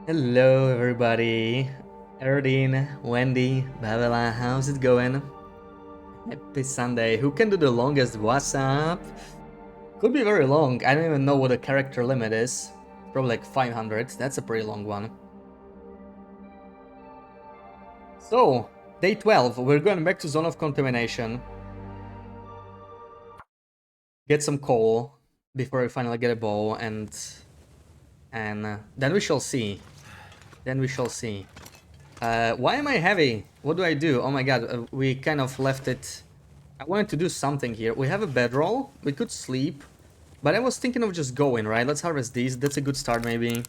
Hello everybody, Erdine, Wendy, Babela, how's it going? Happy Sunday. Who can do the longest WhatsApp? Could be very long. I don't even know what the character limit is. Probably like 500. That's a pretty long one. So, day 12. We're going back to Zone of Contamination. Get some coal before we finally get a bow and then we shall see. Then we shall see. Why am I heavy? What do I do? Oh my god, we kind of left it. I wanted to do something here. We have a bedroll. We could sleep. But I was thinking of just going, right? Let's harvest these. That's a good start, maybe.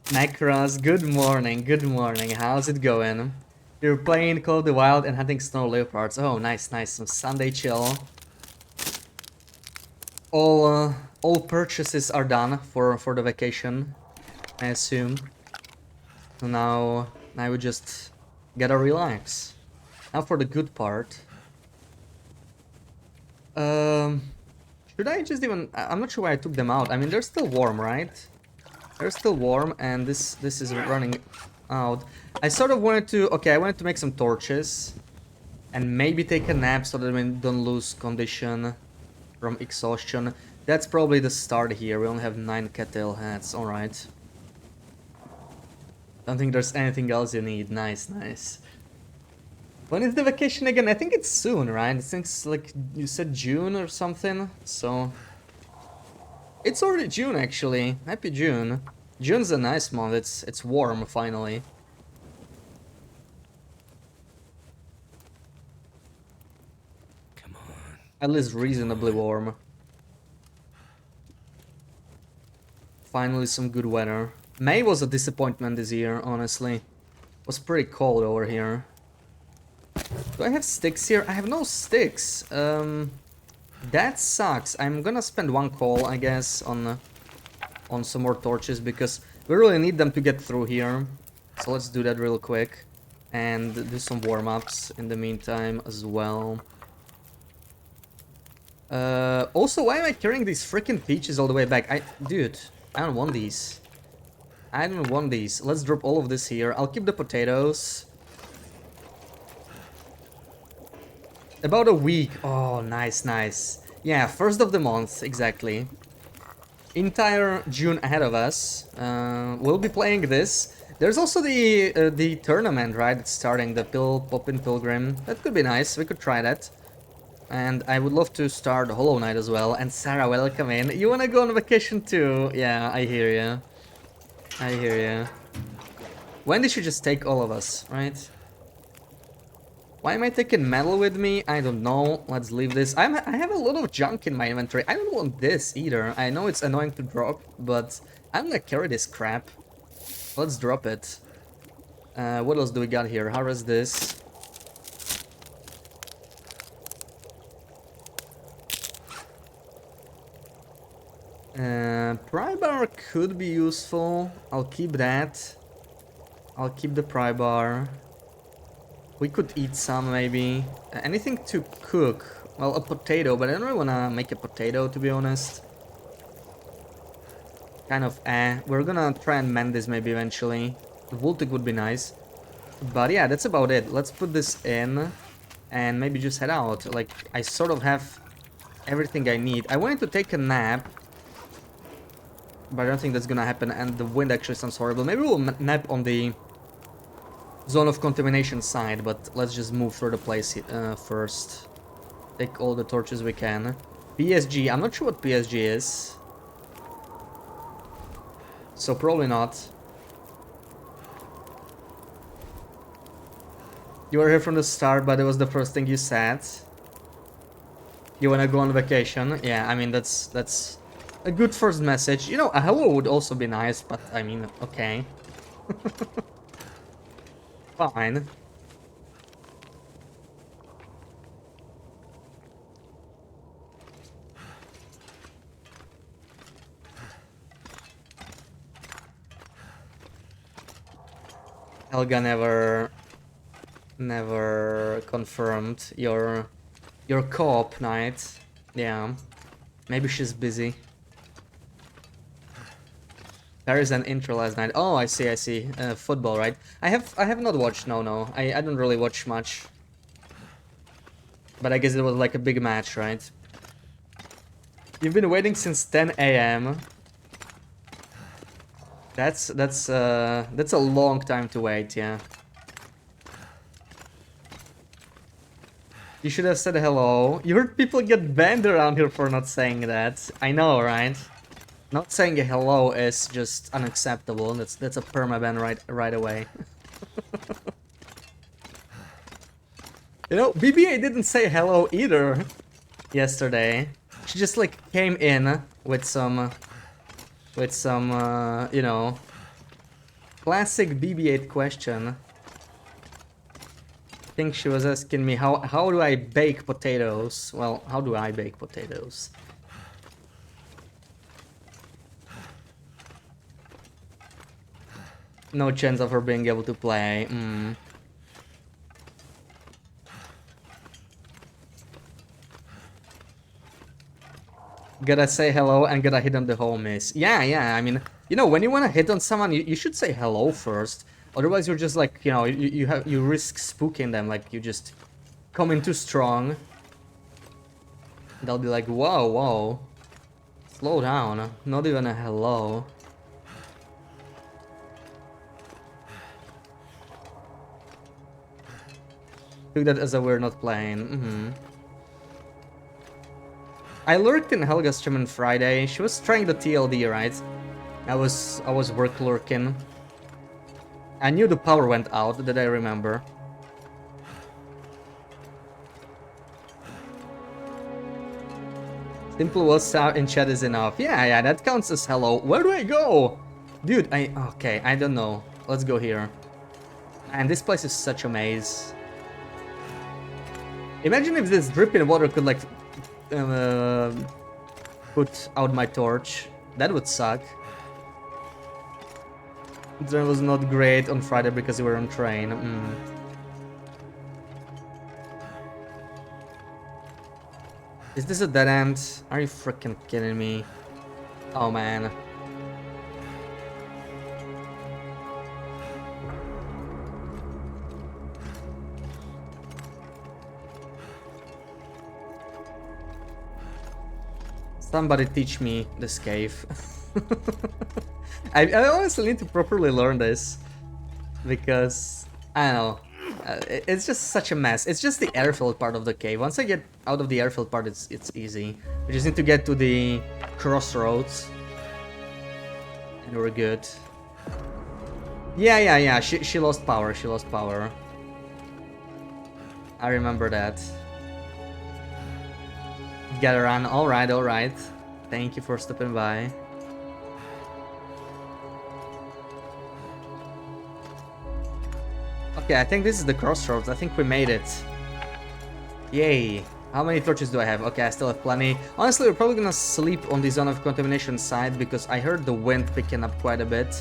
Macross, good morning. Good morning. How's it going? You're playing Call of the Wild and hunting snow leopards. Oh, nice, nice. Some Sunday chill. All purchases are done for the vacation, I assume. So now we just gotta relax. Now for the good part. Should I just even... I'm not sure why I took them out. I mean, they're still warm, right? They're still warm, and this is running out. I sort of wanted to... Okay, I wanted to make some torches. And maybe take a nap so that we don't lose condition from exhaustion. That's probably the start here. We only have 9 cattle heads. Alright. Don't think there's anything else you need. Nice, nice. When is the vacation again? I think it's soon, right? I think it's like you said June or something. So it's already June actually. Happy June. June's a nice month. It's warm finally. Come on. At least reasonably warm. Finally some good weather. May was a disappointment this year, honestly. It was pretty cold over here. Do I have sticks here? I have no sticks. That sucks. I'm gonna spend 1 coal, I guess, on some more torches because we really need them to get through here. So let's do that real quick and do some warm-ups in the meantime as well. Also, why am I carrying these freaking peaches all the way back? Dude, I don't want these. I don't want these. Let's drop all of this here. I'll keep the potatoes. About a week. Oh, nice, nice. Yeah, first of the month, exactly. Entire June ahead of us. We'll be playing this. There's also the tournament, right? It's starting, the Poppin' Pilgrim. That could be nice. We could try that. And I would love to start Hollow Knight as well. And Sarah, welcome in. You wanna go on vacation too? Yeah, I hear ya. I hear ya. When did you just take all of us, right? Why am I taking metal with me? I don't know. Let's leave this. I have a lot of junk in my inventory. I don't want this either. I know it's annoying to drop, but I'm gonna carry this crap. Let's drop it. What else do we got here? Harvest this. Pry bar could be useful. I'll keep that. I'll keep the pry bar. We could eat some, maybe. Anything to cook? Well, a potato, but I don't really wanna make a potato, to be honest. Kind of We're gonna try and mend this maybe eventually. The Voltic would be nice. But yeah, that's about it. Let's put this in and maybe just head out. Like, I sort of have everything I need. I wanted to take a nap, but I don't think that's gonna happen, and the wind actually sounds horrible. Maybe we'll nap on the Zone of Contamination side, but let's just move through the place first. Take all the torches we can. PSG, I'm not sure what PSG is. So probably not. You were here from the start, but it was the first thing you said. You wanna go on vacation? Yeah, I mean, that's a good first message. You know, a hello would also be nice, but I mean, okay. Fine. Helga never confirmed your co-op night. Yeah. Maybe she's busy. Paris and Inter last night. Oh, I see, I see. Football, right? I have not watched. No, no. I don't really watch much. But I guess it was like a big match, right? You've been waiting since 10 a.m. That's a long time to wait, yeah. You should have said hello. You heard people get banned around here for not saying that. I know, right? Not saying hello is just unacceptable. That's a permaban right away. You know, BBA didn't say hello either yesterday. She just like came in with some you know, classic BB8 question. I think she was asking me how do I bake potatoes? Well, how do I bake potatoes? No chance of her being able to play. Gotta say hello and gotta hit on the homies. Yeah, yeah, I mean, you know, when you wanna hit on someone, you should say hello first. Otherwise you're just like, you know, you risk spooking them, like you just come in too strong. They'll be like, whoa, whoa. Slow down. Not even a hello. Took that as a we're not playing. I lurked in Helga's stream on Friday. She was trying the TLD, right? I was work lurking. I knew the power went out, that I remember. Simple was out in chat is enough. Yeah, yeah, that counts as hello. Where do I go? Dude, okay, I don't know. Let's go here. And this place is such a maze. Imagine if this dripping water could like put out my torch. That would suck. That was not great on Friday because we were on train. Is this a dead end? Are you freaking kidding me? Oh man. Somebody teach me this cave. I honestly need to properly learn this. Because, I don't know. It's just such a mess. It's just the airfield part of the cave. Once I get out of the airfield part, it's easy. We just need to get to the crossroads. And we're good. Yeah. She lost power. She lost power. I remember that. Gotta run. Alright, alright. Thank you for stopping by. Okay, I think this is the crossroads. I think we made it. Yay. How many torches do I have? Okay, I still have plenty. Honestly, we're probably gonna sleep on the zone of contamination side because I heard the wind picking up quite a bit.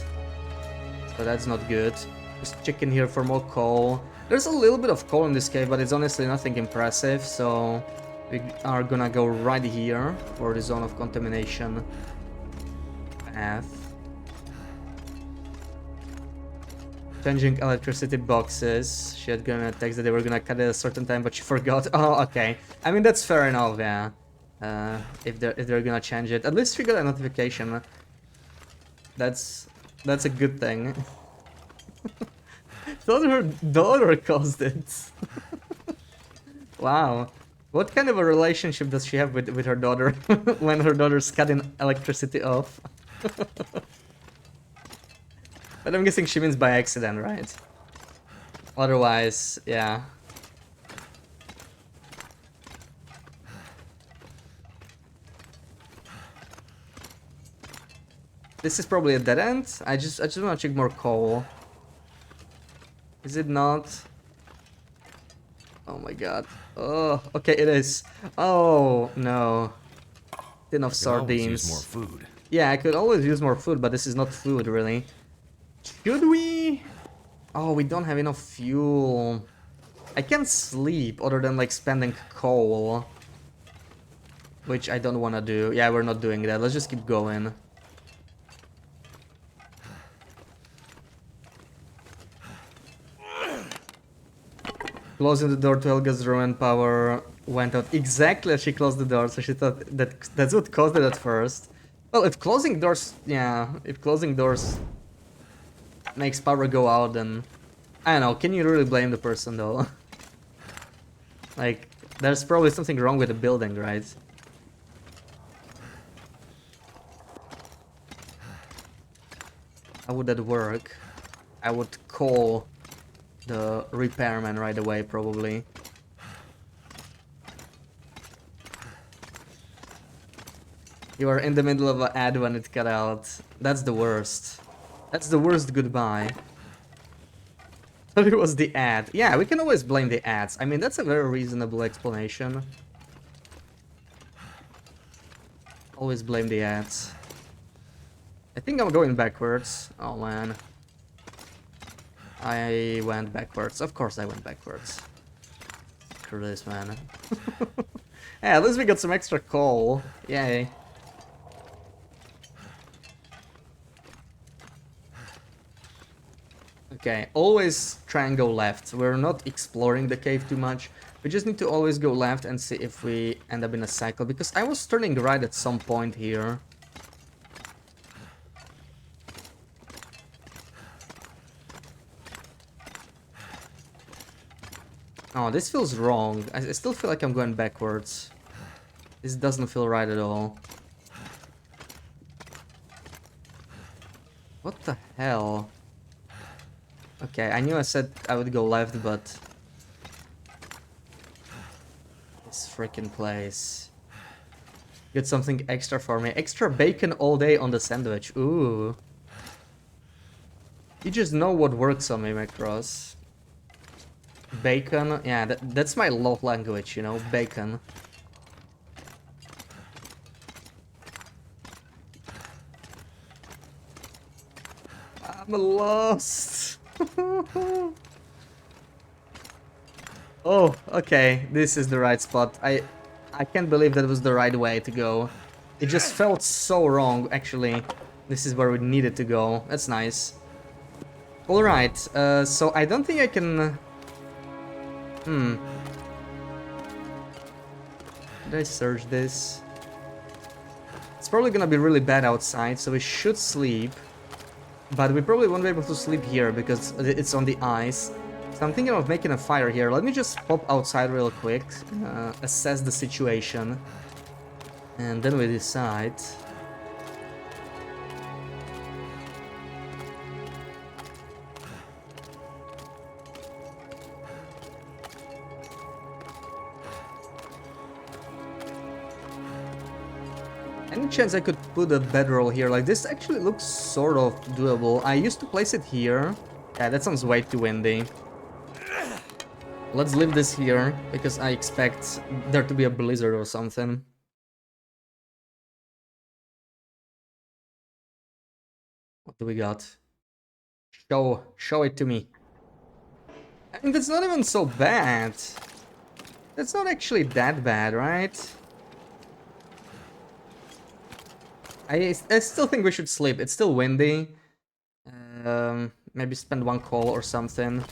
So that's not good. Just checking here for more coal. There's a little bit of coal in this cave, but it's honestly nothing impressive, so we are gonna go right here for the zone of contamination path. Changing electricity boxes. She had gonna text that they were gonna cut it at a certain time, but she forgot. Oh, okay. I mean, that's fair enough, yeah. If they're gonna change it, at least she got a notification. That's a good thing. Thought her daughter caused it. Wow. What kind of a relationship does she have with her daughter when her daughter's cutting electricity off? But I'm guessing she means by accident, right? Otherwise, yeah. This is probably a dead end. I just want to check more coal. Is it not? Oh my god. Oh, okay, it is. Oh no. Tin of sardines. Use more food. Yeah, I could always use more food, but this is not food, really. Should we? Oh, we don't have enough fuel. I can't sleep other than like spending coal. Which I don't want to do. Yeah, we're not doing that. Let's just keep going. Closing the door to Helga's room and power went out exactly as she closed the door, so she thought that's what caused it at first. Well, if closing doors, yeah, if closing doors makes power go out, then I don't know, can you really blame the person though? Like, there's probably something wrong with the building, right? How would that work? I would call the repairman right away, probably. You are in the middle of an ad when it cut out. That's the worst. That's the worst goodbye. But it was the ad. Yeah, we can always blame the ads. I mean, that's a very reasonable explanation. Always blame the ads. I think I'm going backwards. Oh man. I went backwards. Of course I went backwards. Screw this, man. Yeah, at least we got some extra coal. Yay. Okay, always try and go left. We're not exploring the cave too much. We just need to always go left and see if we end up in a cycle. Because I was turning right at some point here. Oh, this feels wrong. I still feel like I'm going backwards. This doesn't feel right at all. What the hell? Okay, I knew I said I would go left, but... This freaking place. Get something extra for me. Extra bacon all day on the sandwich. Ooh. You just know what works on me, Macross. Bacon. Yeah, that's my love language, you know, bacon. I'm lost. Oh, okay. This is the right spot. I can't believe that was the right way to go. It just felt so wrong, actually. This is where we needed to go. That's nice. Alright, so I don't think I can... Did I search this? It's probably gonna be really bad outside, so we should sleep. But we probably won't be able to sleep here because it's on the ice. So I'm thinking of making a fire here. Let me just pop outside real quick, assess the situation, and then we decide. Any chance I could put a bedroll here? Like, this actually looks sort of doable. I used to place it here. Yeah, that sounds way too windy. Let's leave this here, because I expect there to be a blizzard or something. What do we got? Show it to me. I mean, that's not even so bad. That's not actually that bad, right? I still think we should sleep. It's still windy. Maybe spend one call or something.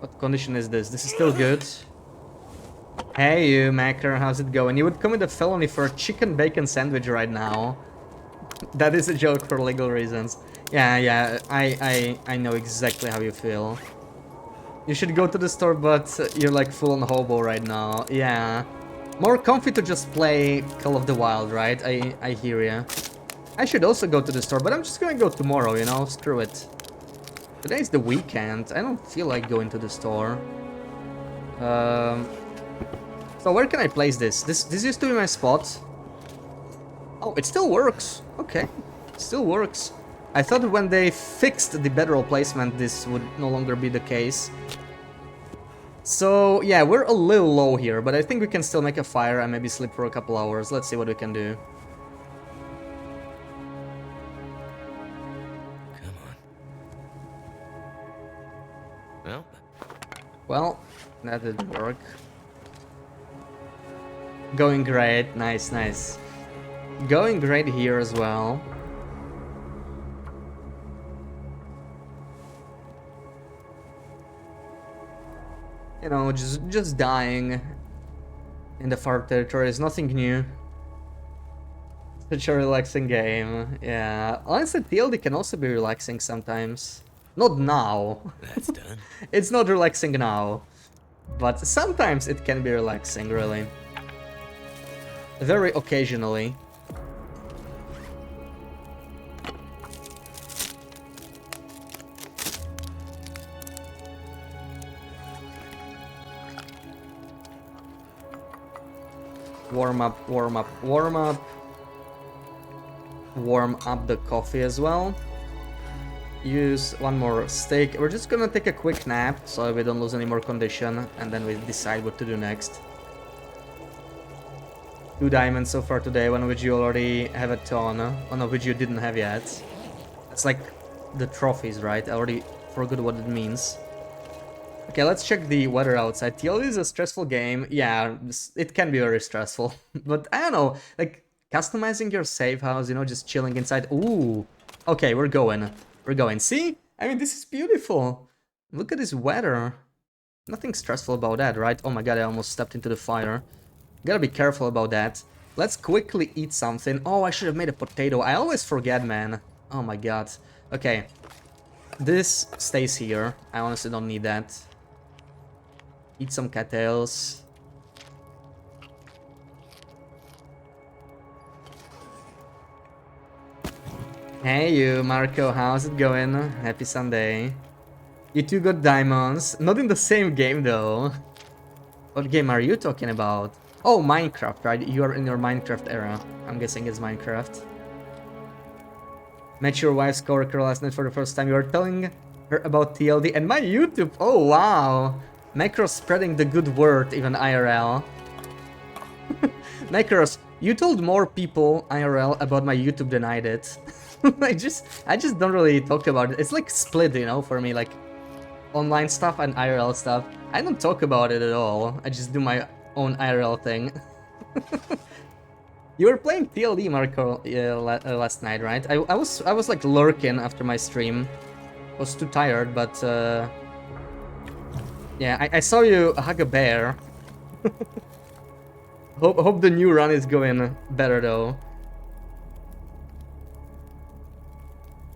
What condition is this? This is still good. Hey you, Macker, how's it going? You would commit a felony for a chicken bacon sandwich right now. That is a joke for legal reasons. Yeah, I know exactly how you feel. You should go to the store, but you're like full on hobo right now. Yeah. More comfy to just play Call of the Wild, right? I hear ya. I should also go to the store, but I'm just gonna go tomorrow, you know? Screw it. Today's the weekend. I don't feel like going to the store. So where can I place this? This used to be my spot. Oh, it still works. Okay, it still works. I thought when they fixed the bedroll placement, this would no longer be the case. So yeah, we're a little low here, but I think we can still make a fire and maybe sleep for a couple hours. Let's see what we can do. Well, that didn't work. Going great, nice, nice. Going great here as well. You know, just dying in the far territories, nothing new. Such a relaxing game. Yeah, honestly, TLD can also be relaxing sometimes. Not now. That's done. It's not relaxing now, but sometimes it can be relaxing, really. Very occasionally. Warm up, warm up, warm up. Warm up the coffee as well. Use one more steak. We're just gonna take a quick nap so we don't lose any more condition, and then we decide what to do next. 2 diamonds so far today, one of which you already have a ton, one of which you didn't have yet. It's like the trophies, right? I already forgot what it means. Okay, let's check the weather outside. TL is a stressful game. Yeah, it can be very stressful. But I don't know, like customizing your safe house, you know, just chilling inside. Ooh, okay, we're going. We're going. See? I mean, this is beautiful. Look at this weather. Nothing stressful about that, right? Oh my god, I almost stepped into the fire. Gotta be careful about that. Let's quickly eat something. Oh, I should have made a potato. I always forget, man. Oh my god. Okay. This stays here. I honestly don't need that. Eat some cattails. Hey you, Marco, how's it going? Happy Sunday. You two got diamonds. Not in the same game though. What game are you talking about? Oh, Minecraft, right? You are in your Minecraft era. I'm guessing it's Minecraft. Met your wife's coworker last night for the first time. You are telling her about TLD and my YouTube. Oh, wow. Macros spreading the good word, even IRL. Macros, you told more people IRL about my YouTube than I did. I just don't really talk about it. It's like split, you know, for me, like online stuff and IRL stuff. I don't talk about it at all. I just do my own IRL thing. You were playing TLD, Marco, last night, right? I was like lurking after my stream. Was too tired, but yeah, I saw you hug a bear. Hope the new run is going better though.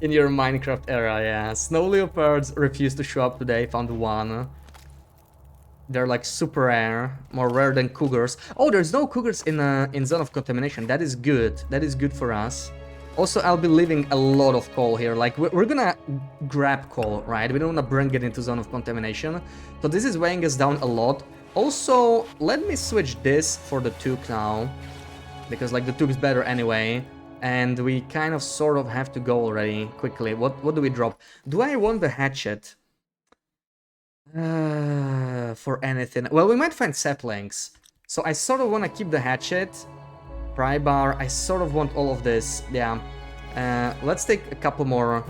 In your Minecraft era, yeah. Snow leopards refused to show up today. Found one. They're like super rare, more rare than cougars. Oh, there's no cougars in zone of contamination. That is good. That is good for us. Also, I'll be leaving a lot of coal here. Like, we're gonna grab coal, right? We don't wanna bring it into zone of contamination. So this is weighing us down a lot. Also, let me switch this for the Took now. Because, like, the Took's better anyway. And we kind of sort of have to go already, quickly. What do we drop? Do I want the hatchet? For anything. Well, we might find saplings. So I sort of want to keep the hatchet. Pry bar. I sort of want all of this. Yeah. Let's take a couple more.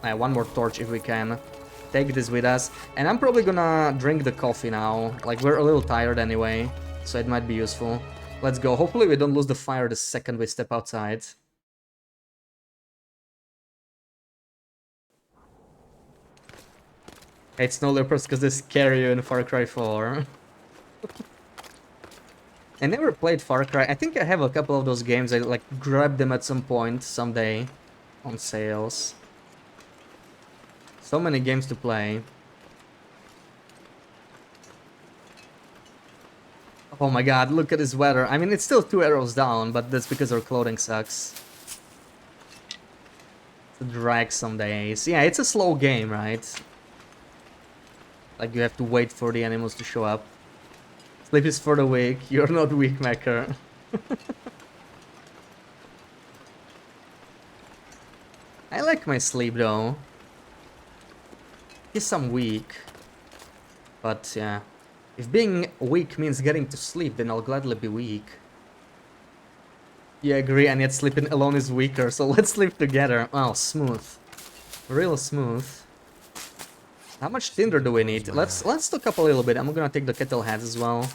One more torch if we can. Take this with us. And I'm probably gonna drink the coffee now. Like, we're a little tired anyway. So it might be useful. Let's go. Hopefully we don't lose the fire the second we step outside. I hate snow leopards because they scare you in Far Cry 4. I never played Far Cry. I think I have a couple of those games. I like grab them at some point someday on sales. So many games to play. Oh my god, look at this weather. I mean, it's still 2 arrows down, but that's because our clothing sucks. It's a drag some days. Yeah, it's a slow game, right? Like, you have to wait for the animals to show up. Sleep is for the weak. You're not weak, Macker. I like my sleep, though. Yes, I'm weak. But, yeah. If being weak means getting to sleep, then I'll gladly be weak. You agree, and yet sleeping alone is weaker, so let's sleep together. Oh, smooth. Real smooth. How much tinder do we need? Let's stock up a little bit. I'm gonna take the kettle heads as well.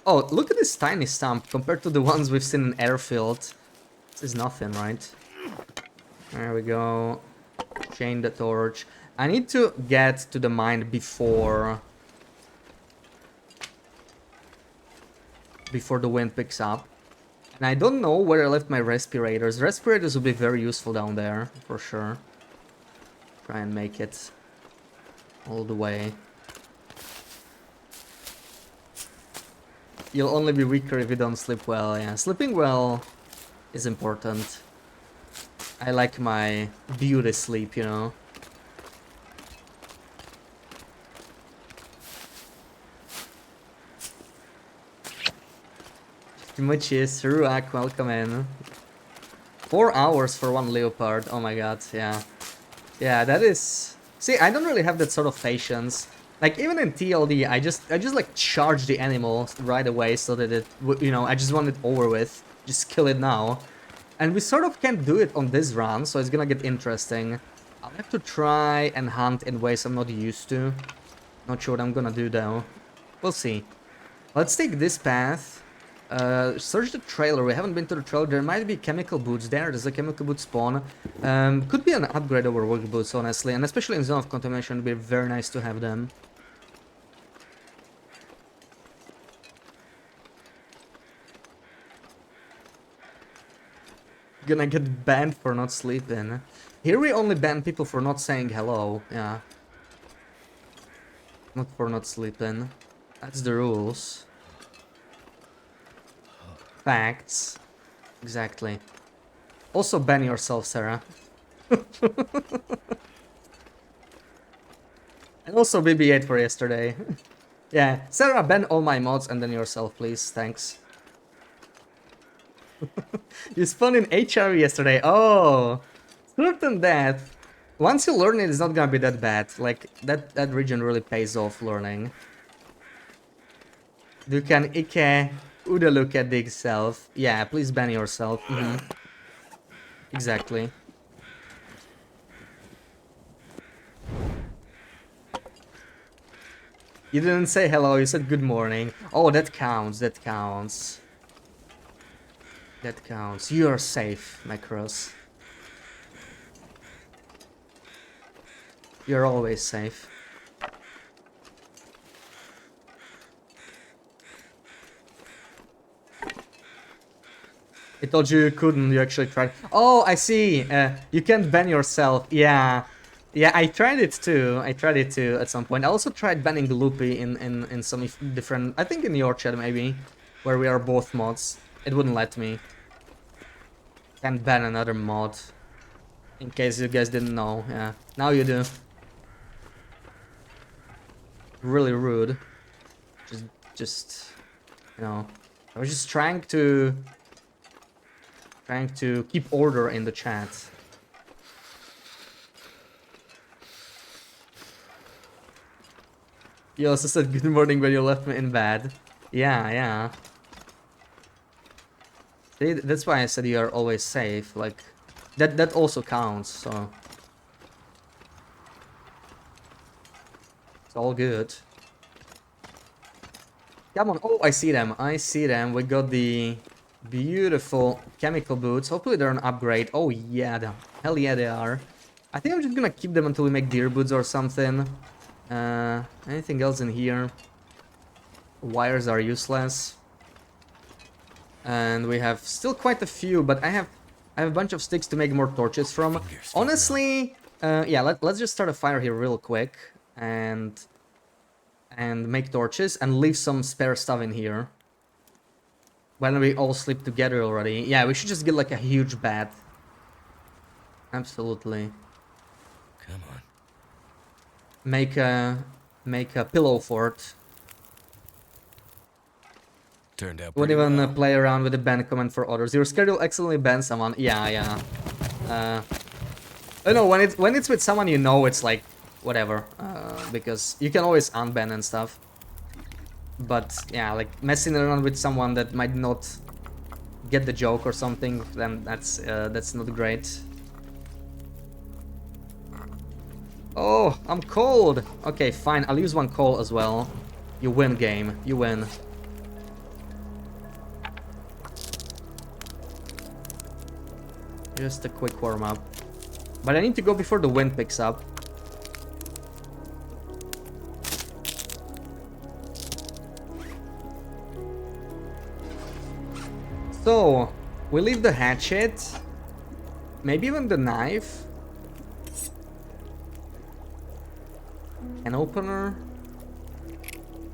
Oh, look at this tiny stump compared to the ones we've seen in Airfield. This is nothing, right? There we go. Chain the torch. I need to get to the mine before the wind picks up. And I don't know where I left my respirators. Respirators will be very useful down there, for sure. Try and make it all the way. You'll only be weaker if you don't sleep well. Yeah, sleeping well is important. I like my beauty sleep, you know. Timuchis, Ruak, welcome in. 4 hours for one leopard. Oh my god, yeah. Yeah, that is... See, I don't really have that sort of patience. Like, even in TLD, I just like charge the animal right away so that it, you know, I just want it over with. Just kill it now. And we sort of can't do it on this run, so it's gonna get interesting. I'll have to try and hunt in ways I'm not used to. Not sure what I'm gonna do though. We'll see. Let's take this path. Search the trailer. We haven't been to the trailer. There might be chemical boots there. There's a chemical boot spawn. Could be an upgrade over work boots, honestly. And especially in Zone of Contamination, it would be very nice to have them. Gonna get banned for not sleeping. Here we only ban people for not saying hello. Yeah. Not for not sleeping. That's the rules. Facts. Exactly. Also ban yourself, Sarah. And also BB8 for yesterday. Yeah, Sarah, ban all my mods and then yourself, please. Thanks. You spawned in HRV yesterday. Oh, certain death. Once you learn it, it's not gonna be that bad. Like, that region really pays off learning. You can Ike Uda look at the self. Yeah, please ban yourself. Exactly. You didn't say hello, you said good morning. Oh, that counts, that counts. That counts. You are safe, Macros. You're always safe. I told you couldn't, you actually tried. Oh, I see. You can't ban yourself. Yeah. Yeah, I tried it too. At some point. I also tried banning Loopy in some different... I think in your chat maybe. Where we are both mods. It wouldn't let me. Can't ban another mod. In case you guys didn't know. Yeah. Now you do. Really rude. Just... You know... I was just trying to keep order in the chat. You also said good morning when you left me in bed. Yeah, yeah. See, that's why I said you are always safe. Like, that also counts, so... It's all good. Come on. Oh, I see them. I see them. We got the beautiful chemical boots. Hopefully they're an upgrade. Oh, yeah. Hell yeah, they are. I think I'm just gonna keep them until we make deer boots or something. Anything else in here? Wires are useless. And we have still quite a few, but I have a bunch of sticks to make more torches from. Honestly, yeah, let's just start a fire here real quick. And make torches and leave some spare stuff in here. When we all sleep together already. Yeah, we should just get like a huge bed. Absolutely. Come on. Make a pillow fort. Turned out Won't pretty even well. play around with the ban command for others. Your schedule accidentally bans someone. Yeah, yeah. I know when it's with someone you know, it's like whatever. Because you can always unban and stuff. But yeah, like messing around with someone that might not get the joke or something, then that's not great. Oh, I'm cold. Okay, fine. I'll use one coal as well. You win, game. You win. Just a quick warm-up. But I need to go before the wind picks up. So, we leave the hatchet. Maybe even the knife. An opener.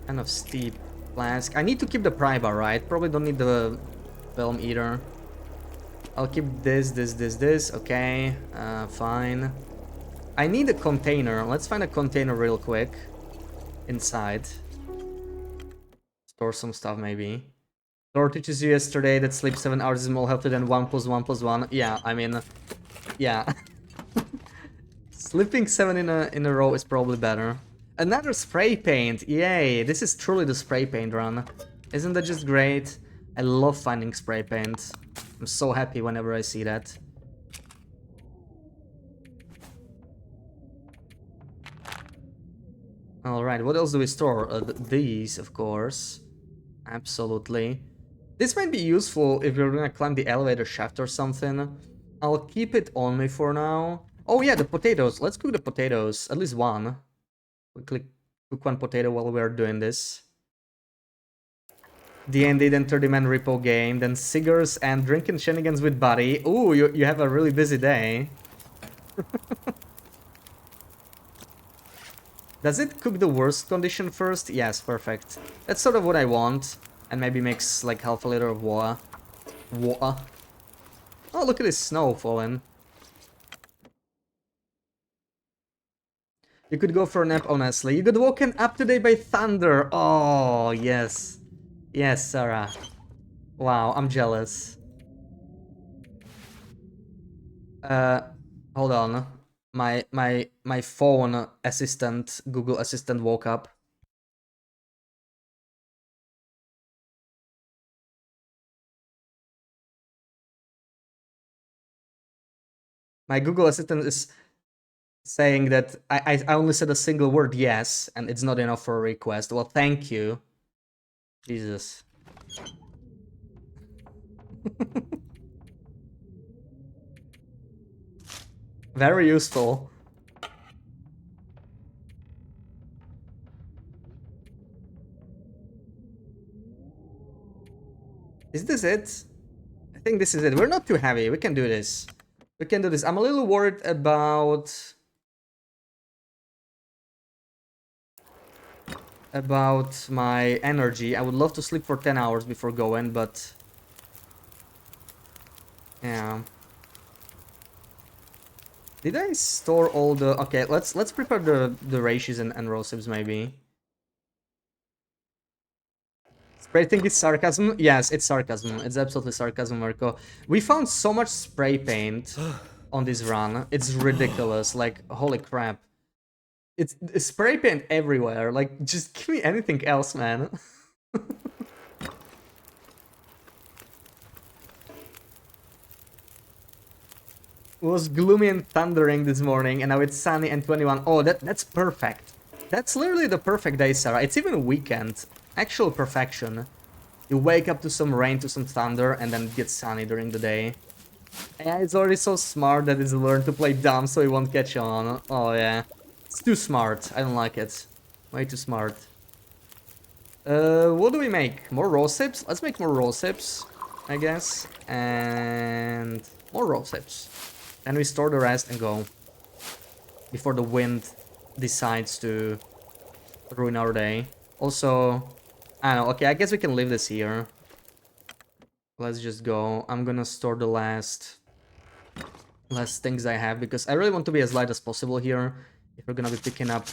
Kind of steep. Flask. I need to keep the pry bar, right? Probably don't need the film either. I'll keep this. Okay, fine. I need a container. Let's find a container real quick. Inside. Store some stuff, maybe. Thor teaches you yesterday that sleep 7 hours is more healthy than 1 + 1 + 1. Yeah, I mean, yeah. Sleeping 7 in a row is probably better. Another spray paint! Yay! This is truly the spray paint run. Isn't that just great? I love finding spray paint. I'm so happy whenever I see that. Alright, what else do we store? These, of course. Absolutely. This might be useful if you're gonna climb the elevator shaft or something. I'll keep it on me for now. Oh yeah, the potatoes. Let's cook the potatoes. At least one. Quickly cook one potato while we're doing this. D&D, then 30-man repo game, then cigars and drinking shenanigans with Buddy. Ooh, you have a really busy day. Does it cook the worst condition first? Yes, perfect. That's sort of what I want. And maybe mix like half a liter of water. Water. Oh, look at this snow falling. You could go for a nap, honestly. You got woken up today by thunder. Oh, yes. Yes, Sarah. Wow, I'm jealous. Hold on. My phone assistant, Google Assistant woke up. My Google Assistant is saying that I only said a single word, yes, and it's not enough for a request. Well, thank you. Jesus. Very useful. Is this it? I think this is it. We're not too heavy. We can do this. We can do this. I'm a little worried about my energy. I would love to sleep for 10 hours before going, but yeah. Did I store all the... Okay, let's prepare the ratios and raw sibs maybe. Spray thing is sarcasm? Yes, it's sarcasm. It's absolutely sarcasm, Marco. We found so much spray paint on this run. It's ridiculous. Like, holy crap. It's spray paint everywhere. Like, just give me anything else, man. It was gloomy and thundering this morning, and now it's sunny and 21. Oh, that's perfect. That's literally the perfect day, Sarah. It's even a weekend. Actual perfection. You wake up to some rain, to some thunder, and then it gets sunny during the day. Yeah, it's already so smart that it's learned to play dumb so it won't catch on. Oh, yeah. It's too smart. I don't like it. Way too smart. What do we make? More raw sips? Let's make more raw sips, I guess. And more raw sips. Then we store the rest and go. Before the wind decides to ruin our day. Also, I don't know. Okay, I guess we can leave this here. Let's just go. I'm gonna store the last things I have because I really want to be as light as possible here. If we're gonna be picking up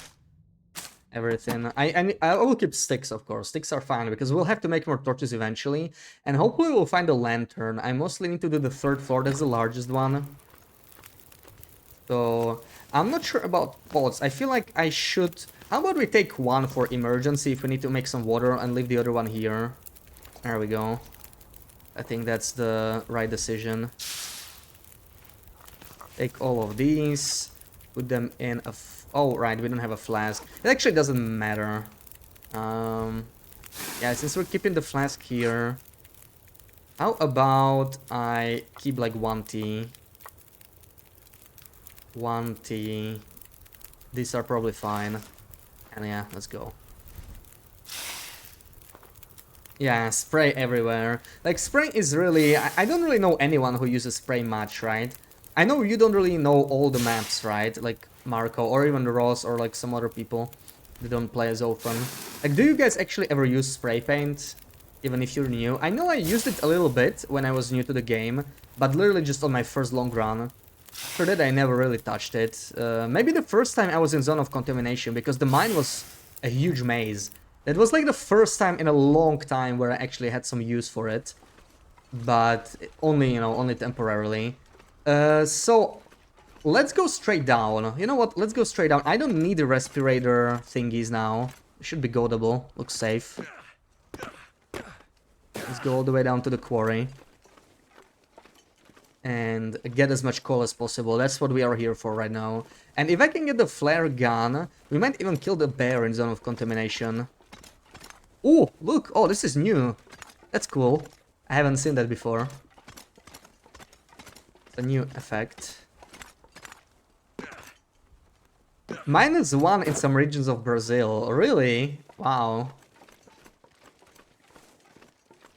everything, I will keep sticks, of course. Sticks are fine because we'll have to make more torches eventually, and hopefully we'll find a lantern. I mostly need to do the 3rd floor. That's the largest one. So I'm not sure about pots. I feel like I should. How about we take one for emergency if we need to make some water and leave the other one here? There we go. I think that's the right decision. Take all of these, put them in a... Oh, right, we don't have a flask. It actually doesn't matter. Yeah, since we're keeping the flask here, how about I keep like 1 tea? 1 tea. These are probably fine. And yeah, let's go. Yeah, spray everywhere. Like, spray is really... I don't really know anyone who uses spray much, right? I know you don't really know all the maps, right? Like, Marco, or even Ross, or like some other people that don't play as often. Like, do you guys actually ever use spray paint? Even if you're new? I know I used it a little bit when I was new to the game, but literally just on my first long run. For that, I never really touched it. Maybe the first time I was in Zone of Contamination, because the mine was a huge maze. That was like the first time in a long time where I actually had some use for it. But only, you know, only temporarily. So, let's go straight down. You know what? Let's go straight down. I don't need the respirator thingies now. It should be goadable. Looks safe. Let's go all the way down to the quarry. And get as much coal as possible. That's what we are here for right now. And if I can get the flare gun, we might even kill the bear in Zone of Contamination. Oh, look! Oh, this is new. That's cool. I haven't seen that before. It's a new effect. -1 in some regions of Brazil. Really? Wow.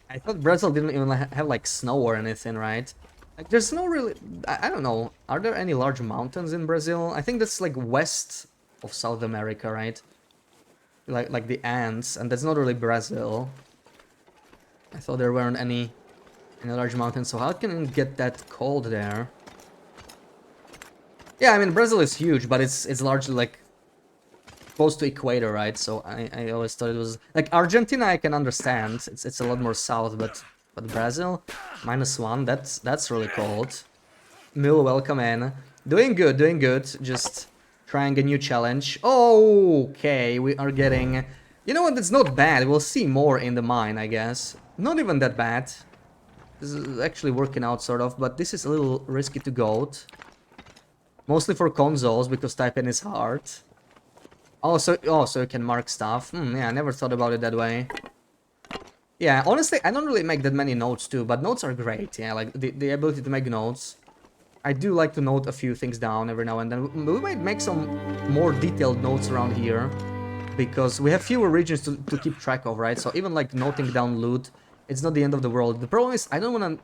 I thought Brazil didn't even have like snow or anything, right? Like, there's no really... I don't know. Are there any large mountains in Brazil? I think that's like west of South America, right? Like the Andes, and that's not really Brazil. I thought there weren't any large mountains, so how can it get that cold there? Yeah, I mean, Brazil is huge, but it's largely like close to equator, right? So I always thought it was like Argentina. I can understand. It's a lot more south, but Brazil, -1. That's really cold. Mill, welcome in. Doing good, doing good. Just trying a new challenge. Okay, we are getting... You know what? It's not bad. We'll see more in the mine, I guess. Not even that bad. This is actually working out, sort of, but this is a little risky to goat. Mostly for consoles, because typing is hard. So you can mark stuff. Yeah, I never thought about it that way. Yeah, honestly, I don't really make that many notes too, but notes are great. Yeah, like the ability to make notes. I do like to note a few things down every now and then. We might make some more detailed notes around here, because we have fewer regions to keep track of, right? So even like noting down loot, it's not the end of the world. The problem is I don't wanna...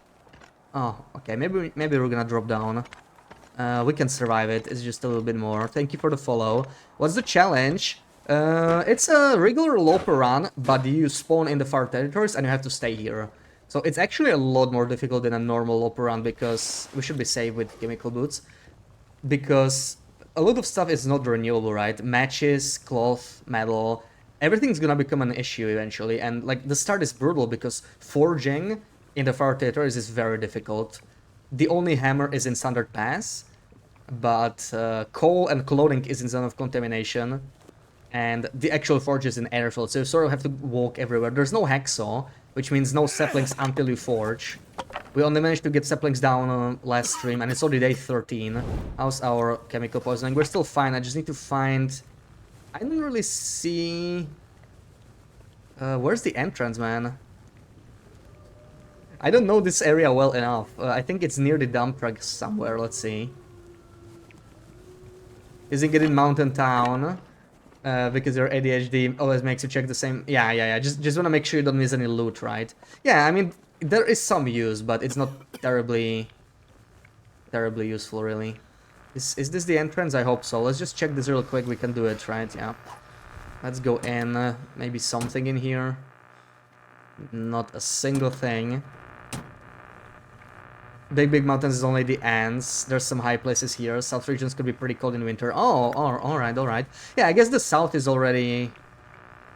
Oh, okay, maybe we're gonna drop down. We can survive it. It's just a little bit more. Thank you for the follow. What's the challenge? It's a regular loper run, but you spawn in the far territories and you have to stay here. So it's actually a lot more difficult than a normal loper run, because we should be safe with chemical boots. Because a lot of stuff is not renewable, right? Matches, cloth, metal, everything's gonna become an issue eventually. And like the start is brutal because forging in the far territories is very difficult. The only hammer is in Standard Pass, but coal and clothing is in Zone of Contamination, and the actual forge is in Airfield, so you sort of have to walk everywhere. There's no hacksaw, which means no saplings until you forge. We only managed to get saplings down last stream, and it's already day 13. How's our chemical poisoning? We're still fine. I just need to find... I don't really see... where's the entrance, man? I don't know this area well enough. I think it's near the dump truck somewhere. Let's see. Isn't it in Mountain Town? Because your ADHD always makes you check the same... Yeah. Just want to make sure you don't miss any loot, right? Yeah, I mean, there is some use, but it's not terribly useful, really. Is this the entrance? I hope so. Let's just check this real quick. We can do it, right? Yeah. Let's go in. Maybe something in here. Not a single thing. Big mountains is only the ants. There's some high places here. South regions could be pretty cold in winter. Oh, alright. Yeah, I guess the south is already...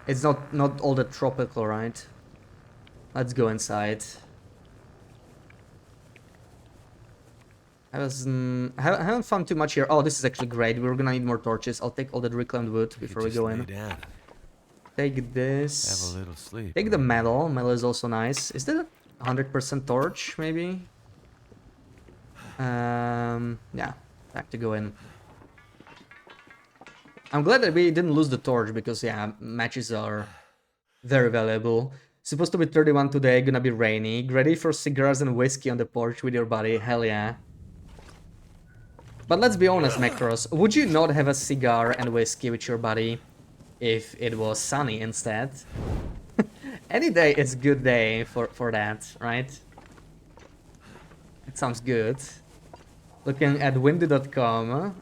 It's not all that tropical, right? Let's go inside. I haven't found too much here. Oh, this is actually great. We're gonna need more torches. I'll take all that reclaimed wood before we go in. Take this. Have a little sleep. Take the metal. Metal is also nice. Is that a 100% torch, maybe? Yeah, back to go in. I'm glad that we didn't lose the torch, because yeah, matches are very valuable. Supposed to be 31 today, gonna be rainy. Ready for cigars and whiskey on the porch with your buddy, hell yeah. But let's be honest, Macros, would you not have a cigar and whiskey with your buddy if it was sunny instead? Any day is good day for that, right? It sounds good. Looking at windy.com,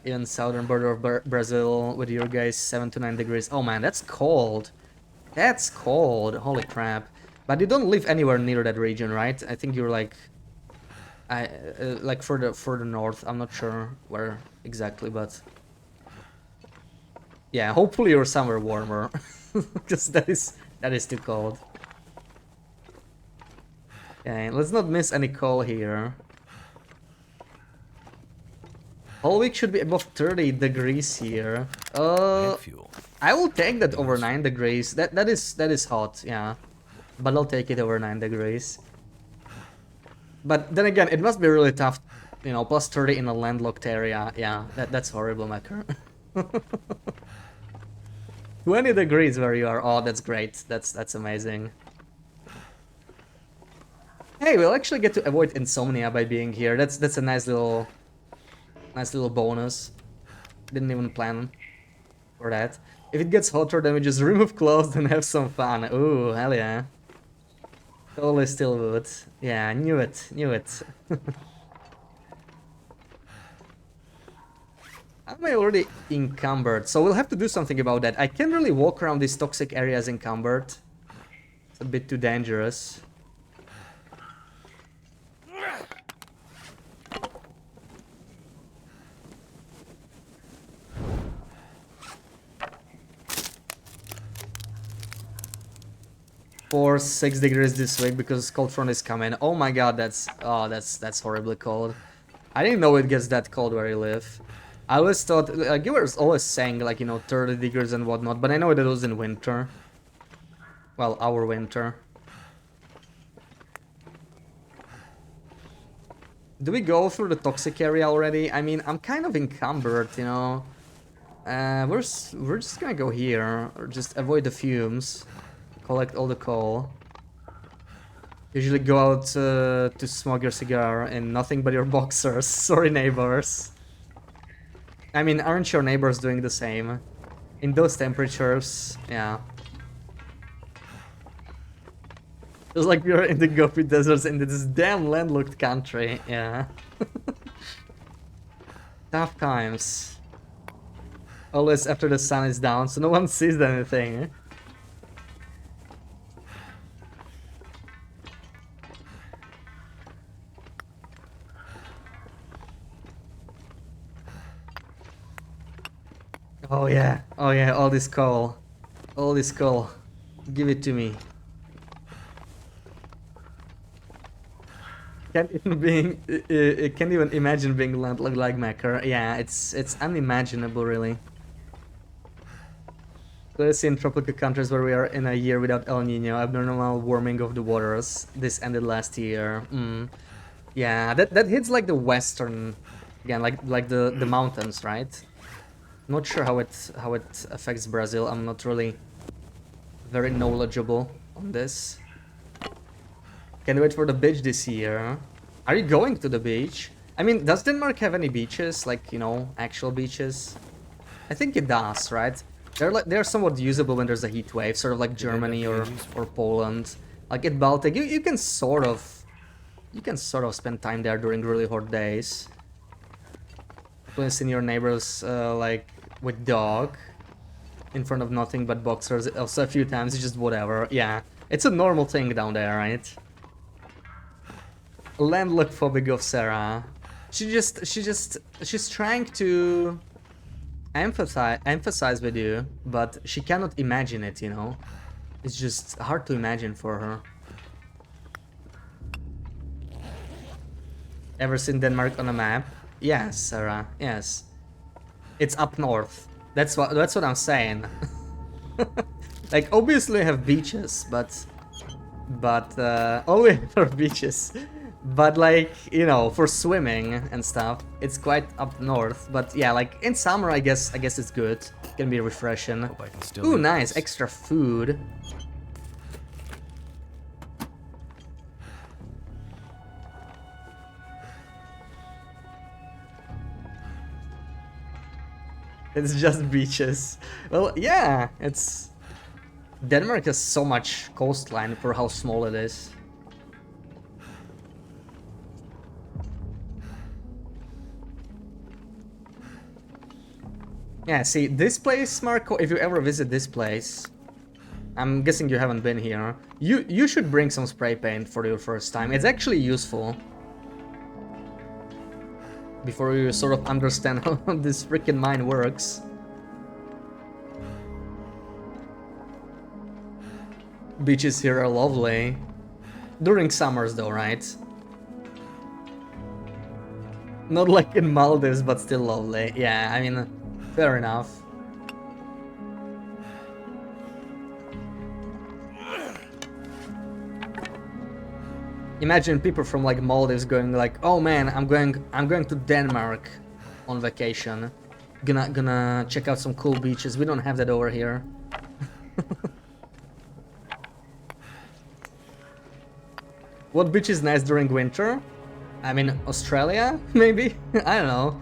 in southern border of Brazil with your guys 7 to 9 degrees. Oh man, that's cold. That's cold. Holy crap. But you don't live anywhere near that region, right? I think you're like further north. I'm not sure where exactly, but yeah, hopefully you're somewhere warmer, because that is too cold. Okay, let's not miss any coal here. Whole week should be above 30 degrees here. Fuel. I will take that over 9 degrees. That is hot, yeah. But I'll take it over 9 degrees. But then again, it must be really tough, you know, plus 30 in a landlocked area. Yeah, that's horrible, Macker. 20 degrees where you are. Oh, that's great. That's amazing. Hey, we'll actually get to avoid insomnia by being here. That's a nice little bonus. Didn't even plan for that. If it gets hotter, then we just remove clothes and have some fun. Ooh, hell yeah. Totally still would. Yeah, knew it. Am I already encumbered? So we'll have to do something about that. I can't really walk around these toxic areas encumbered. It's a bit too dangerous. For 6 degrees this week because cold front is coming. Oh my god, that's horribly cold. I didn't know it gets that cold where you live. I always thought, like, you were always saying, like, you know, 30 degrees and whatnot, but I know that it was in winter. Well, our winter. Do we go through the toxic area already? I mean, I'm kind of encumbered, you know. We're just gonna go here, or just avoid the fumes. Collect all the coal. Usually go out to smoke your cigar in nothing but your boxers. Sorry, neighbors. I mean, aren't your neighbors doing the same? In those temperatures, yeah. It's like we're in the Gobi deserts in this damn landlocked country, yeah. Tough times. Always after the sun is down, so no one sees anything. Oh yeah, all this coal. All this coal. Give it to me. Can't even imagine being landlocked like Macker. Yeah, it's unimaginable, really. Let's see in tropical countries where we are in a year without El Nino, abnormal warming of the waters. This ended last year. Yeah, that hits like the western, again, like the mountains, right? Not sure how it affects Brazil. I'm not really very knowledgeable on this. Can't wait for the beach this year. Are you going to the beach? I mean, does Denmark have any beaches? Like, you know, actual beaches? I think it does, right? They're somewhat usable when there's a heat wave, sort of like Germany or Poland. Like at Baltic, you can sort of spend time there during really hot days. Seeing your neighbors like with dog in front of nothing but boxers. Also a few times, it's just whatever. Yeah, it's a normal thing down there, right? Landlocked phobic of Sarah. She's trying to emphasize with you, but she cannot imagine it, you know? It's just hard to imagine for her. Ever seen Denmark on a map? Yes, Sarah, yes. It's up north. That's what I'm saying. Like, obviously I have beaches, but only for beaches. But like, you know, for swimming and stuff, it's quite up north. But yeah, like in summer, I guess it's good. It can be refreshing. Hope I can still Ooh, eat nice, this. extra food. It's just beaches. Well, yeah, it's... Denmark has so much coastline for how small it is. Yeah, see, this place, Marco, if you ever visit this place, I'm guessing you haven't been here, you should bring some spray paint for your first time. It's actually useful. Before you sort of understand how this freaking mine works. Beaches here are lovely. During summers though, right? Not like in Maldives, but still lovely. Yeah, I mean, fair enough. Imagine people from like Maldives going like, "Oh man, I'm going to Denmark on vacation. Gonna check out some cool beaches. We don't have that over here." What beach is nice during winter? I mean, Australia, maybe? I don't know.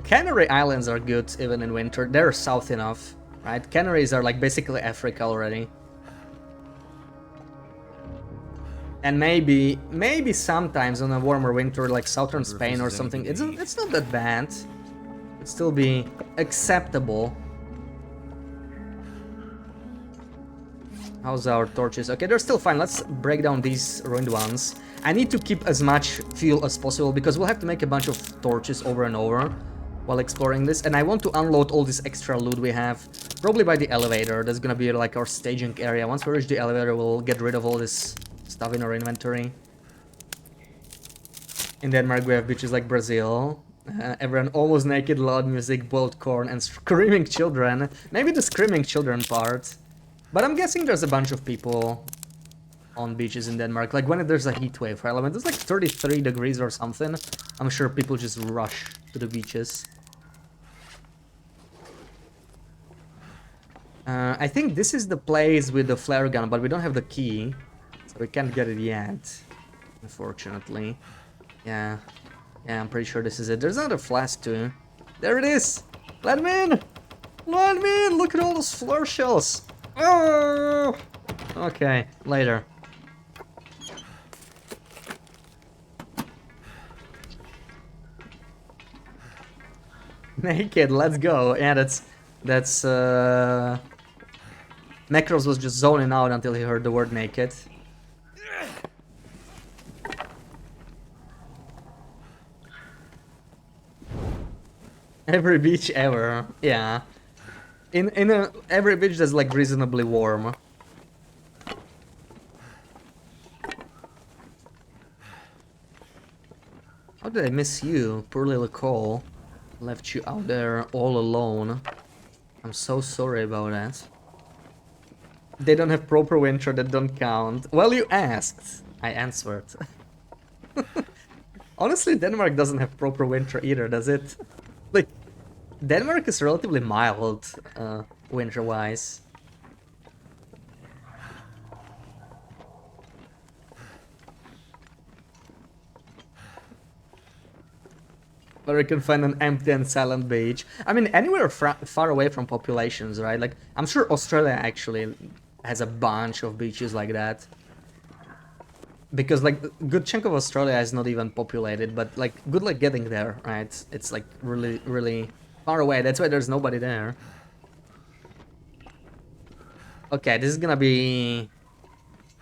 Canary Islands are good even in winter. They're south enough, right? Canaries are like basically Africa already. And maybe sometimes on a warmer winter, like southern Spain or something, it's not that bad. It'd still be acceptable. How's our torches? Okay, they're still fine. Let's break down these ruined ones. I need to keep as much fuel as possible because we'll have to make a bunch of torches over and over while exploring this. And I want to unload all this extra loot we have, probably by the elevator. That's gonna be like our staging area. Once we reach the elevator, we'll get rid of all this stuff in our inventory. In Denmark, we have beaches like Brazil. Everyone almost naked, loud music, boiled corn, and screaming children. Maybe the screaming children part. But I'm guessing there's a bunch of people on beaches in Denmark. Like when there's a heat wave, right? When it's like 33 degrees or something, I'm sure people just rush to the beaches. I think this is the place with the flare gun, but we don't have the key. So we can't get it yet, unfortunately. Yeah, I'm pretty sure this is it. There's another flask too. There it is! Let me in! Let me in! Look at all those flare shells! Oh! Okay, later. Naked, let's go. Yeah, that's Necros was just zoning out until he heard the word naked. Every beach ever, yeah. In every beach that's like reasonably warm. How did I miss you? Poor little Cole. Left you out there all alone. I'm so sorry about that. They don't have proper winter, that don't count. Well, you asked. I answered. Honestly, Denmark doesn't have proper winter either, does it? Like, Denmark is relatively mild, winter-wise. Where you can find an empty and silent beach. I mean, anywhere far away from populations, right? Like, I'm sure Australia actually has a bunch of beaches like that. Because, like, a good chunk of Australia is not even populated, but, like, good luck getting there, right? It's, like, really, really far away. That's why there's nobody there. Okay, this is gonna be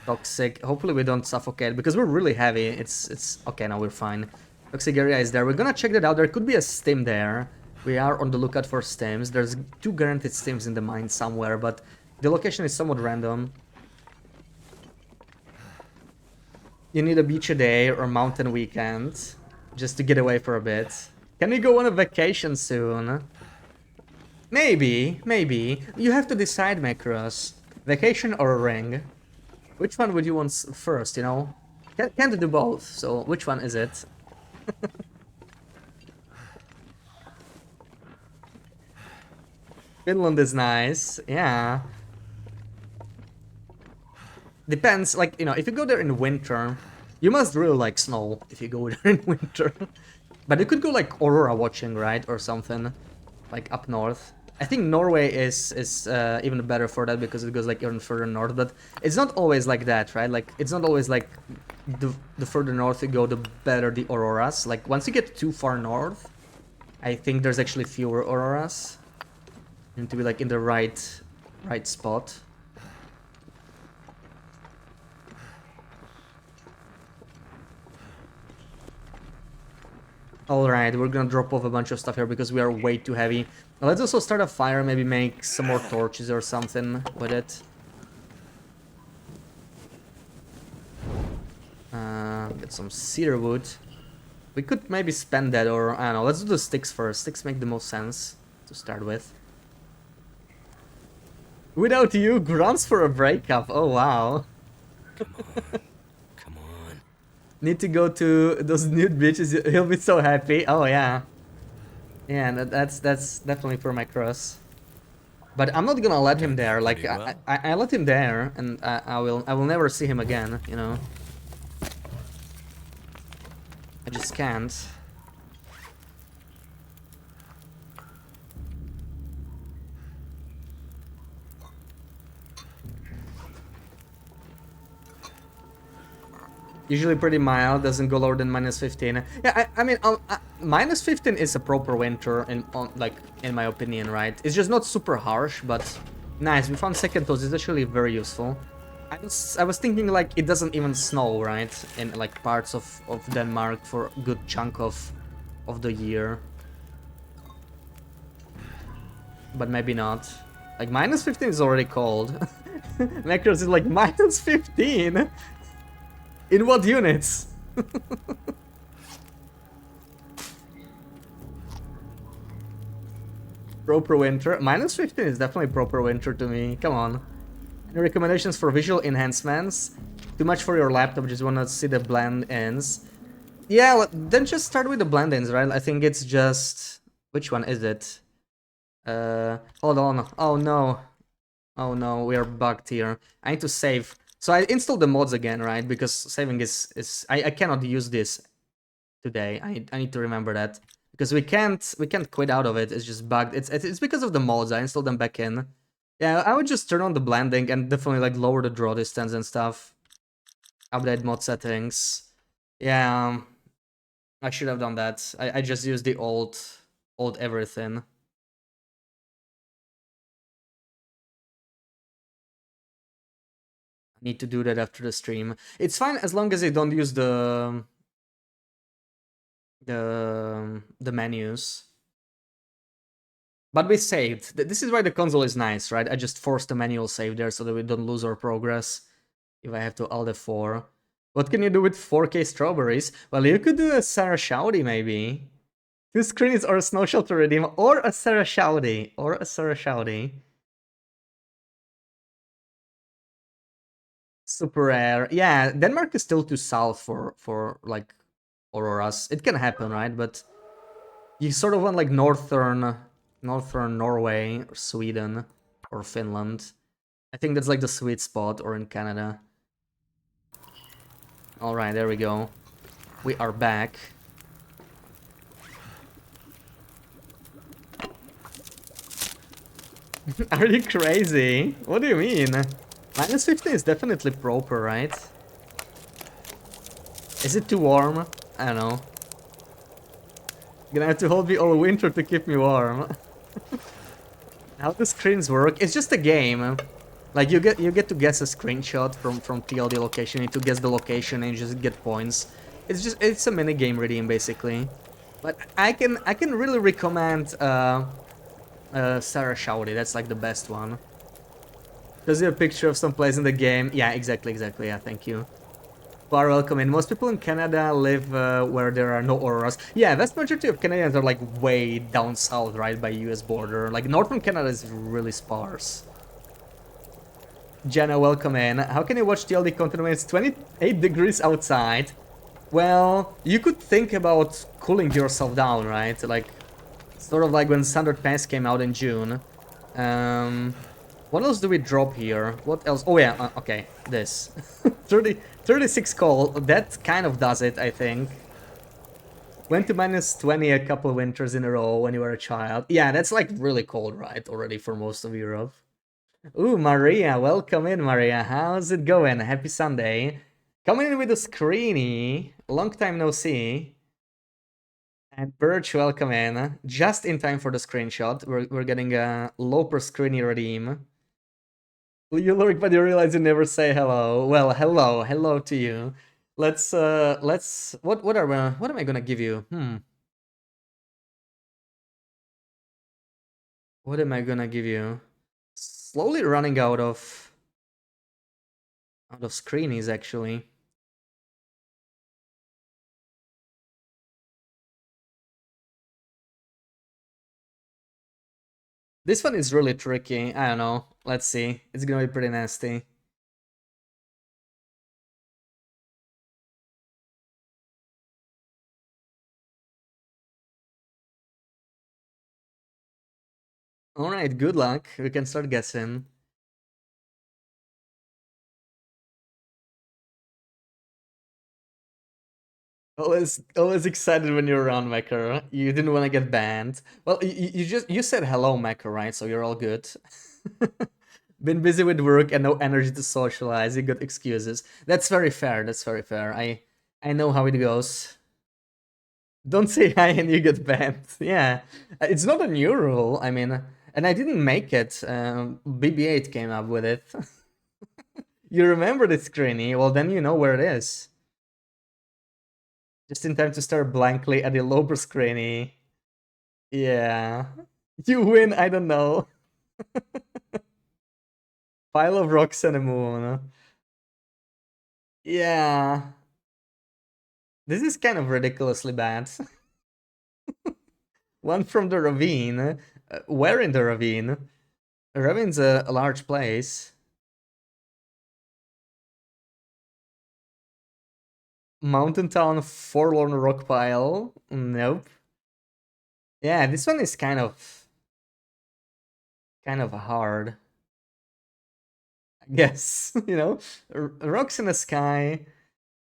toxic. Hopefully we don't suffocate, because we're really heavy. It's... Okay, now we're fine. Toxic area is there. We're gonna check that out. There could be a stim there. We are on the lookout for stims. There's 2 guaranteed stims in the mine somewhere, but the location is somewhat random. You need a beach a day or mountain weekend just to get away for a bit. Can we go on a vacation soon? Maybe, maybe. You have to decide, Macros. Vacation or a ring? Which one would you want first, you know? Can't do both, so which one is it? Finland is nice, yeah. Depends, like, you know, if you go there in winter, you must really like snow if you go there in winter. But you could go like aurora watching, right, or something, like up north. I think Norway is even better for that because it goes like even further north. But it's not always like that, right? Like it's not always like the further north you go, the better the auroras. Like once you get too far north, I think there's actually fewer auroras. You need to be like in the right spot. Alright, we're gonna drop off a bunch of stuff here because we are way too heavy. Now, let's also start a fire, maybe make some more torches or something with it. Get some cedar wood. We could maybe spend that, or I don't know, let's do the sticks first. Sticks make the most sense to start with. Without you, grounds for a breakup. Oh wow. Come on. Come on. Need to go to those nude beaches. He'll be so happy. Oh yeah. Yeah, that's definitely for my cross. But I'm not gonna let him Turned there. out Like pretty well. I let him there, and I will never see him again. You know. I just can't. Usually pretty mild, doesn't go lower than -15. Yeah, I mean, -15 is a proper winter like in my opinion, right? It's just not super harsh, but nice. We found second toast. It's actually very useful. I was thinking like it doesn't even snow, right? In like parts of Denmark for a good chunk of the year. But maybe not. Like -15 is already cold. Macros is like -15. In what units? Proper winter. -15 is definitely proper winter to me. Come on. Any recommendations for visual enhancements? Too much for your laptop, just wanna see the blend-ins. Yeah, then just start with the blend-ins, right? I think it's just... Which one is it? Hold on. Oh no. Oh no, we are bugged here. I need to save. So I installed the mods again, right? Because saving is I cannot use this today. I need to remember that. Because we can't quit out of it. It's just bugged. It's because of the mods. I installed them back in. Yeah, I would just turn on the blending and definitely like lower the draw distance and stuff. Update mod settings. Yeah, I should have done that. I just used the old everything. Need to do that after the stream. It's fine as long as I don't use the menus. But we saved. This is why the console is nice, right? I just forced the manual save there so that we don't lose our progress if I have to Alt F4. What can you do with 4K strawberries? Well, you could do a Sarah Shouty, maybe. 2 screens or a snow shelter redeem, or a Sarah Shouty, Super rare. Yeah, Denmark is still too south for like auroras. It can happen, right? But you sort of want like northern Norway or Sweden or Finland. I think that's like the sweet spot, or in Canada. All right, there we go. We are back. Are you crazy? What do you mean? -15 is definitely proper, right? Is it too warm? I don't know. Gonna have to hold me all winter to keep me warm. How do screens work? It's just a game. Like you get to guess a screenshot from TLD location. You need to guess the location and you just get points. It's a mini game redeem basically. But I can really recommend Sarah Shouty. That's like the best one. Does you a picture of some place in the game? Yeah, exactly. Yeah, thank you. Far welcome in. Most people in Canada live where there are no auroras. Yeah, vast majority of Canadians are like way down south, right by US border. Like northern Canada is really sparse. Jenna, welcome in. How can you watch TLD content when it's 28 degrees outside? Well, you could think about cooling yourself down, right? Like, sort of like when Standard Pass came out in June. What else do we drop here? What else? Oh yeah, okay, this. 36 coal, that kind of does it, I think. Went to -20 a couple winters in a row when you were a child. Yeah, that's like really cold, right? Already for most of Europe. Ooh, Maria, welcome in, Maria. How's it going? Happy Sunday. Coming in with a screeny. Long time no see. And Birch, welcome in. Just in time for the screenshot. We're getting a Loper screeny redeem. You lurk, but you realize you never say hello. Well, hello to you. Let's what am I gonna give you? What am I gonna give you? Slowly running out of screenies actually. This one is really tricky. I don't know. Let's see. It's gonna be pretty nasty. Alright, good luck. We can start guessing. Always excited when you're around, Mecha. You didn't want to get banned. Well, you said hello, Mecha, right? So you're all good. Been busy with work and no energy to socialize. You got excuses. That's very fair. That's very fair. I know how it goes. Don't say hi and you get banned. Yeah, it's not a new rule. I mean, and I didn't make it. BB8 came up with it. You remember the screeny? Well, then you know where it is. Just in time to stare blankly at the lower screeny. Yeah. You win, I don't know. Pile of rocks and a moon. Yeah. This is kind of ridiculously bad. One from the ravine. Where in the ravine? A ravine's a large place. Mountain Town Forlorn Rock Pile. Nope. Yeah, this one is kind of hard. I guess, rocks in the sky.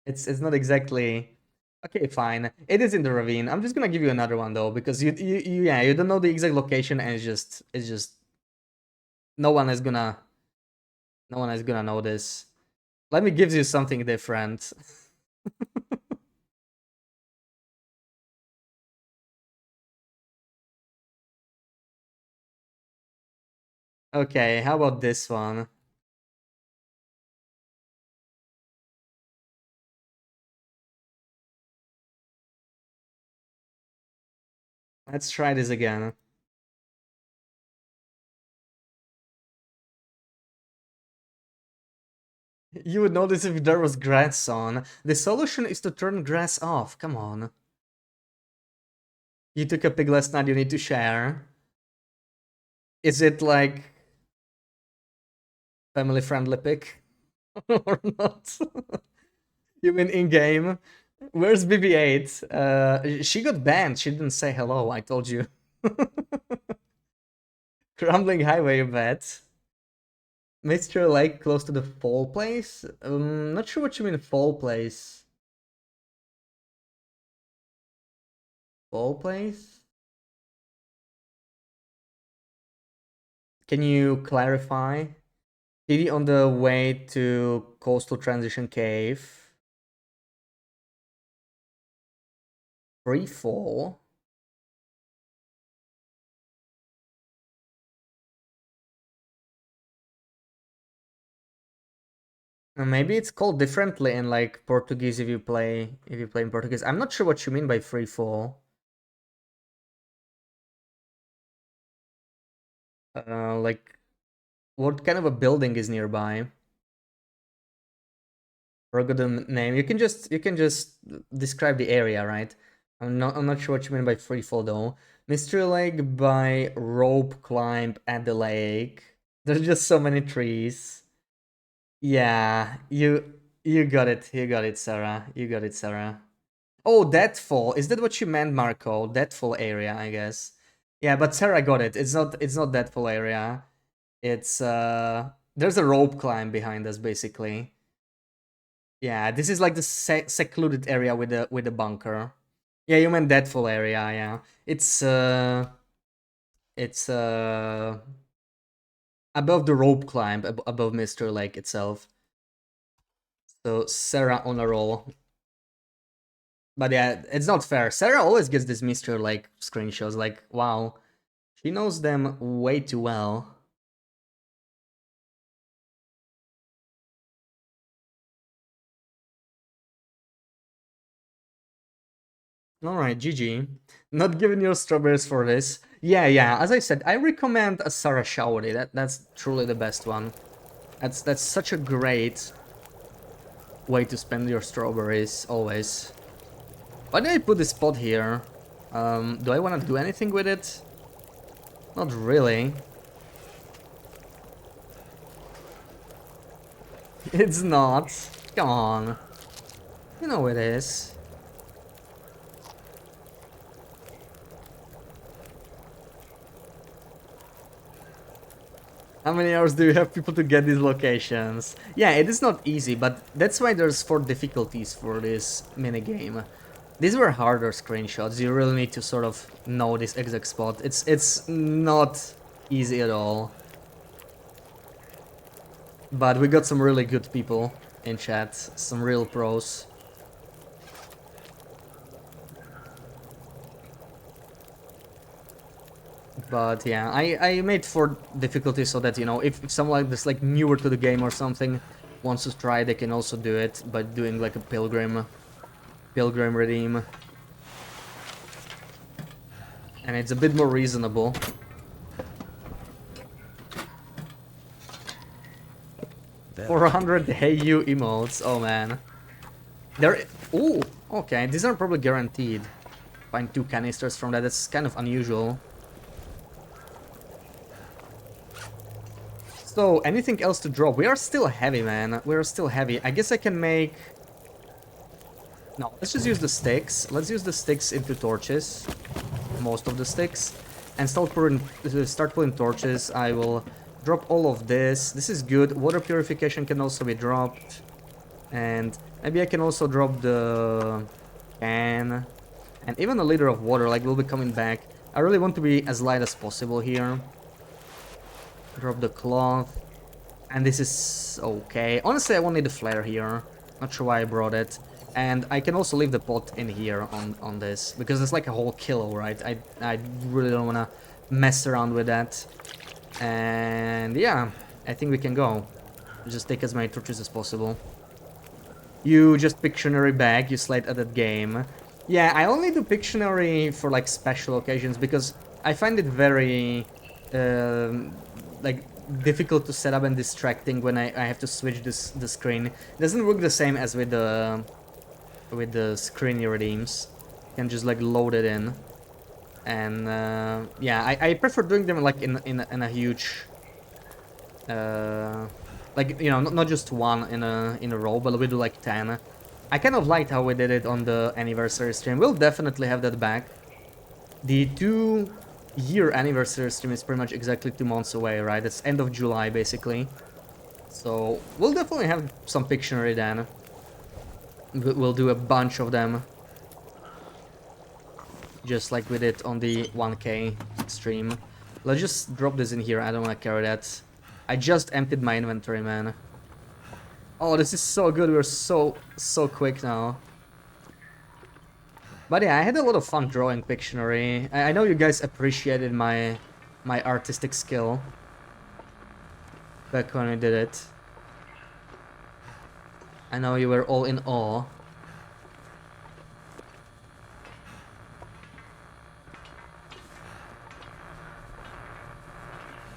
It's not exactly okay. Fine, it is in the ravine. I'm just gonna give you another one though because you don't know the exact location and it's just no one is gonna no one is gonna know this. Let me give you something different. Okay, how about this one? Let's try this again. You would notice if there was grass on. The solution is to turn grass off. Come on. You took a pig last night, you need to share. Is it like family friendly pig? Or not? You mean in game? Where's BB8? She got banned. She didn't say hello. I told you. Crumbling highway, you bet. Mr. Lake close to the fall place? Not sure what you mean fall place. Fall place? Can you clarify? TV on the way to Coastal Transition Cave. Free fall? Maybe it's called differently in like Portuguese if you play in Portuguese. I'm not sure what you mean by free fall. Like what kind of a building is nearby? Or a good name. You can just describe the area, right? I'm not sure what you mean by free fall though. Mystery Lake by rope climb at the lake. There's just so many trees. Yeah, you got it. You got it, Sarah. You got it, Sarah. Oh, Deathfall. Is that what you meant, Marco? Deathfall area, I guess. Yeah, but Sarah got it. It's not Deathfall area. It's there's a rope climb behind us basically. Yeah, this is like the secluded area with the bunker. Yeah, you meant that full area, yeah. It's above the rope climb, above Mr. Lake itself. So Sarah on a roll. But yeah, it's not fair. Sarah always gets these Mr. Lake screenshots, like, wow. She knows them way too well. Alright, GG. Not giving you strawberries for this. Yeah, as I said, I recommend a Sarah Shawty. That's truly the best one. That's such a great way to spend your strawberries, always. Why did I put this pot here? Do I want to do anything with it? Not really. It's not. Come on. You know it is. How many hours do you have people to get these locations? Yeah, it is not easy, but that's why there's 4 difficulties for this minigame. These were harder screenshots, you really need to sort of know this exact spot. It's not easy at all. But we got some really good people in chat, some real pros. But yeah, I made 4 difficulties so that, you know, if someone that's like newer to the game or something wants to try, they can also do it by doing like a pilgrim redeem. And it's a bit more reasonable. 400 Hey You emotes, oh man. There, ooh, okay, these are probably guaranteed. Find 2 canisters from that, that's kind of unusual. So, anything else to drop? We are still heavy, man. We are still heavy. I guess I can make... No, let's just use the sticks. Let's use the sticks into torches. Most of the sticks. And start putting torches. I will drop all of this. This is good. Water purification can also be dropped. And maybe I can also drop the can. And even a liter of water, like, will be coming back. I really want to be as light as possible here. Drop the cloth. And this is okay. Honestly, I won't need the flare here. Not sure why I brought it. And I can also leave the pot in here on this. Because it's like a whole kilo, right? I really don't want to mess around with that. And yeah, I think we can go. Just take as many torches as possible. You just Pictionary bag, you slide at that game. Yeah, I only do Pictionary for like special occasions because I find it very like difficult to set up and distracting when I have to switch the screen. It doesn't work the same as with the screen redeems. You can just like load it in. And yeah, I prefer doing them like in a huge like, you know, not just one in a row, but we do like 10. I kind of liked how we did it on the anniversary stream. We'll definitely have that back. The 2-year anniversary stream is pretty much exactly 2 months away, right? It's end of July, basically. So we'll definitely have some Pictionary then. We'll do a bunch of them. Just like we did on the 1K stream. Let's just drop this in here. I don't want to carry that. I just emptied my inventory, man. Oh, this is so good. We're so quick now. But yeah, I had a lot of fun drawing Pictionary. I know you guys appreciated my artistic skill back when I did it. I know you were all in awe.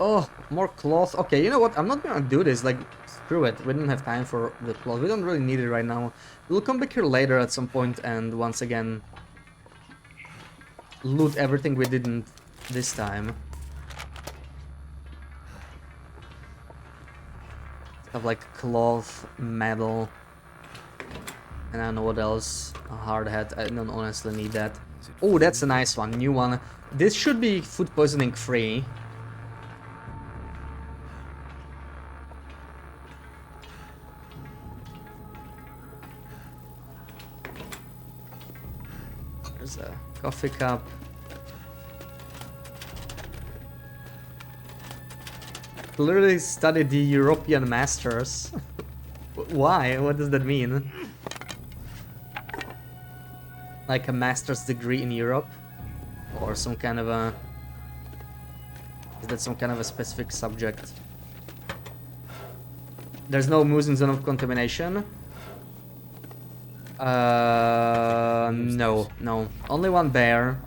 Oh, more cloth. Okay, you know what? I'm not gonna do this. Like, screw it. We didn't have time for the cloth. We don't really need it right now. We'll come back here later at some point and once again loot everything we didn't this time. Stuff like cloth, metal, and I don't know what else. A hard hat. I don't honestly need that. Oh, that's a nice one. New one. This should be food poisoning free. There's a coffee cup. Clearly studied the European masters. Why? What does that mean? Like a master's degree in Europe? Or some kind of a... Is that some kind of a specific subject? There's no moose in zone of contamination. No. Only one bear.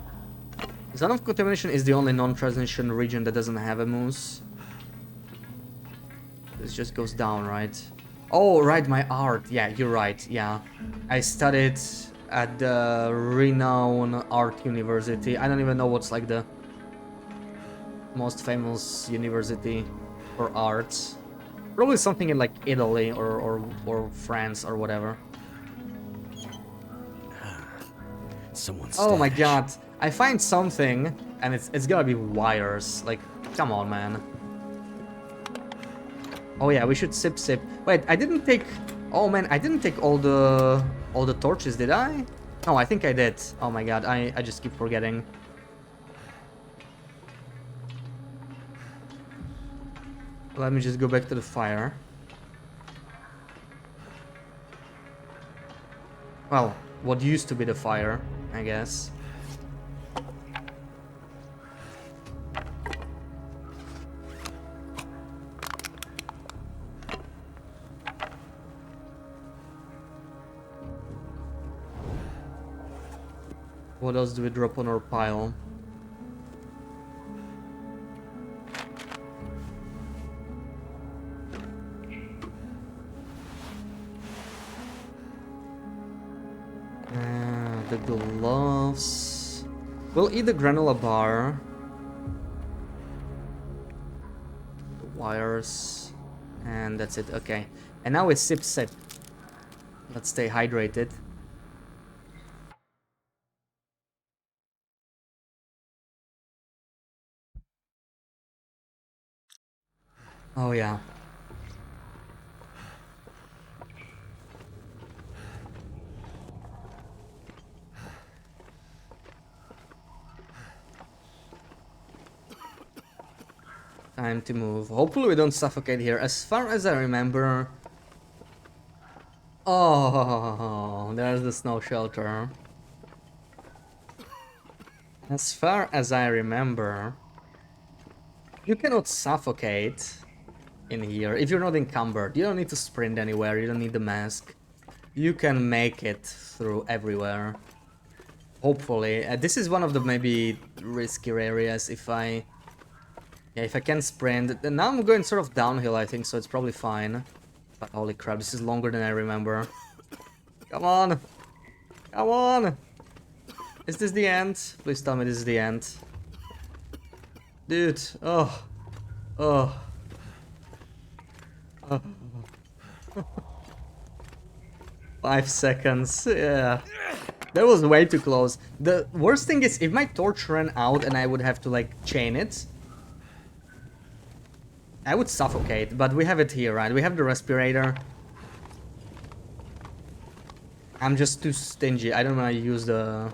Zone of contamination is the only non-transition region that doesn't have a moose. This just goes down, right? Oh, right, my art. Yeah, you're right. Yeah. I studied at the renowned art university. I don't even know what's like the most famous university for arts. Probably something in like Italy or France or whatever. Someone's Oh my stash. god. I find something and it's gonna be wires. Like, come on, man. Oh yeah, we should sip. Wait, I didn't take... Oh man, I didn't take all the torches, did I? No, I think I did. Oh my god, I just keep forgetting. Let me just go back to the fire. Well, what used to be the fire, I guess. What else do we drop on our pile? The gloves. We'll eat the granola bar. The wires. And that's it, okay. And now it's sip. Let's stay hydrated. Oh yeah. Time to move. Hopefully we don't suffocate here. As far as I remember... Oh, there's the snow shelter. As far as I remember... You cannot suffocate in here if you're not encumbered. You don't need to sprint anywhere, you don't need the mask. You can make it through everywhere. Hopefully. This is one of the maybe riskier areas if I... Yeah, if I can sprint. Then now I'm going sort of downhill, I think, so it's probably fine. But holy crap, this is longer than I remember. Come on! Come on! Is this the end? Please tell me this is the end. Dude, oh. 5 seconds, yeah. That was way too close. The worst thing is, if my torch ran out and I would have to, like, chain it, I would suffocate, but we have it here, right? We have the respirator. I'm just too stingy. I don't want to use the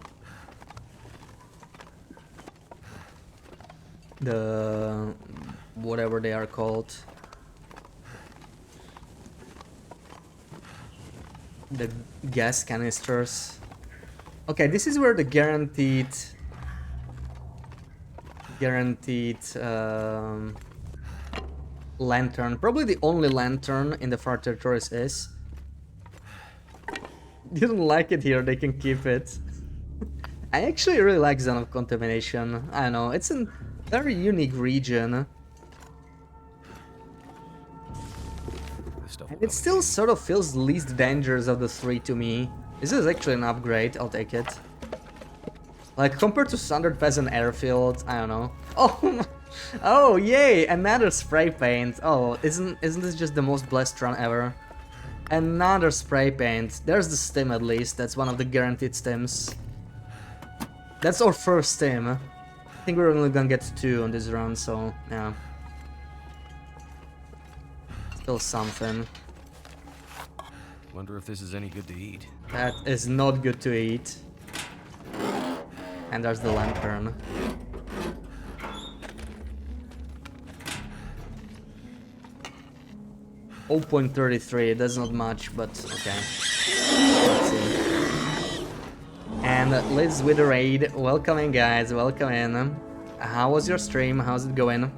whatever they are called. The gas canisters. Okay, this is where the guaranteed lantern, probably the only lantern in the Far Territories is. Didn't like it here, they can keep it. I actually really like Zone of Contamination. I don't know, it's a very unique region. And it still sort of feels least dangerous of the three to me. This is actually an upgrade, I'll take it. Like, compared to Sundered Peasant Airfield, I don't know. Oh, oh, yay! Another spray paint. Oh, isn't this just the most blessed run ever? Another spray paint. There's the stim at least. That's one of the guaranteed stims. That's our first stim. I think we're only gonna get 2 on this run, so yeah. Still something. Wonder if this is any good to eat. That is not good to eat. And there's the lantern. .33, that's not much, but okay. Let's see. And Liz with the raid, welcome in guys, welcome in. How was your stream? How's it going?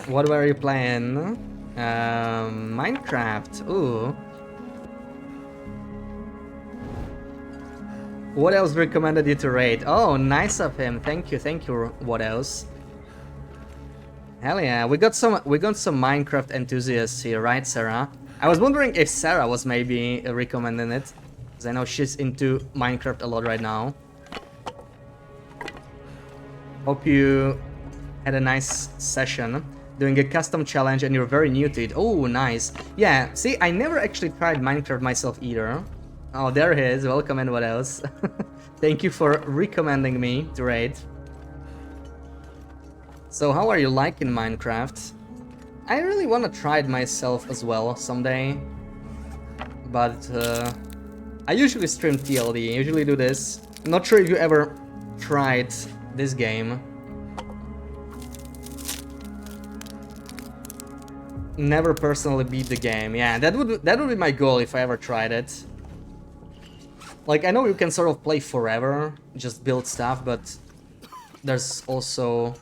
What were you playing? Minecraft. Ooh. What else recommended you to raid? Oh, nice of him. Thank you. What else? Hell yeah, we got some Minecraft enthusiasts here, right, Sarah? I was wondering if Sarah was maybe recommending it, because I know she's into Minecraft a lot right now. Hope you had a nice session doing a custom challenge and you're very new to it. Oh, nice. Yeah, see, I never actually tried Minecraft myself either. Oh, there he is. Welcome and what else? Thank you for recommending me to raid. So how are you liking Minecraft? I really want to try it myself as well someday. But I usually stream TLD, I usually do this. Not sure if you ever tried this game. Never personally beat the game. Yeah, that would be my goal if I ever tried it. Like, I know you can sort of play forever, just build stuff, but there's also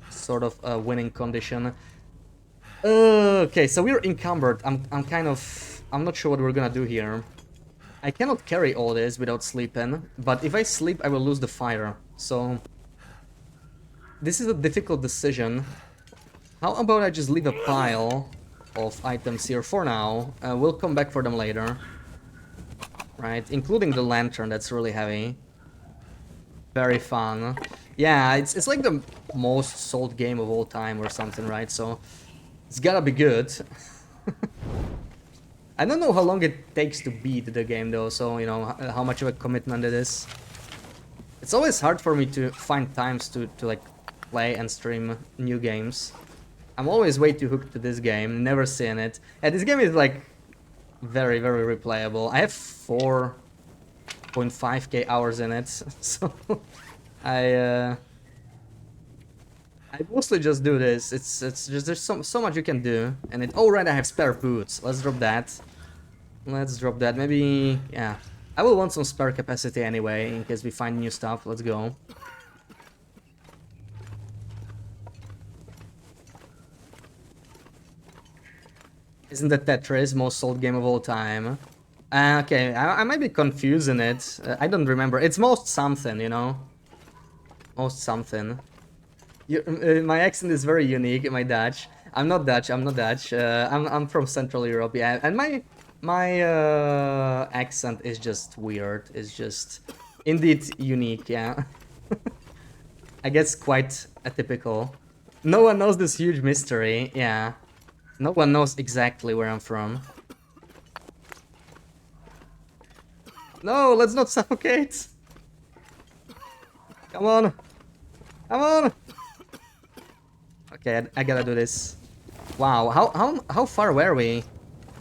sort of a winning condition. Okay, so we're encumbered. I'm not sure what we're gonna do here. I cannot carry all this without sleeping, but if I sleep, I will lose the fire. So this is a difficult decision. How about I just leave a pile of items here for now? We'll come back for them later. Right, including the lantern, that's really heavy. Very fun. Yeah, it's like the most sold game of all time or something, right? So it's gotta be good. I don't know how long it takes to beat the game though, so you know how much of a commitment it is. It's always hard for me to find times to like play and stream new games. I'm always way too hooked to this game, never seen it. Yeah, this game is like very, very replayable. I have 4.5k hours in it, so I mostly just do this. It's just there's so much you can do, and it. Oh right, I have spare boots. Let's drop that. Let's drop that. Maybe yeah. I will want some spare capacity anyway in case we find new stuff. Let's go. Isn't that Tetris most sold game of all time? Okay, I might be confusing it. I don't remember. It's most something, you know. Most something. My accent is very unique. My Dutch. I'm not Dutch. I'm not Dutch. I'm from Central Europe. Yeah, and my accent is just weird. It's just indeed unique. Yeah. I guess quite atypical. No one knows this huge mystery. Yeah. No one knows exactly where I'm from. No, let's not suffocate. Come on. Come on. Okay, I gotta do this. Wow, how far were we?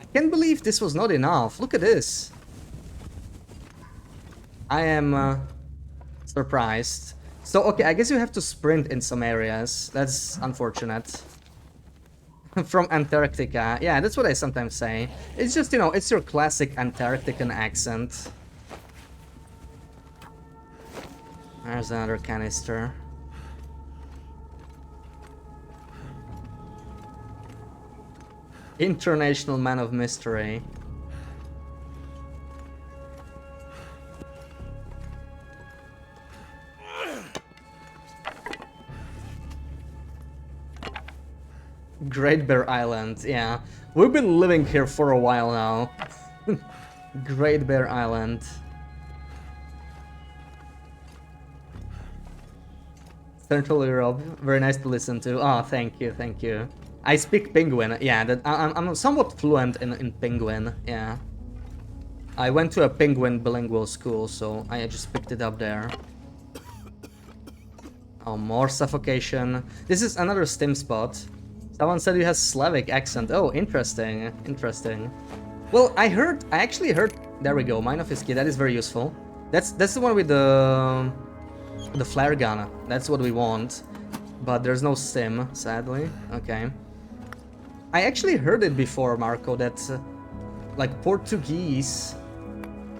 I can't believe this was not enough. Look at this. I am surprised. So, okay, I guess you have to sprint in some areas. That's unfortunate. From Antarctica. Yeah, that's what I sometimes say. It's just, you know, it's your classic Antarctican accent. There's another canister. International Man of Mystery. Great Bear Island, yeah. We've been living here for a while now. Great Bear Island. Central Europe, very nice to listen to. Oh, thank you, thank you. I speak Penguin, yeah, that I'm somewhat fluent in Penguin, yeah. I went to a Penguin bilingual school, so I just picked it up there. Oh, more suffocation. This is another stim spot. Someone said he has Slavic accent. Oh, interesting, interesting. Well, I actually heard, there we go, Mine of Ischia, that is very useful. That's the one with the flare gun. That's what we want. But there's no stim, sadly. Okay. I actually heard it before, Marco, that like Portuguese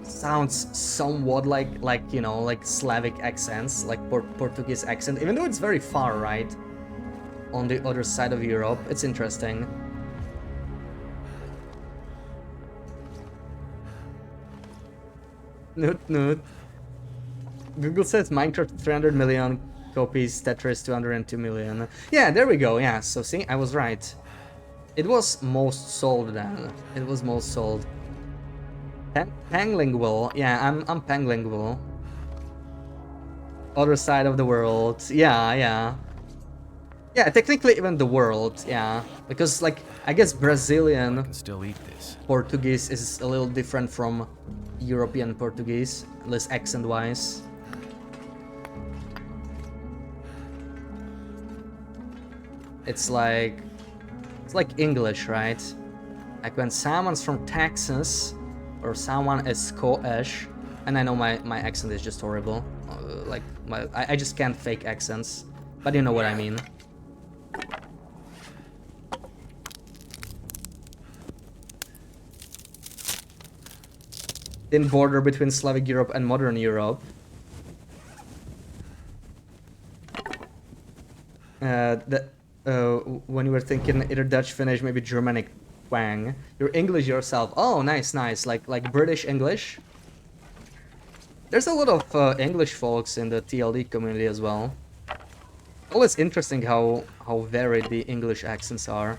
sounds somewhat like you know, like Slavic accents, like Portuguese accent, even though it's very far, right? On the other side of Europe. It's interesting. Noot noot. Google says Minecraft 300 million copies, Tetris 202 million. Yeah, there we go. Yeah, so see, I was right. It was most sold then. It was most sold. Panglingual. Yeah, I'm panglingual. Other side of the world. Yeah, yeah. Yeah, technically even the world, yeah. Because like I guess Brazilian can still eat this. Portuguese is a little different from European Portuguese, at least accent wise. It's like English, right? Like when someone's from Texas or someone is Scottish, and I know my accent is just horrible. Like I just can't fake accents, but you know what I mean. Thin border between Slavic Europe and modern Europe. When you were thinking either Dutch, Finnish, maybe Germanic twang. You're English yourself. Oh, nice, nice. Like British English. There's a lot of English folks in the TLD community as well. Always interesting how varied the English accents are.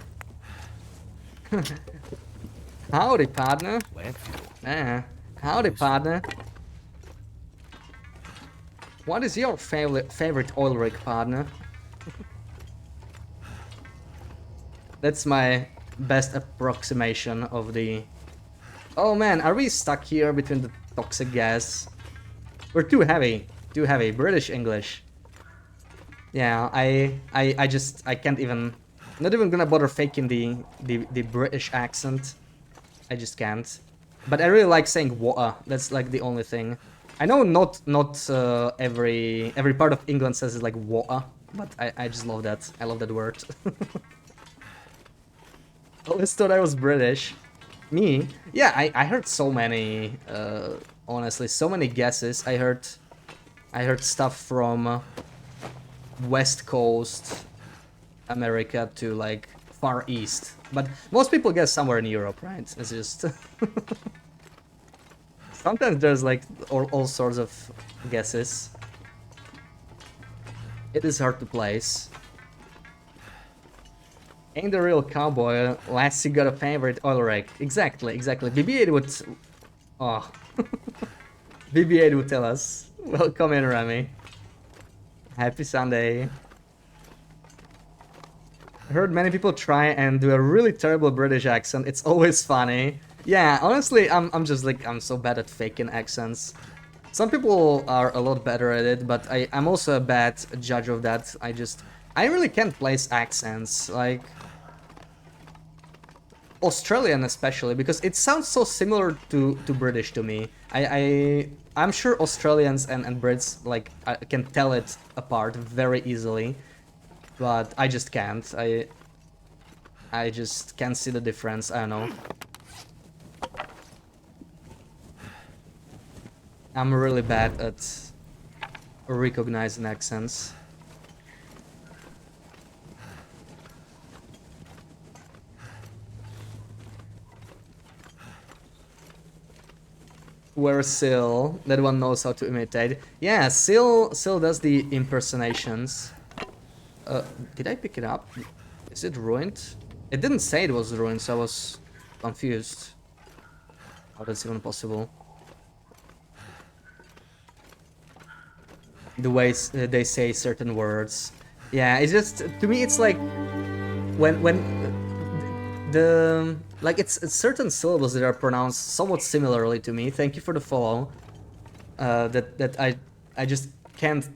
Howdy, partner. Howdy, partner. What is your favorite oil rig, partner? That's my best approximation of the... Oh man, are we stuck here between the toxic gas? We're too heavy. Too heavy. British English. Yeah, I can't even... Not even gonna bother faking the British accent. I just can't. But I really like saying water. That's like the only thing. I know not every part of England says it like water, but I just love that. I love that word. I always thought I was British. Me? Yeah, I heard so many, honestly, so many guesses. I heard stuff from West Coast America to like Far East. But most people guess somewhere in Europe, right? It's just... Sometimes there's like all sorts of guesses. It is hard to place. Ain't the real cowboy, Lassie got a favorite oil rig. Exactly, exactly. BB-8 would... Oh. BB-8 would tell us. Welcome in, Remy. Happy Sunday. I heard many people try and do a really terrible British accent. It's always funny. Yeah, honestly, I'm just like, I'm so bad at faking accents. Some people are a lot better at it, but I'm also a bad judge of that. I really can't place accents, like... Australian especially, because it sounds so similar to British to me. I'm sure Australians and Brits like can tell it apart very easily, but I just can't. I just can't see the difference. I don't know. I'm really bad at recognizing accents. Where Sil, that one knows how to imitate. Yeah, Sil does the impersonations. Did I pick it up? Is it ruined? It didn't say it was ruined, so I was confused. How that's even possible? The way they say certain words. Yeah, it's just, to me it's like when the like it's certain syllables that are pronounced somewhat similarly to me. Thank you for the follow. That I just can't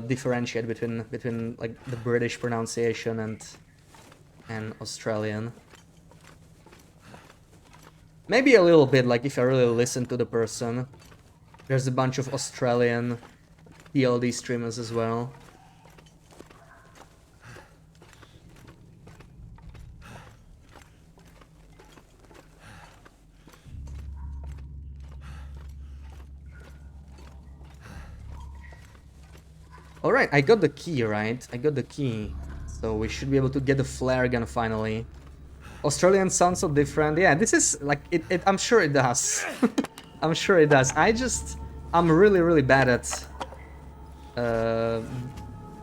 differentiate between like the British pronunciation and Australian. Maybe a little bit, like if I really listen to the person. There's a bunch of Australian TLD streamers as well. Alright, I got the key, right? I got the key. So we should be able to get the flare gun finally. Australian sounds so different. Yeah, this is like I'm sure it does. I'm sure it does. I'm really bad at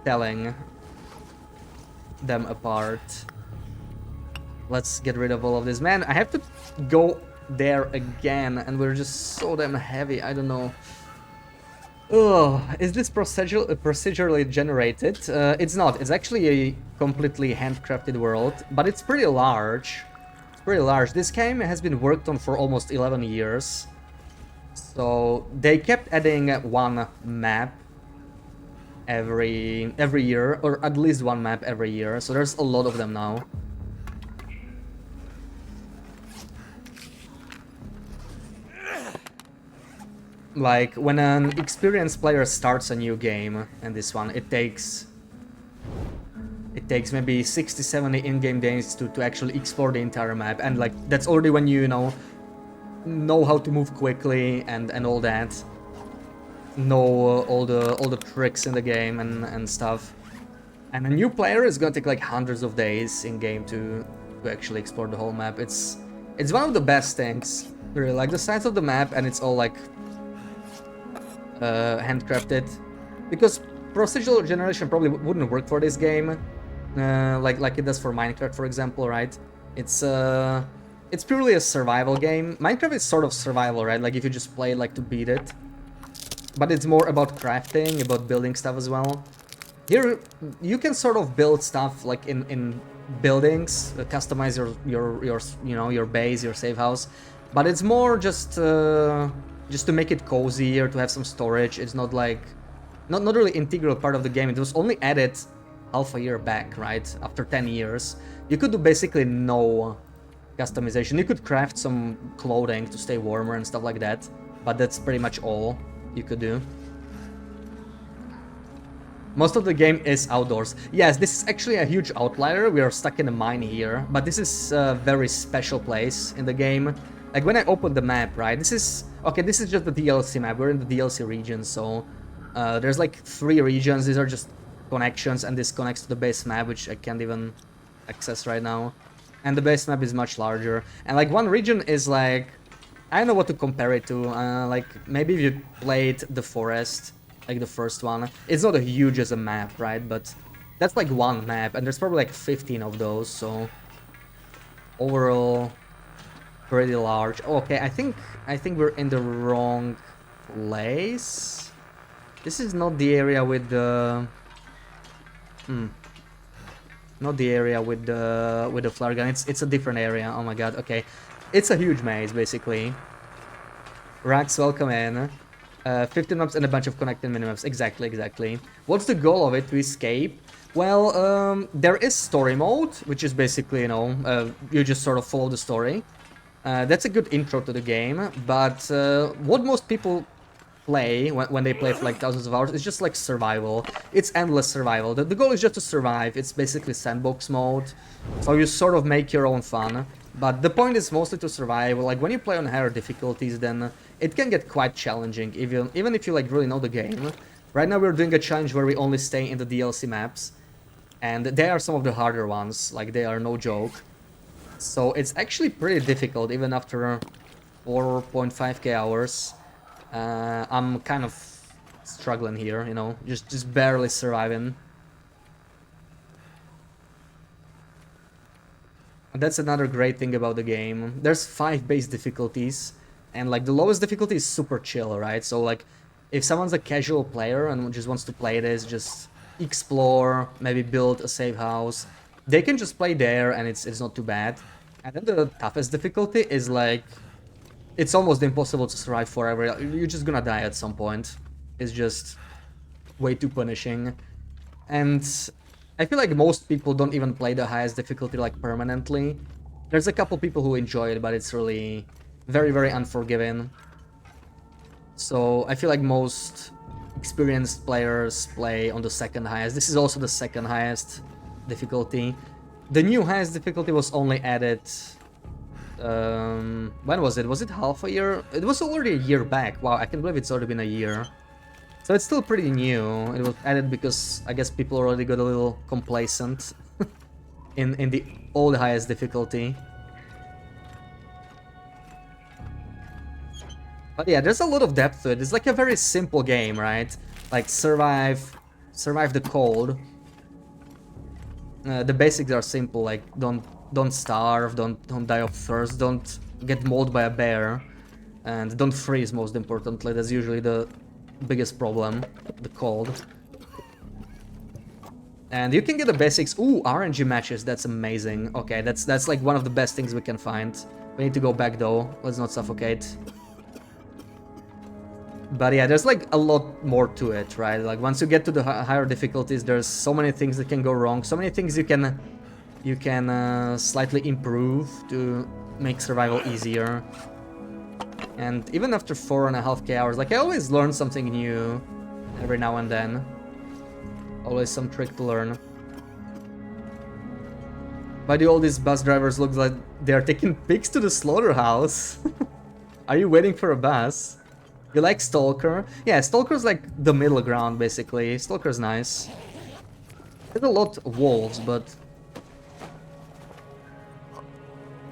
telling them apart. Let's get rid of all of this. Man, I have to go there again, and we're just so damn heavy. I don't know. Oh, is this procedurally generated? It's not. It's actually a completely handcrafted world, but it's pretty large. It's pretty large. This game has been worked on for almost 11 years. So they kept adding one map every year, or at least one map every year. So there's a lot of them now. Like, when an experienced player starts a new game, and this one, it takes maybe 60-70 in-game days to actually explore the entire map, and like, that's already when you know how to move quickly and all that. Know all the tricks in the game and stuff. And a new player is gonna take like hundreds of days in-game to actually explore the whole map. It's one of the best things. Really, like the size of the map, and it's all like handcrafted, because procedural generation probably wouldn't work for this game, like it does for Minecraft, for example, right? It's purely a survival game. Minecraft is sort of survival, right? Like if you just play like to beat it, but it's more about crafting, about building stuff as well. Here you can sort of build stuff like in buildings, customize your base, your safe house, but it's more just to make it cozier, to have some storage. It's not like not really integral part of the game. It was only added half a year back, right? After 10 years. You could do basically no customization. You could craft some clothing to stay warmer and stuff like that, but that's pretty much all you could do. Most of the game is outdoors. Yes, this is actually a huge outlier. We are stuck in a mine here, but this is a very special place in the game. Like when I open the map, right, this is just the DLC map. We're in the DLC region, so there's like 3 regions. These are just connections, and this connects to the base map, which I can't even access right now. And the base map is much larger. And like one region is like, I don't know what to compare it to. Like maybe if you played the forest, like the first one. It's not as huge as a map, right? But that's like one map, and there's probably like 15 of those, so overall pretty large. Okay, I think we're in the wrong place. This is not the area with the not the area with the flare gun. It's a different area. Oh my god. Okay, it's a huge maze basically. Rax, welcome in. 15 maps and a bunch of connected minimaps. Exactly. What's the goal of it? To escape? Well, there is story mode, which is basically, you just sort of follow the story. That's a good intro to the game, but what most people play when they play for like thousands of hours is just like survival. It's endless survival. The goal is just to survive. It's basically sandbox mode, so you sort of make your own fun. But the point is mostly to survive. Like when you play on higher difficulties, then it can get quite challenging, even if you like really know the game. Right now we're doing a challenge where we only stay in the DLC maps, and they are some of the harder ones. Like they are no joke. So it's actually pretty difficult even after 4.5k hours. I'm kind of struggling here, just barely surviving. That's another great thing about the game. There's 5 base difficulties, and like the lowest difficulty is super chill, right? So like if someone's a casual player and just wants to play this, just explore, maybe build a safe house, they can just play there and it's not too bad. And then the toughest difficulty is like, it's almost impossible to survive forever. You're just gonna die at some point. It's just way too punishing. And I feel like most people don't even play the highest difficulty like permanently. There's a couple people who enjoy it, but it's really very, very unforgiving. So I feel like most experienced players play on the second highest. This is also the second highest difficulty. The new highest difficulty was only added... when was it? Was it half a year? It was already a year back. Wow, I can't believe it's already been a year. So it's still pretty new. It was added because I guess people already got a little complacent in the old highest difficulty. But yeah, there's a lot of depth to it. It's like a very simple game, right? Like survive the cold. The basics are simple, like don't starve, don't die of thirst, don't get mauled by a bear, and don't freeze. Most importantly, that's usually the biggest problem, the cold. And you can get the basics. Ooh, RNG matches. That's amazing. Okay, that's like one of the best things we can find. We need to go back though. Let's not suffocate. But yeah, there's like a lot more to it, right? Like once you get to the higher difficulties, there's so many things that can go wrong, so many things you can slightly improve to make survival easier. And even after 4.5k hours, like I always learn something new every now and then. Always some trick to learn. Why do all these bus drivers look like they are taking pigs to the slaughterhouse? Are you waiting for a bus? You like Stalker? Yeah, Stalker's like the middle ground, basically. Stalker's nice. There's a lot of wolves, but...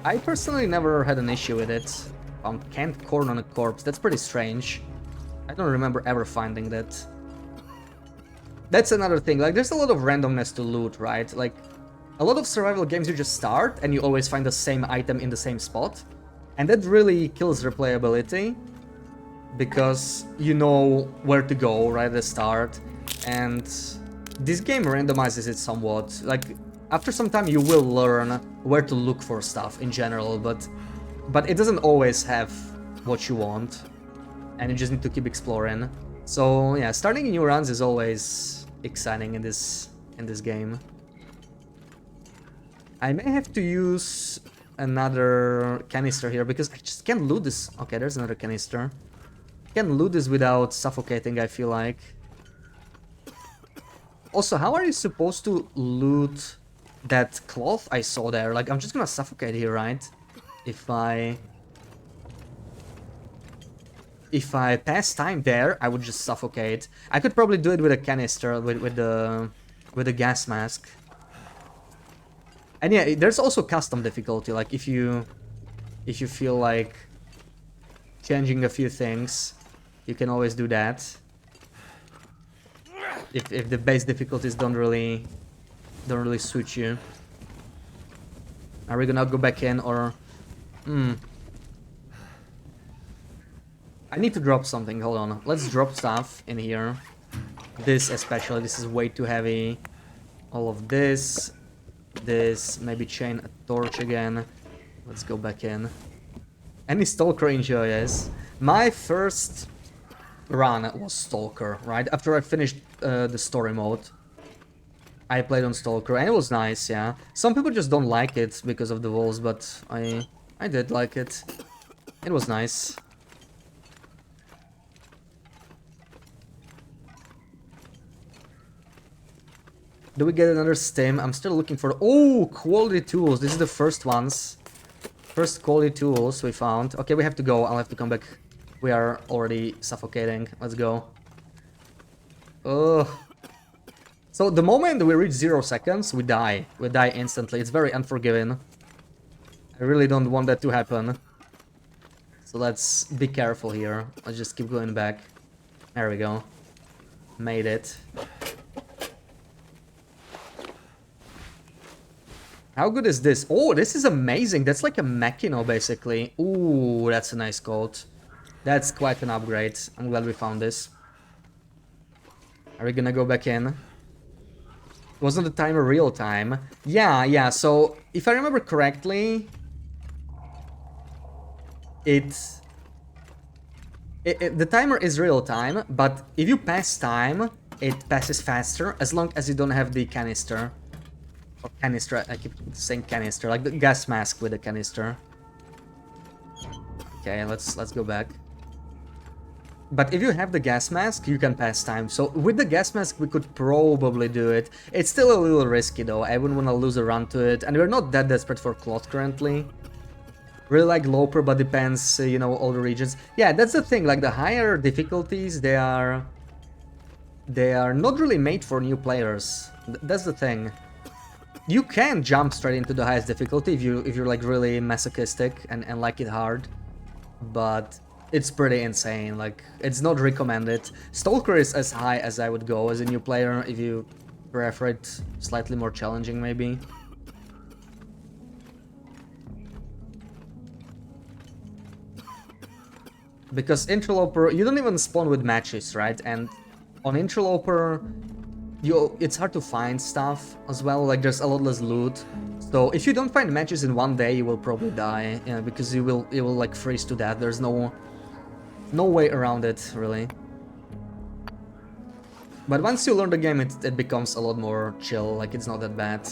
I personally never had an issue with it. Found canned corn on a corpse. That's pretty strange. I don't remember ever finding that. That's another thing. Like, there's a lot of randomness to loot, right? Like, a lot of survival games you just start and you always find the same item in the same spot. And that really kills replayability. Because you know where to go right at the start, and this game randomizes it somewhat. Like after some time you will learn where to look for stuff in general, but it doesn't always have what you want, and you just need to keep exploring. So yeah, starting new runs is always exciting in this game. I may have to use another canister here because I just can't loot this. Okay, there's another canister. Can loot this without suffocating, I feel like. Also, how are you supposed to loot that cloth I saw there? Like, I'm just gonna suffocate here, right? If I pass time there, I would just suffocate. I could probably do it with a canister, with the gas mask. And yeah, there's also custom difficulty. Like, if you feel like changing a few things, you can always do that. If the base difficulties don't really suit you. Are we gonna go back in or... I need to drop something, hold on. Let's drop stuff in here. This especially, this is way too heavy. All of this. This, maybe chain a torch again. Let's go back in. Any Stalker enjoys. My first run was Stalker, right? After I finished the story mode, I played on Stalker, and it was nice, yeah. Some people just don't like it because of the walls, but I did like it. It was nice. Do we get another stim? I'm still looking for... Oh, quality tools. This is the first ones. First quality tools we found. Okay, we have to go. I'll have to come back. We are already suffocating. Let's go. Ugh. So the moment we reach 0 seconds, we die. We die instantly. It's very unforgiving. I really don't want that to happen. So let's be careful here. Let's just keep going back. There we go. Made it. How good is this? Oh, this is amazing. That's like a Machino, basically. Ooh, that's a nice coat. That's quite an upgrade. I'm glad we found this. Are we gonna go back in? Wasn't the timer real time? Yeah, so if I remember correctly, the timer is real time, but if you pass time, it passes faster as long as you don't have the canister. Or canister, I keep saying canister, like the gas mask with the canister. Okay, let's go back. But if you have the gas mask, you can pass time. So with the gas mask, we could probably do it. It's still a little risky though. I wouldn't want to lose a run to it. And we're not that desperate for cloth currently. Really like Loper, but depends, you know, all the regions. Yeah, that's the thing. Like the higher difficulties, they are not really made for new players. That's the thing. You can jump straight into the highest difficulty if you're like really masochistic and like it hard. But it's pretty insane, like, it's not recommended. Stalker is as high as I would go as a new player, if you prefer it slightly more challenging, maybe. Because Interloper, you don't even spawn with matches, right? And on Interloper, it's hard to find stuff as well, like there's a lot less loot. So if you don't find matches in one day, you will probably die, because you will like freeze to death. There's no way around it, really. But once you learn the game, it becomes a lot more chill, like it's not that bad.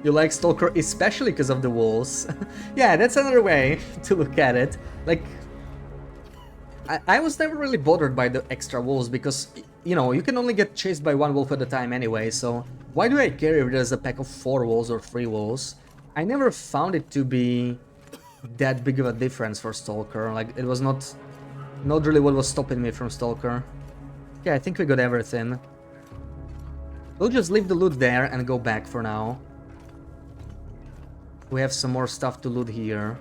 You like Stalker especially because of the walls. Yeah, that's another way to look at it. Like, I was never really bothered by the extra walls because, you know, you can only get chased by one wolf at a time anyway, so why do I care if there's a pack of 4 walls or 3 walls? I never found it to be that big of a difference for Stalker. Like, it was not really what was stopping me from Stalker. Yeah, I think we got everything. We'll just leave the loot there and go back for now. We have some more stuff to loot here.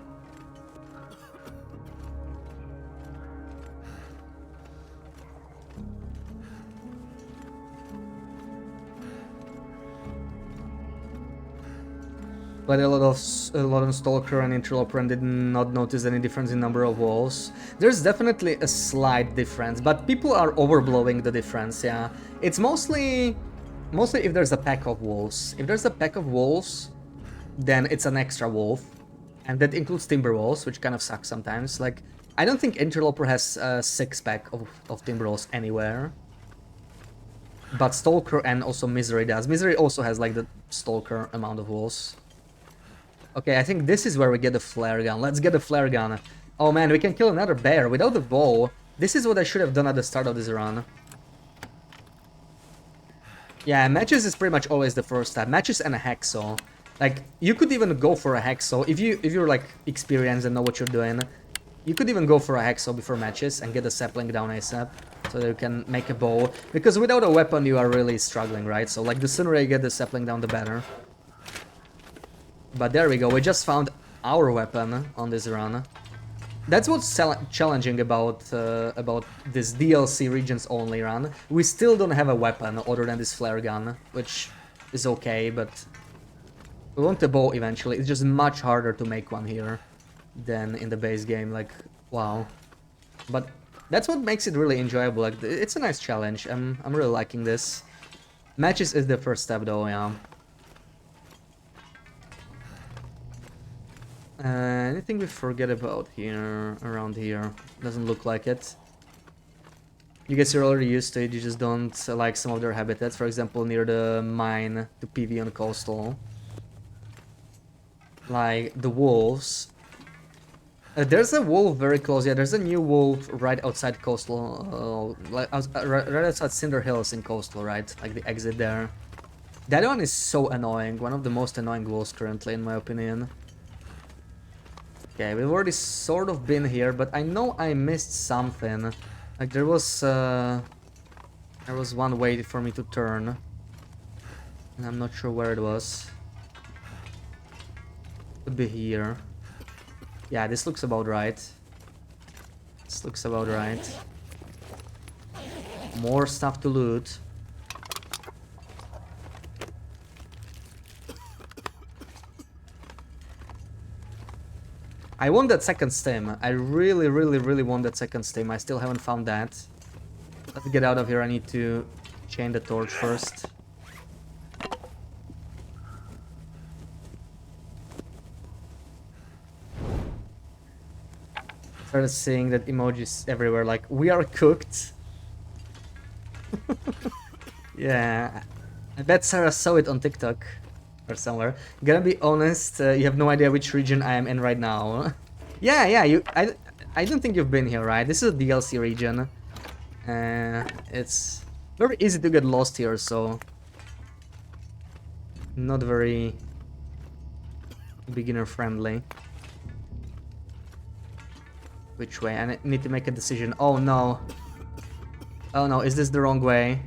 Played a lot on Stalker and Interloper and did not notice any difference in number of walls. There's definitely a slight difference, but people are overblowing the difference, yeah. It's mostly if there's a pack of wolves. If there's a pack of wolves, then it's an extra wolf. And that includes timber wolves, which kind of sucks sometimes. Like, I don't think Interloper has a 6-pack of timber wolves anywhere. But Stalker and also Misery does. Misery also has like the Stalker amount of wolves. Okay, I think this is where we get the flare gun. Let's get the flare gun. Oh man, we can kill another bear without the bow. This is what I should have done at the start of this run. Yeah, matches is pretty much always the first step. Matches and a hacksaw. Like, you could even go for a hacksaw if you're like experienced and know what you're doing. You could even go for a hacksaw before matches and get the sapling down ASAP, so that you can make a bow. Because without a weapon, you are really struggling, right? So like, the sooner you get the sapling down, the better. But there we go, we just found our weapon on this run. That's what's challenging about this DLC regions only run. We still don't have a weapon other than this flare gun, which is okay, but we want a bow eventually. It's just much harder to make one here than in the base game, like, wow. But that's what makes it really enjoyable. Like, it's a nice challenge. I'm really liking this. Matches is the first step though, yeah. Anything we forget about here, around here? Doesn't look like it. You guys are already used to it, you just don't like some of their habitats, for example near the mine, the PV on coastal. Like the wolves. There's a wolf very close, yeah, there's a new wolf right outside coastal, right outside Cinder Hills in coastal, right? Like the exit there. That one is so annoying, one of the most annoying wolves currently in my opinion. Okay, we've already sort of been here, but I know I missed something. Like there was one way for me to turn, and I'm not sure where it was. Could be here. Yeah, this looks about right. This looks about right. More stuff to loot. I want that second stem. I really want that second stem. I still haven't found that. Let's get out of here. I need to chain the torch first. Started seeing that emojis everywhere, like, we are cooked. Yeah, I bet Sarah saw it on TikTok or somewhere. Gonna be honest, you have no idea which region I am in right now. Yeah, I don't think you've been here, right? This is a DLC region. It's very easy to get lost here, so not very beginner friendly. Which way? I need to make a decision. Oh no. Oh no, is this the wrong way?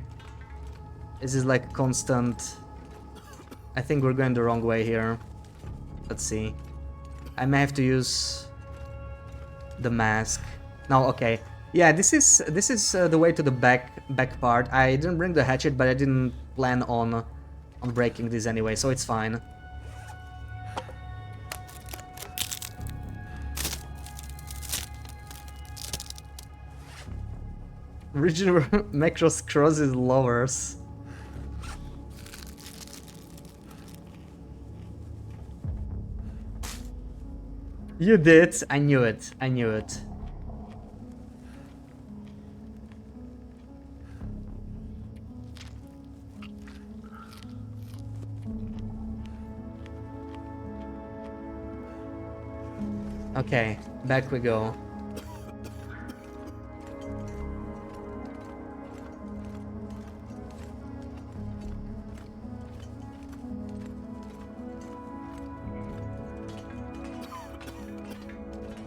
Is this like constant? I think we're going the wrong way here. Let's see. I may have to use the mask. No, okay. Yeah, this is the way to the back part. I didn't bring the hatchet, but I didn't plan on breaking this anyway, so it's fine. Region where Macross crosses lowers. You did. I knew it. I knew it. Okay, back we go.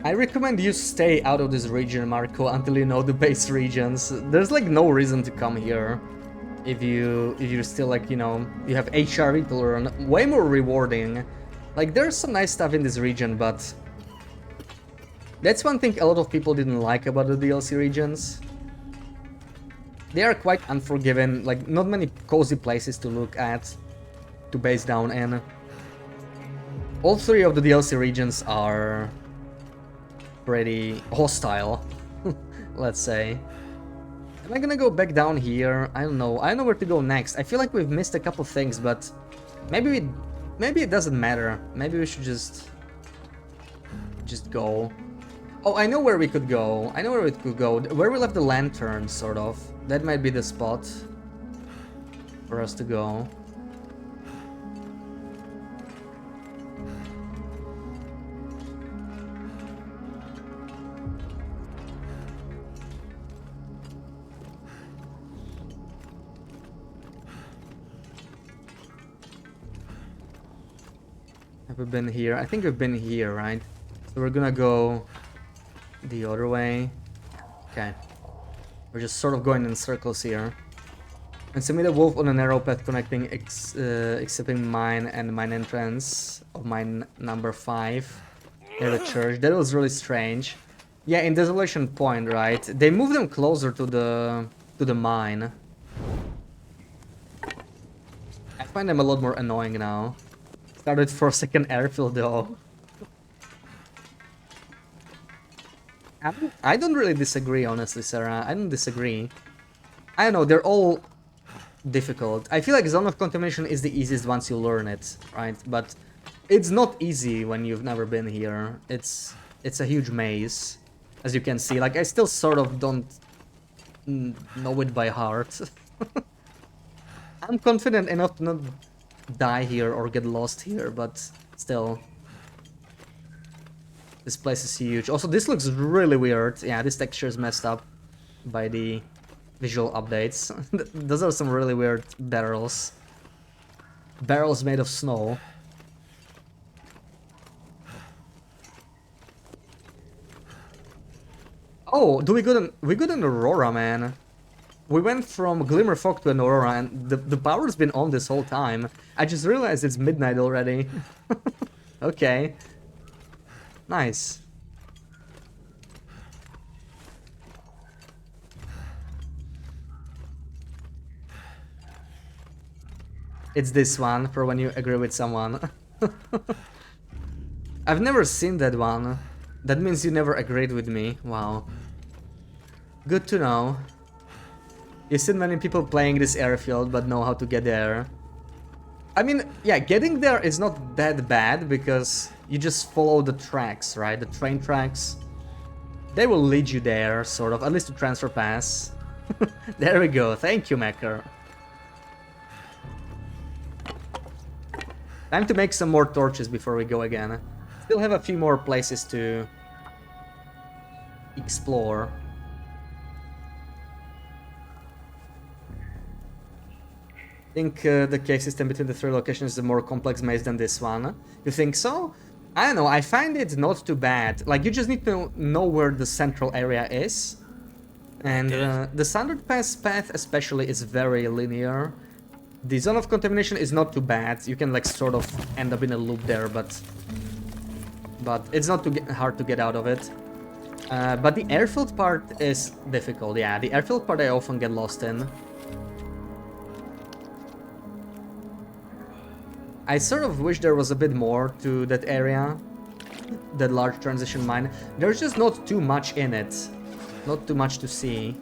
I recommend you stay out of this region, Marco, until you know the base regions. There's like no reason to come here if you're still like, you know, you have HRV to learn. Way more rewarding. Like there's some nice stuff in this region, but that's one thing a lot of people didn't like about the DLC regions. They are quite unforgiving, like not many cozy places to look at, to base down in. All three of the DLC regions are pretty hostile, let's say. Am I gonna go back down here? I don't know. I don't know where to go next. I feel like we've missed a couple things, but maybe it doesn't matter. Maybe we should just go. Oh, I know where we could go. I know where we could go. Where we left the lantern, sort of. That might be the spot for us to go. Have we been here? I think we've been here, right? So we're gonna go the other way. Okay. We're just sort of going in circles here. And submit a wolf on a narrow path connecting except mine and mine entrance of mine number 5 near the church. That was really strange. Yeah, in Desolation Point, right? They moved them closer to the mine. I find them a lot more annoying now. Started for a second airfield though. I don't really disagree, honestly, Sarah. I don't disagree. I don't know, they're all difficult. I feel like Zone of Contamination is the easiest once you learn it, right? But it's not easy when you've never been here. It's a huge maze, as you can see. Like, I still sort of don't know it by heart. I'm confident enough to not die here or get lost here, but still. This place is huge. Also, this looks really weird. Yeah, this texture is messed up by the visual updates. Those are some really weird barrels. Barrels made of snow. Oh, we got an Aurora, man. We went from Glimmer Fog to an Aurora, and the power's been on this whole time. I just realized it's midnight already. Okay. Nice. It's this one, for when you agree with someone. I've never seen that one. That means you never agreed with me. Wow. Good to know. You've seen many people playing this airfield, but know how to get there. I mean, yeah, getting there is not that bad, because you just follow the tracks, right? The train tracks. They will lead you there, sort of, at least to transfer pass. There we go, thank you, Mecker. Time to make some more torches before we go again. Still have a few more places to explore. I think the cave system between the three locations is a more complex maze than this one. You think so? I don't know, I find it not too bad. Like, you just need to know where the central area is. And the standard path especially is very linear. The zone of contamination is not too bad. You can like sort of end up in a loop there, but it's not too hard to get out of it. But the airfield part is difficult. Yeah, the airfield part I often get lost in. I sort of wish there was a bit more to that area, that large transition mine. There's just not too much in it, not too much to see.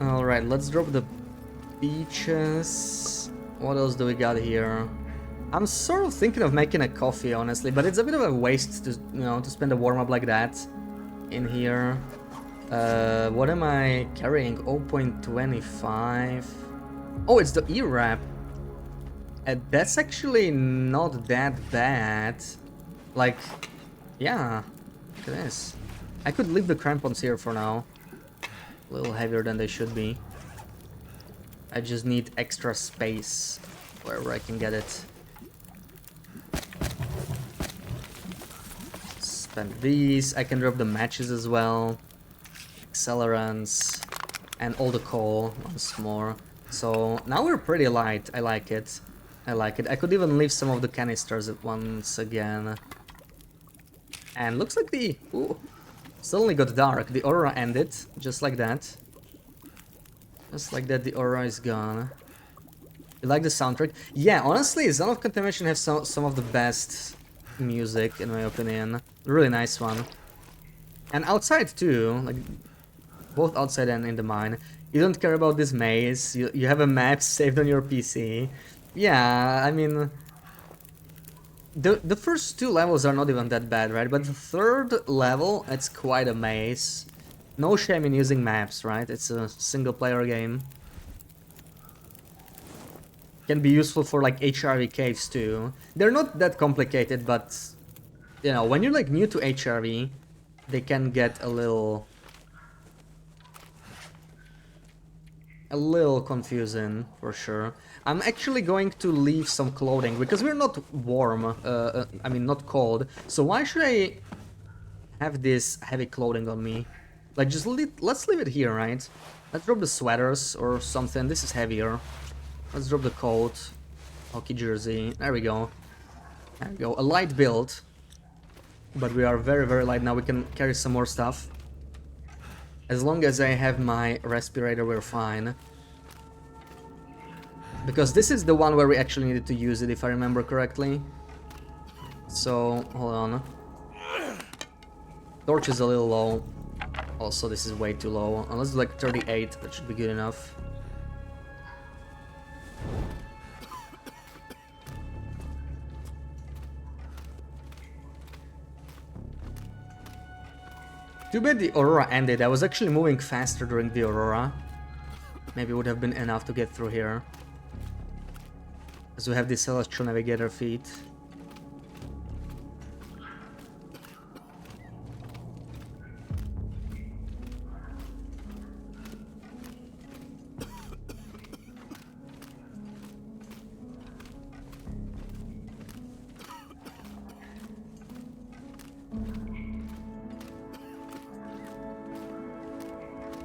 Alright, let's drop the beaches. What else do we got here? I'm sort of thinking of making a coffee, honestly, but it's a bit of a waste to, you know, to spend a warm-up like that in here. What am I carrying? 0.25. Oh, it's the E-wrap. That's actually not that bad. Like, yeah, look at this. I could leave the crampons here for now. A little heavier than they should be. I just need extra space wherever I can get it. Spend these. I can drop the matches as well. Accelerants. And all the coal once more. So now we're pretty light. I like it. I like it. I could even leave some of the canisters once again. And looks like the... Ooh, suddenly got dark. The aurora ended. Just like that. Just like that, the aura is gone. You like the soundtrack? Yeah, honestly, Zone of Contamination has some of the best music, in my opinion. Really nice one. And outside too, like both outside and in the mine. You don't care about this maze. You have a map saved on your PC. Yeah, I mean, the first two levels are not even that bad, right? But the third level, it's quite a maze. No shame in using maps, right? It's a single-player game. Can be useful for like HRV caves too. They're not that complicated, but you know, when you're like new to HRV, they can get a little confusing for sure. I'm actually going to leave some clothing because we're not warm. I mean, not cold. So why should I have this heavy clothing on me? Like, just let's leave it here, right? Let's drop the sweaters or something. This is heavier. Let's drop the coat. Hockey jersey. There we go. There we go. A light build. But we are very, very light now. We can carry some more stuff. As long as I have my respirator, we're fine. Because this is the one where we actually needed to use it, if I remember correctly. So, hold on. Torch is a little low. Also, this is way too low. Let's do like 38, that should be good enough. Too bad the aurora ended. I was actually moving faster during the aurora. Maybe it would have been enough to get through here. As we have the Celestial Navigator feet.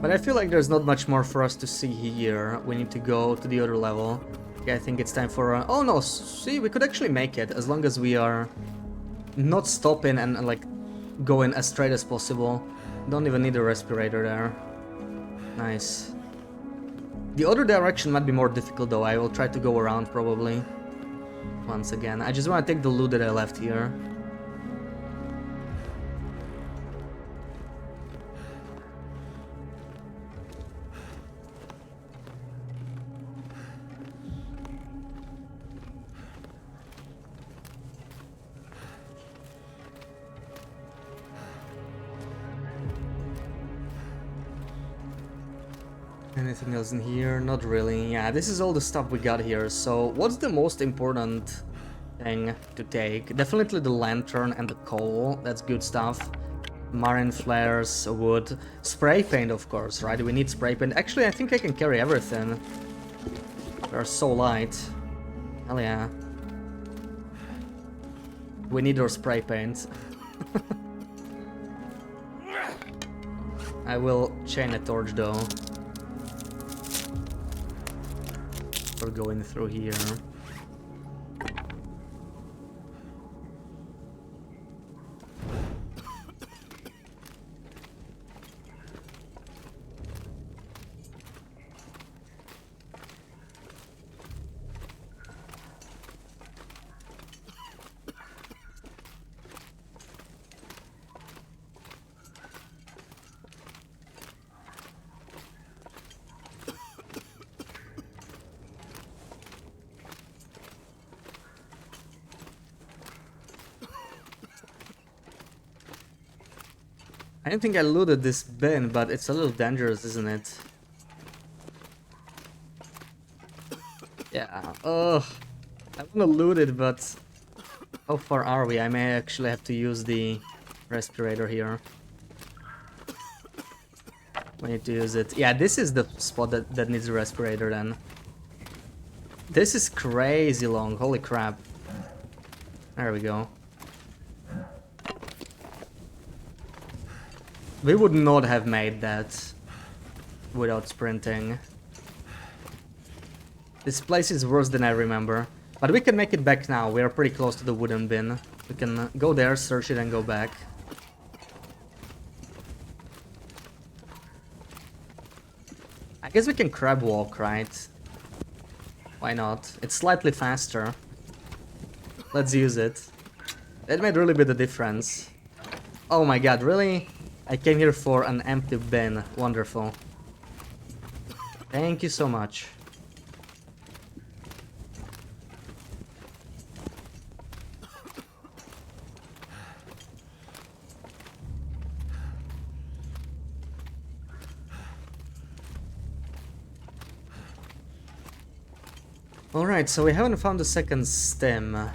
But I feel like there's not much more for us to see here. We need to go to the other level. Okay, I think it's time for... oh no, see, we could actually make it as long as we are not stopping and like going as straight as possible. Don't even need a respirator there. Nice. The other direction might be more difficult though. I will try to go around probably. Once again. I just want to take the loot that I left here. Anything else in here? Not really. Yeah, this is all the stuff we got here. So, what's the most important thing to take? Definitely the lantern and the coal. That's good stuff. Marine flares, wood. Spray paint, of course, right? We need spray paint. Actually, I think I can carry everything. They're so light. Hell yeah. We need our spray paint. I will chain a torch though. We're going through here. I don't think I looted this bin, but it's a little dangerous, isn't it? Yeah, ugh. I wanna loot it, but how far are we? I may actually have to use the respirator here. We need to use it. Yeah, this is the spot that needs a respirator then. This is crazy long, holy crap. There we go. We would not have made that without sprinting. This place is worse than I remember. But we can make it back now. We are pretty close to the wooden bin. We can go there, search it, and go back. I guess we can crab walk, right? Why not? It's slightly faster. Let's use it. That made really bit of difference. Oh my god, really? I came here for an empty bin. Wonderful. Thank you so much. Alright, so we haven't found the second stem.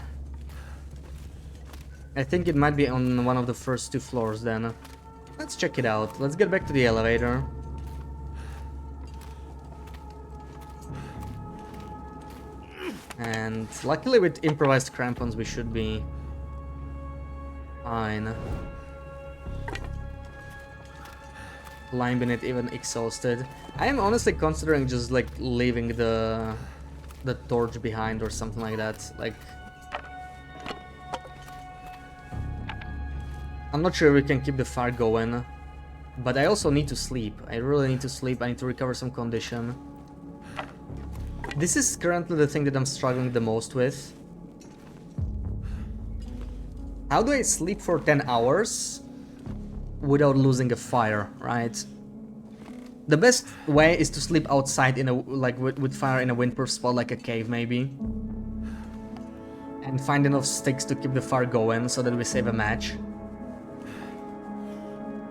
I think it might be on one of the first two floors then. Let's check it out. Let's get back to the elevator. And luckily with improvised crampons we should be fine. Climbing it even exhausted. I am honestly considering just like leaving the torch behind or something like that. Like, I'm not sure we can keep the fire going, but I also need to sleep. I really need to sleep. I need to recover some condition. This is currently the thing that I'm struggling the most with. How do I sleep for 10 hours without losing a fire, right? The best way is to sleep outside in a with fire in a windproof spot like a cave maybe. And find enough sticks to keep the fire going so that we save a match.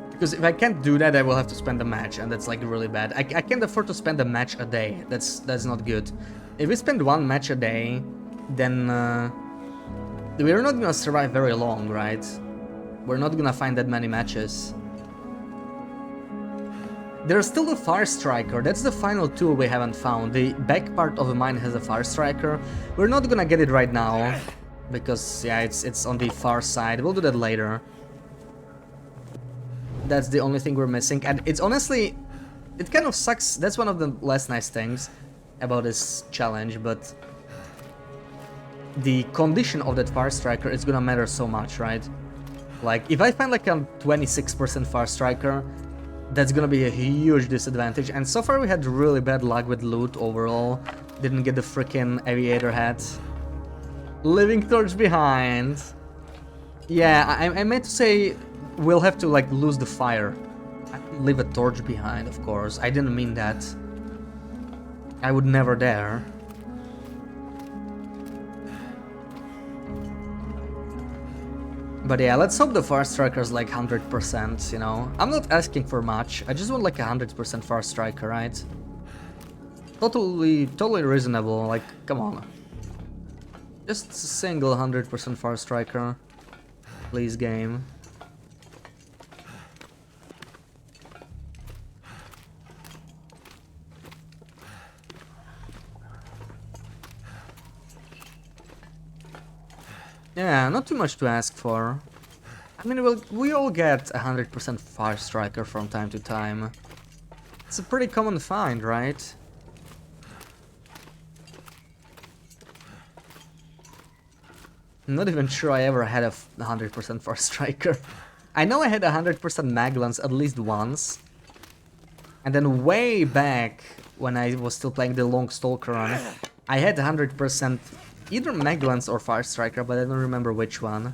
Because if I can't do that, I will have to spend a match, and that's like really bad. I can't afford to spend a match a day. That's not good. If we spend one match a day, then we're not gonna survive very long, right? We're not gonna find that many matches. There's still the Fire Striker. That's the final tool we haven't found. The back part of the mine has a Fire Striker. We're not gonna get it right now because yeah, it's on the far side. We'll do that later. That's the only thing we're missing, and it's honestly It kind of sucks. That's one of the less nice things about this challenge, but the condition of that fire striker is gonna matter so much, right? Like, if I find like a 26% fire striker, that's gonna be a huge disadvantage. And so far we had really bad luck with loot overall. Didn't get the freaking aviator hat. Leaving torch behind. Yeah, I meant to say we'll have to like lose the fire. Leave a torch behind, of course. I didn't mean that. I would never dare. But yeah, let's hope the fire striker's like 100%, you know? I'm not asking for much, I just want like 100% fire striker, right? Totally reasonable, like, come on. Just a single 100% fire striker. Please, game. Yeah, not too much to ask for. I mean, we all get 100% fire striker from time to time. It's a pretty common find, right? I'm not even sure I ever had a 100% fire striker. I know I had 100% Maglans at least once. And then way back, when I was still playing the Long Stalker run, I had 100% either Maglans or Fire Striker, but I don't remember which one.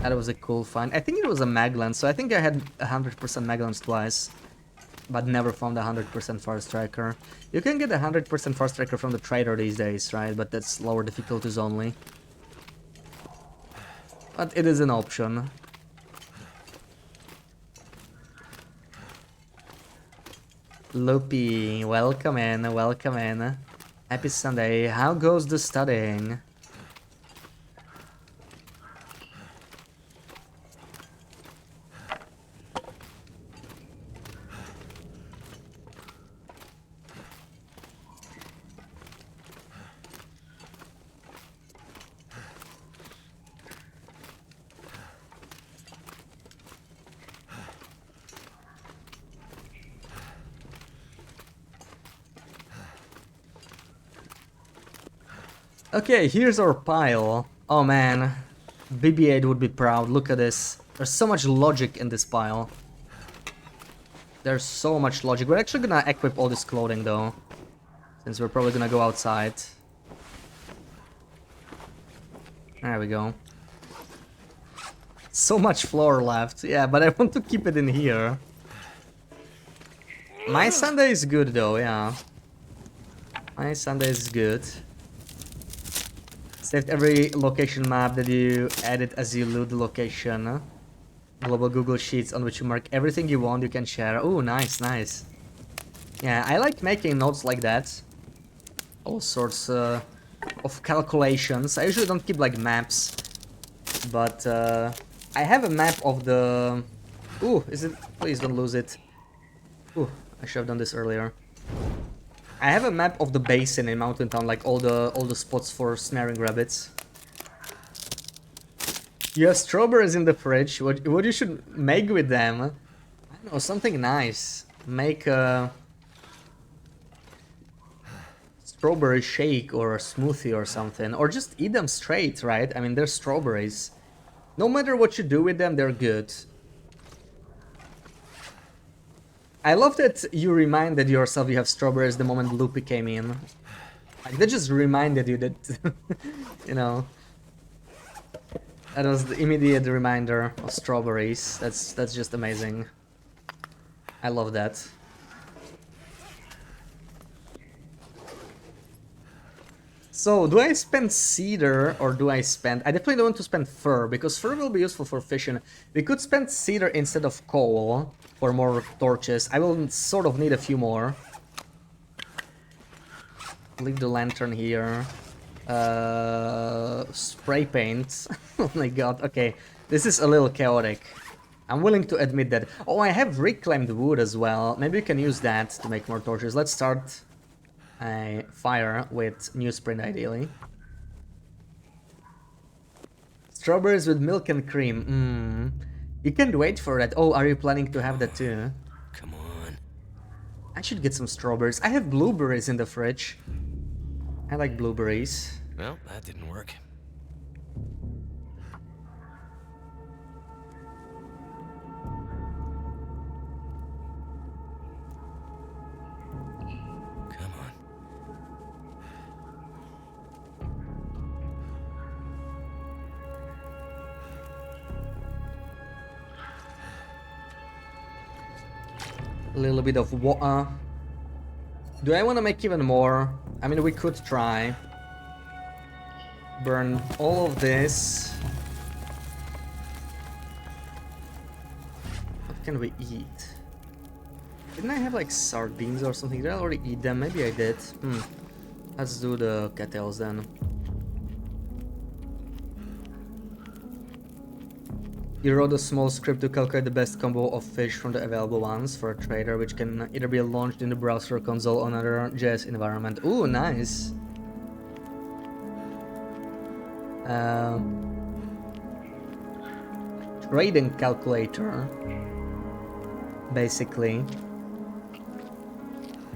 That was a cool find. I think it was a Maglans, so I think I had 100% Maglans twice, but never found a 100% Fire Striker. You can get a 100% Fire Striker from the trader these days, right? But that's lower difficulties only. But it is an option. Loopy, welcome in, welcome in. Happy Sunday. How goes the studying? Okay, here's our pile. Oh man, BB-8 would be proud. Look at this. There's so much logic in this pile. There's so much logic. We're actually gonna equip all this clothing though, since we're probably gonna go outside. There we go. So much floor left. Yeah, but I want to keep it in here. My Sunday is good though, yeah. My Sunday is good. Saved every location map that you edit as you loot the location. Global Google Sheets on which you mark everything you want you can share. Oh, nice, nice. Yeah, I like making notes like that. All sorts of calculations. I usually don't keep like maps, but I have a map of the... Ooh, is it? Please don't lose it. Ooh, I should have done this earlier. I have a map of the basin in Mountain Town, like all the spots for snaring rabbits. You have strawberries in the fridge. What you should make with them? I don't know, something nice. Make a strawberry shake or a smoothie or something, or just eat them straight, right? I mean, they're strawberries. No matter what you do with them, they're good. I love that you reminded yourself you have strawberries the moment Loopy came in. Like, that just reminded you that, you know, that was the immediate reminder of strawberries. That's just amazing. I love that. So, do I spend cedar or do I spend... I definitely don't want to spend fur, because fur will be useful for fishing. We could spend cedar instead of coal for more torches. I will sort of need a few more. Leave the lantern here. Spray paint. Oh my god, okay. This is a little chaotic. I'm willing to admit that. Oh, I have reclaimed wood as well. Maybe we can use that to make more torches. Let's start a fire with newsprint, ideally. Strawberries with milk and cream. You can't wait for that. Oh, are you planning to have that too? Come on. I should get some strawberries. I have blueberries in the fridge. I like blueberries. Well, that didn't work. Come on. A little bit of water. Do I want to make even more? I mean, we could try. Burn all of this. What can we eat? Didn't I have like sardines or something? Did I already eat them? Maybe I did. Let's do the cattails then. You wrote a small script to calculate the best combo of fish from the available ones for a trader, which can either be launched in the browser or console or another JS environment. Ooh, nice. Trading calculator, basically.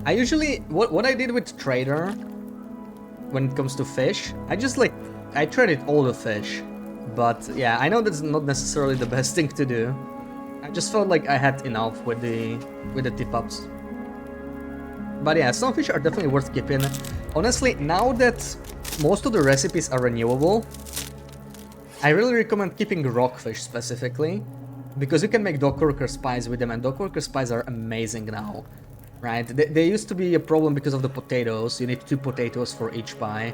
I usually, what I did with trader, when it comes to fish, I traded all the fish. But yeah, I know that's not necessarily the best thing to do. I just felt like I had enough with the tip-ups. But yeah, some fish are definitely worth keeping. Honestly, now that most of the recipes are renewable, I really recommend keeping rockfish specifically, because you can make dog worker spies with them, and dog worker spies are amazing now, right? They used to be a problem because of the potatoes. You need 2 potatoes for each pie.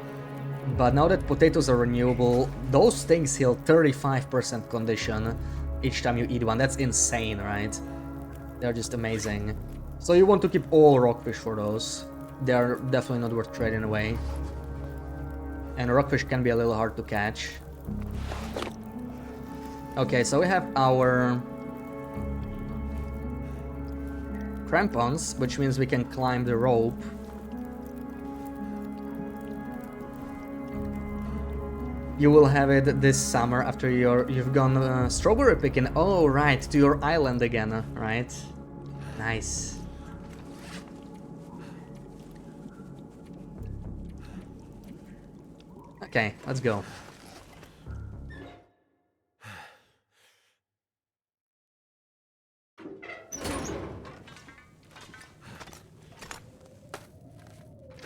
But now that potatoes are renewable, those things heal 35% condition each time you eat one. That's insane, right? They're just amazing. So you want to keep all rockfish for those. They're definitely not worth trading away. And rockfish can be a little hard to catch. Okay, so we have our crampons, which means we can climb the rope. You will have it this summer after you've gone strawberry picking. Oh, right, to your island again, right? Nice. Okay, let's go.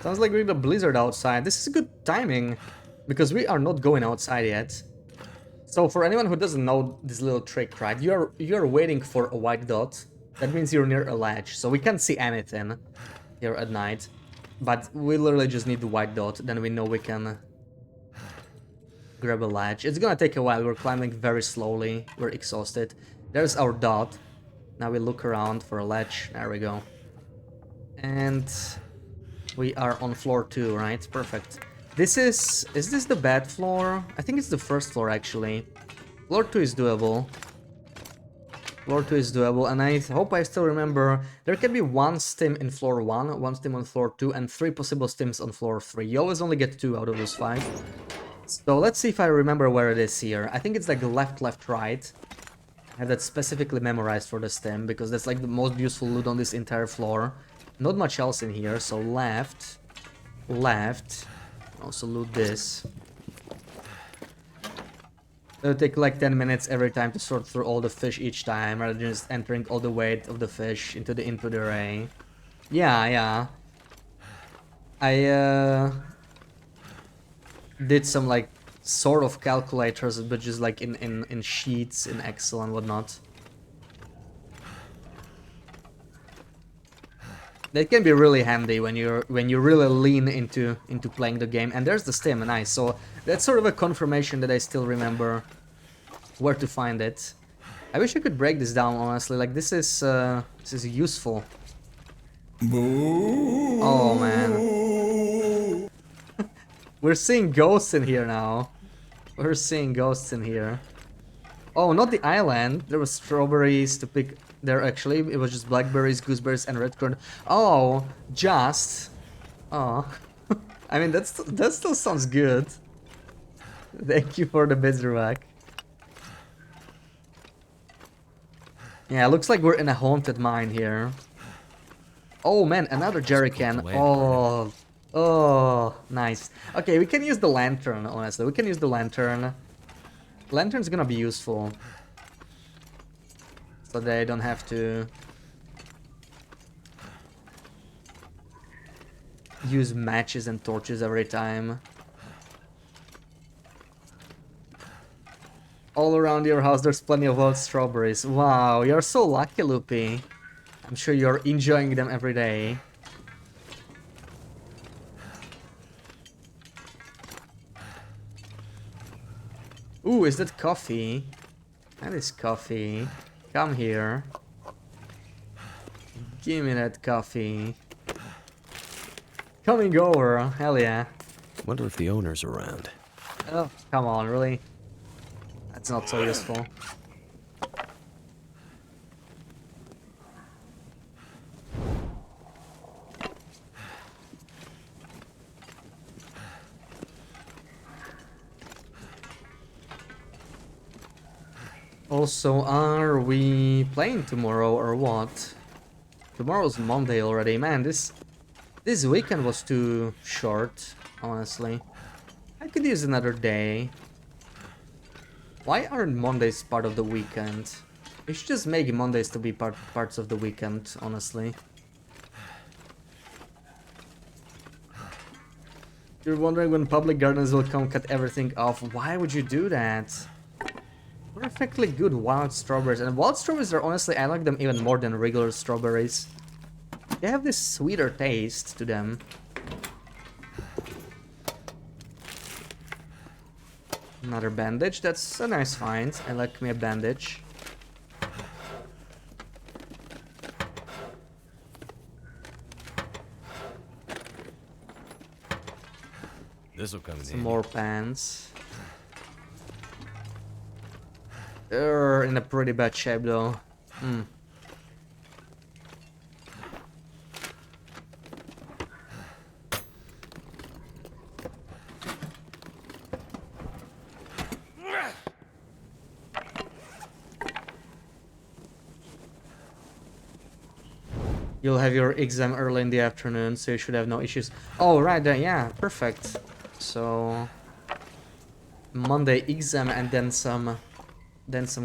Sounds like we're in a blizzard outside. This is good timing, because we are not going outside yet. So for anyone who doesn't know this little trick, right? You are waiting for a white dot. That means you're near a ledge, so we can't see anything here at night. But we literally just need the white dot, then we know we can grab a ledge. It's gonna take a while, we're climbing very slowly, we're exhausted. There's our dot. Now we look around for a ledge, there we go. And we are on floor 2, right? Perfect. Is this the bad floor? I think it's the first floor actually. Floor 2 is doable. Floor 2 is doable, and I hope I still remember there can be 1 stim in floor 1, 1 stim on floor 2, and 3 possible stims on floor 3. You always only get 2 out of those 5. So let's see if I remember where it is here. I think it's like left, left, right. I have that specifically memorized for the stim, because that's like the most useful loot on this entire floor. Not much else in here, so left, left. Also loot this. It'll take like 10 minutes every time to sort through all the fish each time, rather than just entering all the weight of the fish into the input array. Yeah. I did some like sort of calculators, but just like in sheets in Excel and whatnot. That can be really handy when you really lean into playing the game. And there's the stim, nice. So that's sort of a confirmation that I still remember where to find it. I wish I could break this down, honestly. Like this is useful. Oh man, we're seeing ghosts in here now. We're seeing ghosts in here. Oh, not the island. There was strawberries to pick there actually. It was just blackberries, gooseberries, and red corn. Oh, just. Oh. I mean, that still sounds good. Thank you for the Bizarback. Yeah, looks like we're in a haunted mine here. Oh man, another jerry can. away, Oh, oh, nice. Okay, we can use the lantern, honestly. We can use the lantern. Lantern's gonna be useful. So they don't have to use matches and torches every time. All around your house there's plenty of wild strawberries. Wow, you're so lucky, Loopy. I'm sure you're enjoying them every day. Ooh, is that coffee? That is coffee. Come here. Give me that coffee. Coming over, hell yeah. Wonder if the owner's around. Oh, come on, really? That's not so useful. Also, are we playing tomorrow or what? Tomorrow's Monday already. Man, this weekend was too short, honestly. I could use another day. Why aren't Mondays part of the weekend? We should just make Mondays to be parts of the weekend, honestly. You're wondering when public gardens will come cut everything off. Why would you do that? Perfectly good wild strawberries. And wild strawberries are honestly, I like them even more than regular strawberries. They have this sweeter taste to them. Another bandage. That's a nice find. I like me a bandage. This'll come in Some handy. more pants. They're in a pretty bad shape though. You'll have your exam early in the afternoon, so you should have no issues. Oh, right there, yeah, perfect. So Monday exam and then some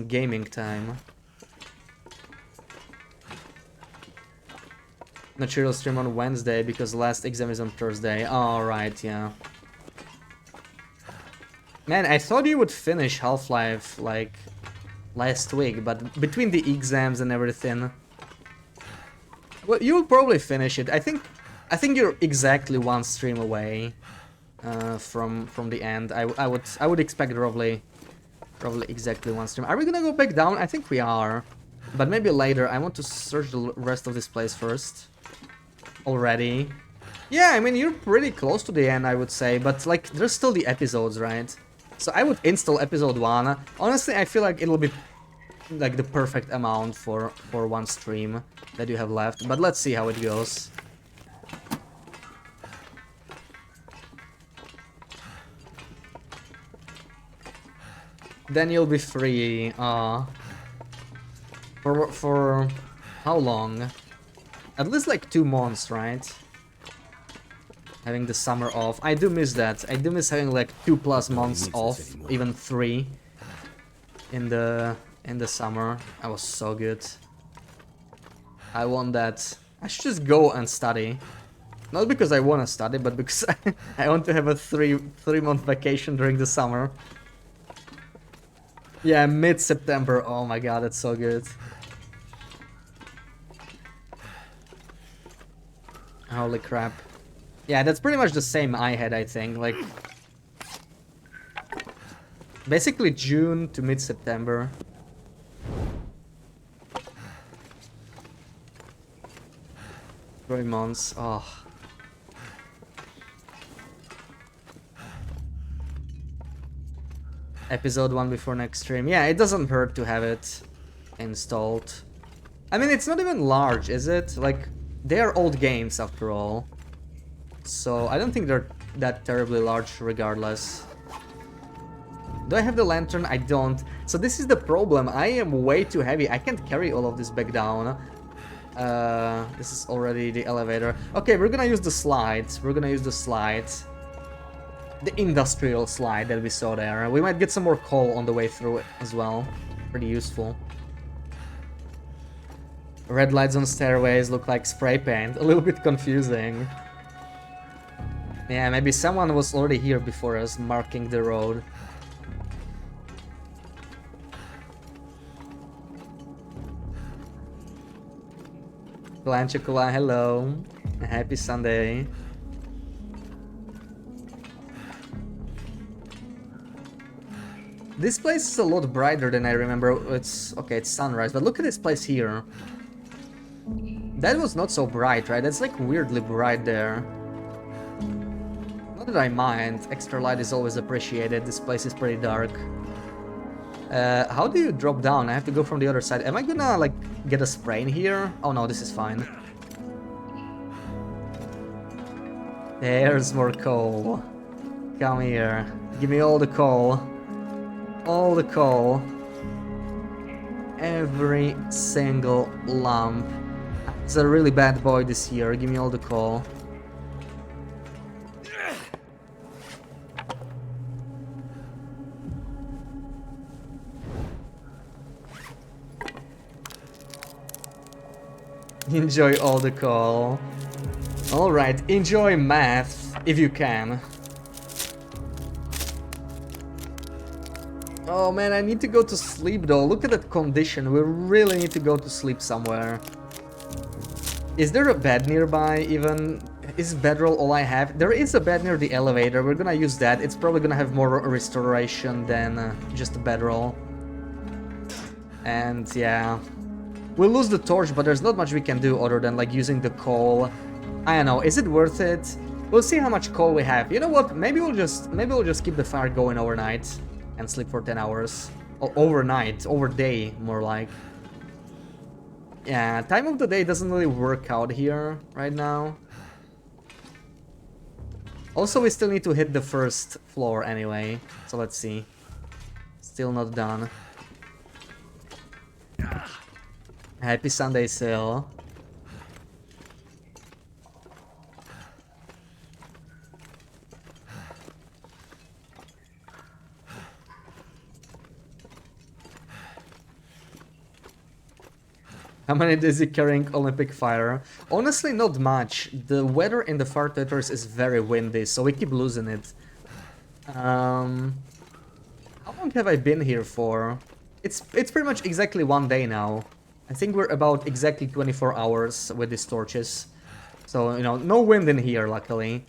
gaming time. Not sure you'll stream on Wednesday because last exam is on Thursday. All right, yeah. Man, I thought you would finish Half-Life like last week, but between the exams and everything, well, you'll probably finish it. I think you're exactly one stream away from the end. I would expect probably exactly one stream. Are we gonna go back down? I think we are, but maybe later. I want to search the rest of this place first. Already, yeah. I mean, you're pretty close to the end, I would say, but like, there's still the episodes, right? So I would install episode 1. Honestly, I feel like it'll be like the perfect amount for one stream that you have left, but let's see how it goes. Then you'll be free for how long? At least like 2 months, right? Having the summer off. I do miss that. I do miss having like 2+ months off, even 3 in the summer. That was so good. I want that. I should just go and study. Not because I want to study, but because I want to have a 3-month vacation during the summer. Yeah, mid-September. Oh my god, that's so good. Holy crap. Yeah, that's pretty much the same I had, I think. Like, basically June to mid-September. Three months. Oh. Episode 1 before next stream. Yeah, it doesn't hurt to have it installed. I mean, it's not even large, is it? Like, they are old games after all. So I don't think they're that terribly large regardless. Do I have the lantern? I don't. So this is the problem. I am way too heavy. I can't carry all of this back down. This is already the elevator. Okay, we're gonna use the slides. We're gonna use the slides. The industrial slide that we saw there. We might get some more coal on the way through it as well. Pretty useful. Red lights on stairways look like spray paint. A little bit confusing. Yeah, maybe someone was already here before us, marking the road. Chocola, hello. Happy Sunday. This place is a lot brighter than I remember. It's okay, it's sunrise, but look at this place here. That was not so bright, right? That's like weirdly bright there. Not that I mind. Extra light is always appreciated. This place is pretty dark. How do you drop down? I have to go from the other side. Am I gonna like get a sprain here? Oh no, this is fine. There's more coal. Come here. Give me all the coal. All the coal. Every single lump. It's a really bad boy this year. Give me all the coal. Enjoy all the coal. Alright, enjoy math if you can. Oh man, I need to go to sleep though. Look at that condition. We really need to go to sleep somewhere. Is there a bed nearby even? Is bedroll all I have? There is a bed near the elevator. We're gonna use that. It's probably gonna have more restoration than just a bedroll. And yeah. We'll lose the torch, but there's not much we can do other than like using the coal. I don't know, is it worth it? We'll see how much coal we have. You know what? Maybe we'll just keep the fire going overnight and sleep for 10 hours. Or overnight, over day, more like. Yeah, time of the day doesn't really work out here right now. Also, we still need to hit the first floor anyway. So let's see. Still not done. Happy Sunday, Sil. How many is he carrying Olympic fire? Honestly, not much. The weather in the far territories is very windy, so we keep losing it. How long have I been here for? It's pretty much exactly 1 day now. I think we're about exactly 24 hours with these torches. So, you know, no wind in here, luckily.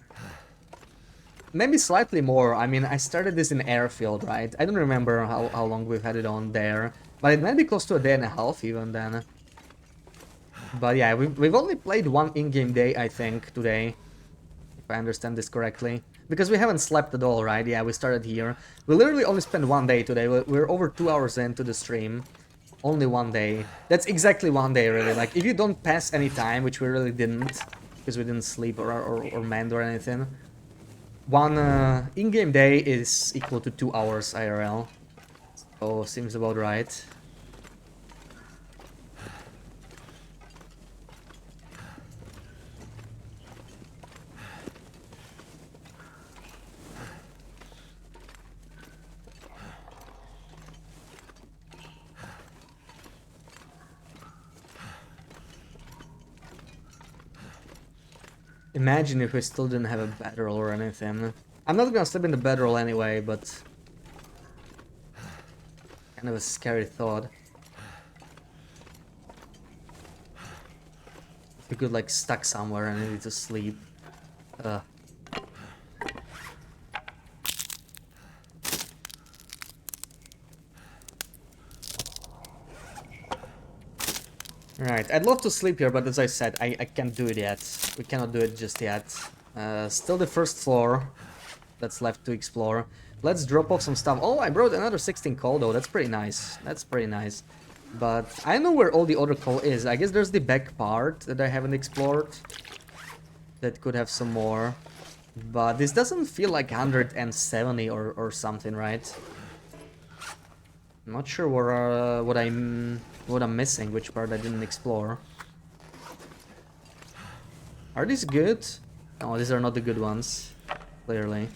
Maybe slightly more. I mean, I started this in airfield, right? I don't remember how long we've had it on there. But it might be close to a day and a half even then. But yeah, we've only played one in-game day, I think, today. If I understand this correctly. Because we haven't slept at all, right? Yeah, we started here. We literally only spent 1 day today. We're over 2 hours into the stream. Only 1 day. That's exactly 1 day, really. Like, if you don't pass any time, which we really didn't, because we didn't sleep or mend or anything, one in-game day is equal to 2 hours IRL. So, seems about right. Imagine if we still didn't have a bedroll or anything. I'm not gonna sleep in the bedroll anyway, but... kind of a scary thought. If we could like stuck somewhere and I need to sleep. Right, I'd love to sleep here, but as I said, I can't do it yet. We cannot do it just yet. Still the first floor that's left to explore. Let's drop off some stuff. Oh, I brought another 16 coal though. That's pretty nice. That's pretty nice. But I know where all the other coal is. I guess there's the back part that I haven't explored. That could have some more. But this doesn't feel like 170 or something, right? I'm not sure where, what I'm missing, which part I didn't explore. Are these good? No, these are not the good ones. Clearly.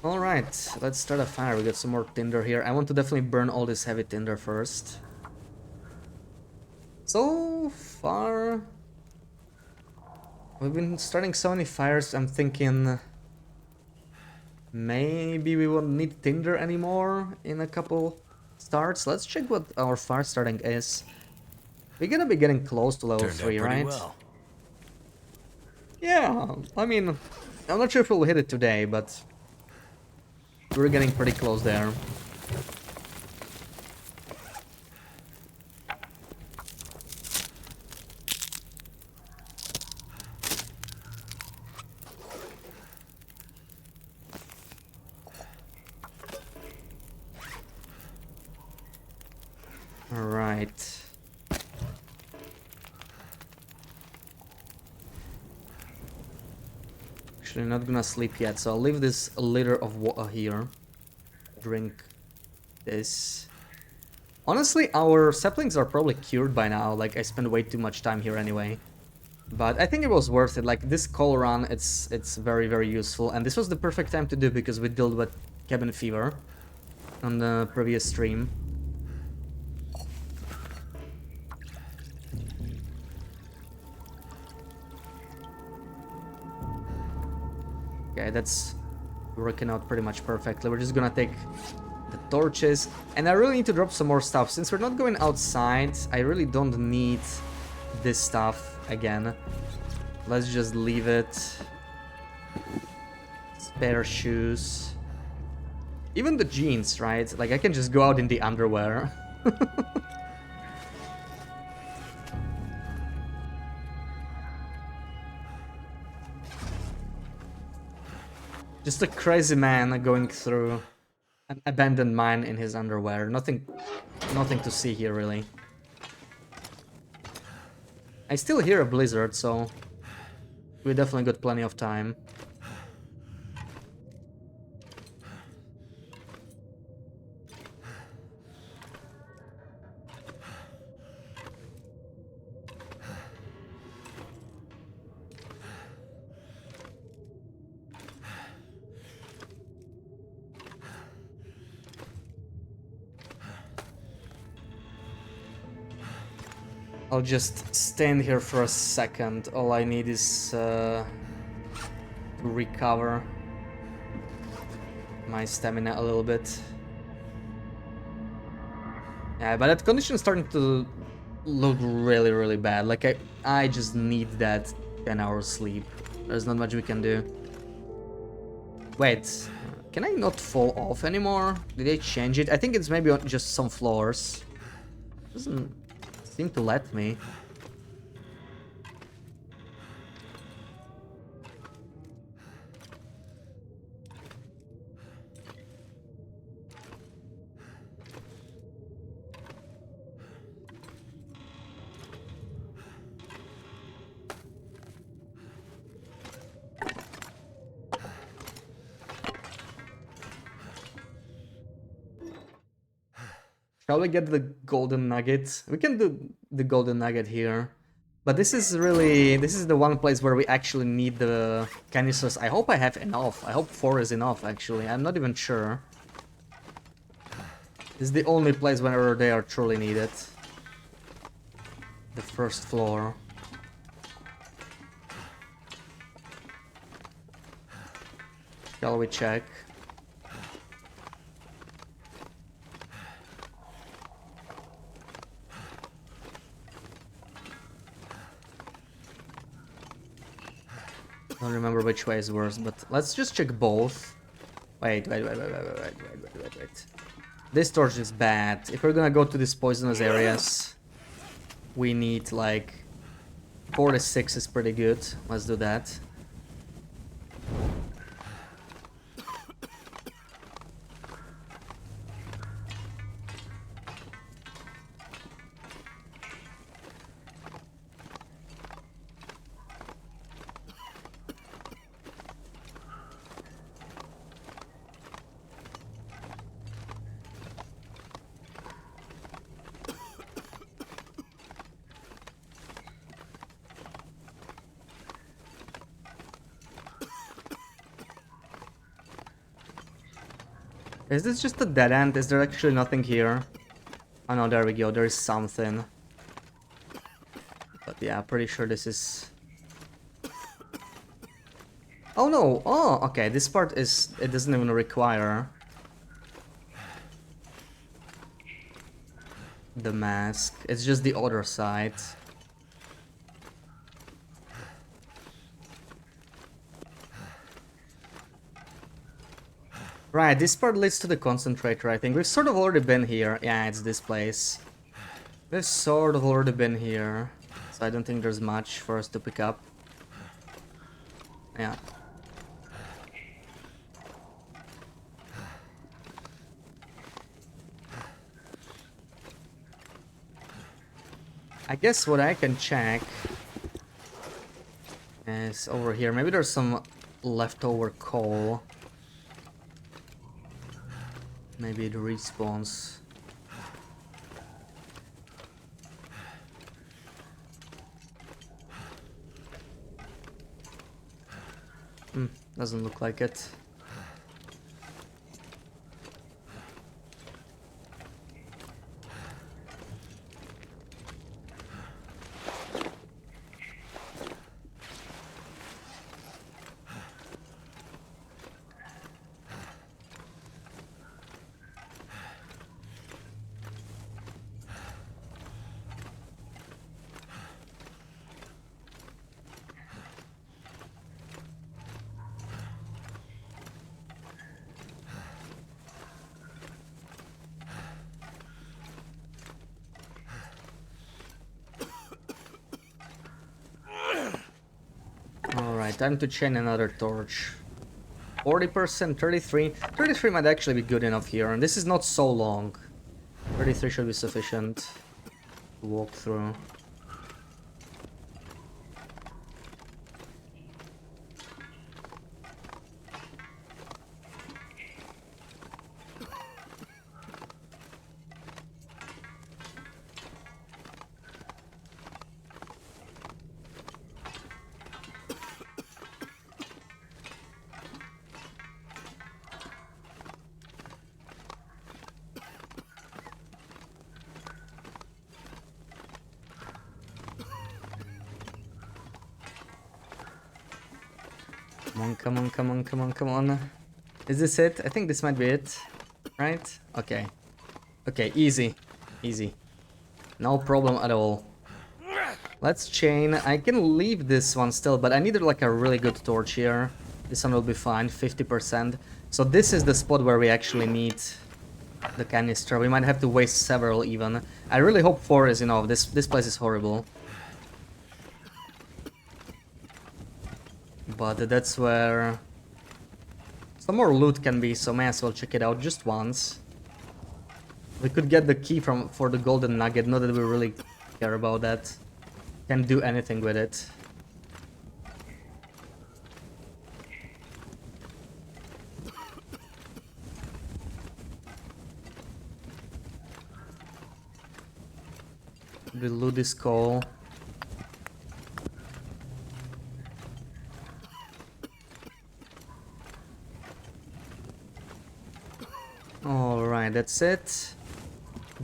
Alright, let's start a fire. We got some more tinder here. I want to definitely burn all this heavy tinder first. So far, we've been starting so many fires, I'm thinking maybe we won't need tinder anymore in a couple starts. Let's check what our fire starting is. We're gonna be getting close to level Turned 3, out pretty right? well. Yeah, I mean, I'm not sure if we'll hit it today, but we're getting pretty close there. Alright. Actually, not gonna sleep yet, so I'll leave this liter of water here. Drink this. Honestly, our saplings are probably cured by now, like I spent way too much time here anyway. But I think it was worth it, like this coal run, it's very, very useful. And this was the perfect time to do because we dealt with cabin fever on the previous stream. Okay, that's working out pretty much perfectly. We're just gonna take the torches, and I really need to drop some more stuff. Since we're not going outside, I really don't need this stuff again. Let's just leave it. Spare shoes. Even the jeans, right? Like, I can just go out in the underwear. Just a crazy man going through an abandoned mine in his underwear. Nothing to see here, really. I still hear a blizzard, so we definitely got plenty of time. I'll just stand here for a second. All I need is to recover my stamina a little bit. Yeah, but that condition is starting to look really, really bad. Like, I just need that 10-hour sleep. There's not much we can do. Wait, can I not fall off anymore? Did they change it? I think it's maybe on just some floors. Doesn't seem to let me. Shall we get the golden nugget? We can do the golden nugget here. But this is the one place where we actually need the canisters. I hope I have enough. I hope 4 is enough, actually. I'm not even sure. This is the only place where they are truly needed. The first floor. Shall we check? I don't remember which way is worse, but let's just check both. Wait. This torch is bad. If we're gonna go to these poisonous areas, we need like 46 is pretty good. Let's do that. Is this just a dead end? Is there actually nothing here? Oh no, there we go, there is something. But yeah, pretty sure this is... Oh no! Oh, okay, this part is... It doesn't even require... the mask. It's just the other side. Right, this part leads to the concentrator, I think. We've sort of already been here. Yeah, it's this place. We've sort of already been here. So I don't think there's much for us to pick up. Yeah. I guess what I can check is over here. Maybe there's some leftover coal. Maybe it respawns. Doesn't look like it. Alright, time to chain another torch. 40%, 33. 33 might actually be good enough here, and this is not so long. 33 should be sufficient to walk through. Come on, come on, come on, come on, come on. Is this it? I think this might be it. Right? Okay. Okay, easy. Easy. No problem at all. Let's chain. I can leave this one still, but I needed like a really good torch here. This one will be fine, 50%. So this is the spot where we actually need the canister. We might have to waste several even. I really hope 4 is enough. This place is horrible. But that's where some more loot can be, so may as well check it out just once. We could get the key for the golden nugget, not that we really care about that. Can't do anything with it. We loot this coal. Alright, that's it.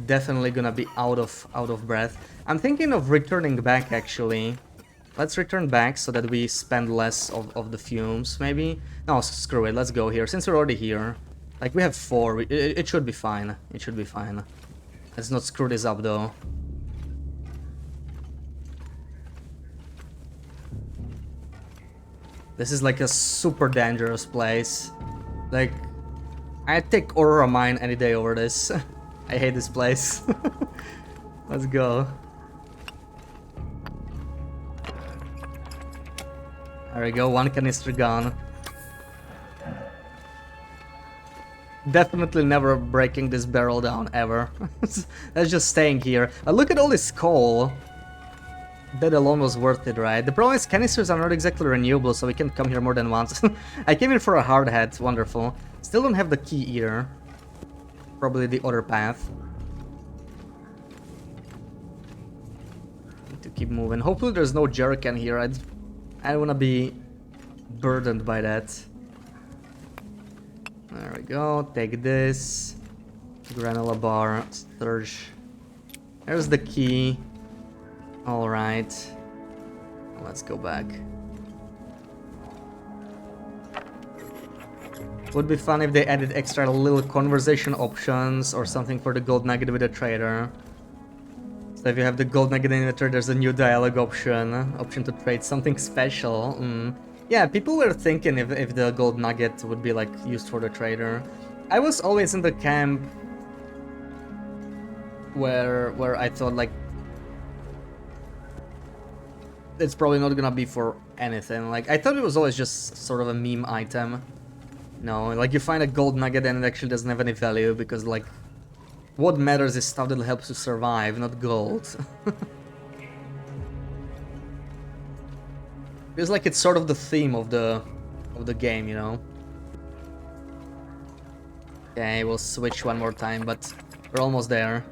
Definitely gonna be out of breath. I'm thinking of returning back actually. Let's return back so that we spend less of the fumes, maybe? No, screw it, let's go here. Since we're already here, like we have 4, it should be fine. It should be fine. Let's not screw this up though. This is like a super dangerous place. Like, I'd take Aurora Mine any day over this. I hate this place. Let's go. There we go, 1 canister gone. Definitely never breaking this barrel down, ever. That's just staying here. Look at all this coal. That alone was worth it, right? The problem is canisters are not exactly renewable, so we can't come here more than once. I came in for a hard hat, wonderful. Still don't have the key either. Probably the other path. Need to keep moving. Hopefully there's no jerrycan here. I don't wanna be burdened by that. There we go. Take this. Granola bar. Surge. There's the key. Alright. Let's go back. Would be fun if they added extra little conversation options or something for the gold nugget with the trader. So if you have the gold nugget inventory, there's a new dialogue option. Option to trade something special. Yeah, people were thinking if the gold nugget would be like used for the trader. I was always in the camp where I thought like it's probably not gonna be for anything. Like I thought it was always just sort of a meme item. No, like you find a gold nugget and it actually doesn't have any value because like what matters is stuff that helps you survive, not gold. Feels like it's sort of the theme of the game, you know. Okay, we'll switch one more time, but we're almost there.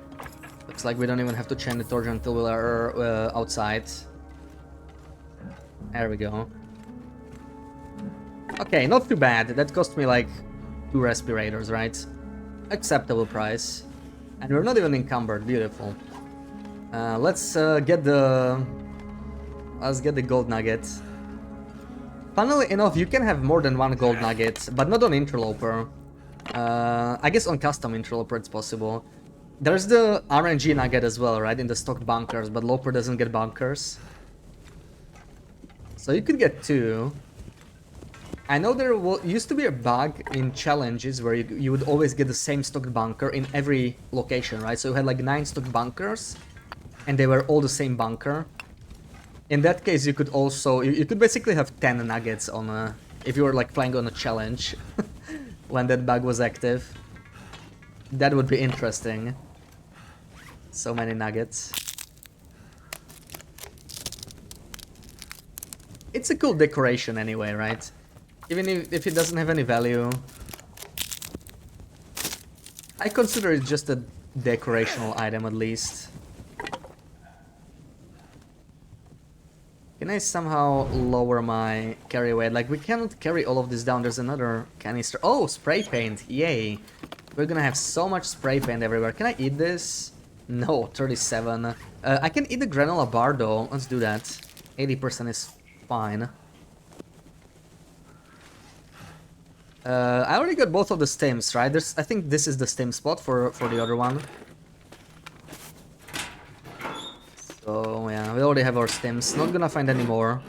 Looks like we don't even have to chain the torch until we are outside. There we go. Okay, not too bad. That cost me like 2 respirators, right? Acceptable price. And we're not even encumbered. Beautiful. Let's get the gold nugget. Funnily enough, you can have more than one gold nugget, but not on Interloper. I guess on custom Interloper it's possible. There's the RNG nugget as well, right? In the stock bunkers, but Loper doesn't get bunkers. So you could get 2. I know there used to be a bug in challenges where you would always get the same stocked bunker in every location, right? So you had like 9 stocked bunkers, and they were all the same bunker. In that case, you could also you could basically have 10 nuggets on if you were like playing on a challenge when that bug was active. That would be interesting. So many nuggets. It's a cool decoration anyway, right? Even if it doesn't have any value, I consider it just a decorational item at least. Can I somehow lower my carry weight? Like, we cannot carry all of this down. There's another canister. Oh, spray paint. Yay. We're gonna have so much spray paint everywhere. Can I eat this? No, 37. I can eat the granola bar though. Let's do that. 80% is fine. I already got both of the stims, right? I think this is the stim spot for the other one. So yeah, we already have our stims. Not gonna find any more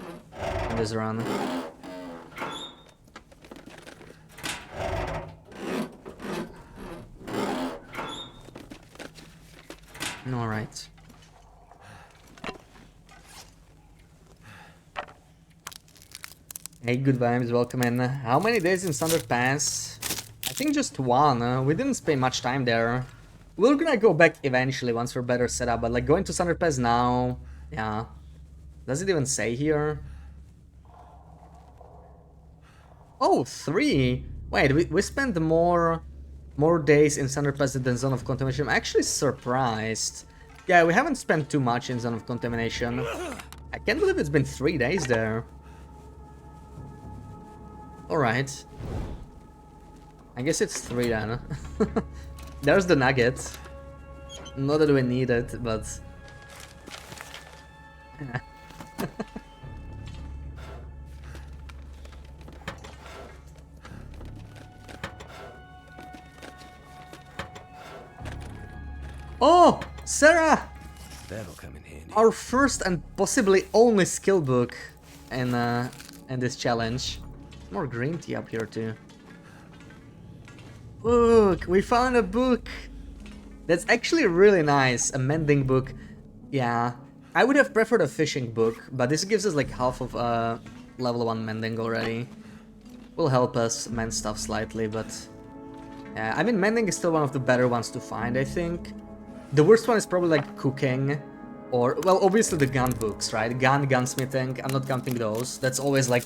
in this run. Alright. Hey, good vibes, welcome in. How many days in Thunder Pass? I think just 1. We didn't spend much time there. We're gonna go back eventually once we're better set up, but like going to Thunder Pass now, yeah. Does it even say here? Oh, 3! Wait, we spent more days in Thunder Pass than Zone of Contamination. I'm actually surprised. Yeah, we haven't spent too much in Zone of Contamination. I can't believe it's been 3 days there. Alright. I guess it's 3 then. There's the nugget. Not that we need it, but... Oh! Sarah! That'll come in handy. Our first and possibly only skill book in this challenge. More green tea up here too. Look, we found a book. That's actually really nice. A mending book. Yeah, I would have preferred a fishing book, but this gives us like half of level 1 mending already. Will help us mend stuff slightly, but yeah, I mean mending is still one of the better ones to find, I think. The worst one is probably like cooking, or well, obviously the gun books, right? Gunsmithing. I'm not counting those. That's always like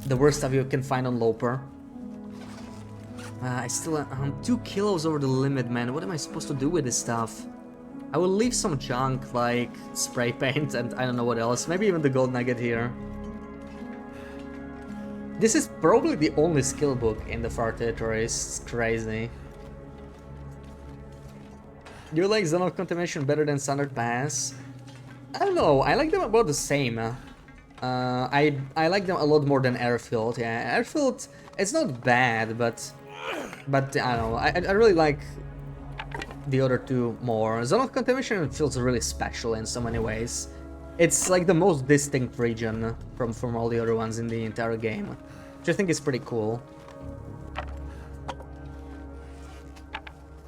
the worst stuff you can find on Loper. I'm 2 kilos over the limit, man. What am I supposed to do with this stuff? I will leave some junk like spray paint and I don't know what else. Maybe even the gold nugget here. This is probably the only skill book in the Far Territories. It's crazy. Do you like Zone of Contamination better than Standard Pass? I don't know, I like them about the same. I like them a lot more than Airfield. Yeah, Airfield, it's not bad, but I don't know. I really like the other two more. Zone of Contamination feels really special in so many ways. It's like the most distinct region from all the other ones in the entire game, which I think is pretty cool.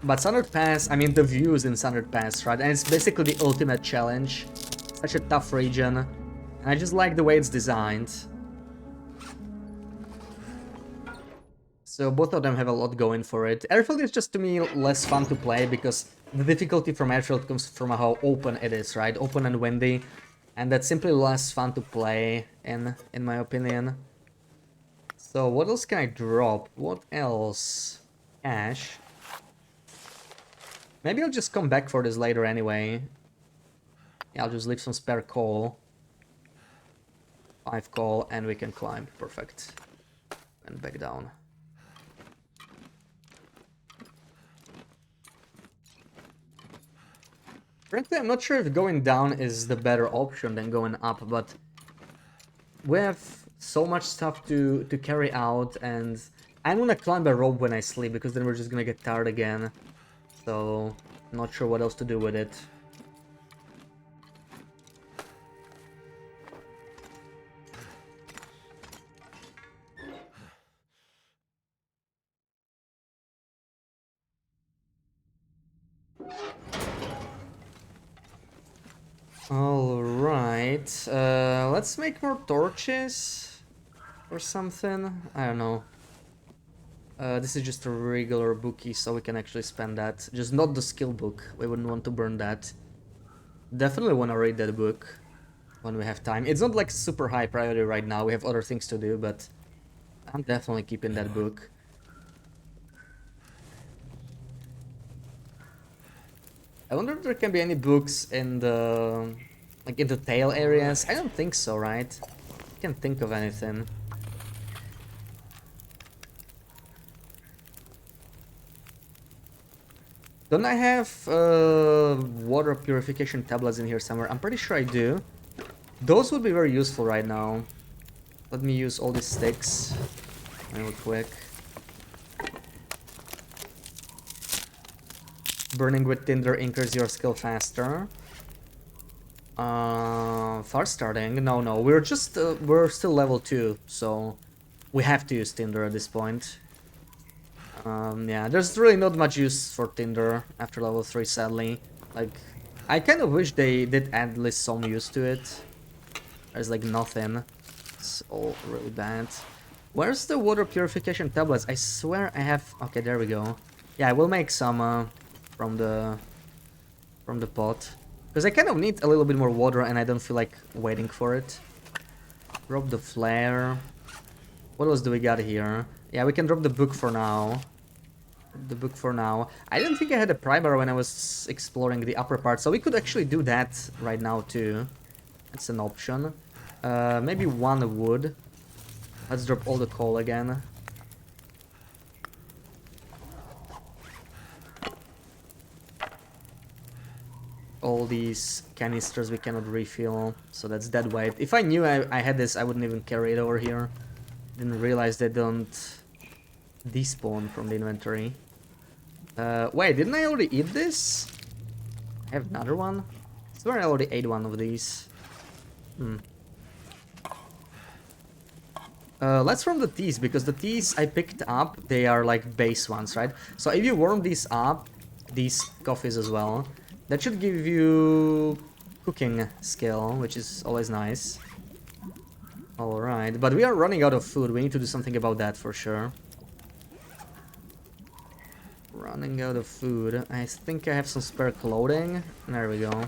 But Standard Pass, I mean the views in Standard Pass, right? And it's basically the ultimate challenge. Such a tough region. And I just like the way it's designed. So both of them have a lot going for it. Airfield is just to me less fun to play because the difficulty from Airfield comes from how open it is, right? Open and windy. And that's simply less fun to play, in my opinion. So what else can I drop? What else? Cash. Maybe I'll just come back for this later anyway. Yeah, I'll just leave some spare coal. 5 coal, and we can climb. Perfect. And back down. Frankly, I'm not sure if going down is the better option than going up, but we have so much stuff to carry out, and I'm gonna climb a rope when I sleep, because then we're just gonna get tired again. So, not sure what else to do with it. Alright, let's make more torches or something. I don't know. This is just a regular bookie, so we can actually spend that. Just not the skill book. We wouldn't want to burn that. Definitely want to read that book when we have time. It's not like super high priority right now. We have other things to do, but I'm definitely keeping that book. I wonder if there can be any books in the... like in the tail areas. I don't think so, right? I can't think of anything. Don't I have water purification tablets in here somewhere? I'm pretty sure I do. Those would be very useful right now. Let me use all these sticks real quick. Burning with tinder increases your skill faster. Far starting? No, we're just we're still level 2, so we have to use tinder at this point. Yeah, there's really not much use for tinder after level 3, sadly. Like, I kind of wish they did add at least some use to it. There's like nothing. It's all really bad. Where's the water purification tablets? I swear I have... Okay, there we go. Yeah, I will make some from the pot. Because I kind of need a little bit more water and I don't feel like waiting for it. Drop the flare. What else do we got here? Yeah, we can drop the book for now. The book for now. I didn't think I had a primer when I was exploring the upper part, so we could actually do that right now too. That's an option. Maybe 1 wood. Let's drop all the coal again. All these canisters we cannot refill, so that's dead weight. If I knew I had this, I wouldn't even carry it over here. Didn't realize they don't despawn from the inventory. Wait, didn't I already eat this? I have another one? I swear I already ate one of these. Let's from the teas, because the teas I picked up, they are like base ones, right? So if you warm these up, these coffees as well, that should give you cooking skill, which is always nice. Alright, but we are running out of food. We need to do something about that for sure. Running out of food. I think I have some spare clothing. There we go.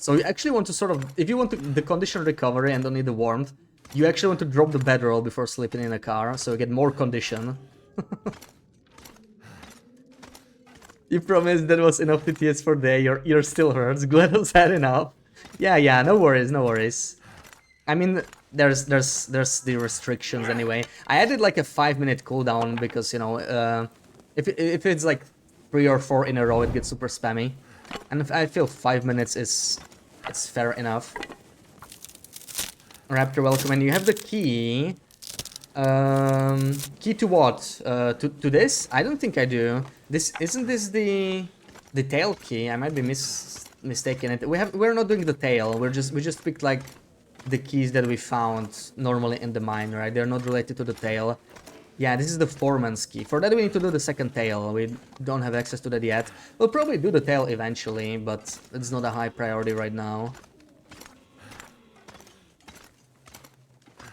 So you actually want to sort of, if you want the condition recovery and don't need the warmth, you actually want to drop the bedroll before sleeping in a car, so you get more condition. You promised that was enough TTS for day, your ear still hurts, GLaDOS had enough. Yeah, no worries, no worries. I mean, there's the restrictions anyway. I added like a 5-minute cooldown because, you know, if it's like 3 or 4 in a row, it gets super spammy. And I feel 5 minutes it's fair enough. Raptor, welcome, and you have the key. Key to what? To this? I don't think I do. Isn't this the tail key? I might be mistaken it. We're not doing the tail. We just picked like the keys that we found normally in the mine, right? They're not related to the tail. Yeah, this is the foreman's key. For that we need to do the second tail. We don't have access to that yet. We'll probably do the tail eventually, but it's not a high priority right now.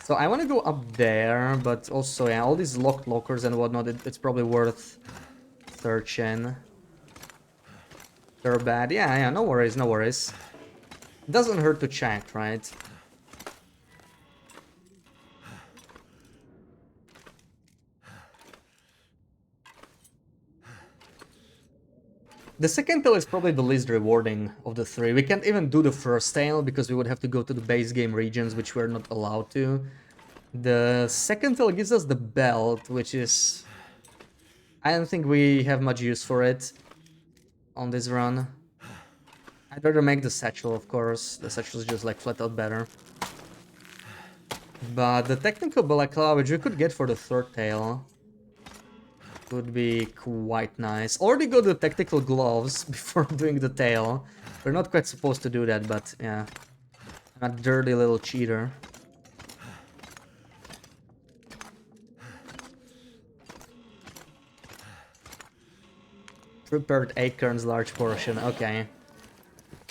So I want to go up there, but also, yeah, all these locked lockers and whatnot, it's probably worth searching. They're bad. Yeah, no worries, no worries. Doesn't hurt to check, right? The second tail is probably the least rewarding of the 3. We can't even do the first tail because we would have to go to the base game regions, which we're not allowed to. The second tail gives us the belt, which is... I don't think we have much use for it on this run. I'd rather make the satchel, of course. The satchel is just like flat out better. But the technical balaclava, which we could get for the third tail, would be quite nice. Already got the technical gloves before doing the tail. We're not quite supposed to do that, but yeah. I'm a dirty little cheater. Prepared acorns, large portion, okay.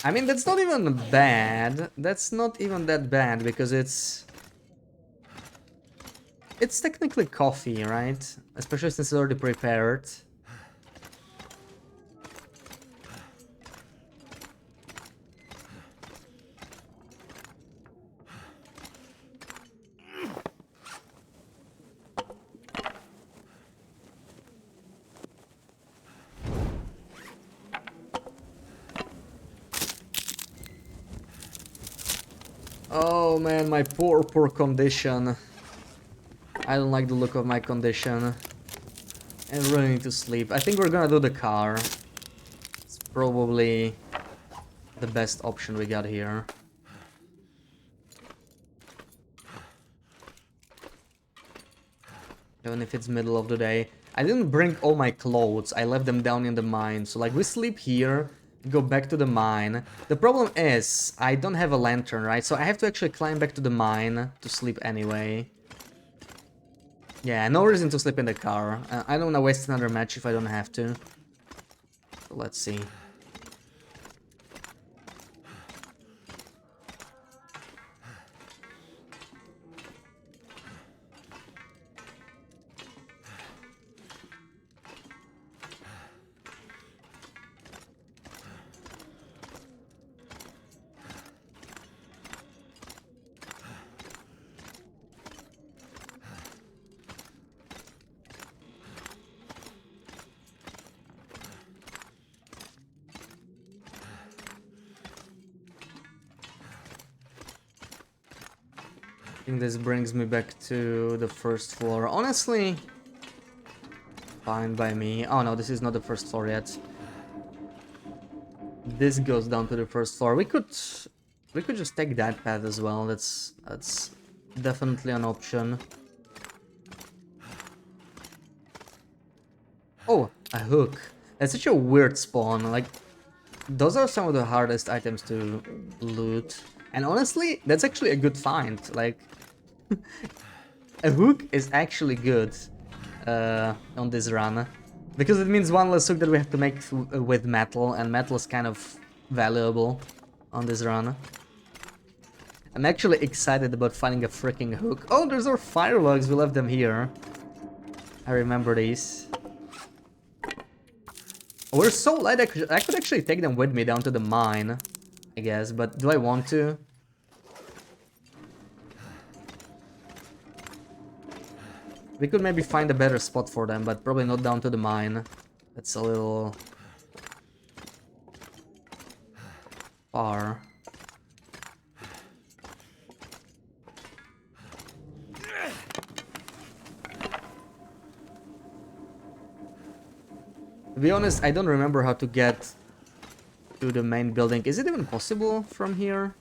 I mean, that's not even bad. That's not even that bad, because it's technically coffee, right? Especially since it's already prepared. Oh man, my poor condition. I don't like the look of my condition. I really need to sleep. I think we're gonna do the car. It's probably the best option we got here. Even if it's middle of the day. I didn't bring all my clothes. I left them down in the mine. So like we sleep here, go back to the mine. The problem is I don't have a lantern, right? So I have to actually climb back to the mine to sleep anyway. Yeah, no reason to sleep in the car. I don't want to waste another match if I don't have to. So let's see. I think this brings me back to the first floor. Honestly, fine by me. Oh no, this is not the first floor yet. This goes down to the first floor. We could just take that path as well. That's definitely an option. Oh, a hook. That's such a weird spawn. Like, those are some of the hardest items to loot. And honestly, that's actually a good find. Like, a hook is actually good on this run. Because it means one less hook that we have to make with metal, and metal is kind of valuable on this run. I'm actually excited about finding a freaking hook. Oh, there's our fire logs, we left them here. I remember these. We're so light, I could actually take them with me down to the mine. I guess, but do I want to? We could maybe find a better spot for them, but probably not down to the mine. That's a little far. To be honest, I don't remember how to get to the main building. Is it even possible from here?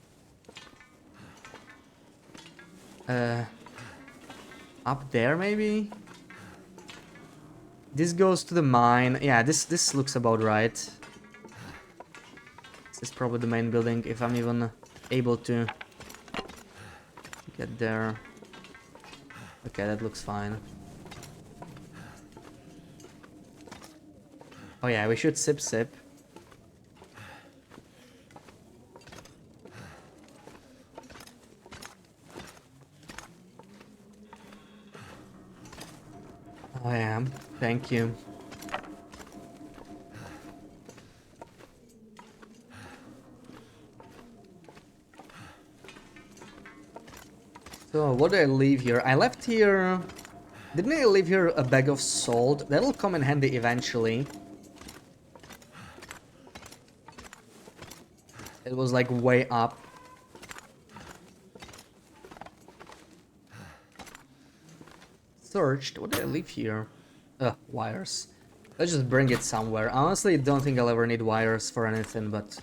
Up there maybe? This goes to the mine. Yeah, this looks about right. This is probably the main building if I'm even able to get there. Okay, that looks fine. Oh yeah, we should sip. I am. Thank you. So, what did I leave here? I left here... Didn't I leave here a bag of salt? That'll come in handy eventually. It was like way up. Searched. What did I leave here? Wires. Let's just bring it somewhere. Honestly, don't think I'll ever need wires for anything, but...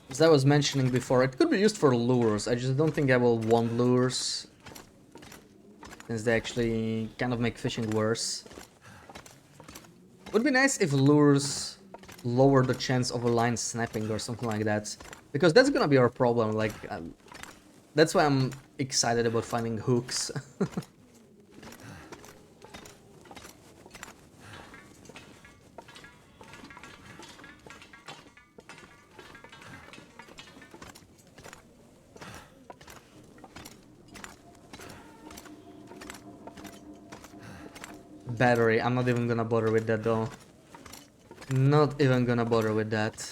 As I was mentioning before, it could be used for lures. I just don't think I will want lures, since they actually kind of make fishing worse. Would be nice if lures lower the chance of a line snapping or something like that. Because that's gonna be our problem, like... that's why I'm excited about finding hooks. Battery, I'm not even gonna bother with that though. Not even gonna bother with that.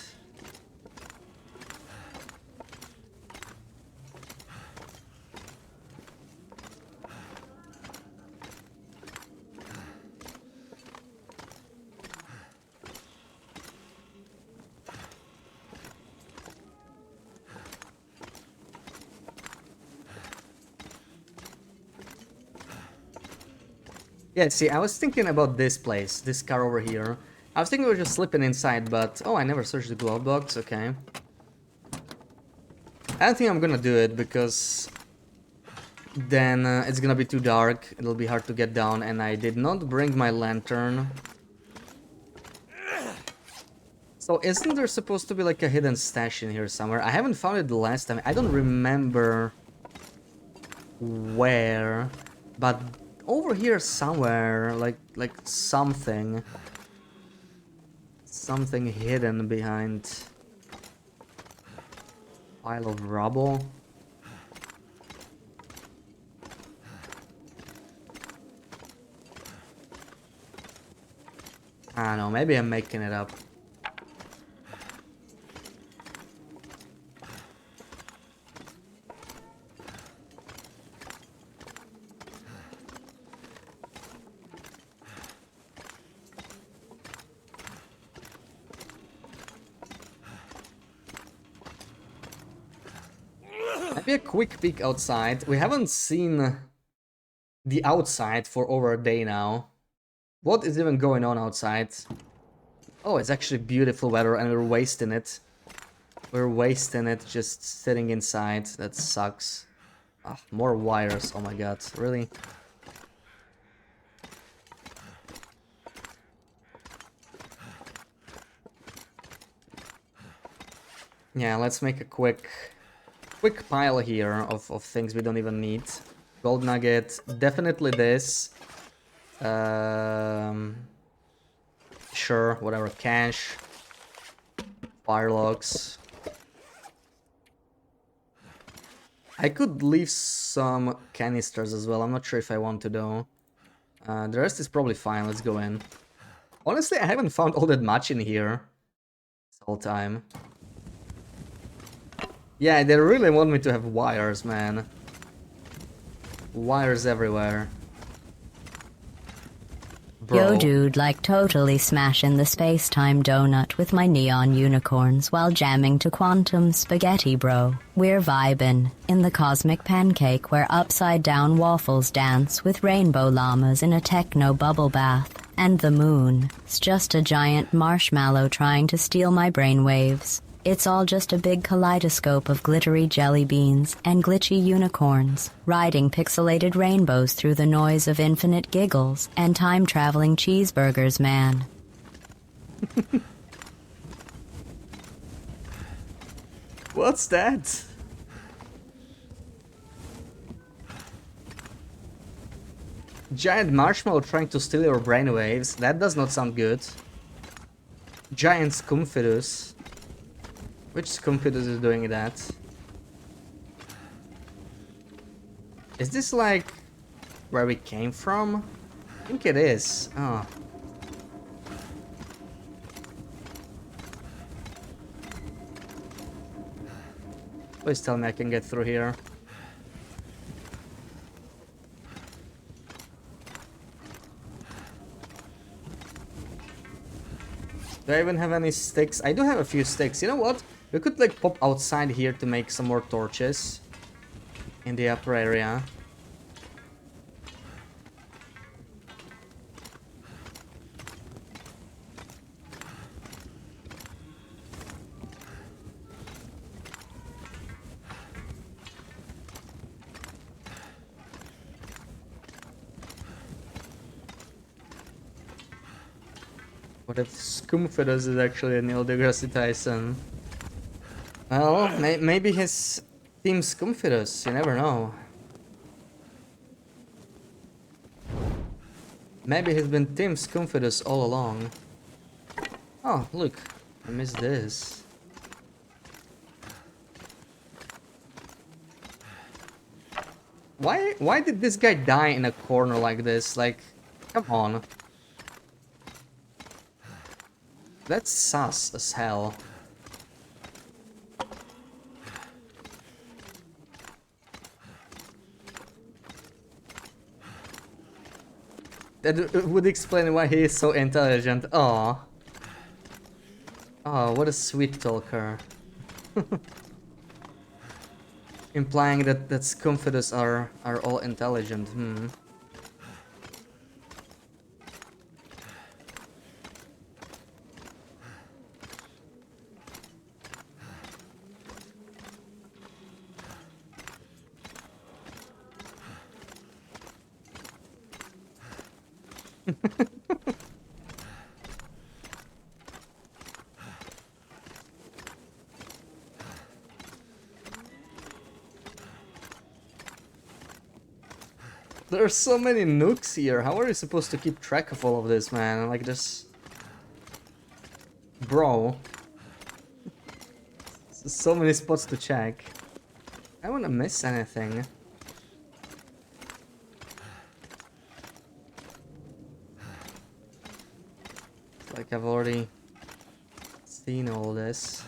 Yeah, see, I was thinking about this place, this car over here. I was thinking we were just slipping inside, but... Oh, I never searched the glove box, okay. I don't think I'm gonna do it, because... then it's gonna be too dark, it'll be hard to get down, and I did not bring my lantern. So isn't there supposed to be like a hidden stash in here somewhere? I haven't found it the last time, I don't remember where, but over here somewhere, like something hidden behind pile of rubble. I don't know, maybe I'm making it up. Maybe a quick peek outside. We haven't seen the outside for over a day now. What is even going on outside? Oh, it's actually beautiful weather and we're wasting it. We're wasting it just sitting inside. That sucks. Ah, more wires. Oh my god. Really? Yeah, let's make a quick pile here of things we don't even need. Gold nugget. Definitely this. Sure, whatever. Cash. Firelogs. I could leave some canisters as well. I'm not sure if I want to though. The rest is probably fine. Let's go in. Honestly, I haven't found all that much in here. So all time. Yeah, they really want me to have wires, man. Wires everywhere. Yo Bro. dude, like totally smashing the space-time donut with my neon unicorns while jamming to quantum spaghetti, bro. We're vibin' in the cosmic pancake where upside-down waffles dance with rainbow llamas in a techno bubble bath. And the moon's just a giant marshmallow trying to steal my brainwaves. It's all just a big kaleidoscope of glittery jelly beans and glitchy unicorns, riding pixelated rainbows through the noise of infinite giggles and time-traveling cheeseburgers, man. What's that? Giant marshmallow trying to steal your brainwaves. That does not sound good. Giant Scumfidus. Which Scumfidus is doing that? Is this like where we came from? I think it is. Oh. Please tell me I can get through here. Do I even have any sticks? I do have a few sticks. You know what? We could like pop outside here to make some more torches in the upper area. What if Scumfidus is actually a Neil deGrasse Tyson? Well, maybe his Team Scumfidus, you never know. Maybe he's been Team Scumfidus all along. Oh, look, I missed this. Why did this guy die in a corner like this? Like, come on. That's sus as hell. That would explain why he is so intelligent. Oh. Oh, what a sweet talker. Implying that Scumfidus are all intelligent. Hmm. There are so many nooks here. How are you supposed to keep track of all of this, man? Like this... Bro. So many spots to check. I don't wanna miss anything. Like I've already seen all this.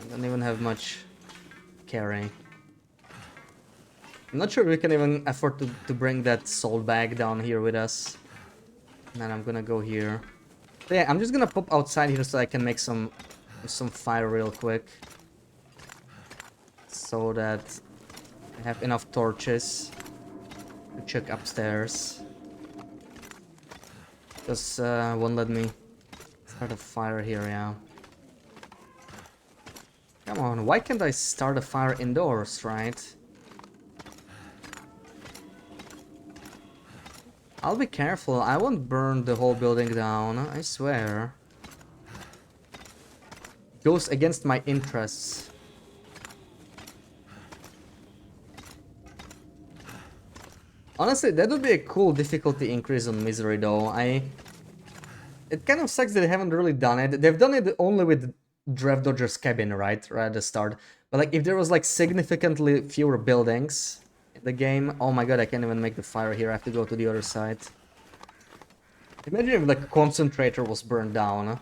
I don't even have much carry. I'm not sure we can even afford to bring that salt bag down here with us. And then I'm gonna go here. So yeah, I'm just gonna pop outside here so I can make some fire real quick. So that I have enough torches to check upstairs. Just won't let me start a fire here, yeah. Come on, why can't I start a fire indoors, right? I'll be careful, I won't burn the whole building down, I swear. Goes against my interests. Honestly, that would be a cool difficulty increase on Misery though. It kind of sucks that they haven't really done it. They've done it only with Draft Dodger's cabin, right at the start. But like, if there was like significantly fewer buildings in the game... Oh my god, I can't even make the fire here. I have to go to the other side. Imagine if the concentrator was burned down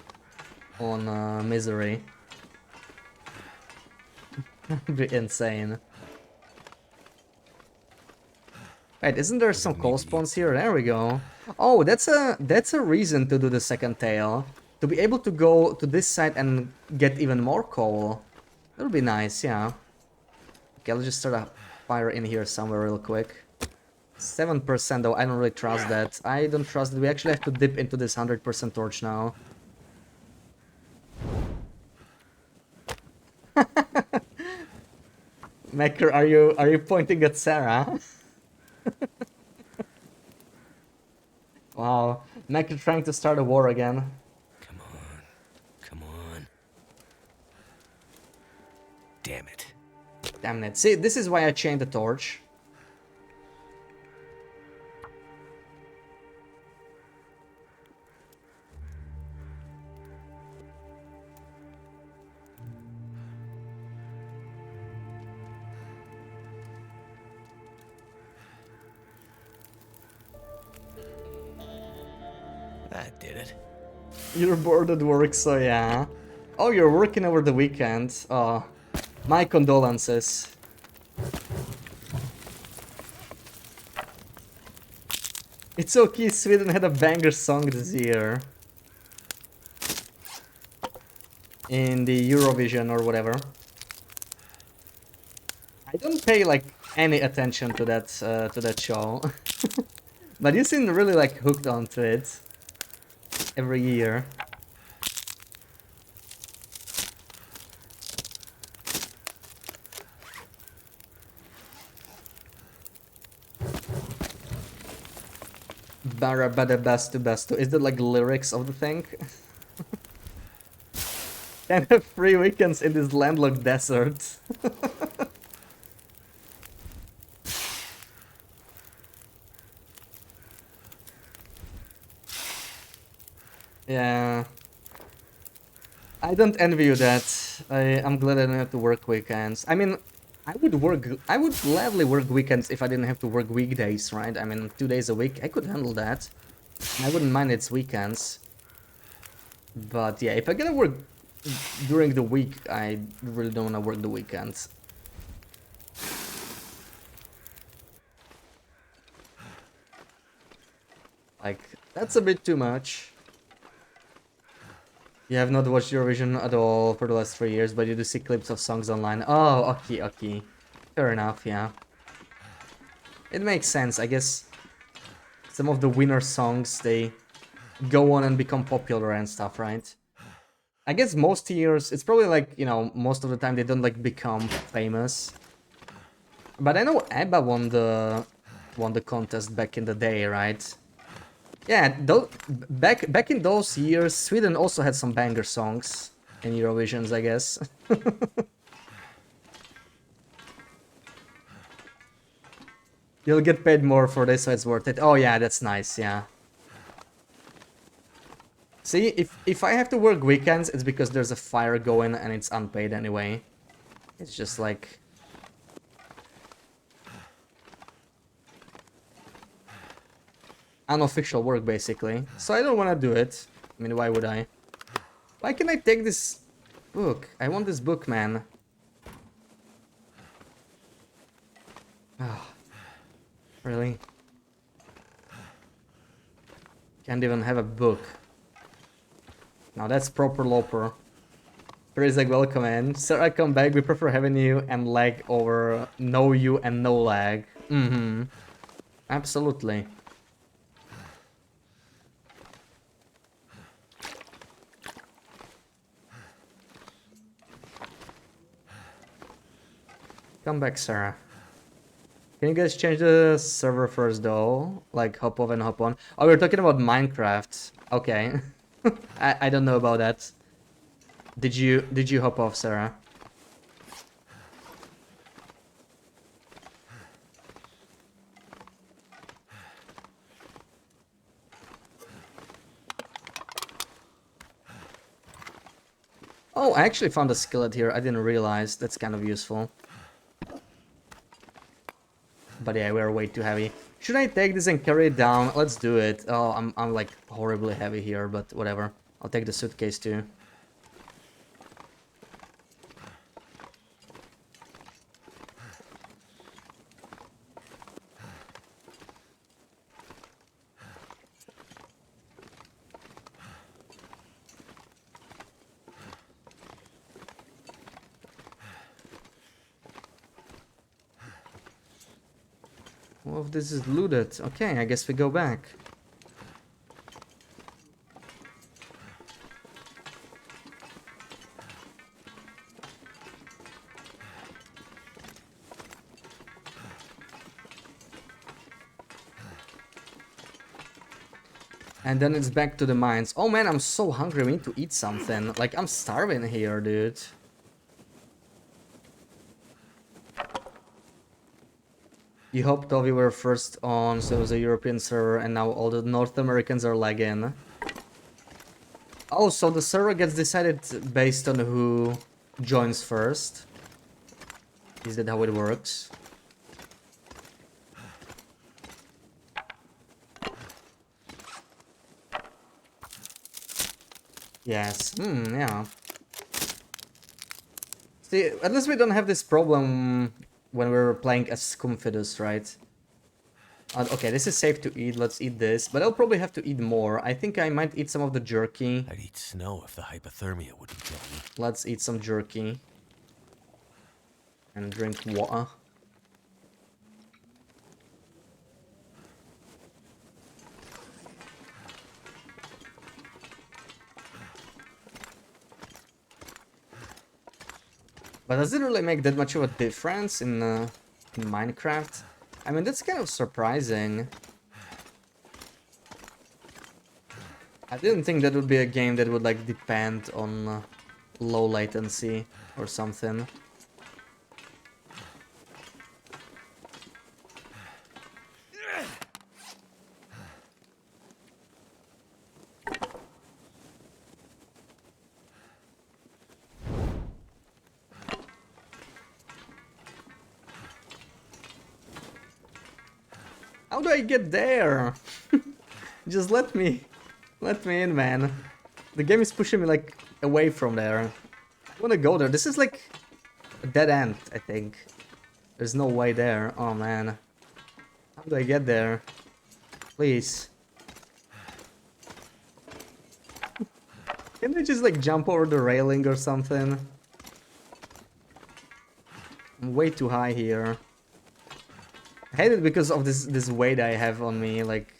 on Misery. That'd be insane. Wait, isn't there some coal spawns here? There we go. Oh, that's a reason to do the second tail. To be able to go to this side and get even more coal. That would be nice, yeah. Okay, let's just start a fire in here somewhere real quick. 7% though, I don't really trust that. I don't trust that we actually have to dip into this 100% torch now. Macker, are you pointing at Sarah? Wow, Macker trying to start a war again. Come on. Come on. Damn it. Damn it. See, this is why I chained the torch. That did it. You're bored at work, so yeah. Oh, you're working over the weekend. Oh, my condolences. It's okay, Sweden had a banger song this year. In the Eurovision or whatever. I don't pay like any attention to that show. But you seem really like hooked onto it every year. Barabada bastu bastu. Is that like lyrics of the thing? Can have free weekends in this landlocked desert. Yeah. I don't envy you that. I'm glad I don't have to work weekends. I mean, I would gladly work weekends if I didn't have to work weekdays, right? I mean, 2 days a week, I could handle that. I wouldn't mind it's weekends. But yeah, if I gotta work during the week, I really don't wanna work the weekends. Like, that's a bit too much. You have not watched Eurovision at all for the last 3 years, but you do see clips of songs online. Oh, okay, okay. Fair enough, yeah. It makes sense, I guess. Some of the winner songs, they go on and become popular and stuff, right? I guess most years, it's probably like, you know, most of the time they don't like become famous. But I know ABBA won the contest back in the day, right? Yeah, back in those years, Sweden also had some banger songs in Eurovisions, I guess. You'll get paid more for this, so it's worth it. Oh yeah, that's nice, yeah. See, if I have to work weekends, it's because there's a fire going and it's unpaid anyway. It's just like... unofficial work, basically. So I don't want to do it. I mean, why would I? Why can I take this book? I want this book, man. Oh, really? Can't even have a book. Now that's proper loper. Praise like welcome in. Sir, I come back. We prefer having you and lag over no you and no lag. Mm-hmm. Absolutely. Come back, Sarah. Can you guys change the server first, though? Like, hop off and hop on. Oh, we're talking about Minecraft. Okay. I don't know about that. Did you hop off, Sarah? Oh, I actually found a skillet here. I didn't realize. That's kind of useful. But yeah, we're way too heavy. Should I take this and carry it down? Let's do it. Oh, I'm like horribly heavy here, but whatever. I'll take the suitcase too. Well, if this is looted, okay, I guess we go back. And then it's back to the mines. Oh man, I'm so hungry, we need to eat something. Like, I'm starving here, dude. You hoped we were first on, so it was a European server, and now all the North Americans are lagging. Oh, so the server gets decided based on who joins first. Is that how it works? Yes, yeah. See, at least we don't have this problem when we're playing as Scumfidus, right? Okay, this is safe to eat, let's eat this. But I'll probably have to eat more. I think I might eat some of the jerky. I'd eat snow if the hypothermia wouldn't kill me. Let's eat some jerky. And drink water. But does it really make that much of a difference in Minecraft? I mean, that's kind of surprising. I didn't think that would be a game that would like depend on low latency or something. How do I get there? Just let me in, man. The game is pushing me like away from there. I wanna go there. This is like a dead end, I think. There's no way there. Oh man. How do I get there? Please. Can I just like jump over the railing or something? I'm way too high here. I hate it because of this weight I have on me, like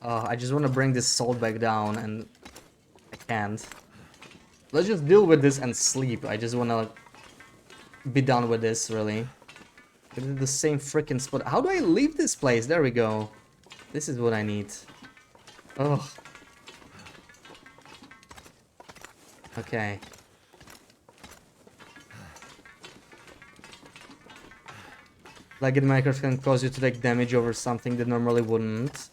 I just want to bring this salt back down and I can't. Let's just deal with this and sleep. I just want to be done with this, really. It is the same freaking spot. How do I leave this place? There we go. This is what I need. Oh. Okay. Like in Minecraft can cause you to take damage over something that normally wouldn't.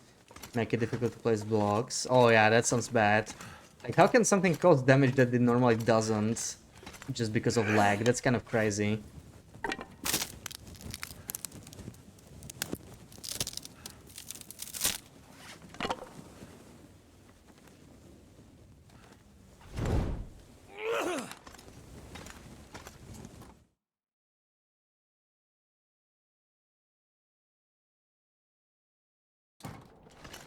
Make it difficult to place blocks. Oh yeah, that sounds bad. Like, how can something cause damage that it normally doesn't? Just because of lag. That's kind of crazy.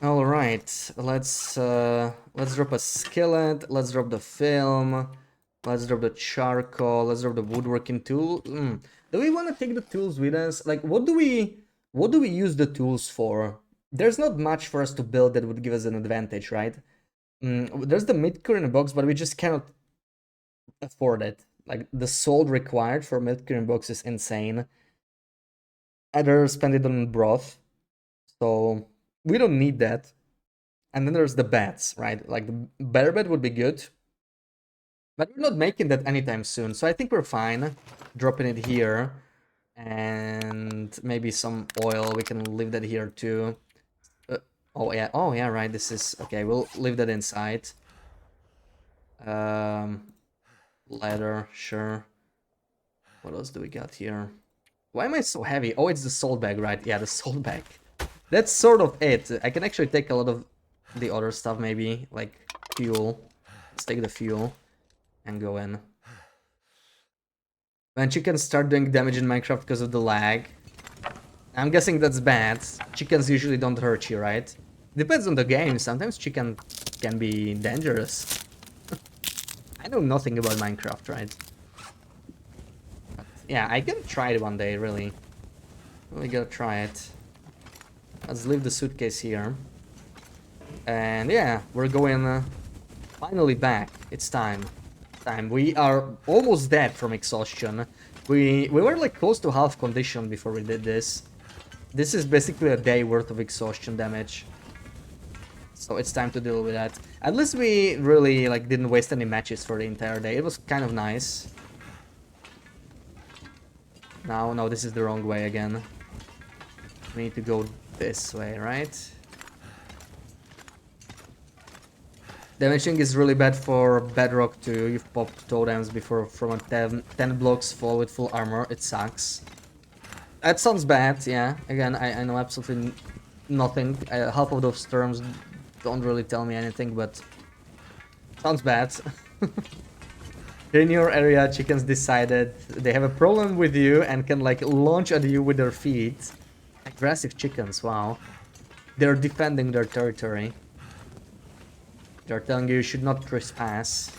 All right, let's drop a skillet. Let's drop the film. Let's drop the charcoal. Let's drop the woodworking tool. Do we want to take the tools with us? Like, what do we use the tools for? There's not much for us to build that would give us an advantage, right? There's the mid-current box, but we just cannot afford it. Like, the salt required for mid-current box is insane. I'd rather spend it on broth. So we don't need that. And then there's the beds, right? Like the bear bed would be good. But we're not making that anytime soon. So I think we're fine dropping it here. And maybe some oil. We can leave that here too. Oh yeah, right. This is okay. We'll leave that inside. Leather, sure. What else do we got here? Why am I so heavy? Oh, it's the salt bag, right? Yeah, the salt bag. That's sort of it. I can actually take a lot of the other stuff, maybe, like fuel. Let's take the fuel and go in. When chickens start doing damage in Minecraft because of the lag, I'm guessing that's bad. Chickens usually don't hurt you, right? Depends on the game. Sometimes chicken can be dangerous. I know nothing about Minecraft, right? But yeah, I can try it one day, really. Really gotta try it. Let's leave the suitcase here. And yeah, we're going finally back. It's time. We are almost dead from exhaustion. We were like close to half condition before we did this. This is basically a day worth of exhaustion damage. So it's time to deal with that. At least we really like didn't waste any matches for the entire day. It was kind of nice. Now, no, this is the wrong way again. We need to go this way, right? Damaging is really bad for bedrock too. You've popped totems before from a 10 blocks fall with full armor. It sucks. That sounds bad, yeah. Again, I know absolutely nothing. Half of those terms don't really tell me anything, but sounds bad. In your area, chickens decided they have a problem with you and can like launch at you with their feet. Aggressive chickens, wow. They're defending their territory. They're telling you should not trespass.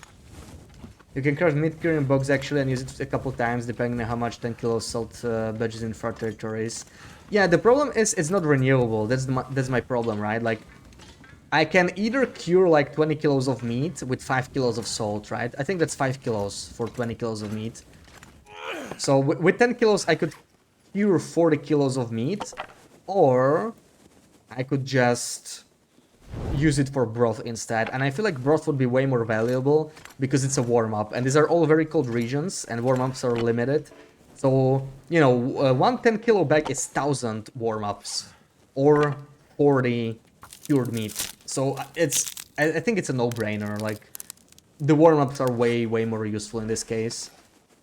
You can craft mid-curing box actually and use it a couple times depending on how much 10 kilos salt badges in far territories. Yeah, the problem is it's not renewable. That's my problem, right? Like, I can either cure like 20 kilos of meat with 5 kilos of salt, right? I think that's 5 kilos for 20 kilos of meat. So with 10 kilos I could cure 40 kilos of meat, or I could just use it for broth instead, and I feel like broth would be way more valuable because it's a warm-up, and these are all very cold regions and warm-ups are limited. So, you know, one 10 kilo bag is 1000 warm-ups or 40 cured meat. So I think it's a no-brainer. Like, the warm-ups are way more useful in this case.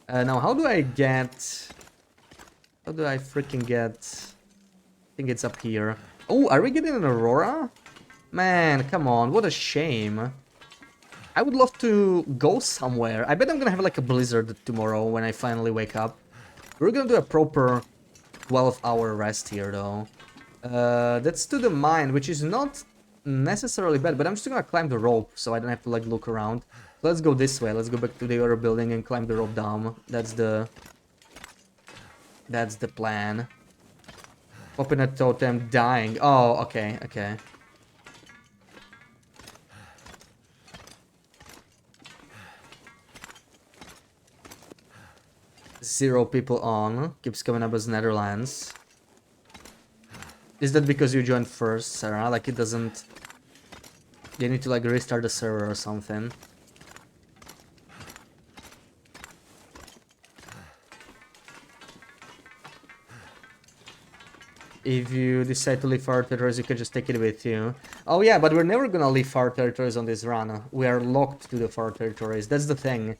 Now how do I freaking get, I think it's up here. Oh, are we getting an aurora? Man, come on, what a shame. I would love to go somewhere. I bet I'm gonna have like a blizzard tomorrow when I finally wake up. We're gonna do a proper 12-hour rest here though. That's to the mine, which is not necessarily bad, but I'm just gonna climb the rope so I don't have to like look around. Let's go this way. Let's go back to the other building and climb the rope down. That's the plan. Popping a totem, dying. Oh, okay. 0 people on. Keeps coming up as Netherlands. Is that because you joined first, Sarah? Like, it doesn't... You need to like restart the server or something. If you decide to leave far territories, you can just take it with you. Oh yeah, but we're never gonna leave far territories on this run. We are locked to the far territories. That's the thing.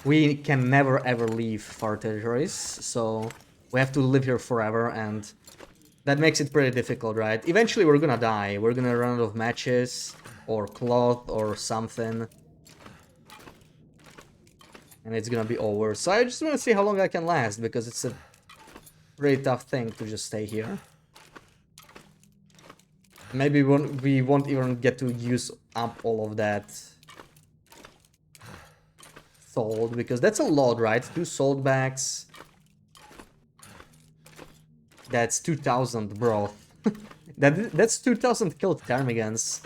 We can never ever leave far territories, so we have to live here forever, and that makes it pretty difficult, right? Eventually we're gonna die. We're gonna run out of matches, or cloth, or something. And it's gonna be over. So I just wanna see how long I can last, because it's a pretty tough thing to just stay here. Maybe we won't even get to use up all of that salt, because that's a lot, right? 2 salt bags. That's 2000 broth. That's 2000 killed ptarmigans.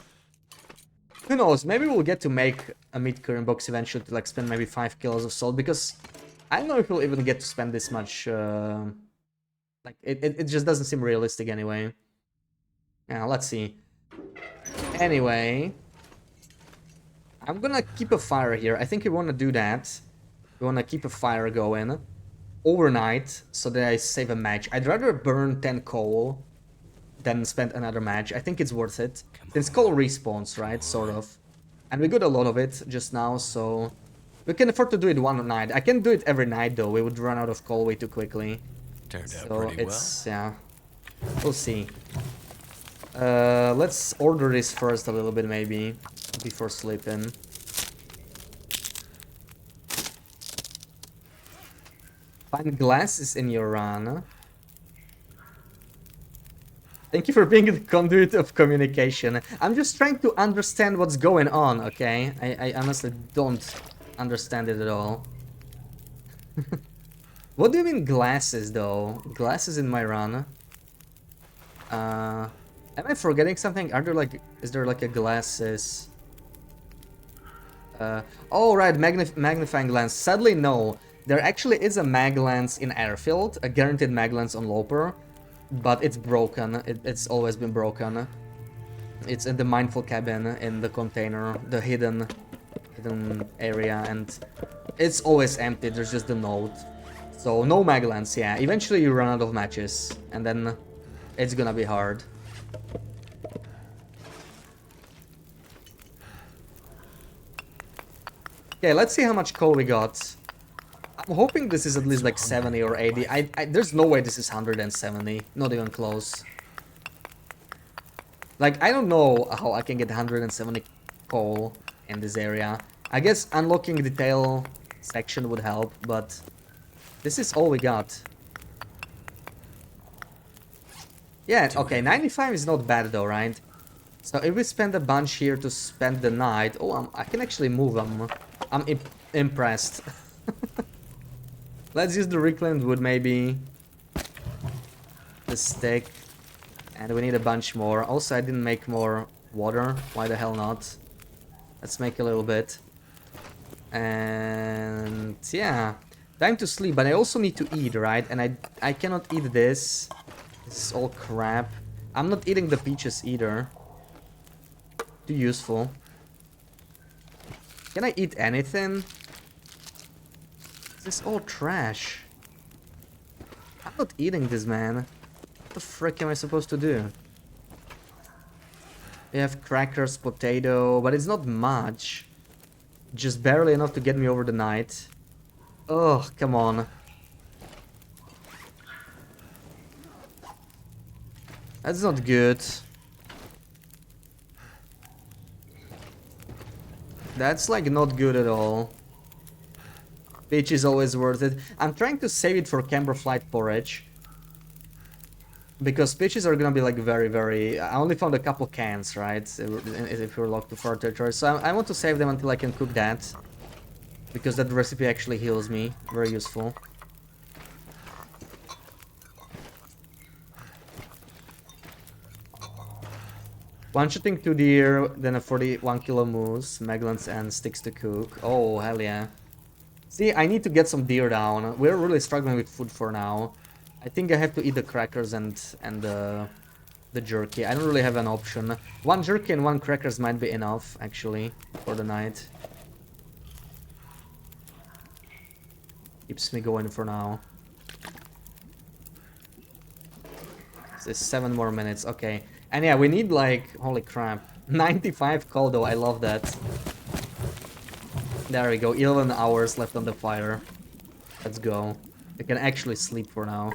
Who knows? Maybe we'll get to make a meat current box eventually to like spend maybe 5 kilos of salt, because I don't know if we'll even get to spend this much. Like it just doesn't seem realistic anyway. Yeah, let's see. Anyway, I'm gonna keep a fire here. I think we want to do that. We want to keep a fire going overnight so that I save a match. I'd rather burn 10 coal than spend another match. I think it's worth it. Since coal respawns, right? Sort of. And we got a lot of it just now, so we can afford to do it one night. I can do it every night though. We would run out of coal way too quickly. Turned out So pretty well. it's, yeah, we'll see. Let's order this first a little bit maybe, before sleeping. Find glasses in your run. Thank you for being the conduit of communication. I'm just trying to understand what's going on, okay? I honestly don't understand it at all. What do you mean glasses, though? Glasses in my run? Am I forgetting something? Are there like... Is there like a glasses... Oh, right, magnifying lens. Sadly, no. There actually is a mag lens in Airfield, a guaranteed mag lens on Loper, but it's broken. It's always been broken. It's in the mindful cabin in the container, the hidden area, and it's always empty. There's just the note. So no mag lens, yeah. Eventually you run out of matches, and then it's gonna be hard. Okay, let's see how much coal we got. I'm hoping this is at least like 70 or 80. There's no way this is 170. Not even close. Like, I don't know how I can get 170 coal in this area. I guess unlocking detail section would help, but this is all we got. Yeah, okay, 95 is not bad though, right? So if we spend a bunch here to spend the night... Oh, I can actually move them. I'm impressed. Let's use the reclaimed wood, maybe. The stick. And we need a bunch more. Also, I didn't make more water. Why the hell not? Let's make a little bit. And yeah. Time to sleep, but I also need to eat, right? And I cannot eat this. This is all crap. I'm not eating the peaches either. Too useful. Can I eat anything? This is all trash. I'm not eating this, man. What the frick am I supposed to do? We have crackers, potato, but it's not much. Just barely enough to get me over the night. Oh, come on. That's not good. That's like not good at all. Peach is always worth it. I'm trying to save it for camber flight porridge. Because peaches are gonna be like very... I only found a couple cans, right? If we're locked to far territory. So I want to save them until I can cook that. Because that recipe actually heals me. Very useful. One shooting 2 deer, then a 41 kilo moose, maglans and sticks to cook. Oh, hell yeah. See, I need to get some deer down. We're really struggling with food for now. I think I have to eat the crackers and the jerky. I don't really have an option. One jerky and one crackers might be enough, actually, for the night. Keeps me going for now. This is 7 more minutes, okay. And yeah, we need like, holy crap, 95 coal though, I love that. There we go, 11 hours left on the fire. Let's go. I can actually sleep for now.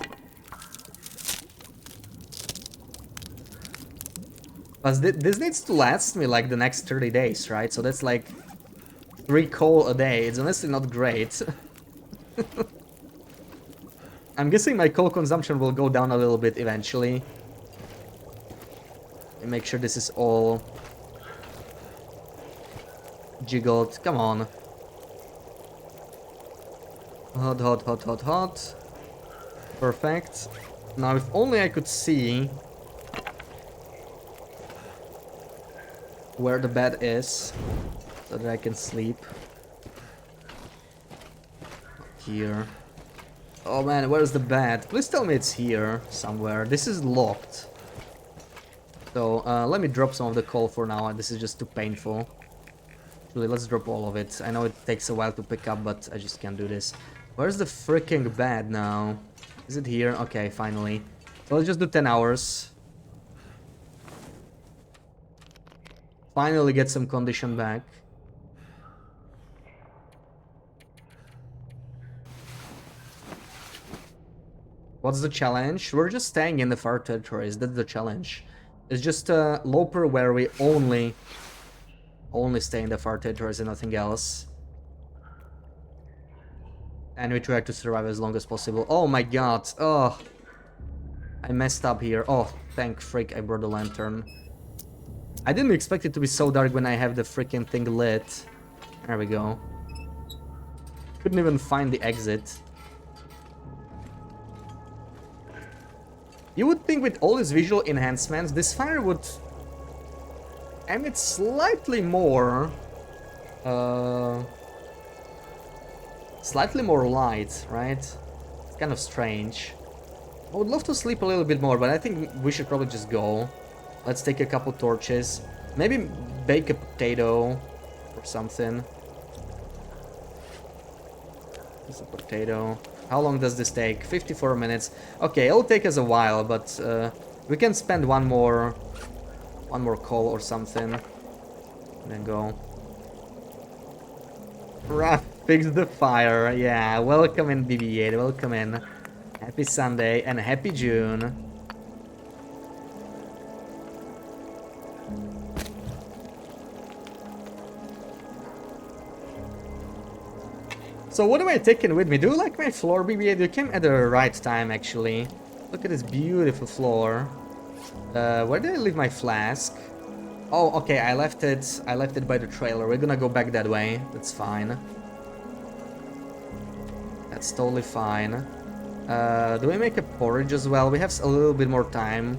But this needs to last me like the next 30 days, right? So that's like 3 coal a day. It's honestly not great. I'm guessing my coal consumption will go down a little bit eventually. And make sure this is all jiggled. Come on. Hot, hot, hot, hot, hot. Perfect. Now, if only I could see where the bed is, so that I can sleep. Here. Oh man, where's the bed? Please tell me it's here somewhere. This is locked. So, let me drop some of the coal for now. This is just too painful. Actually, let's drop all of it. I know it takes a while to pick up, but I just can't do this. Where's the freaking bed now? Is it here? Okay, finally. So let's just do 10 hours. Finally get some condition back. What's the challenge? We're just staying in the far territories. That's the challenge. It's just a loper where we only stay in the far territories and nothing else. And we try to survive as long as possible. Oh my god. Oh. I messed up here. Oh, thank frick I brought the lantern. I didn't expect it to be so dark when I have the freaking thing lit. There we go. Couldn't even find the exit. You would think with all these visual enhancements, this fire would emit slightly more light, right? It's kind of strange. I would love to sleep a little bit more, but I think we should probably just go. Let's take a couple torches. Maybe bake a potato or something. There's a potato. How long does this take? 54 minutes. Okay, it'll take us a while, but we can spend one more coal or something. And then go. Fix the fire. Yeah, welcome in BB8. Welcome in. Happy Sunday and happy June. So what am I taking with me? Do you like my floor, BB8? You came at the right time, actually. Look at this beautiful floor. Where did I leave my flask? Oh, okay, I left it by the trailer. We're gonna go back that way. That's fine. That's totally fine. Do we make a porridge as well? We have a little bit more time.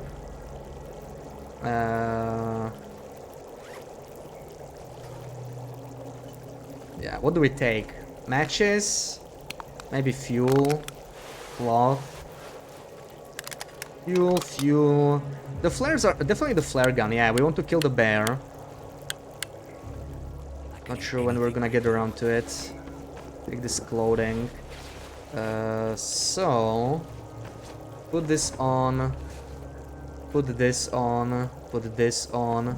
Yeah, what do we take? Matches? Maybe fuel? Cloth? Fuel. The flares are definitely the flare gun. Yeah, we want to kill the bear. Not sure when we're gonna get around to it. Take this clothing. So put this on. Put this on. Put this on.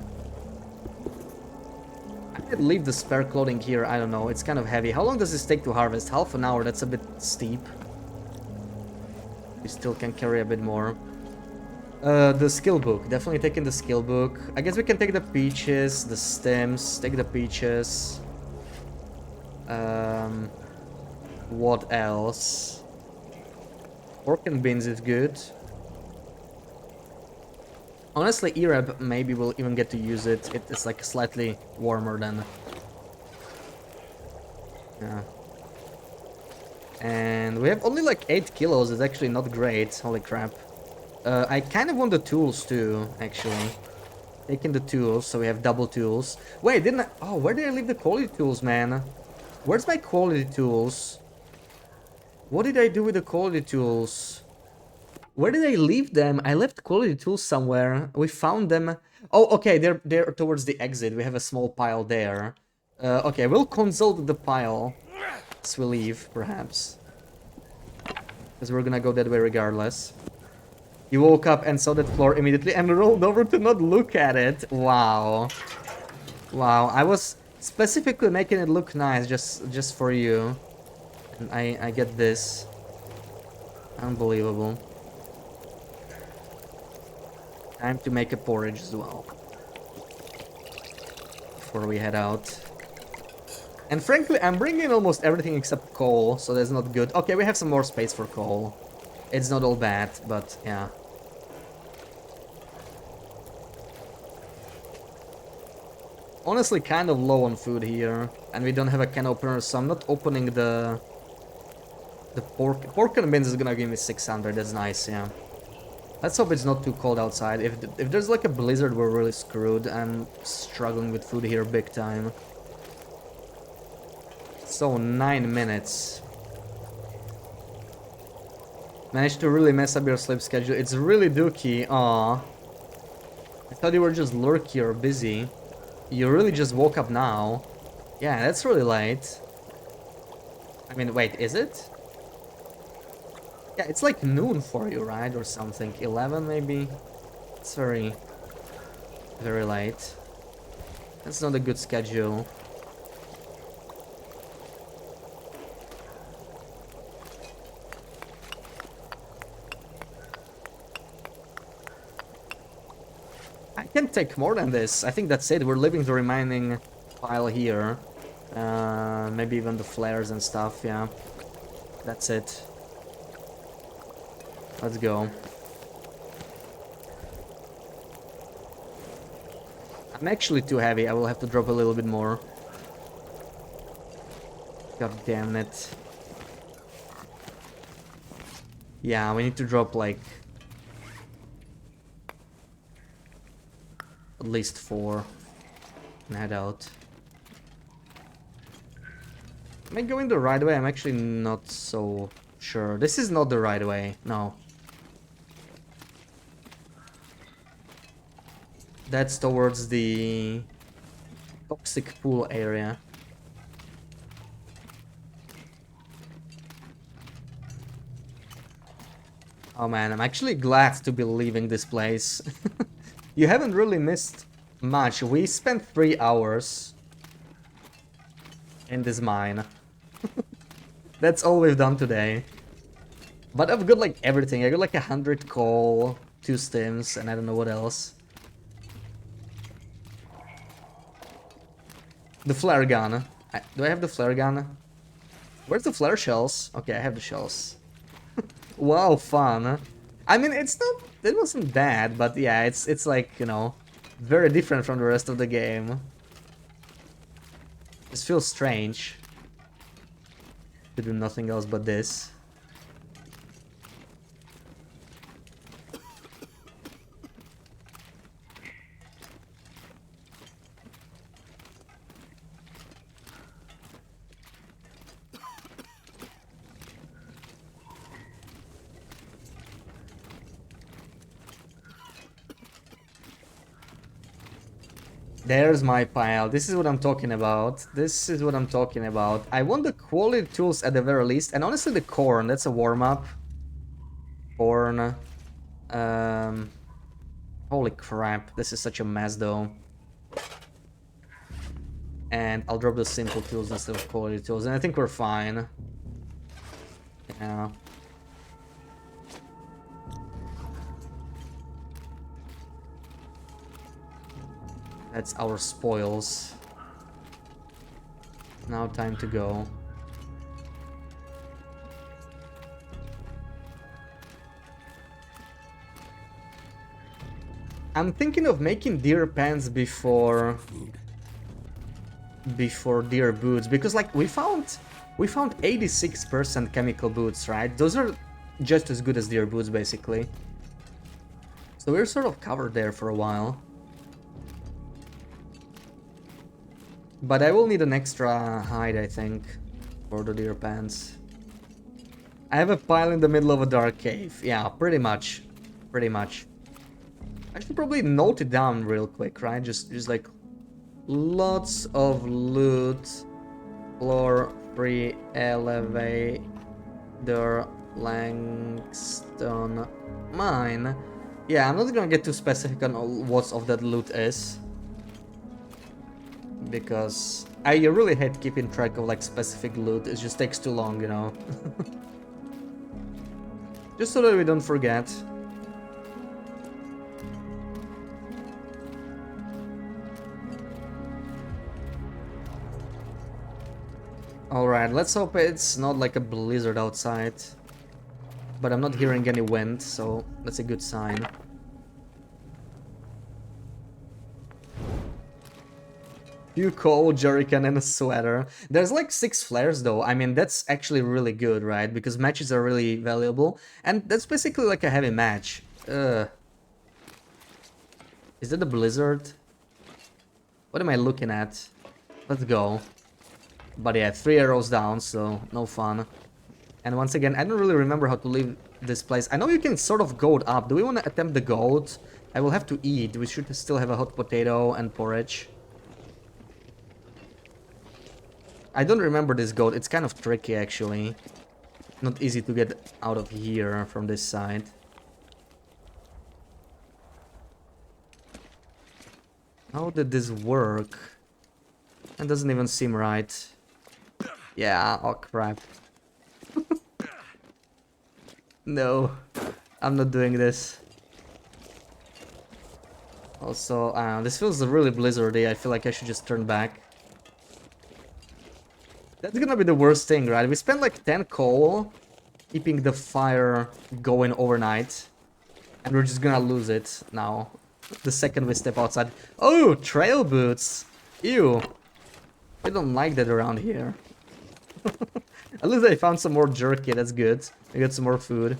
I could leave the spare clothing here. I don't know. It's kind of heavy. How long does this take to harvest? Half an hour. That's a bit steep. We still can carry a bit more. The skill book. Definitely taking the skill book. I guess we can take the peaches, the stems. Take the peaches. What else? Pork and beans is good. Honestly, Ereb, maybe we'll even get to use it. It's like slightly warmer than... Yeah. And we have only like 8 kilos. It's actually not great. Holy crap. I kind of want the tools too, actually. Taking the tools, so we have double tools. Wait, didn't I... Oh, where did I leave the quality tools, man? Where's my quality tools? What did I do with the quality tools? Where did I leave them? I left quality tools somewhere. We found them. Oh, okay, they're towards the exit. We have a small pile there. Okay, we'll consult the pile as we leave, perhaps. Because we're gonna go that way regardless. You woke up and saw that floor immediately and rolled over to not look at it. Wow. Wow, I was specifically making it look nice just for you. And I get this. Unbelievable. Time to make a porridge as well. Before we head out. And frankly, I'm bringing almost everything except coal, so that's not good. Okay, we have some more space for coal. It's not all bad, but yeah. Honestly, kind of low on food here. And we don't have a can opener, so I'm not opening the pork. Pork and beans is gonna give me 600, that's nice, yeah. Let's hope it's not too cold outside. If there's like a blizzard, we're really screwed. I'm struggling with food here big time. So, 9 minutes. Managed to really mess up your sleep schedule. It's really dookie. Aw. I thought you were just lurky or busy. You really just woke up now. Yeah, that's really late. I mean, wait, is it? Yeah, it's like noon for you, right? Or something. 11 maybe? It's very late. That's not a good schedule. can't take more than this. I think that's it. We're leaving the remaining pile here. Maybe even the flares and stuff, yeah. That's it. Let's go. I'm actually too heavy. I will have to drop a little bit more. God damn it. Yeah, we need to drop like at least 4 and head out. Am I going the right way? I'm actually not so sure. This is not the right way. No. That's towards the toxic pool area. Oh man, I'm actually glad to be leaving this place. You haven't really missed much. We spent 3 hours in this mine. That's all we've done today. But I've got like everything. I got like 100 coal, 2 stims, and I don't know what else. The flare gun. Do I have the flare gun? Where's the flare shells? Okay, I have the shells. Wow, fun. I mean, it's not... It wasn't bad, but yeah, it's like, you know, very different from the rest of the game. This feels strange. To do nothing else but this. There's my pile. This is what I'm talking about. This is what I'm talking about. I want the quality tools at the very least. And honestly, the corn, that's a warm-up. Corn. Holy crap. This is such a mess, though. And I'll drop the simple tools instead of quality tools. And I think we're fine. Yeah. That's our spoils. Now time to go. I'm thinking of making deer pants before deer boots, because like we found 86% chemical boots, right? Those are just as good as deer boots basically. So we're sort of covered there for a while. But I will need an extra hide, I think, for the deer pants. I have a pile in the middle of a dark cave. Yeah, pretty much. Pretty much. I should probably note it down real quick, right? Just like lots of loot. Floor 3 elevator Langston mine. Yeah, I'm not gonna get too specific on what of that loot is. Because I really hate keeping track of like specific loot. It just takes too long, you know. Just so that we don't forget. Alright, let's hope it's not like a blizzard outside. But I'm not hearing any wind, so that's a good sign. Few coal, jerrycan, and a sweater. There's like 6 flares though. I mean, that's actually really good, right? Because matches are really valuable. And that's basically like a heavy match. Is that a blizzard? What am I looking at? Let's go. But yeah, 3 arrows down, so no fun. And once again, I don't really remember how to leave this place. I know you can sort of goat up. Do we want to attempt the goat? I will have to eat. We should still have a hot potato and porridge. I don't remember this goat. It's kind of tricky, actually. Not easy to get out of here from this side. How did this work? It doesn't even seem right. Yeah, oh crap. No, I'm not doing this. Also, this feels really blizzardy. I feel like I should just turn back. That's gonna be the worst thing, right? We spent like 10 coal keeping the fire going overnight. And we're just gonna lose it now. The second we step outside. Oh, trail boots! Ew. I don't like that around here. At least I found some more jerky, that's good. I got some more food.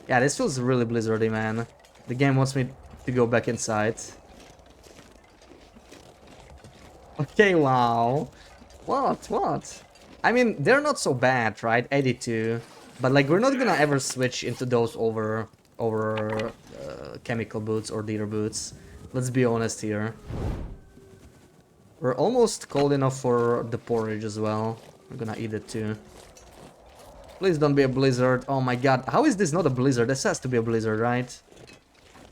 Yeah, this feels really blizzardy, man. The game wants me to go back inside. Okay, wow. What? I mean, they're not so bad, right? 82. But like, we're not gonna ever switch into those over chemical boots or deer boots. Let's be honest here. We're almost cold enough for the porridge as well. I'm gonna eat it too. Please don't be a blizzard. Oh my god, how is this not a blizzard? This has to be a blizzard, right?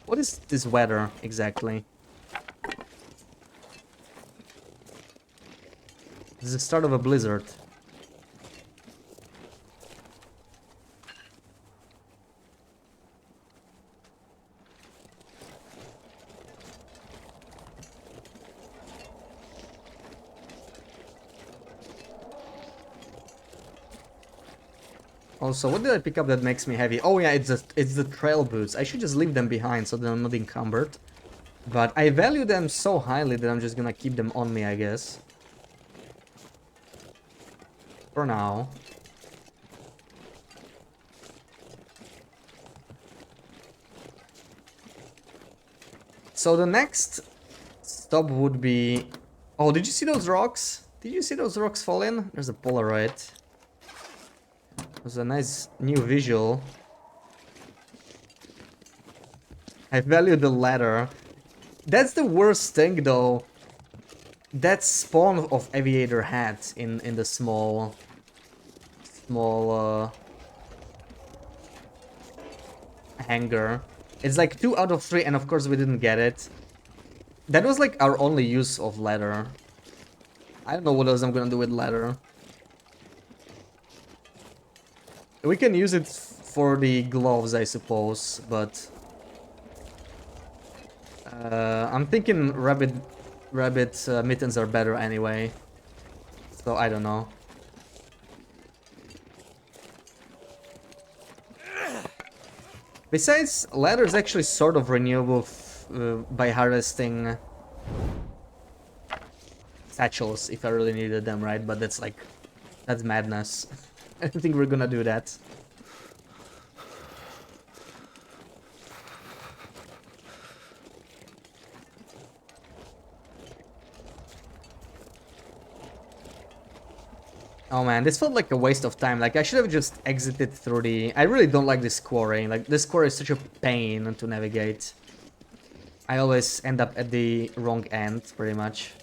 What is this weather exactly? This is the start of a blizzard. Also, what did I pick up that makes me heavy? Oh yeah, it's the trail boots. I should just leave them behind so that I'm not encumbered. But I value them so highly that I'm just gonna keep them on me, I guess. For now. So the next stop would be... Oh, did you see those rocks? Did you see those rocks fall in? There's a Polaroid. It was a nice new visual. I value the ladder. That's the worst thing though. That spawn of aviator hats in the small hangar. It's like 2 out of 3 and of course we didn't get it. That was like our only use of ladder. I don't know what else I'm gonna do with ladder. We can use it for the gloves, I suppose, but I'm thinking rabbit mittens are better anyway. So I don't know. Besides, ladder is actually sort of renewable by harvesting satchels if I really needed them, right? But that's like, that's madness. I don't think we're gonna do that. Oh man, this felt like a waste of time. Like, I should have just exited through the... I really don't like this quarry. Like, this quarry is such a pain to navigate. I always end up at the wrong end, pretty much.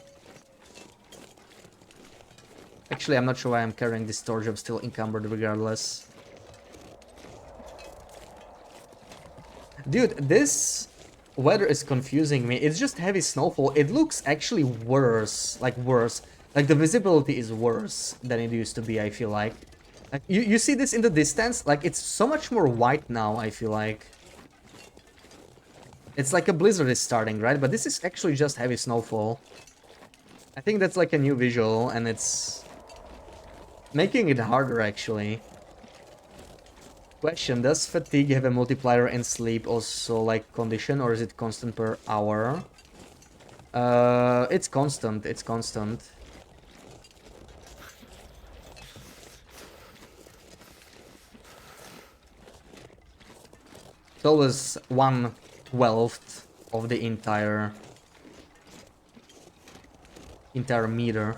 Actually, I'm not sure why I'm carrying this storage. I'm still encumbered regardless. Dude, this weather is confusing me. It's just heavy snowfall. It looks actually worse. Like, worse. Like, the visibility is worse than it used to be, I feel like. Like, you see this in the distance? Like, it's so much more white now, I feel like. It's like a blizzard is starting, right? But this is actually just heavy snowfall. I think that's like a new visual, and it's making it harder, actually. Question, does fatigue have a multiplier in sleep also like condition, or is it constant per hour? It's constant, it's constant. It's always 1/12 of the entire meter.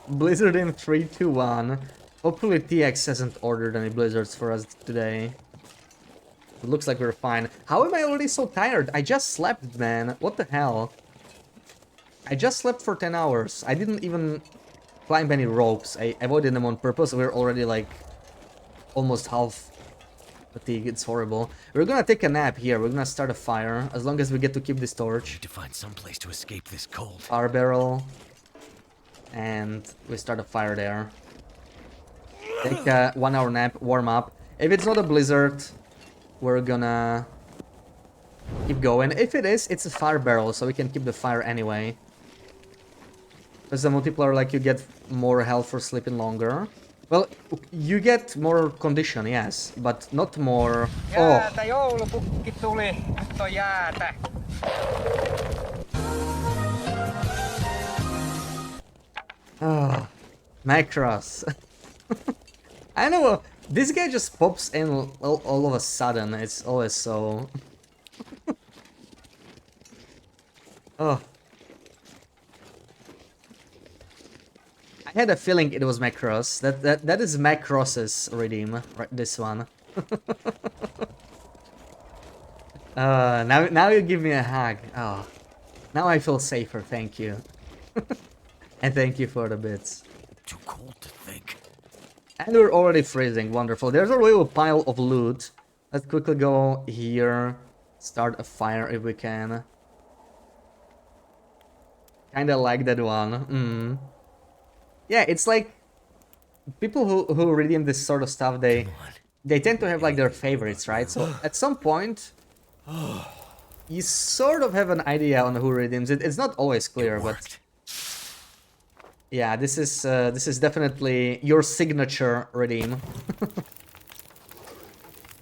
Blizzard in 3, 2, 1. Hopefully TX hasn't ordered any blizzards for us today. It looks like we're fine. How am I already so tired? I just slept, man. What the hell? I just slept for 10 hours. I didn't even climb any ropes. I avoided them on purpose. We're already like almost half fatigue. It's horrible. We're gonna take a nap here. We're gonna start a fire as long as we get to keep this torch. Need to find some place to escape this cold. Fire barrel. And we start a fire there. Take a 1 hour nap, warm up. If it's not a blizzard, we're gonna keep going. If it is, it's a fire barrel, so we can keep the fire anyway. As the multiplier, like, you get more health for sleeping longer. Well, you get more condition, yes, but not more... Oh! Jäätä, joulupukki tuli. Nyt on jäätä. Ah, Macross. I know, this guy just pops in all of a sudden. It's always so... Oh. I had a feeling it was Macross. That is Macross's redeem, right? This one. Now you give me a hug. Oh, now I feel safer. Thank you, and thank you for the bits. Too cold to think. And we're already freezing. Wonderful. There's already a pile of loot. Let's quickly go here. Start a fire if we can. Kinda like that one. Yeah, it's like people who redeem this sort of stuff, they tend to have like their favorites, right? So at some point you sort of have an idea on who redeems it. It's not always clear, but yeah, this is definitely your signature redeem.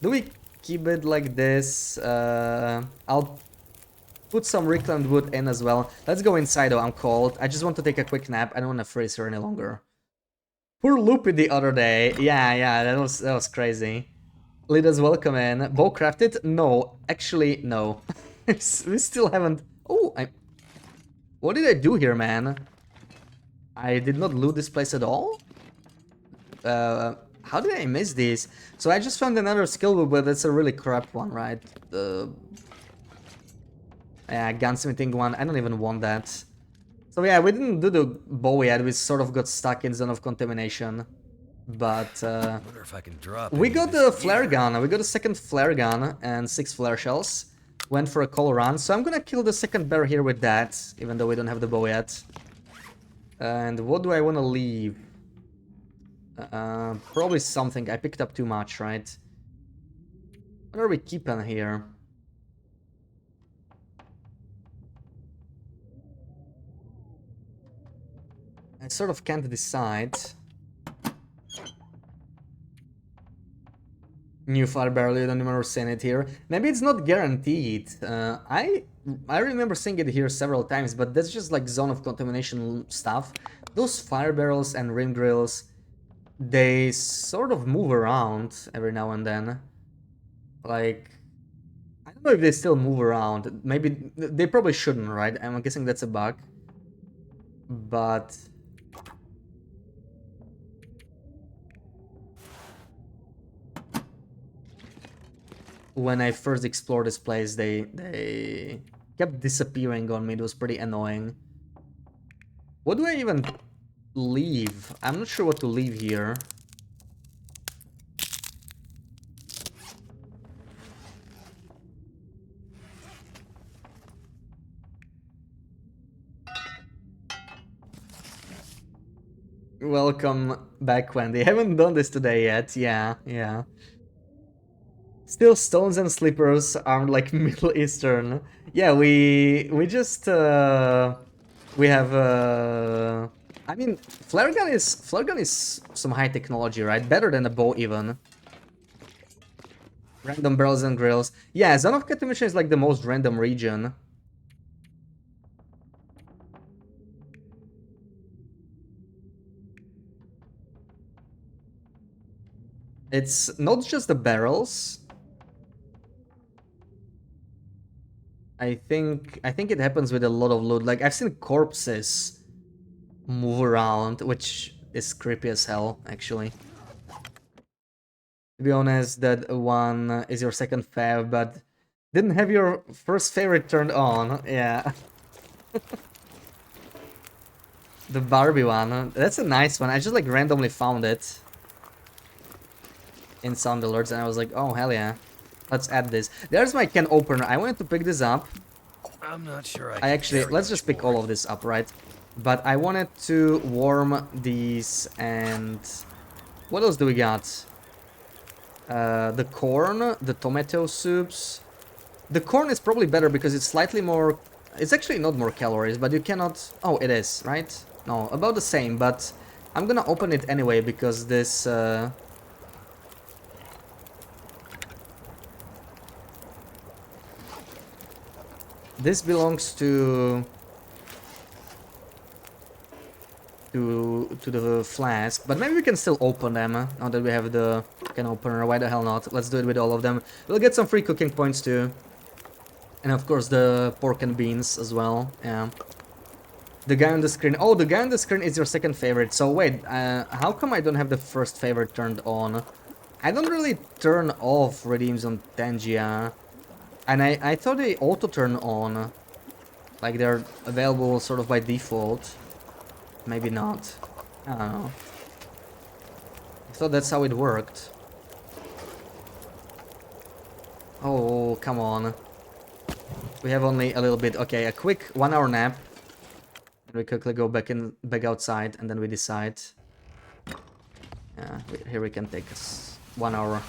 Do we keep it like this? I'll put some reclaimed wood in as well. Let's go inside though, I'm cold. I just want to take a quick nap. I don't want to freeze here any longer. Poor Loopy the other day. Yeah, that was crazy. Lida's welcome in. Bow crafted? No, actually no. We still haven't... Oh, what did I do here, man? I did not loot this place at all? How did I miss this? So I just found another skill book, but it's a really crap one, right? Yeah, gunsmithing one. I don't even want that. So yeah, we didn't do the bow yet. We sort of got stuck in zone of contamination. But I wonder if I can drop we any got of the this flare gear. gun. We got a second flare gun and 6 flare shells. Went for a call run. So I'm gonna kill the second bear here with that, even though we don't have the bow yet. And what do I want to leave? Probably something. I picked up too much, right? What are we keeping here? I sort of can't decide. New fire barrel, you don't remember seeing it here. Maybe it's not guaranteed. I remember seeing it here several times, but that's just like zone of contamination stuff. Those fire barrels and rim drills, they sort of move around every now and then. Like, I don't know if they still move around. Maybe they probably shouldn't, right? I'm guessing that's a bug. But when I first explored this place, they kept disappearing on me. It was pretty annoying. What do I even leave? I'm not sure what to leave here. Welcome back, Wendy. Haven't done this today yet. Yeah. Still stones and slippers are like Middle Eastern. Yeah, we just we have I mean, flare gun is some high technology, right? Better than a bow even. Random barrels and grills. Yeah, Zone of Contamination is like the most random region. It's not just the barrels. I think it happens with a lot of loot. Like, I've seen corpses move around, which is creepy as hell, actually. To be honest, that one is your second fav, but didn't have your first favorite turned on. Yeah. The Barbie one. That's a nice one. I just like randomly found it in sound alerts and I was like, oh hell yeah. Let's add this. There's my can opener. I wanted to pick this up. I'm not sure I actually, let's just pick all of this up, right? But I wanted to warm these and... What else do we got? The corn, the tomato soups. The corn is probably better because it's slightly more... It's actually not more calories, but you cannot... Oh, it is, right? No, about the same, but I'm gonna open it anyway because this... This belongs to the flask, but maybe we can still open them now that we have the can opener. Why the hell not? Let's do it with all of them. We'll get some free cooking points too, and of course the pork and beans as well. Yeah. The guy on the screen. Oh, the guy on the screen is your second favorite. So wait, how come I don't have the first favorite turned on? I don't really turn off redeems on Tangia, and I thought they auto turn on, like they're available sort of by default. Maybe not. I don't know. I thought that's how it worked. Oh, come on. We have only a little bit. Okay, a quick 1 hour nap. And we quickly go back outside and then we decide. Yeah, here we can take us 1 hour.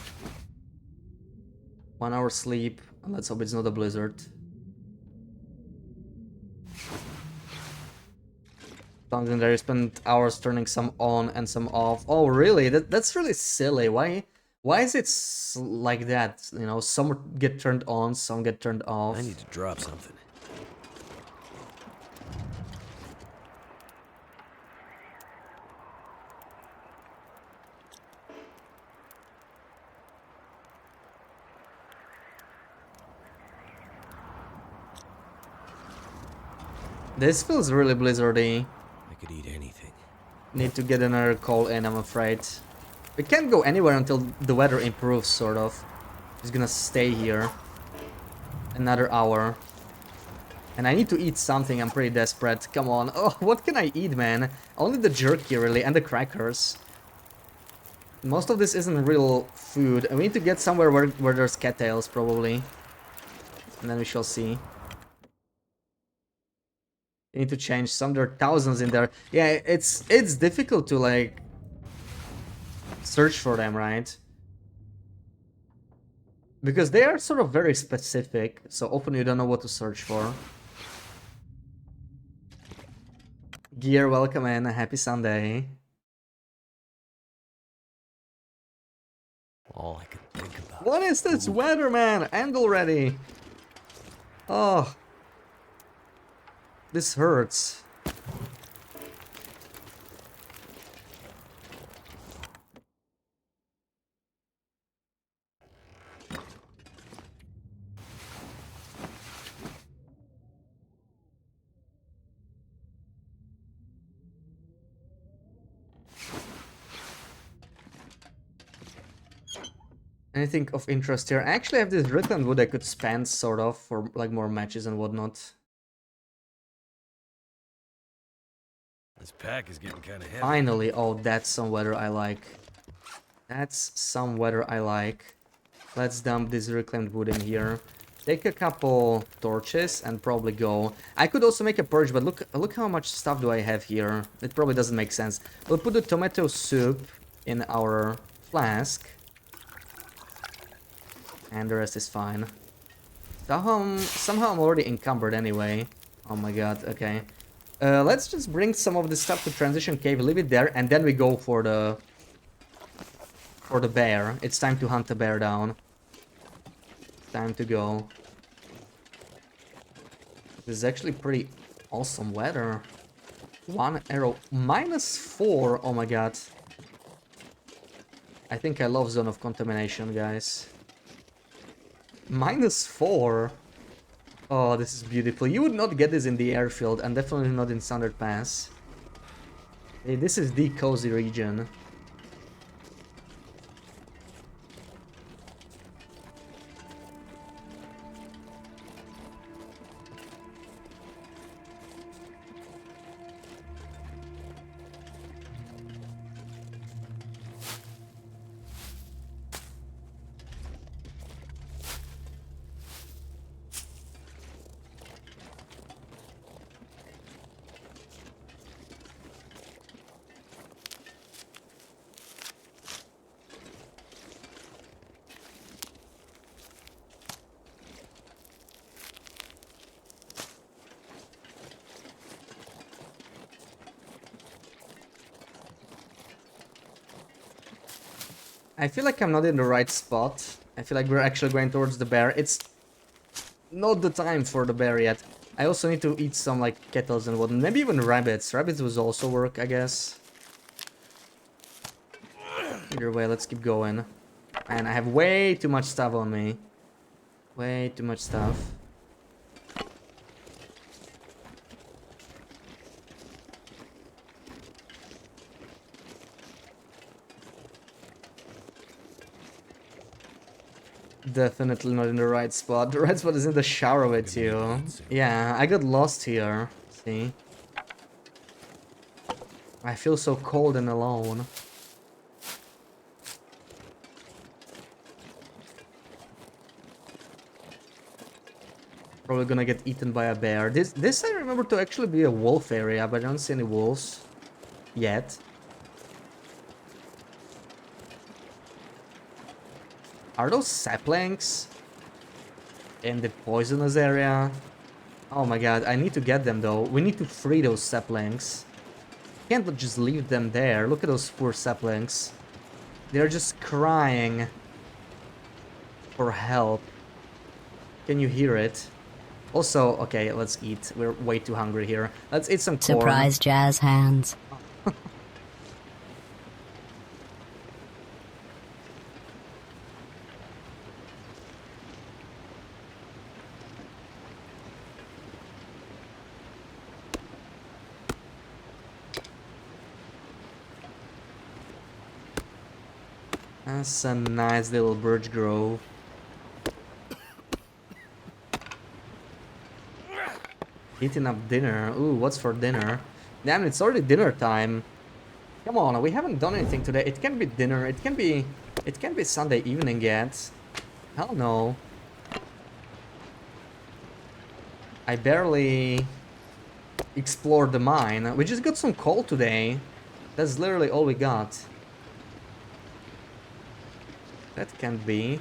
1 hour sleep. Let's hope it's not a blizzard. There you spend hours turning some on and some off. Oh, really? That's really silly. Why is it like that? You know, some get turned on, some get turned off. I need to drop something. This feels really blizzardy. I could eat anything. Need to get another call in, I'm afraid. We can't go anywhere until the weather improves, sort of. Just gonna stay here. Another hour. And I need to eat something, I'm pretty desperate. Come on. Oh, what can I eat, man? Only the jerky, really, and the crackers. Most of this isn't real food. And we need to get somewhere where there's cattails, probably. And then we shall see. You need to change some. There are thousands in there. Yeah, it's difficult to, like, search for them, right? Because they are sort of very specific, so often you don't know what to search for. Gear, welcome in. Happy Sunday. All I can think about. What is this weather, man? End already. Oh. This hurts. Anything of interest here? I actually have this Rickland wood I could spend, sort of, for like more matches and whatnot. This pack is getting kind of heavy. Finally, oh, that's some weather I like. That's some weather I like. Let's dump this reclaimed wood in here. Take a couple torches and probably go. I could also make a purge, but look how much stuff do I have here. It probably doesn't make sense. We'll put the tomato soup in our flask. And the rest is fine. Somehow I'm already encumbered anyway. Oh my god, okay. Let's just bring some of this stuff to Transition Cave, leave it there, and then we go for the bear. It's time to hunt the bear down. Time to go. This is actually pretty awesome weather. 1 arrow. -4. Oh my god. I think I love Zone of Contamination, guys. -4. Oh, this is beautiful. You would not get this in the airfield, and definitely not in Standard Pass. Hey, this is the cozy region. I feel like I'm not in the right spot. I feel like we're actually going towards the bear. It's not the time for the bear yet. I also need to eat some like kettles and whatnot. Maybe even rabbits. Rabbits would also work, I guess. Either way, let's keep going. And I have way too much stuff on me. Way too much stuff. Definitely not in the right spot. The right spot is in the shower with you. Yeah, I got lost here. See? I feel so cold and alone. Probably gonna get eaten by a bear. This I remember to actually be a wolf area, but I don't see any wolves yet. Are those saplings in the poisonous area? Oh my god, I need to get them though. We need to free those saplings. Can't just leave them there. Look at those poor saplings. They're just crying for help. Can you hear it? Also, okay, let's eat. We're way too hungry here. Let's eat some corn. Surprise jazz hands. That's a nice little birch grove. Eating up dinner. Ooh, what's for dinner? Damn, it's already dinner time. Come on, we haven't done anything today. It can be dinner. It can be Sunday evening yet. Hell no. I barely explored the mine. We just got some coal today. That's literally all we got. That can't be.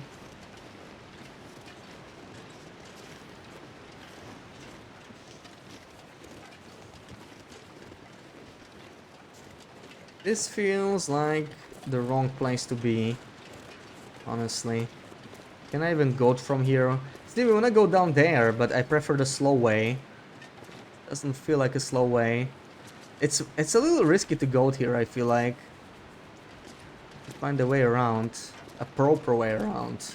This feels like the wrong place to be, honestly. Can I even go from here? Still, we wanna go down there, but I prefer the slow way. Doesn't feel like a slow way. It's a little risky to go here, I feel like. To find a way around. A proper way around.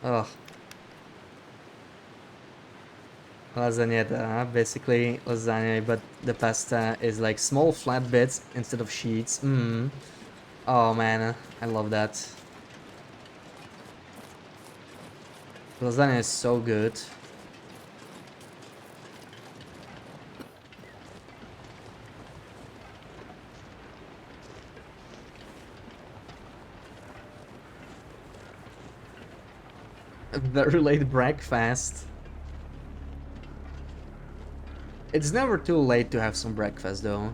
Ugh. Lasagnetta, basically lasagna, but the pasta is like small flat bits instead of sheets. Mmm. Oh man, I love that. Lasagna is so good. A very late breakfast. It's never too late to have some breakfast though,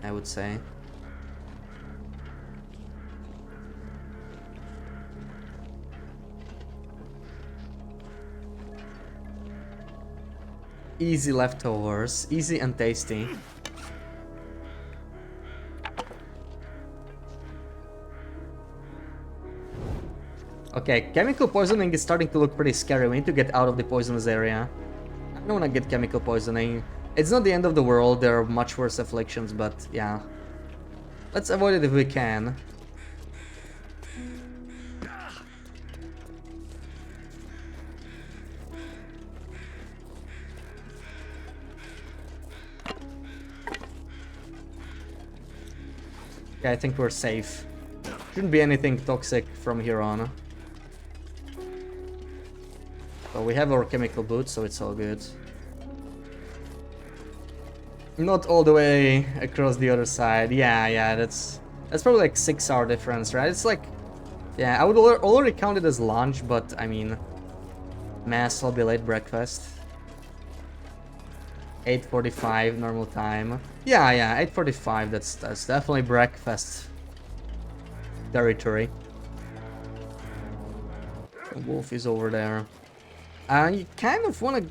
I would say. Easy leftovers, easy and tasty. Okay, chemical poisoning is starting to look pretty scary. We need to get out of the poisonous area. I don't wanna get chemical poisoning. It's not the end of the world, there are much worse afflictions, but yeah. Let's avoid it if we can. Okay, I think we're safe. Shouldn't be anything toxic from here on. Well, we have our chemical boots, so it's all good. Not all the way across the other side. Yeah, that's probably like 6-hour difference, right? It's like, yeah, I would already count it as lunch, but I mean, mass will be late breakfast. 8:45 normal time. Yeah, 8:45. That's definitely breakfast territory. The wolf is over there. You kind of want to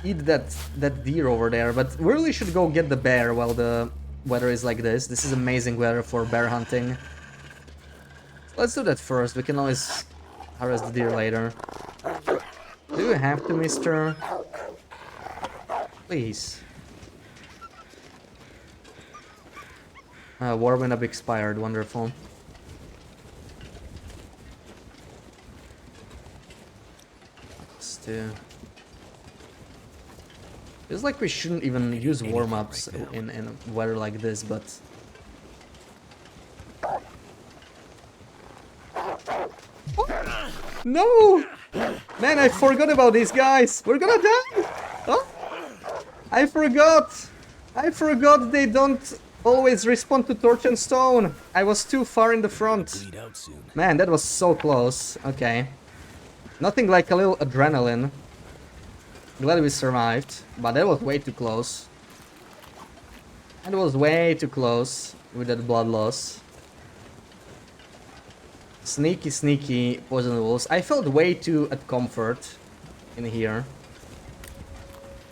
eat that deer over there, but we really should go get the bear while the weather is like this. This is amazing weather for bear hunting. Let's do that first. We can always harass the deer later. Do you have to, mister? Please. Warming up expired. Wonderful. Let's do... Feels like we shouldn't even use warm-ups in weather like this, but... No! Man, I forgot about these guys! We're gonna die! Oh? I forgot! I forgot they don't always respond to torch and stone! I was too far in the front. Bleed out soon. Man, that was so close. Okay. Nothing like a little adrenaline. Glad we survived, but that was way too close. That was way too close with that blood loss. Sneaky, sneaky poison wolves. I felt way too at comfort in here.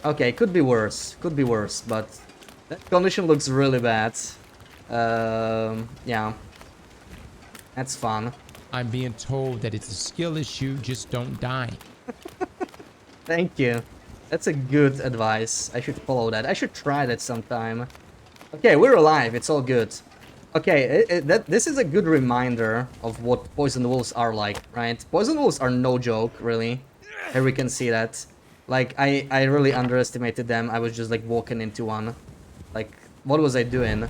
Okay, could be worse. Could be worse, but that condition looks really bad. Yeah. That's fun. I'm being told that it's a skill issue, just don't die. Thank you. That's a good advice. I should follow that. I should try that sometime. Okay, we're alive. It's all good. Okay, this is a good reminder of what poison wolves are like, right? Poison wolves are no joke, really. Here we can see that. Like, I really underestimated them. I was just like walking into one. Like, what was I doing?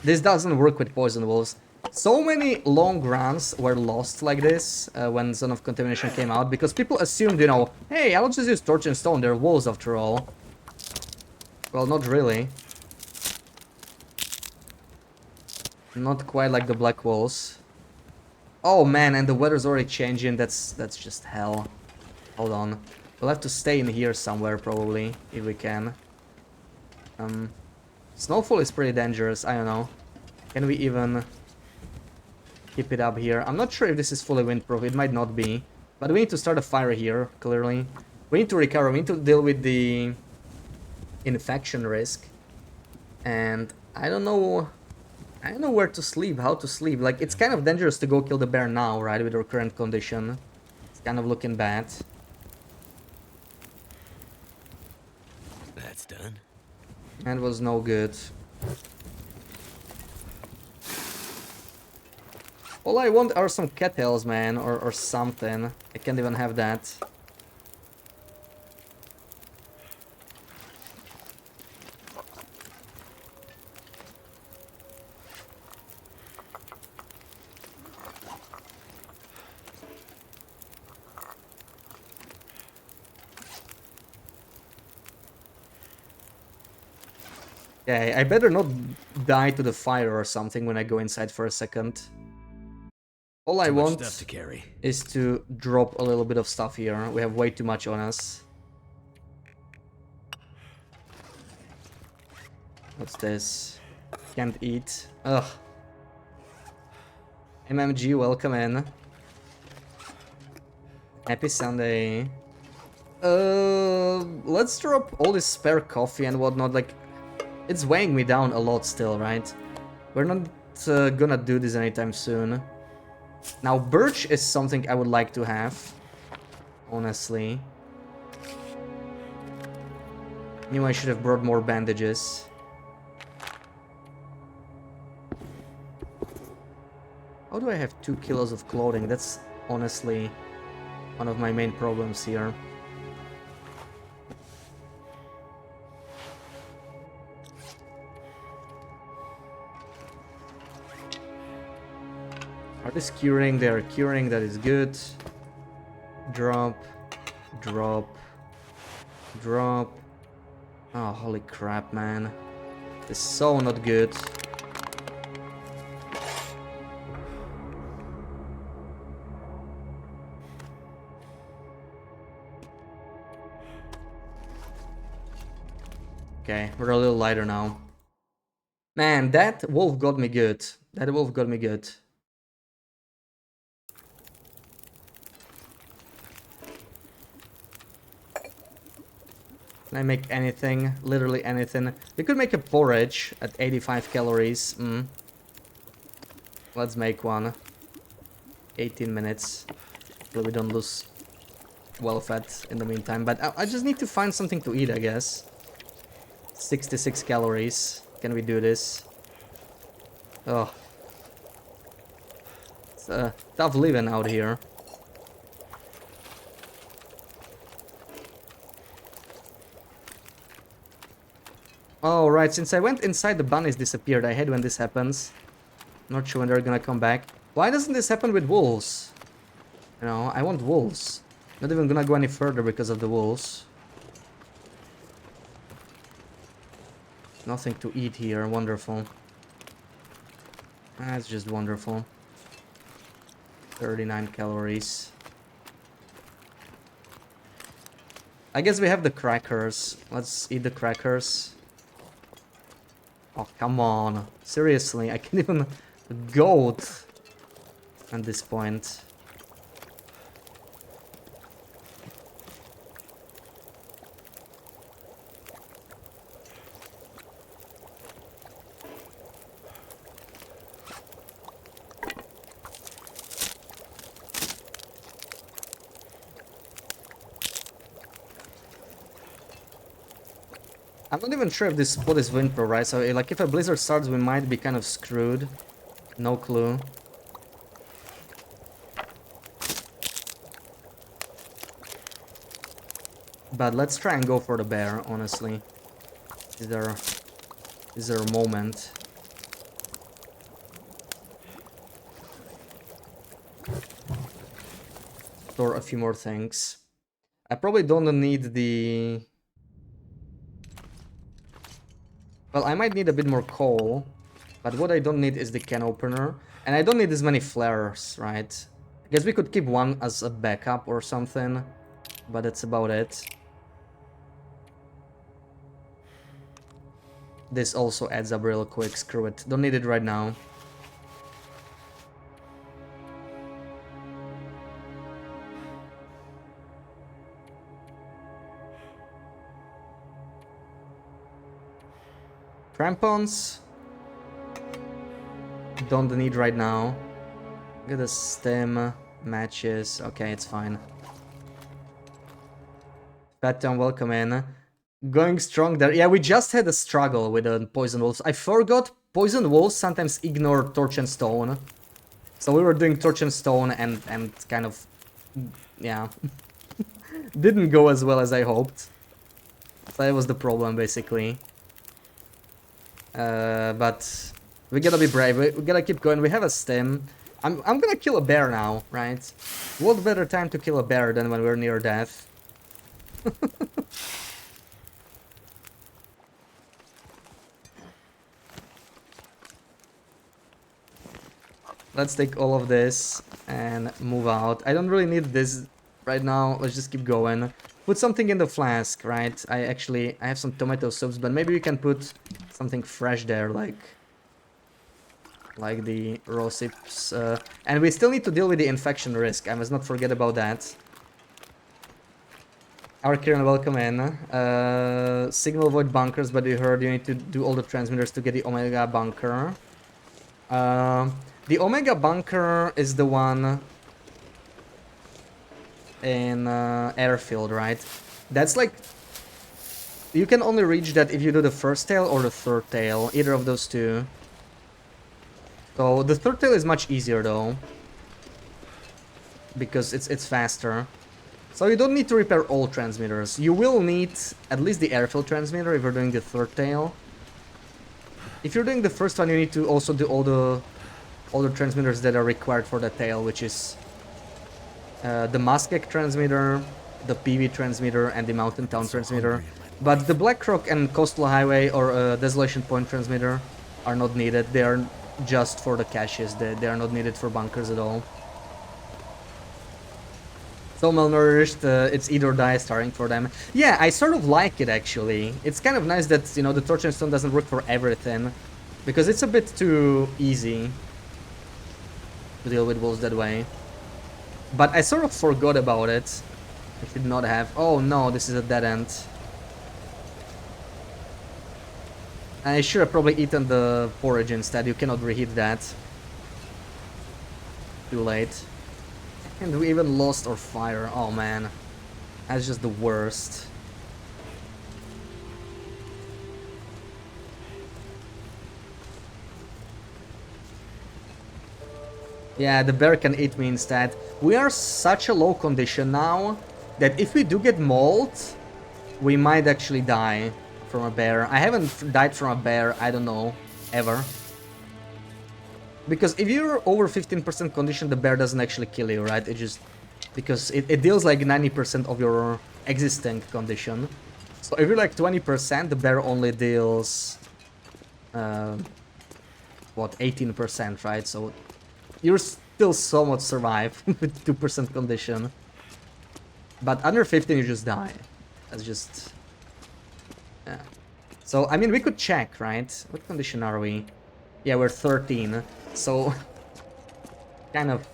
This doesn't work with poison wolves. So many long runs were lost like this when Zone of Contamination came out, because people assumed, you know, hey, I'll just use Torch and Stone, they're wolves after all. Well, not really. Not quite like the Black Wolves. Oh man, and the weather's already changing, that's just hell. Hold on. We'll have to stay in here somewhere, probably, if we can. Snowfall is pretty dangerous, I don't know. Can we even... keep it up here? I'm not sure if this is fully windproof, it might not be. But we need to start a fire here, clearly. We need to recover, we need to deal with the infection risk. And I don't know where to sleep, how to sleep. Like, it's kind of dangerous to go kill the bear now, right, with our current condition. It's kind of looking bad. That's done. That was no good. All I want are some cattails, man, or something. I can't even have that. Okay, I better not die to the fire or something when I go inside for a second. All I want Stuff to carry. is to drop a little bit of stuff here. We have way too much on us. What's this? Can't eat. Ugh. MMG, welcome in. Happy Sunday. Let's drop all this spare coffee and whatnot. Like, it's weighing me down a lot still, right? We're not gonna do this anytime soon. Now, birch is something I would like to have, honestly. Knew I should have brought more bandages. How do I have 2 kilos of clothing? That's honestly one of my main problems here. Are they curing? They are curing, that is good. Drop, drop, drop. Oh, holy crap, man. This is so not good. Okay, we're a little lighter now. Man, that wolf got me good. That wolf got me good. Can I make anything? Literally anything. We could make a porridge at 85 calories. Let's make one. 18 minutes till we don't lose well fat in the meantime. But I just need to find something to eat, I guess. 66 calories. Can we do this? Oh. It's tough living out here. Oh, right, since I went inside, the bunnies disappeared. I hate when this happens. Not sure when they're gonna come back. Why doesn't this happen with wolves? You know, I want wolves. Not even gonna go any further because of the wolves. Nothing to eat here. Wonderful. That's just wonderful. 39 calories. I guess we have the crackers. Let's eat the crackers. Oh, come on. Seriously, I can't even goat at this point. I'm not even sure if this spot is windproof, right? So, like, if a blizzard starts, we might be kind of screwed. No clue. But let's try and go for the bear, honestly. Is there a moment? Store a few more things. I probably don't need the... Well, I might need a bit more coal, but what I don't need is the can opener. And I don't need as many flares, right? I guess we could keep one as a backup or something, but that's about it. This also adds up real quick, screw it. Don't need it right now. Crampons. Don't need right now. Get a stem, matches. Okay, it's fine. Patton, welcome in. Going strong there. Yeah, we just had a struggle with the poison wolves. I forgot poison wolves sometimes ignore torch and stone. So we were doing torch and stone and kind of, yeah, didn't go as well as I hoped. So that was the problem basically. But we gotta be brave. We gotta keep going. We have a stem. I'm gonna kill a bear now, right? What better time to kill a bear than when we're near death? Let's take all of this and move out. I don't really need this right now. Let's just keep going. Put something in the flask, right? I have some tomato soups, but maybe we can put something fresh there, like the raw sips. And we still need to deal with the infection risk. I must not forget about that. Our Kieran, welcome in. Signal void bunkers, but you heard you need to do all the transmitters to get the Omega bunker. The Omega bunker is the one in airfield, right? That's like... You can only reach that if you do the first tail or the third tail, either of those two. So the third tail is much easier though, because it's faster. So you don't need to repair all transmitters. You will need at least the airfield transmitter if you're doing the third tail. If you're doing the first one, you need to also do all the transmitters that are required for the tail, which is the Muskeg transmitter, the PV transmitter, and the Mountain Town transmitter. But the Blackrock and Coastal Highway or Desolation Point transmitter are not needed. They are just for the caches. They are not needed for bunkers at all. So malnourished, it's eat or die starting for them. Yeah, I sort of like it actually. It's kind of nice that, you know, the Torch and Stone doesn't work for everything, because it's a bit too easy to deal with wolves that way. But I sort of forgot about it. I should not have. Oh no, this is a dead end. I should have probably eaten the porridge instead. You cannot reheat that. Too late. And we even lost our fire. Oh man. That's just the worst. Yeah, the bear can eat me instead. We are such a low condition now that if we do get mauled, we might actually die from a bear. I haven't died from a bear, I don't know, ever. Because if you're over 15% condition, the bear doesn't actually kill you, right? It just... because it deals like 90% of your existing condition. So if you're like 20%, the bear only deals... what, 18%, right? So you're still somewhat survive with 2% condition. But under 15 you just die. That's just... yeah. So, I mean, we could check, right? What condition are we? Yeah, we're 13. So, kind of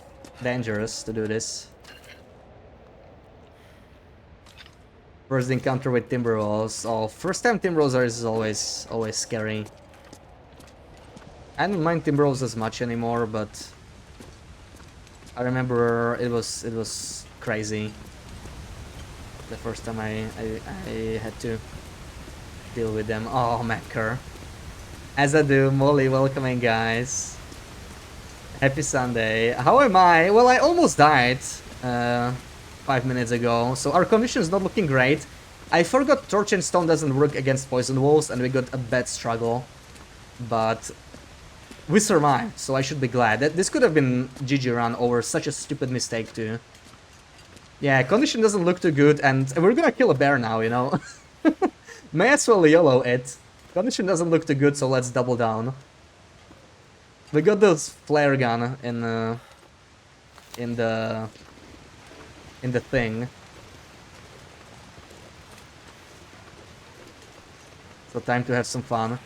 dangerous to do this. First encounter with Timberwolves. Oh, first time Timberwolves is always scary. I don't mind Timberwolves as much anymore, but I remember it was crazy. The first time I had to deal with them. Oh, Macker. As I do, Molly, welcoming guys. Happy Sunday. How am I? Well, I almost died 5 minutes ago, so our condition is not looking great. I forgot Torch and Stone doesn't work against Poison Wolves, and we got a bad struggle. But we survived, so I should be glad. This could have been GG run over such a stupid mistake too. Yeah, condition doesn't look too good, and we're gonna kill a bear now, you know? May as well YOLO it. Condition doesn't look too good, so let's double down. We got those flare gun in the thing. So time to have some fun.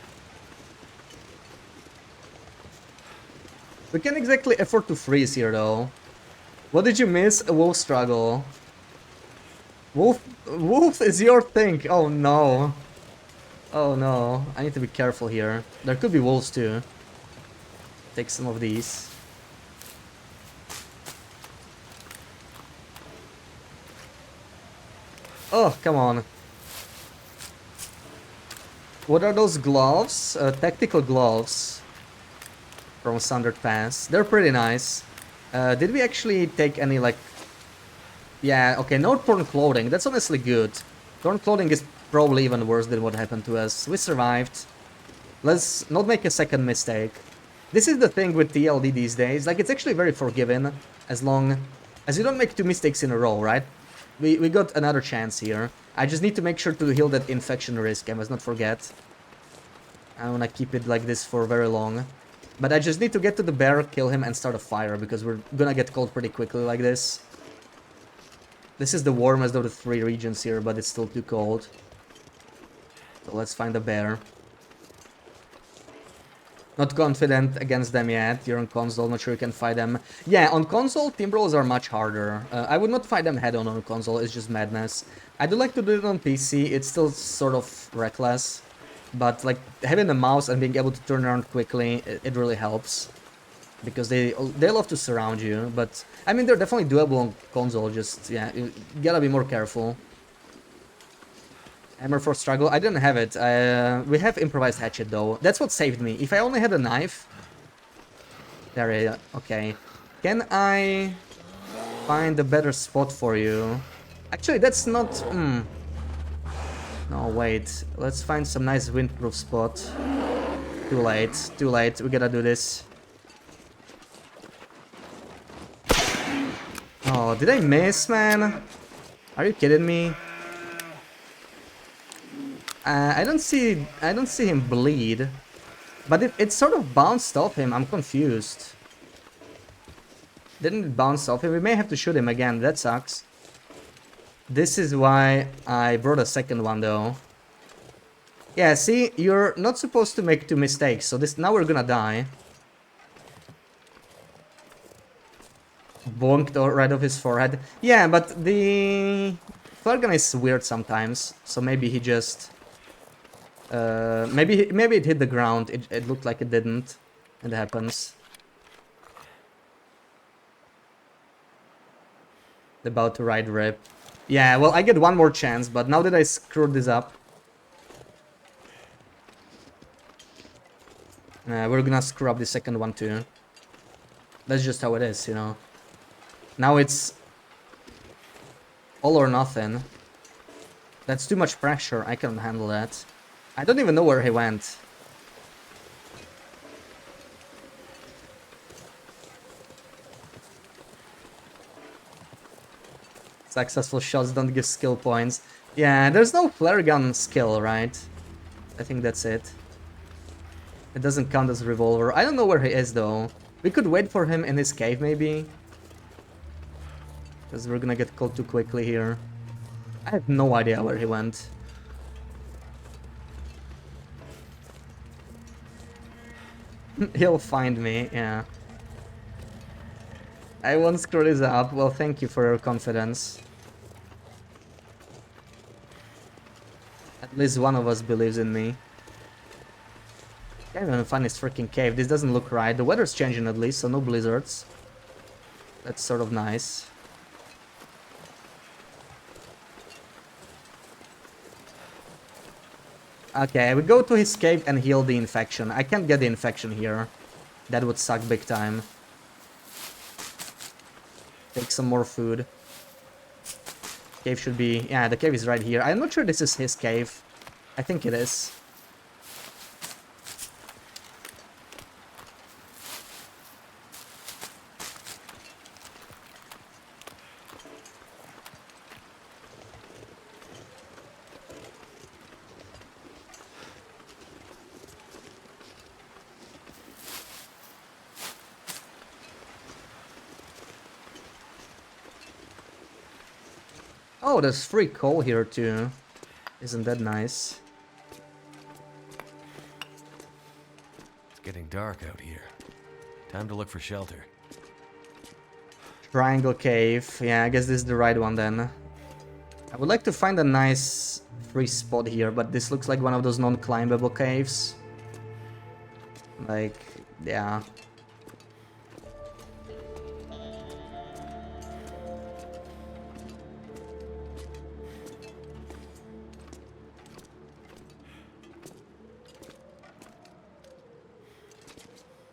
We can't exactly afford to freeze here though. What did you miss? A wolf struggle. Wolf is your thing. Oh no. Oh no. I need to be careful here. There could be wolves too. Take some of these. Oh, come on. What are those gloves? Tactical gloves from Sundered Pass. They're pretty nice. Did we actually take any, like... yeah, okay, no torn clothing. That's honestly good. Torn clothing is probably even worse than what happened to us. We survived. Let's not make a second mistake. This is the thing with TLD these days. Like, it's actually very forgiving as long as you don't make 2 mistakes in a row, right? We got another chance here. I just need to make sure to heal that infection risk. I must not forget. I wanna keep it like this for very long. But I just need to get to the bear, kill him, and start a fire, because we're gonna get cold pretty quickly like this. This is the warmest of the 3 regions here, but it's still too cold. So let's find a bear. Not confident against them yet. You're on console, not sure you can fight them. Yeah, on console, Timberwolves are much harder. I would not fight them head-on on console, it's just madness. I do like to do it on PC, it's still sort of reckless. But, like, having a mouse and being able to turn around quickly, it really helps. Because they love to surround you, but... I mean, they're definitely doable on console, just, yeah, you gotta be more careful. Hammer for struggle. I didn't have it. We have improvised hatchet though. That's what saved me. If I only had a knife... there it is. Okay. Can I find a better spot for you? Actually, that's not... no, wait. Let's find some nice windproof spot. Too late. Too late. We gotta do this. Oh, did I miss, man? Are you kidding me? I don't see him bleed, but it sort of bounced off him. I'm confused. Didn't it bounce off him? We may have to shoot him again. That sucks. This is why I brought a second one though. Yeah, see, you're not supposed to make 2 mistakes. So now we're gonna die. Bonked right off his forehead. Yeah, but the flare gun is weird sometimes. So maybe he just... maybe it hit the ground. It looked like it didn't. It happens. About to ride rip. Yeah, well, I get one more chance, but now that I screwed this up... we're gonna screw up the second one too. That's just how it is, you know. Now it's... all or nothing. That's too much pressure, I can't handle that. I don't even know where he went. Successful shots don't give skill points. Yeah, there's no flare gun skill, right? I think that's it. It doesn't count as revolver. I don't know where he is, though. We could wait for him in his cave, maybe. Because we're gonna get caught too quickly here. I have no idea where he went. He'll find me, yeah. I won't screw this up. Well, thank you for your confidence. At least one of us believes in me. Can't even find his freaking cave. This doesn't look right. The weather's changing at least, so no blizzards. That's sort of nice. Okay, we go to his cave and heal the infection. I can't get the infection here. That would suck big time. Take some more food. Cave should be... yeah, the cave is right here. I'm not sure this is his cave. I think it is. Oh, there's free coal here too. Isn't that nice? It's getting dark out here. Time to look for shelter. Triangle cave. Yeah, I guess this is the right one then. I would like to find a nice free spot here, but this looks like one of those non-climbable caves. Like, yeah.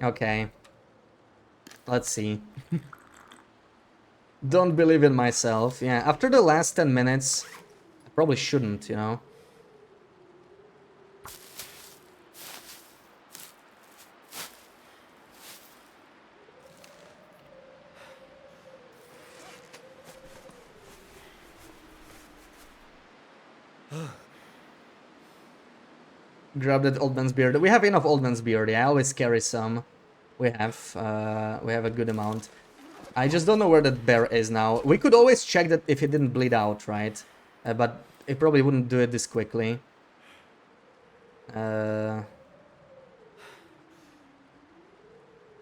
Okay. Let's see. Don't believe in myself. Yeah, after the last 10 minutes, I probably shouldn't, you know. Grab that old man's beard. We have enough old man's beard. Yeah, I always carry some. We have a good amount. I just don't know where that bear is now. We could always check that if it didn't bleed out, right? But it probably wouldn't do it this quickly. Yeah,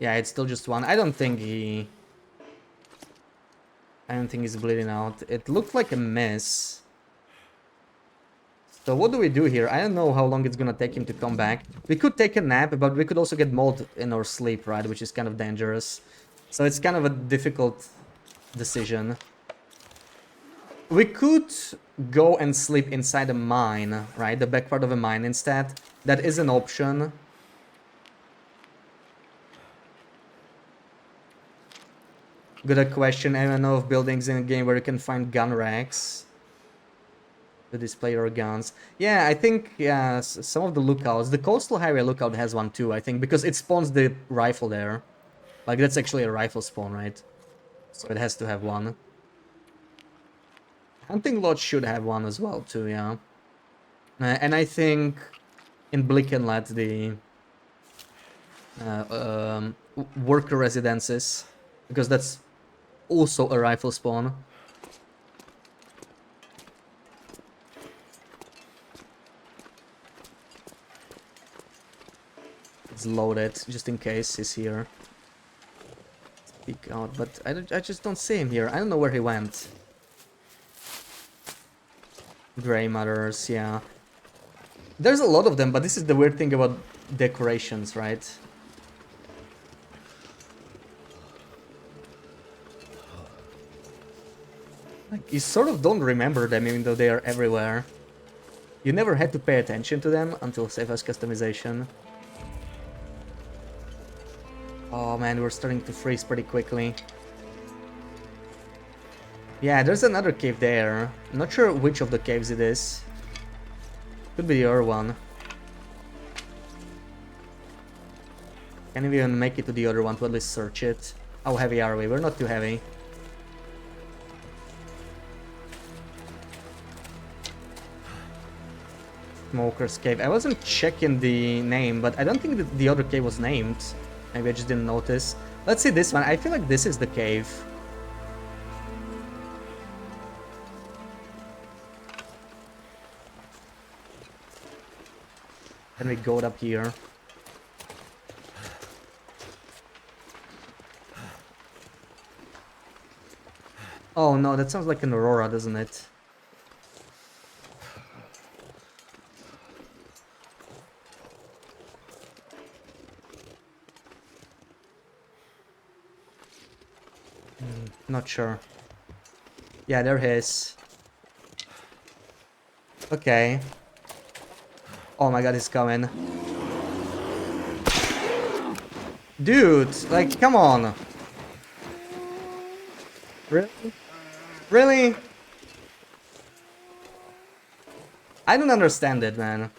it's still just one. I don't think he's bleeding out. It looked like a miss. So what do we do here? I don't know how long it's gonna take him to come back. We could take a nap, but we could also get mauled in our sleep, right? Which is kind of dangerous. So it's kind of a difficult decision. We could go and sleep inside a mine, right? The back part of a mine instead. That is an option. Good question. I don't know of buildings in a game where you can find gun racks to display your guns. Yeah, I think, yeah, some of the lookouts. The Coastal Highway lookout has one too, I think, because it spawns the rifle there. Like, that's actually a rifle spawn, right? So it has to have one. Hunting Lodge should have one as well too, yeah. And I think in Blickenlet, the worker residences, because that's also a rifle spawn. It's loaded, just in case he's here. Speak out, but I just don't see him here. I don't know where he went. Grey Mothers, yeah. There's a lot of them, but this is the weird thing about decorations, right? You sort of don't remember them even though they are everywhere. You never had to pay attention to them until Save As Customization. Oh man, we're starting to freeze pretty quickly. Yeah, there's another cave there. I'm not sure which of the caves it is. Could be the other one. Can we even make it to the other one to at least search it? How heavy are we? We're not too heavy. Smoker's Cave. I wasn't checking the name, but I don't think that the other cave was named. Maybe I just didn't notice. Let's see this one. I feel like this is the cave. Then we go up here. Oh no, that sounds like an aurora, doesn't it? Not sure. Yeah, there he is. Okay. Oh my god, he's coming. Dude, like, come on. Really? Really? I don't understand it, man.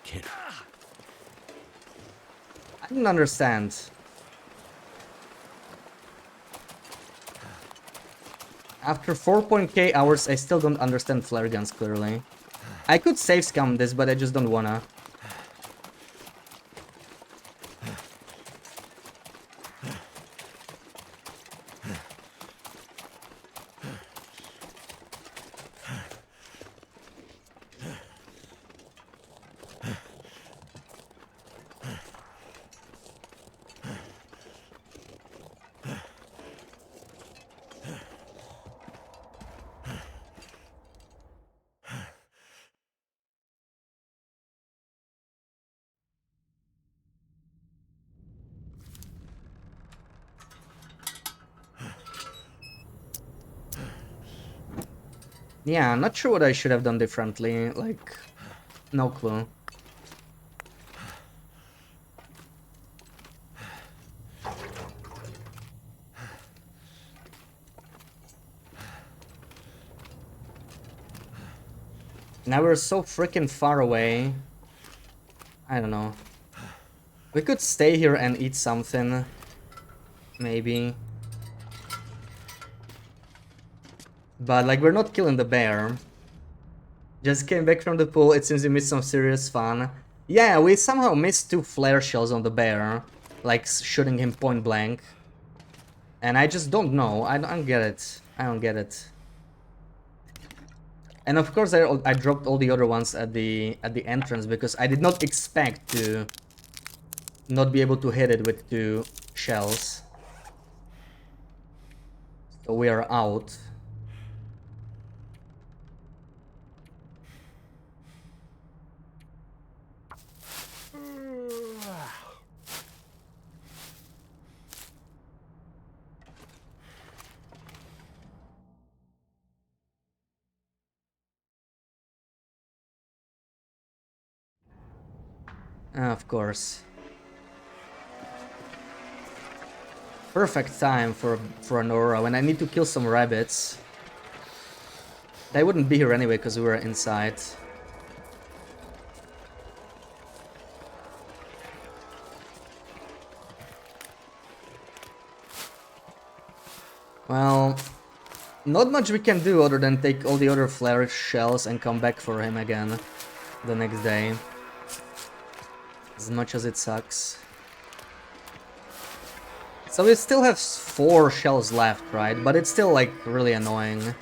Kid. I don't understand. After 4.k hours, I still don't understand flare guns clearly. I could save scum this, but I just don't wanna. Yeah, I'm not sure what I should have done differently, like, no clue. Now we're so freaking far away. I don't know. We could stay here and eat something. Maybe. But, like, we're not killing the bear. Just came back from the pool, it seems we missed some serious fun. Yeah, we somehow missed 2 flare shells on the bear. Like, shooting him point blank. And I just don't know, I don't get it. I don't get it. And of course I dropped all the other ones at the entrance because I did not expect to not be able to hit it with 2 shells. So we are out. Of course. Perfect time for an aurora when I need to kill some rabbits. They wouldn't be here anyway because we were inside. Well, not much we can do other than take all the other flare shells and come back for him again the next day. As much as it sucks. So we still have 4 shells left, right? But it's still, like, really annoying.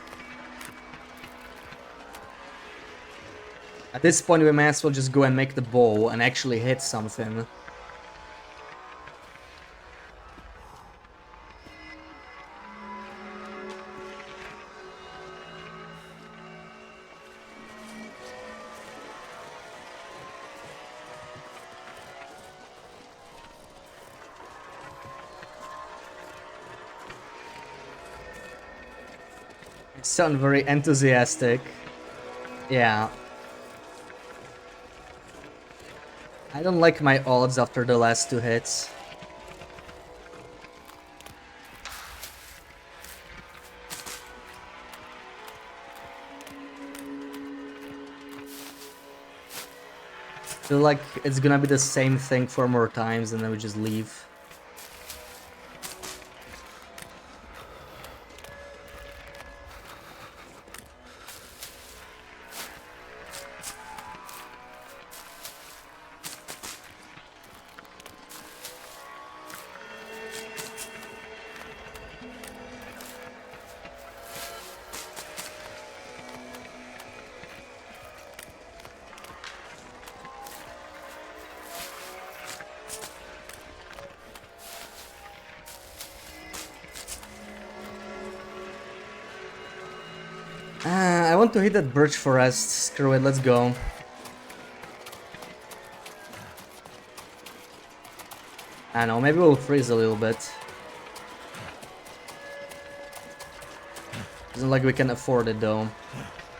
At this point we may as well just go and make the bow and actually hit something. Sound very enthusiastic. Yeah. I don't like my odds after the last 2 hits. Feel like it's gonna be the same thing 4 more times and then we just leave. I want to hit that birch forest. Screw it, let's go. I know, maybe we'll freeze a little bit. Isn't like we can afford it though.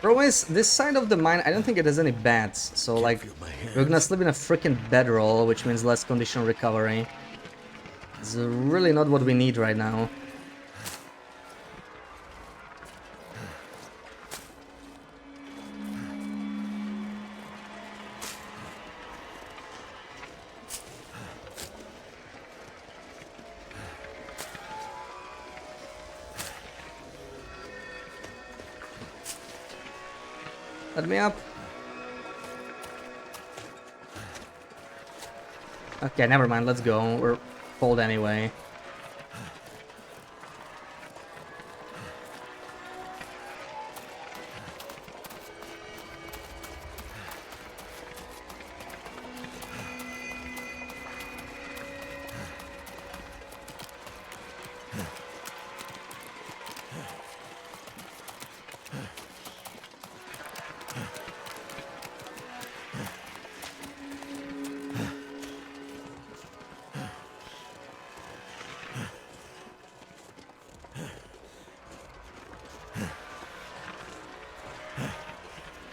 Problem is, this side of the mine, I don't think it has any bats. So like, we're gonna sleep in a freaking bedroll, which means less condition recovery. It's really not what we need right now. Let me up. Okay, never mind, let's go. We're cold anyway.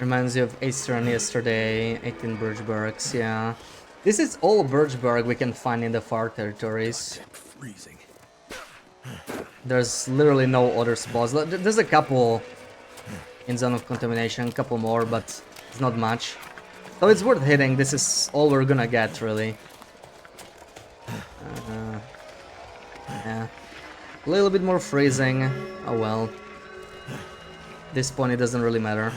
Reminds you of Eastern yesterday, 18 Birchbergs, yeah. This is all Birchberg we can find in the far territories. Freezing. There's literally no other spots. There's a couple in zone of contamination, a couple more, but it's not much. So it's worth hitting. This is all we're gonna get, really. Yeah. A little bit more freezing. Oh well. At this point, it doesn't really matter.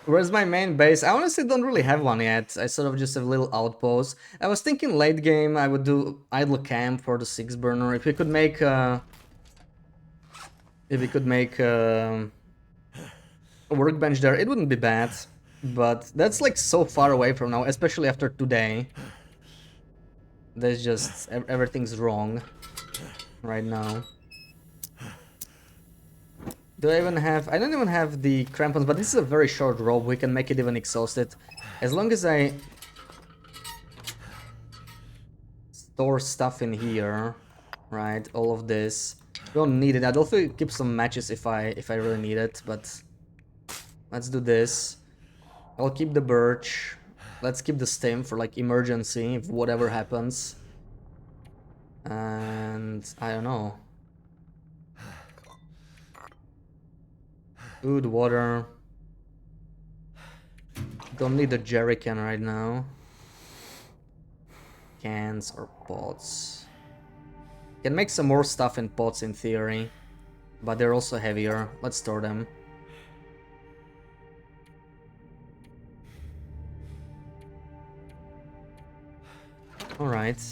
Where's my main base? I honestly don't really have one yet. I sort of just have a little outpost. I was thinking late game I would do idle camp for the 6 burner. If we could make a workbench there, it wouldn't be bad. But that's like so far away from now, especially after today. There's just everything's wrong right now. Do I even have... I don't even have the crampons, but this is a very short rope. We can make it even exhausted. As long as I store stuff in here, right? All of this. We don't need it. I'd also keep some matches if I really need it, but let's do this. I'll keep the birch. Let's keep the stem for like emergency if whatever happens. And I don't know. Food, water. Don't need a jerry can right now. Cans or pots. Can make some more stuff in pots in theory, but they're also heavier. Let's store them. Alright.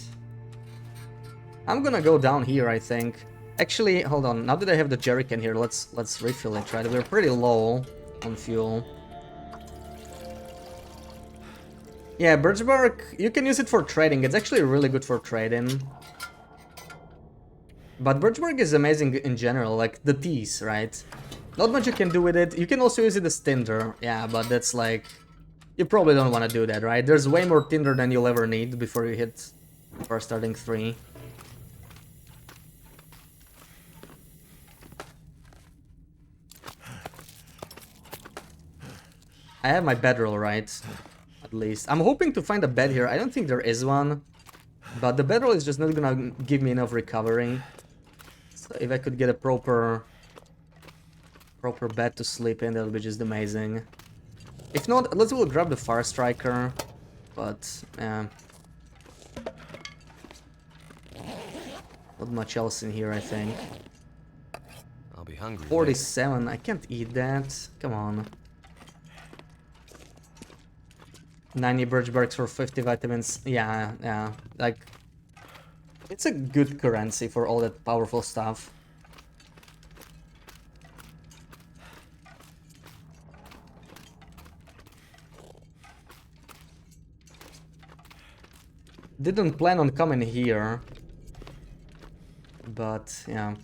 I'm gonna go down here, I think. Actually, hold on. Now that I have the jerry can here, let's refill it, right? We're pretty low on fuel. Yeah, birch bark, you can use it for trading. It's actually really good for trading. But birch bark is amazing in general, like the teas, right? Not much you can do with it. You can also use it as tinder. Yeah, but that's like... You probably don't want to do that, right? There's way more tinder than you'll ever need before you hit... Before starting 3. I have my bedroll, right? At least. I'm hoping to find a bed here. I don't think there is one. But the bedroll is just not gonna give me enough recovery. So if I could get a proper bed to sleep in, that would be just amazing. If not, let's will grab the Fire Striker. But, yeah. Not much else in here, I think. I'll be hungry. 47, I can't eat that. Come on. 90 birch barks for 50 vitamins. Yeah, yeah. Like, it's a good currency for all that powerful stuff. Didn't plan on coming here. But, yeah.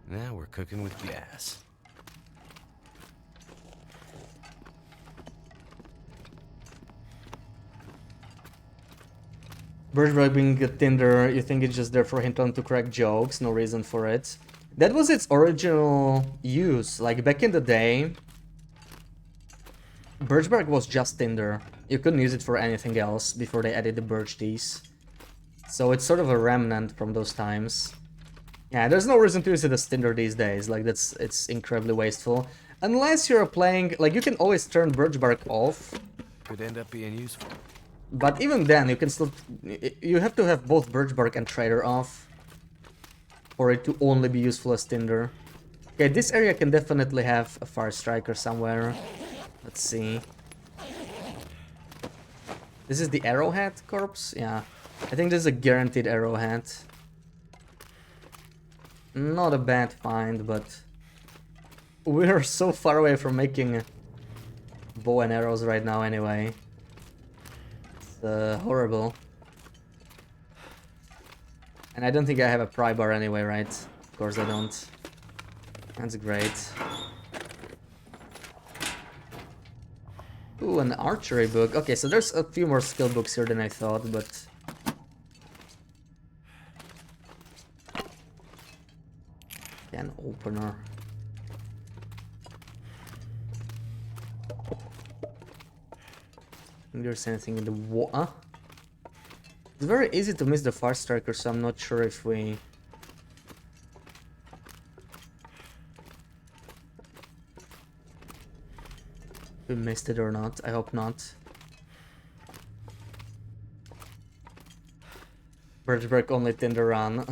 Now we're cooking with gas. Birchbark being a Tinder, you think it's just there for Hinton to crack jokes, no reason for it. That was its original use, like back in the day. Birchbark was just Tinder. You couldn't use it for anything else before they added the birch teas. So it's sort of a remnant from those times. Yeah, there's no reason to use it as Tinder these days, like it's incredibly wasteful. Unless you're playing, like you can always turn Birchbark off. Could end up being useful. But even then, you can still... You have to have both Birchbark and Trader off for it to only be useful as Tinder. Okay, this area can definitely have a Fire Striker somewhere. Let's see. This is the Arrowhead corpse? Yeah. I think this is a guaranteed Arrowhead. Not a bad find, but... We're so far away from making bow and arrows right now anyway. Horrible. And I don't think I have a pry bar anyway, right? Of course I don't. That's great. Ooh, an archery book. Okay, so there's a few more skill books here than I thought, but... Can opener. Think there's anything in the water. It's very easy to miss the Fire Striker, so I'm not sure if we... missed it or not. I hope not. Birchbark only Tinder run.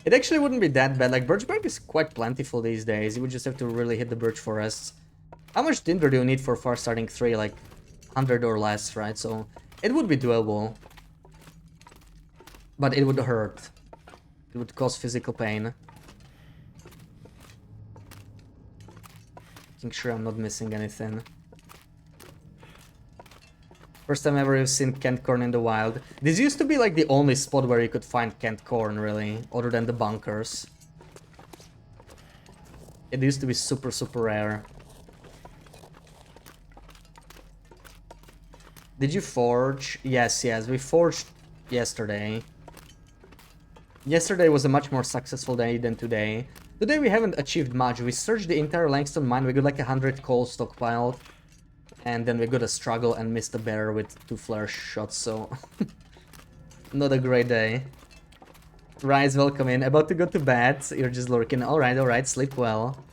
It actually wouldn't be that bad. Like, Birchbark is quite plentiful these days. You would just have to really hit the birch forests. How much Tinder do you need for far starting 3? Like, 100 or less, right? So it would be doable, but it would hurt. It would cause physical pain. Making sure I'm not missing anything. First time ever you've seen Kent corn in the wild. This used to be like the only spot where you could find Kent corn, really, other than the bunkers. It used to be super, super rare. Did you forge? Yes, yes, we forged yesterday. Yesterday was a much more successful day than today. Today we haven't achieved much. We searched the entire Langston mine, we got like 100 coal stockpiled. And then we got a struggle and missed a bear with 2 flare shots, so... Not a great day. Rise, welcome in. About to go to bed, you're just lurking. Alright, sleep well.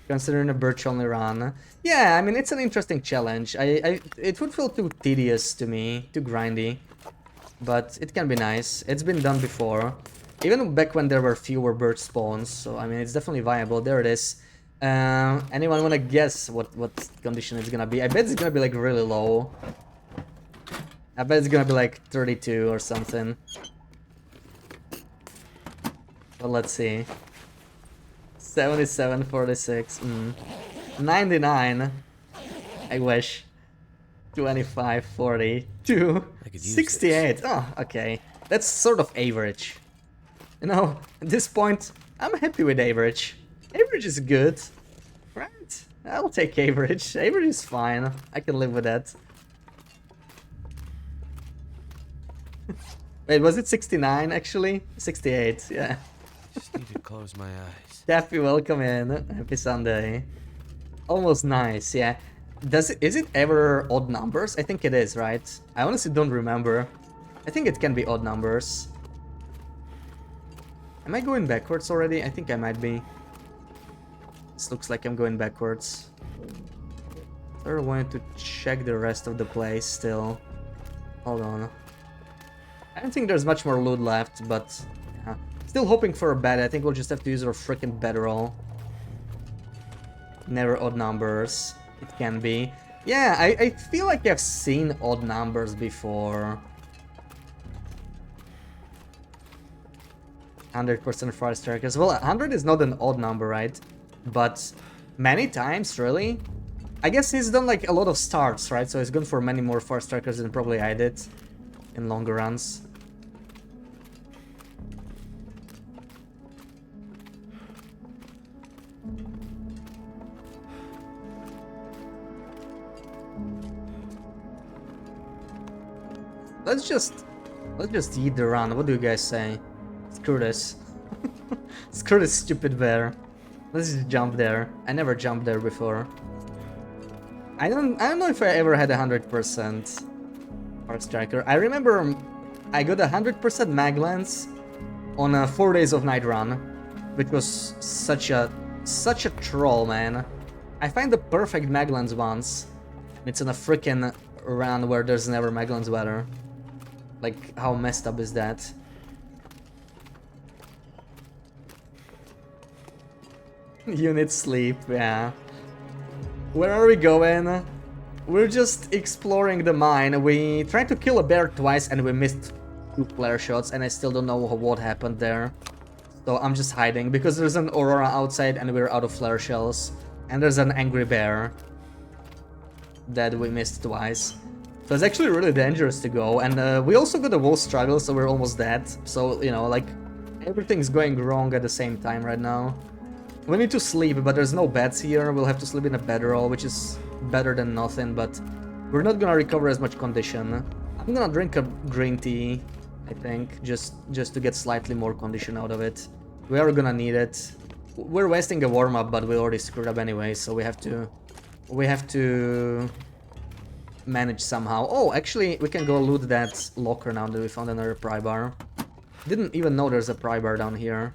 Considering a birch only run. Yeah, I mean, it's an interesting challenge. It would feel too tedious to me, too grindy. But it can be nice. It's been done before. Even back when there were fewer birch spawns, so I mean, it's definitely viable. There it is. Anyone wanna guess what condition it's gonna be? I bet it's gonna be like really low. I bet it's gonna be like 32 or something. But let's see. 77, 46, 99. I wish. 25, 42, 68. Oh, okay. That's sort of average. You know, at this point, I'm happy with average. Average is good. Right? I'll take average. Average is fine. I can live with that. Wait, was it 69 actually? 68, yeah. Just need to close my eyes. Daffy, welcome in. Happy Sunday. Almost nice, yeah. Is it ever odd numbers? I think it is, right? I honestly don't remember. I think it can be odd numbers. Am I going backwards already? I think I might be. This looks like I'm going backwards. I wanted to check the rest of the place still. Hold on. I don't think there's much more loot left, but yeah. Still hoping for a bed. I think we'll just have to use our freaking bedroll. Never odd numbers. It can be. Yeah, I feel like I've seen odd numbers before. 100% fire strikers. Well, 100 is not an odd number, right? But many times, really? I guess he's done like a lot of starts, right? So he's gone for many more fire strikers than probably I did in longer runs. Let's just eat the run. What do you guys say? Screw this. Screw this stupid bear. Let's just jump there. I never jumped there before. I don't know if I ever had 100% Arc Striker. I remember I got 100% Maglance on a 4 days of night run, which was such a troll, man. I find the perfect Maglance once. It's in a freaking run where there's never Maglance weather. Like, how messed up is that? Unit sleep, yeah. Where are we going? We're just exploring the mine. We tried to kill a bear twice and we missed 2 flare shots and I still don't know what happened there. So I'm just hiding because there's an aurora outside and we're out of flare shells. And there's an angry bear that we missed twice. So it's actually really dangerous to go. And we also got a wolf struggle, so we're almost dead. So, you know, like, everything's going wrong at the same time right now. We need to sleep, but there's no beds here. We'll have to sleep in a bedroll, which is better than nothing, but we're not gonna recover as much condition. I'm gonna drink a green tea, I think, just to get slightly more condition out of it. We are gonna need it. We're wasting a warm-up, but we already screwed up anyway, so we have to manage somehow. Oh, actually, we can go loot that locker now that we found another pry bar. Didn't even know there's a pry bar down here.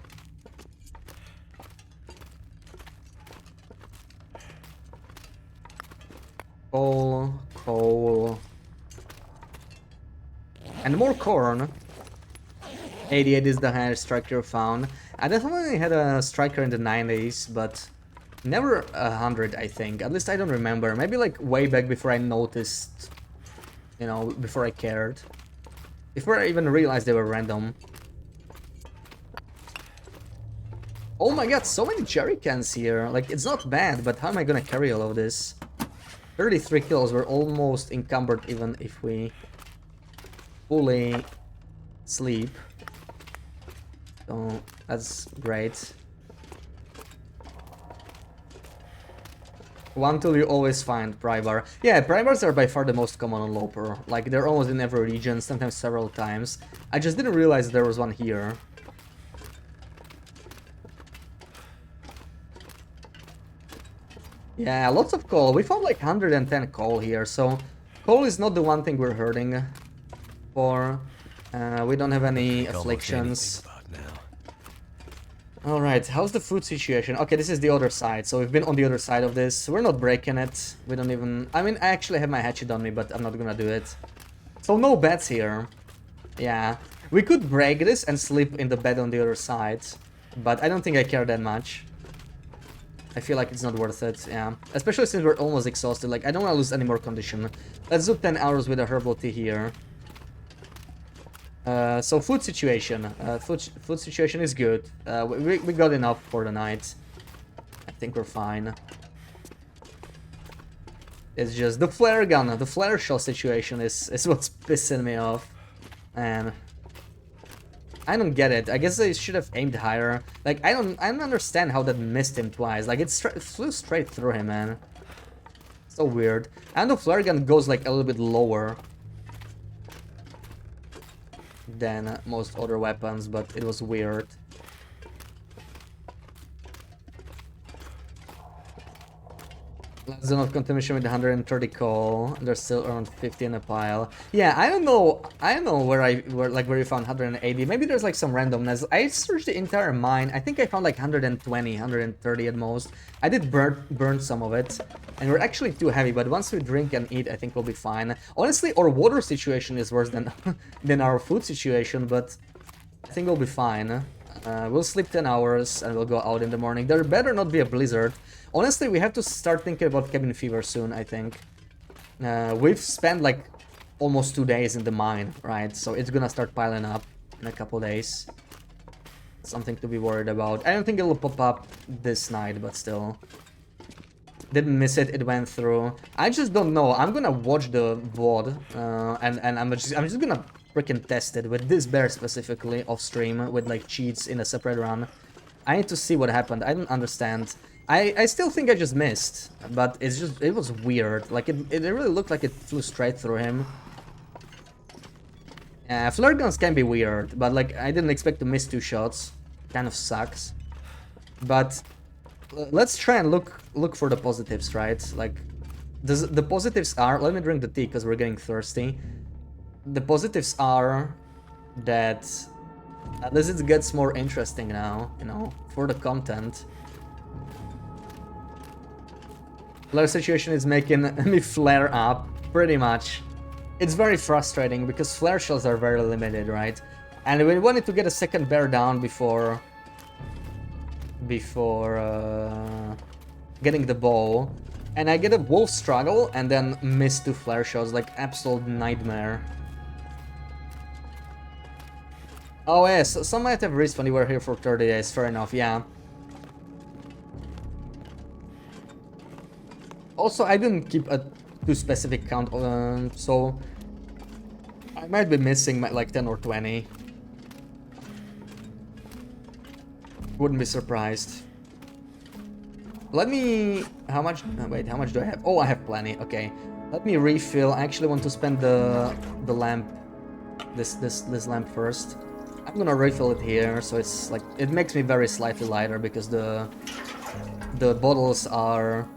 Coal. And more corn. 88 is the highest striker found. I definitely had a striker in the 90s, but never 100, I think. At least I don't remember. Maybe like way back before I noticed, you know, before I cared. Before I even realized they were random. Oh my god, so many jerry cans here. Like, it's not bad, but how am I gonna carry all of this? 33 kills, we're almost encumbered even if we fully sleep. So, that's great. One tool you always find, pry bar. Yeah, pry bars are by far the most common on Loper. Like, they're almost in every region, sometimes several times. I just didn't realize there was one here. Yeah, lots of coal. We found like 110 coal here, so coal is not the one thing we're hurting for. We don't have any afflictions. Alright, how's the food situation? Okay, this is the other side, so we've been on the other side of this. We're not breaking it. We don't even... I mean, I actually have my hatchet on me, but I'm not gonna do it. So no beds here. Yeah. We could break this and sleep in the bed on the other side, but I don't think I care that much. I feel like it's not worth it, yeah. Especially since we're almost exhausted, like, I don't want to lose any more condition. Let's do 10 hours with a herbal tea here. So food situation. Food situation is good. We got enough for the night. I think we're fine. It's just the flare gun, the flare shell situation is what's pissing me off. And I don't get it. I guess they should have aimed higher. Like, I don't understand how that missed him twice. Like, it flew straight through him, man. So weird. And the flare gun goes like a little bit lower than most other weapons, but it was weird. Zone of contamination with 130 coal. There's still around 50 in a pile. Yeah, I don't know where you found 180. Maybe there's like some randomness. I searched the entire mine. I think I found like 120, 130 at most. I did burn some of it, and we're actually too heavy. But once we drink and eat, I think we'll be fine. Honestly, our water situation is worse than than our food situation, but I think we'll be fine. We'll sleep 10 hours and we'll go out in the morning. There better not be a blizzard. Honestly, we have to start thinking about cabin fever soon, I think. We've spent like almost 2 days in the mine, right? So it's gonna start piling up in a couple days. Something to be worried about. I don't think it'll pop up this night, but still. Didn't miss it, it went through. I just don't know. I'm gonna watch the VOD and I'm just gonna freaking test it with this bear specifically off stream with like cheats in a separate run. I need to see what happened. I don't understand. I still think I just missed, but it was weird. Like it really looked like it flew straight through him. Flare guns can be weird, but like I didn't expect to miss 2 shots. Kind of sucks. But let's try and look for the positives, right? Like the positives are, let me drink the tea because we're getting thirsty. The positives are that at least it gets more interesting now, you know, for the content. Flare situation is making me flare up, pretty much. It's very frustrating because flare shells are very limited, right? And we wanted to get a second bear down before getting the bow. And I get a wolf struggle and then miss 2 flare shells, like absolute nightmare. Oh yes, some might have respawned. You were here for 30 days, fair enough, yeah. Also, I didn't keep a too specific count, so I might be missing like 10 or 20. Wouldn't be surprised. Let me... How much... wait, how much do I have? Oh, I have plenty, okay. Let me refill. I actually want to spend the lamp... This lamp first. I'm gonna refill it here, so it's like... It makes me very slightly lighter because the bottles are...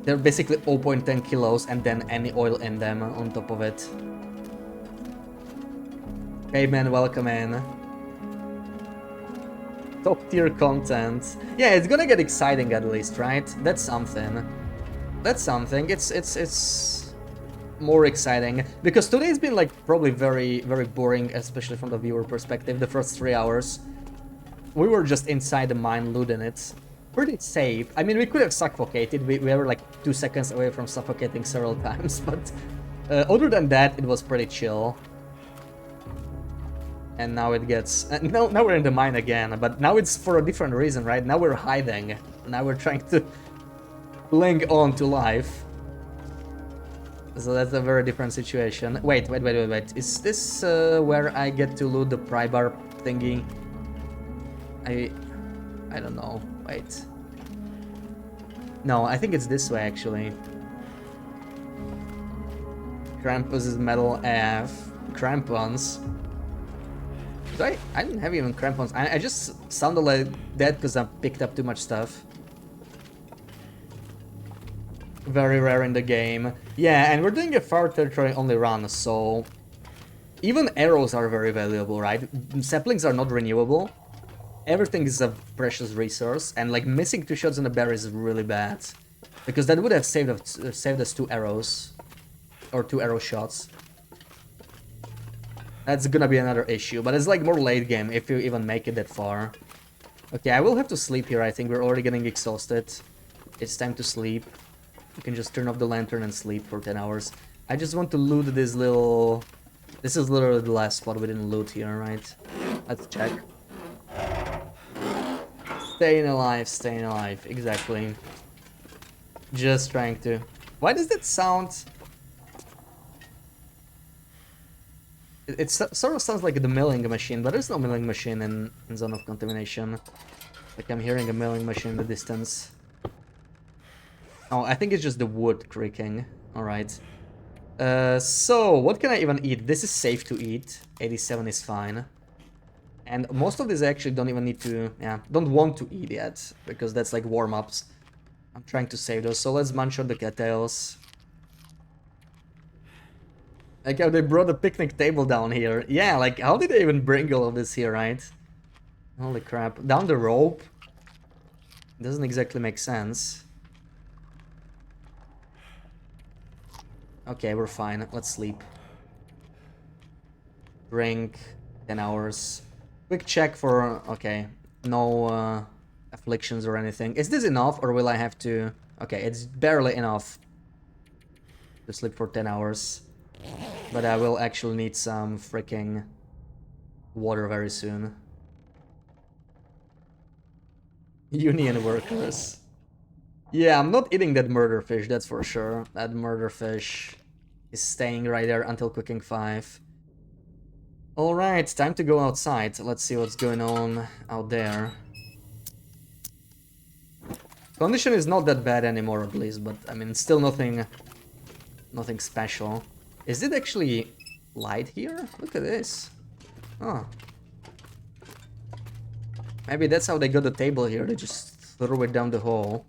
They're basically 0.10 kilos and then any oil in them on top of it. Hey man, welcome in. Top tier content. Yeah, it's gonna get exciting at least, right? That's something. That's something. It's more exciting because today's been like probably very boring, especially from the viewer perspective. The first 3 hours, we were just inside the mine looting it. Pretty safe. I mean, we could have suffocated. We were like 2 seconds away from suffocating several times, but other than that, it was pretty chill. And now it gets... now we're in the mine again, but now it's for a different reason, right? Now we're hiding. Now we're trying to cling on to life. So that's a very different situation. Wait. Is this where I get to loot the pry bar thingy? I don't know. Wait. No, I think it's this way actually. Krampus is metal AF. Crampons. I didn't have even crampons. I just sounded like that because I picked up too much stuff. Very rare in the game. Yeah, and we're doing a far territory only run, so... Even arrows are very valuable, right? Saplings are not renewable. Everything is a precious resource, and like missing 2 shots in a bear is really bad. Because that would have saved us 2 arrows. Or 2 arrow shots. That's gonna be another issue, but it's like more late game if you even make it that far. Okay, I will have to sleep here, I think. We're already getting exhausted. It's time to sleep. You can just turn off the lantern and sleep for 10 hours. I just want to loot this little... This is literally the last spot we didn't loot here, right? Let's check. Staying alive, exactly. Just trying to... Why does that sound... It sort of sounds like the milling machine, but there's no milling machine in Zone of Contamination. Like I'm hearing a milling machine in the distance. Oh, I think it's just the wood creaking. Alright. So, what can I even eat? This is safe to eat. 87 is fine. And most of these I actually don't even need to... Yeah, don't want to eat yet. Because that's like warm-ups. I'm trying to save those, so let's munch on the cattails. Like how they brought a picnic table down here. Yeah, like how did they even bring all of this here, right? Holy crap. Down the rope? Doesn't exactly make sense. Okay, we're fine. Let's sleep. Drink. 10 hours. Quick check for... Okay. No afflictions or anything. Is this enough or will I have to... Okay, it's barely enough to sleep for 10 hours. But I will actually need some freaking water very soon. Union workers. Yeah, I'm not eating that murder fish, that's for sure. That murder fish is staying right there until cooking 5. Alright, time to go outside. Let's see what's going on out there. Condition is not that bad anymore at least, but I mean, still nothing special. Is it actually light here? Look at this. Oh. Maybe that's how they got the table here, they just threw it down the hole.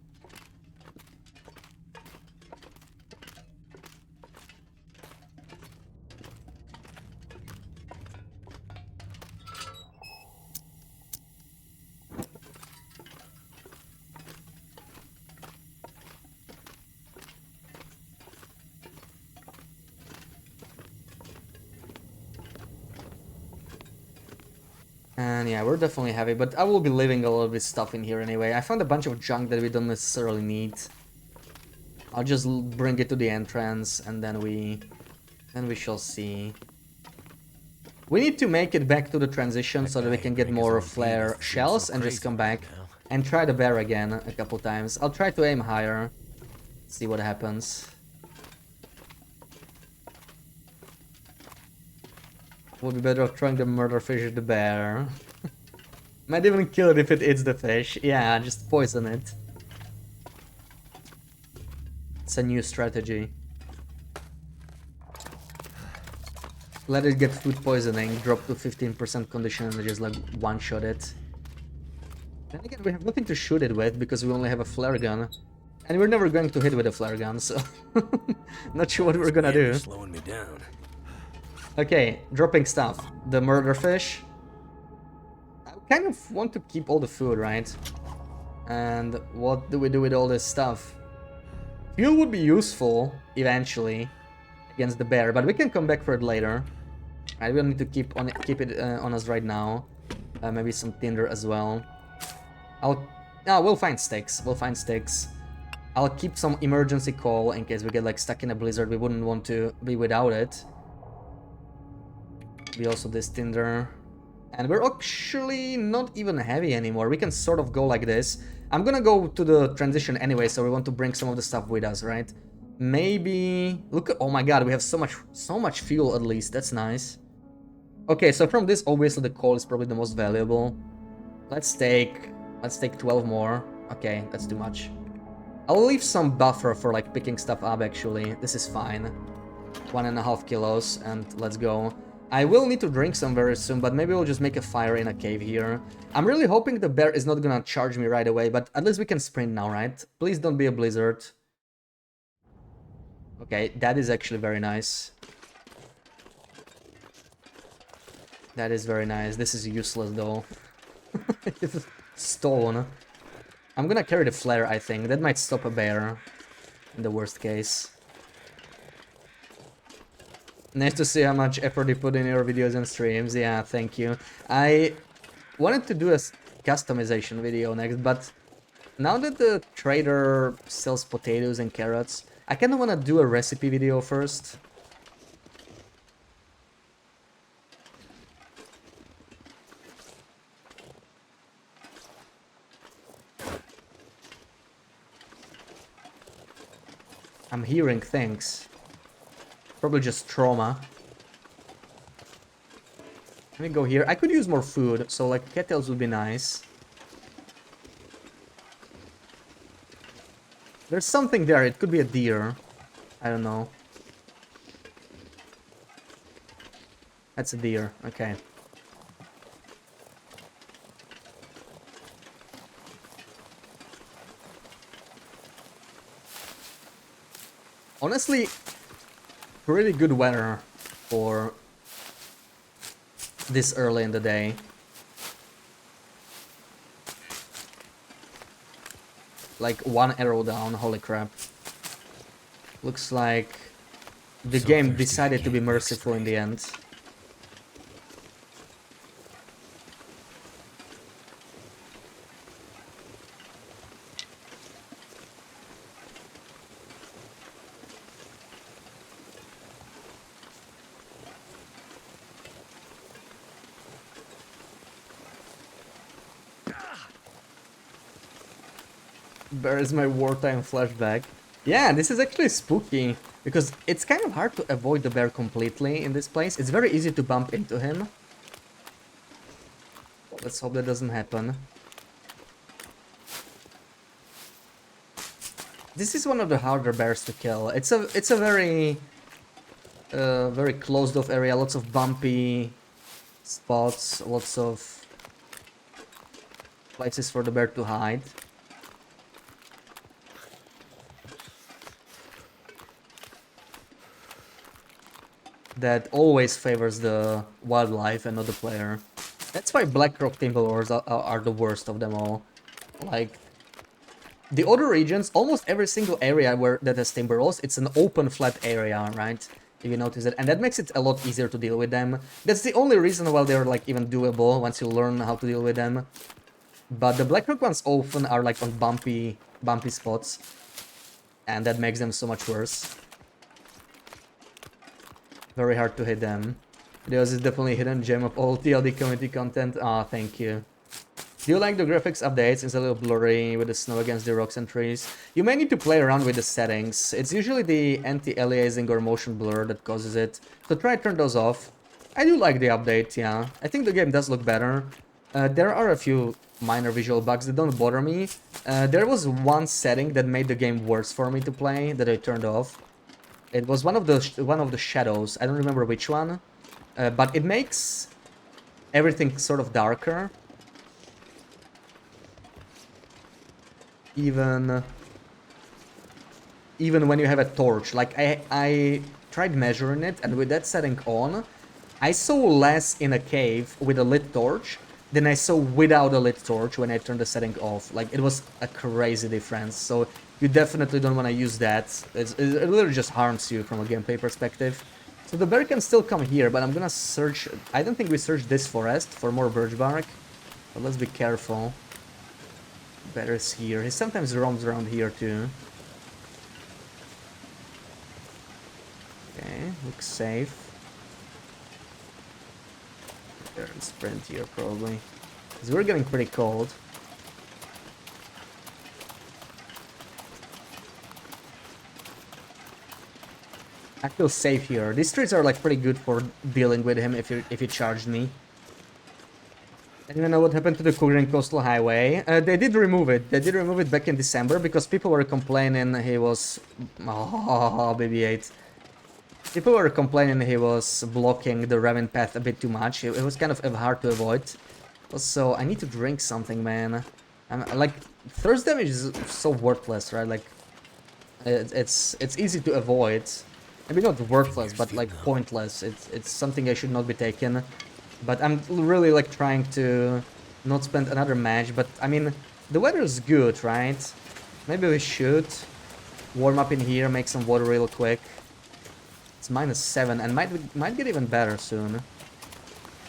And yeah, we're definitely heavy, but I will be leaving a lot of this stuff in here anyway. I found a bunch of junk that we don't necessarily need. I'll just bring it to the entrance and then we shall see. We need to make it back to the transition so that we can get more flare shells and just come back and try the bear again a couple times. I'll try to aim higher, see what happens. Would be better off trying to murder fish at the bear. Might even kill it if it eats the fish. Yeah, just poison it. It's a new strategy. Let it get food poisoning, drop to 15% condition and just like one-shot it. Then again, we have nothing to shoot it with because we only have a flare gun. And we're never going to hit with a flare gun, so... Not sure what we're gonna do. Slowing me down. Okay, dropping stuff. The murder fish. I kind of want to keep all the food, right? And what do we do with all this stuff? Fuel would be useful, eventually, against the bear, but we can come back for it later. Right, we don't need to keep it on us right now. Maybe some tinder as well. We'll find sticks. We'll find sticks. I'll keep some emergency coal in case we get like stuck in a blizzard. We wouldn't want to be without it. We also this tinder. And we're actually not even heavy anymore. We can sort of go like this. I'm gonna go to the transition anyway, so we want to bring some of the stuff with us, right? Maybe... Look at... Oh my god, we have so much fuel at least. That's nice. Okay, so from this, obviously the coal is probably the most valuable. Let's take 12 more. Okay, that's too much. I'll leave some buffer for like picking stuff up actually. This is fine. 1.5 kilos and let's go. I will need to drink some very soon, but maybe we'll just make a fire in a cave here. I'm really hoping the bear is not gonna charge me right away, but at least we can sprint now, right? Please don't be a blizzard. Okay, that is actually very nice. That is very nice. This is useless though. It's stone. I'm gonna carry the flare, I think. That might stop a bear. In the worst case. Nice to see how much effort you put in your videos and streams. Yeah, thank you. I wanted to do a customization video next, but now that the trader sells potatoes and carrots, I kind of want to do a recipe video first. I'm hearing things. Probably just trauma. Let me go here. I could use more food, so like cattails would be nice. There's something there. It could be a deer. I don't know. That's a deer. Okay. Honestly, pretty good weather for this early in the day. Like 1 arrow down, holy crap. Looks like the So game thirsty, decided to be can't merciful in the explain. end. Bear is my wartime flashback. Yeah, this is actually spooky, because it's kind of hard to avoid the bear completely in this place. It's very easy to bump into him. Let's hope that doesn't happen. This is one of the harder bears to kill. It's a very very closed off area, lots of bumpy spots, lots of places for the bear to hide. That always favors the wildlife and not the player. That's why Blackrock Timberwolves are the worst of them all. Like, the other regions, almost every single area that has Timberwolves, it's an open flat area, right? If you notice it, and that makes it a lot easier to deal with them. That's the only reason why they're like even doable once you learn how to deal with them. But the Blackrock ones often are like on bumpy spots, and that makes them so much worse. Very hard to hit them. Videos is definitely a hidden gem of all TLD community content. Ah, thank you. Do you like the graphics updates? It's a little blurry with the snow against the rocks and trees. You may need to play around with the settings. It's usually the anti-aliasing or motion blur that causes it. So try to turn those off. I do like the update, yeah. I think the game does look better. There are a few minor visual bugs that don't bother me. There was one setting that made the game worse for me to play that I turned off. It was one of the shadows. I don't remember which one, but it makes everything sort of darker. Even when you have a torch. Like I tried measuring it, and with that setting on, I saw less in a cave with a lit torch than I saw without a lit torch when I turned the setting off. Like, it was a crazy difference. So you definitely don't want to use that. It literally just harms you from a gameplay perspective. So the bear can still come here, but I'm gonna search. I don't think we searched this forest for more birch bark, but let's be careful. Bear is here. He sometimes roams around here too. Okay, looks safe. Bear and sprint here probably, because we're getting pretty cold. I feel safe here. These trees are like pretty good for dealing with him if you charged me. I don't know what happened to the Korean Coastal Highway. They did remove it. They did remove it back in December because people were complaining he was... Oh, BB-8. People were complaining he was blocking the ravine path a bit too much. It was kind of hard to avoid. Also, I need to drink something, man. Like, thirst damage is so worthless, right? Like, it's easy to avoid. Maybe not worthless, but like pointless. It's something I should not be taking. But I'm really like trying to not spend another match. But I mean, the weather is good, right? Maybe we should warm up in here, make some water real quick. It's -7 and might get even better soon.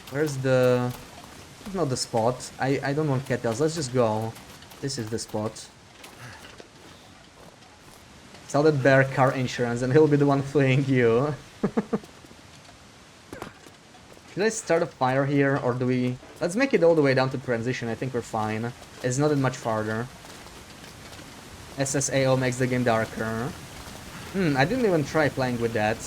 Where's the... Not the spot. I don't want kettles. Let's just go. This is the spot. Sell that bear car insurance and he'll be the one fleeing you. Should I start a fire here or do we... Let's make it all the way down to transition. I think we're fine. It's not that much farther. SSAO makes the game darker. I didn't even try playing with that.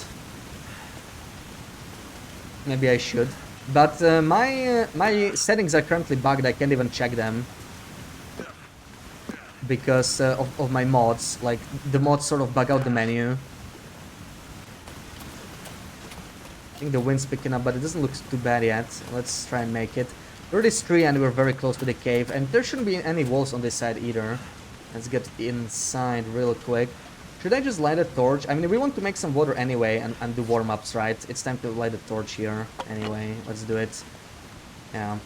Maybe I should. But my settings are currently bugged. I can't even check them. Because of my mods. Like, the mods sort of bug out the menu. I think the wind's picking up, but it doesn't look too bad yet. Let's try and make it. We're this tree and we're very close to the cave. And there shouldn't be any walls on this side either. Let's get inside real quick. Should I just light a torch? I mean, we want to make some water anyway and do warm-ups, right? It's time to light a torch here. Anyway, let's do it. Yeah.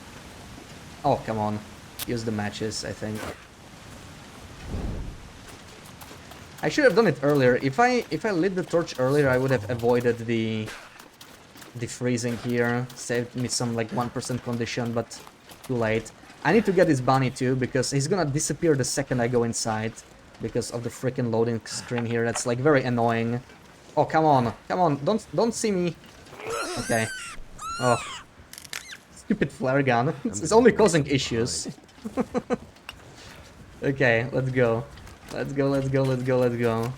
Oh, come on. Use the matches, I think. I should have done it earlier. If I lit the torch earlier, I would have avoided the freezing here. Saved me some like 1% condition, but too late. I need to get this bunny too, because he's gonna disappear the second I go inside. Because of the freaking loading screen here. That's like very annoying. Oh, come on. Come on. Don't see me. Okay. Oh. Stupid flare gun. It's only causing issues. Okay, let's go. Let's go, let's go, let's go, let's go.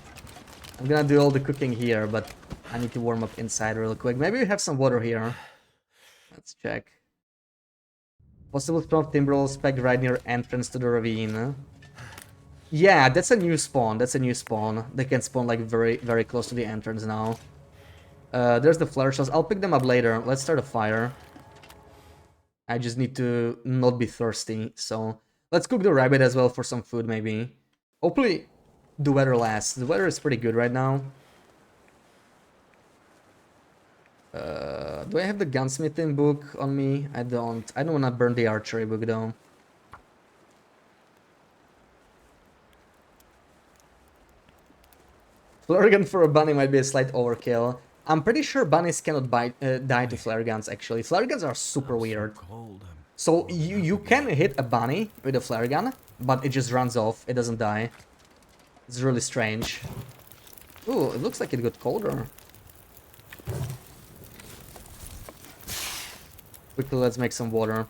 I'm gonna do all the cooking here, but I need to warm up inside real quick. Maybe we have some water here. Let's check. Possible spawn of timber spec right near entrance to the ravine. Yeah, that's a new spawn. That's a new spawn. They can spawn like very, very close to the entrance now. There's the flare shells. I'll pick them up later. Let's start a fire. I just need to not be thirsty. So let's cook the rabbit as well for some food maybe. Hopefully the weather lasts. The weather is pretty good right now. Do I have the gunsmithing book on me? I don't. I don't want to burn the archery book though. Flare gun for a bunny might be a slight overkill. I'm pretty sure bunnies cannot die to flare guns actually. Flare guns are super weird. So you can hit a bunny with a flare gun, but it just runs off. It doesn't die. It's really strange. Ooh, it looks like it got colder. Quickly, let's make some water.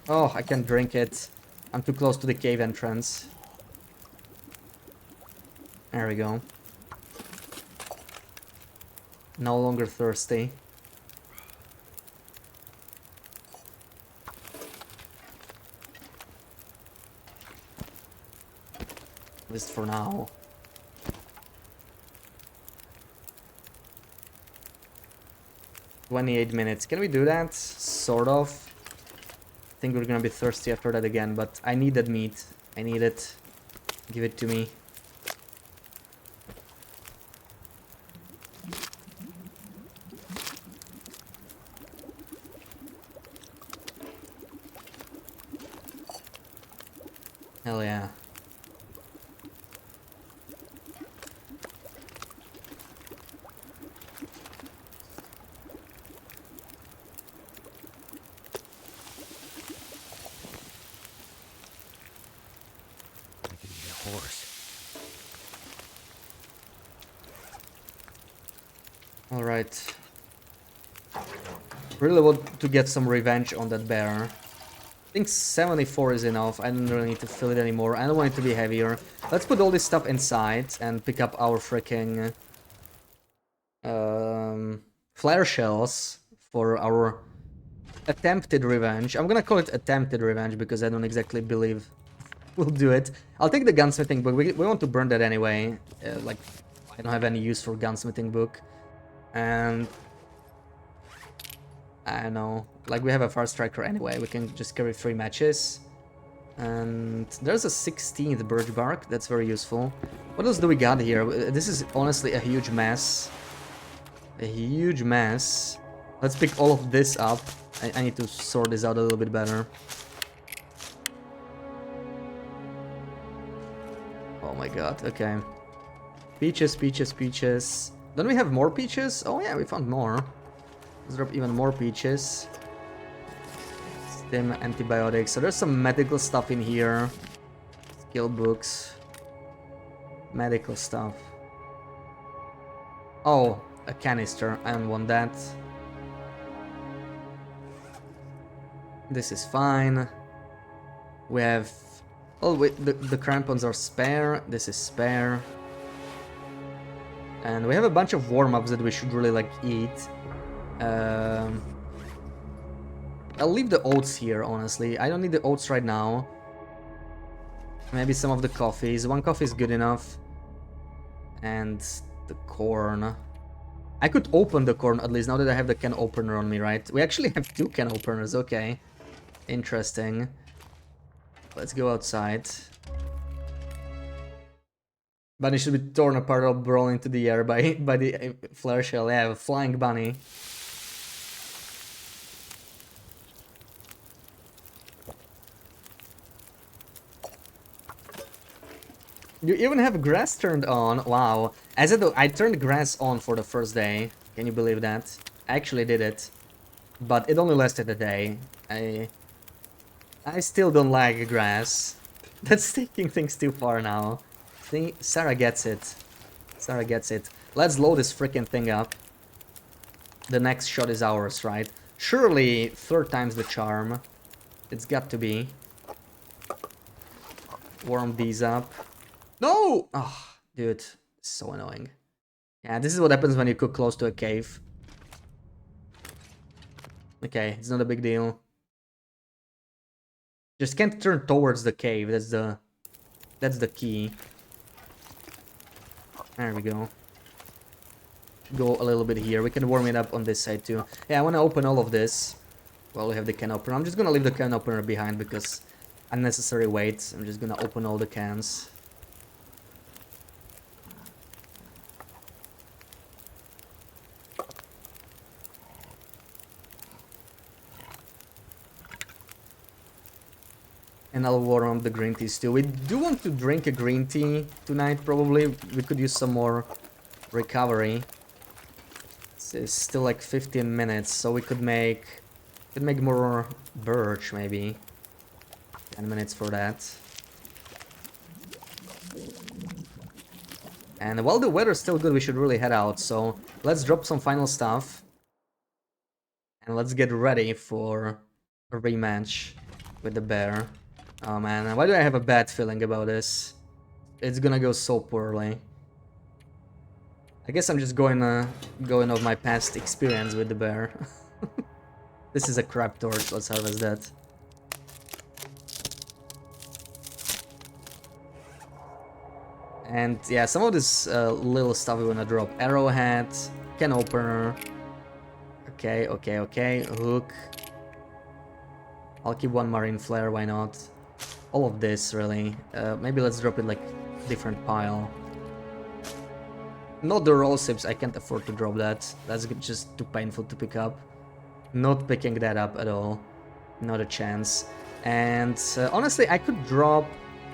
Oh, I can't drink it. I'm too close to the cave entrance. There we go. No longer thirsty. At least for now. "28 minutes. Can we do that? Sort of. I think we're gonna be thirsty after that again, but I need that meat. I need it. Give it to me. Hell yeah. Alright. Really want to get some revenge on that bear. I think 74 is enough. I don't really need to fill it anymore. I don't want it to be heavier. Let's put all this stuff inside and pick up our freaking flare shells for our attempted revenge. I'm gonna call it attempted revenge because I don't exactly believe we'll do it. I'll take the gunsmithing book. We want to burn that anyway. Like, I don't have any use for gunsmithing book. And I don't know, like we have a fire striker anyway, we can just carry 3 matches. And there's a 16th birch bark, that's very useful. What else do we got here? This is honestly a huge mess. A huge mess. Let's pick all of this up. I need to sort this out a little bit better. Oh my god, okay. Peaches, peaches, peaches. Don't we have more peaches? Oh yeah, we found more. Let's drop even more peaches. Stim, antibiotics. So there's some medical stuff in here. Skill books. Medical stuff. Oh, a canister. I don't want that. This is fine. We have... Oh wait, the crampons are spare. This is spare. And we have a bunch of warm-ups that we should really like eat. I'll leave the oats here, honestly. I don't need the oats right now. Maybe some of the coffees. 1 coffee is good enough. And the corn. I could open the corn at least now that I have the can opener on me, right? We actually have 2 can openers, okay. Interesting. Let's go outside. Bunny should be torn apart or blown into the air by the flare shell. Yeah, flying bunny. You even have grass turned on. Wow. As I turned grass on for the first day. Can you believe that? I actually did it. But it only lasted a day. I still don't like grass. That's taking things too far now. See, Sarah gets it. Sarah gets it. Let's load this freaking thing up. The next shot is ours, right? Surely 3rd time's the charm. It's got to be. Warm these up. No! Oh, dude. So annoying. Yeah, this is what happens when you cook close to a cave. Okay, it's not a big deal. Just can't turn towards the cave. That's the key. There we go. Go a little bit here. We can warm it up on this side too. Yeah, I want to open all of this. Well, we have the can opener. I'm just gonna leave the can opener behind because unnecessary weight. I'm just gonna open all the cans. And I'll warm up the green teas too. We do want to drink a green tea tonight, probably. We could use some more recovery. It's still like 15 minutes, so we could make more birch, maybe. 10 minutes for that. And while the weather's still good, we should really head out. So let's drop some final stuff. And let's get ready for a rematch with the bear. Oh man, why do I have a bad feeling about this? It's gonna go so poorly. I guess I'm just going off my past experience with the bear. This is a crab torch, let's harvest that. And yeah, some of this little stuff we wanna drop. Arrowhead, can opener. Okay, hook. I'll keep 1 marine flare, why not? All of this, really. Maybe let's drop it like different pile. Not the roll sips, I can't afford to drop that. That's just too painful to pick up. Not picking that up at all. Not a chance. And honestly, I could drop...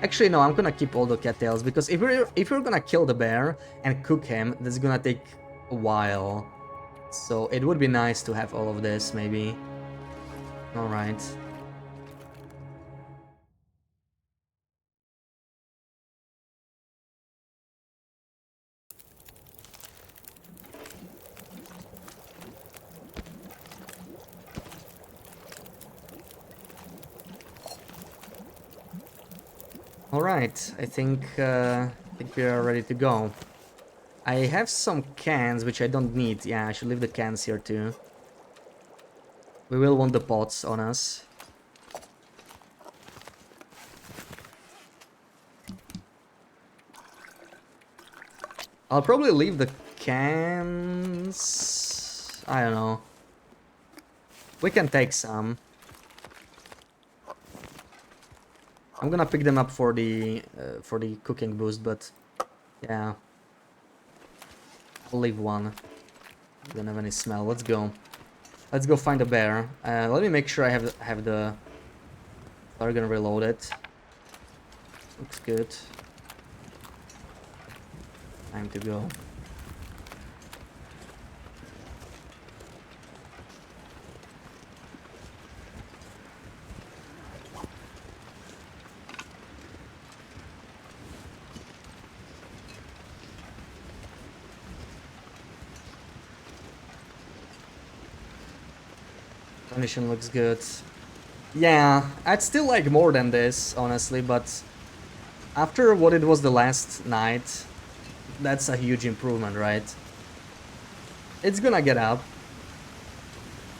Actually, no, I'm gonna keep all the cattails, because if you're gonna kill the bear and cook him, that's gonna take a while. So it would be nice to have all of this, maybe. Alright. Alright, I think we are ready to go. I have some cans which I don't need. Yeah, I should leave the cans here too. We will want the pots on us. I'll probably leave the cans... I don't know. We can take some. I'm gonna pick them up for the cooking boost, but yeah, I'll leave 1. Don't have any smell. Let's go. Let's go find a bear. Let me make sure I have the flare gun reloaded. Looks good. Time to go. Mission looks good. Yeah, I'd still like more than this, honestly, but after what it was the last night, that's a huge improvement, right? It's gonna get up.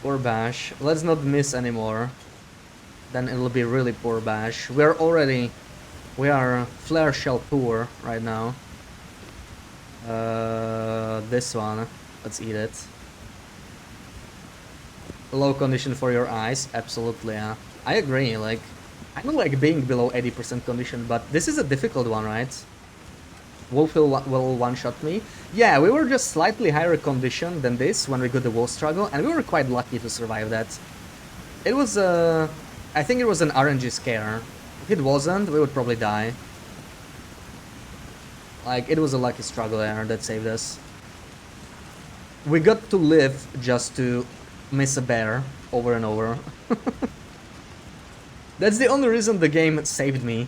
Poor bash. Let's not miss anymore. Then it'll be really poor bash. We are flare shell poor right now. This one. Let's eat it. Low condition for your eyes, absolutely, yeah. I agree, like, I don't like being below 80% condition, but this is a difficult one, right? Wolf will one-shot me. Yeah, we were just slightly higher condition than this when we got the wolf struggle, and we were quite lucky to survive that. It was, I think it was an RNG scare. If it wasn't, we would probably die. Like, it was a lucky struggle there that saved us. We got to live just to miss a bear over and over. That's the only reason the game saved me.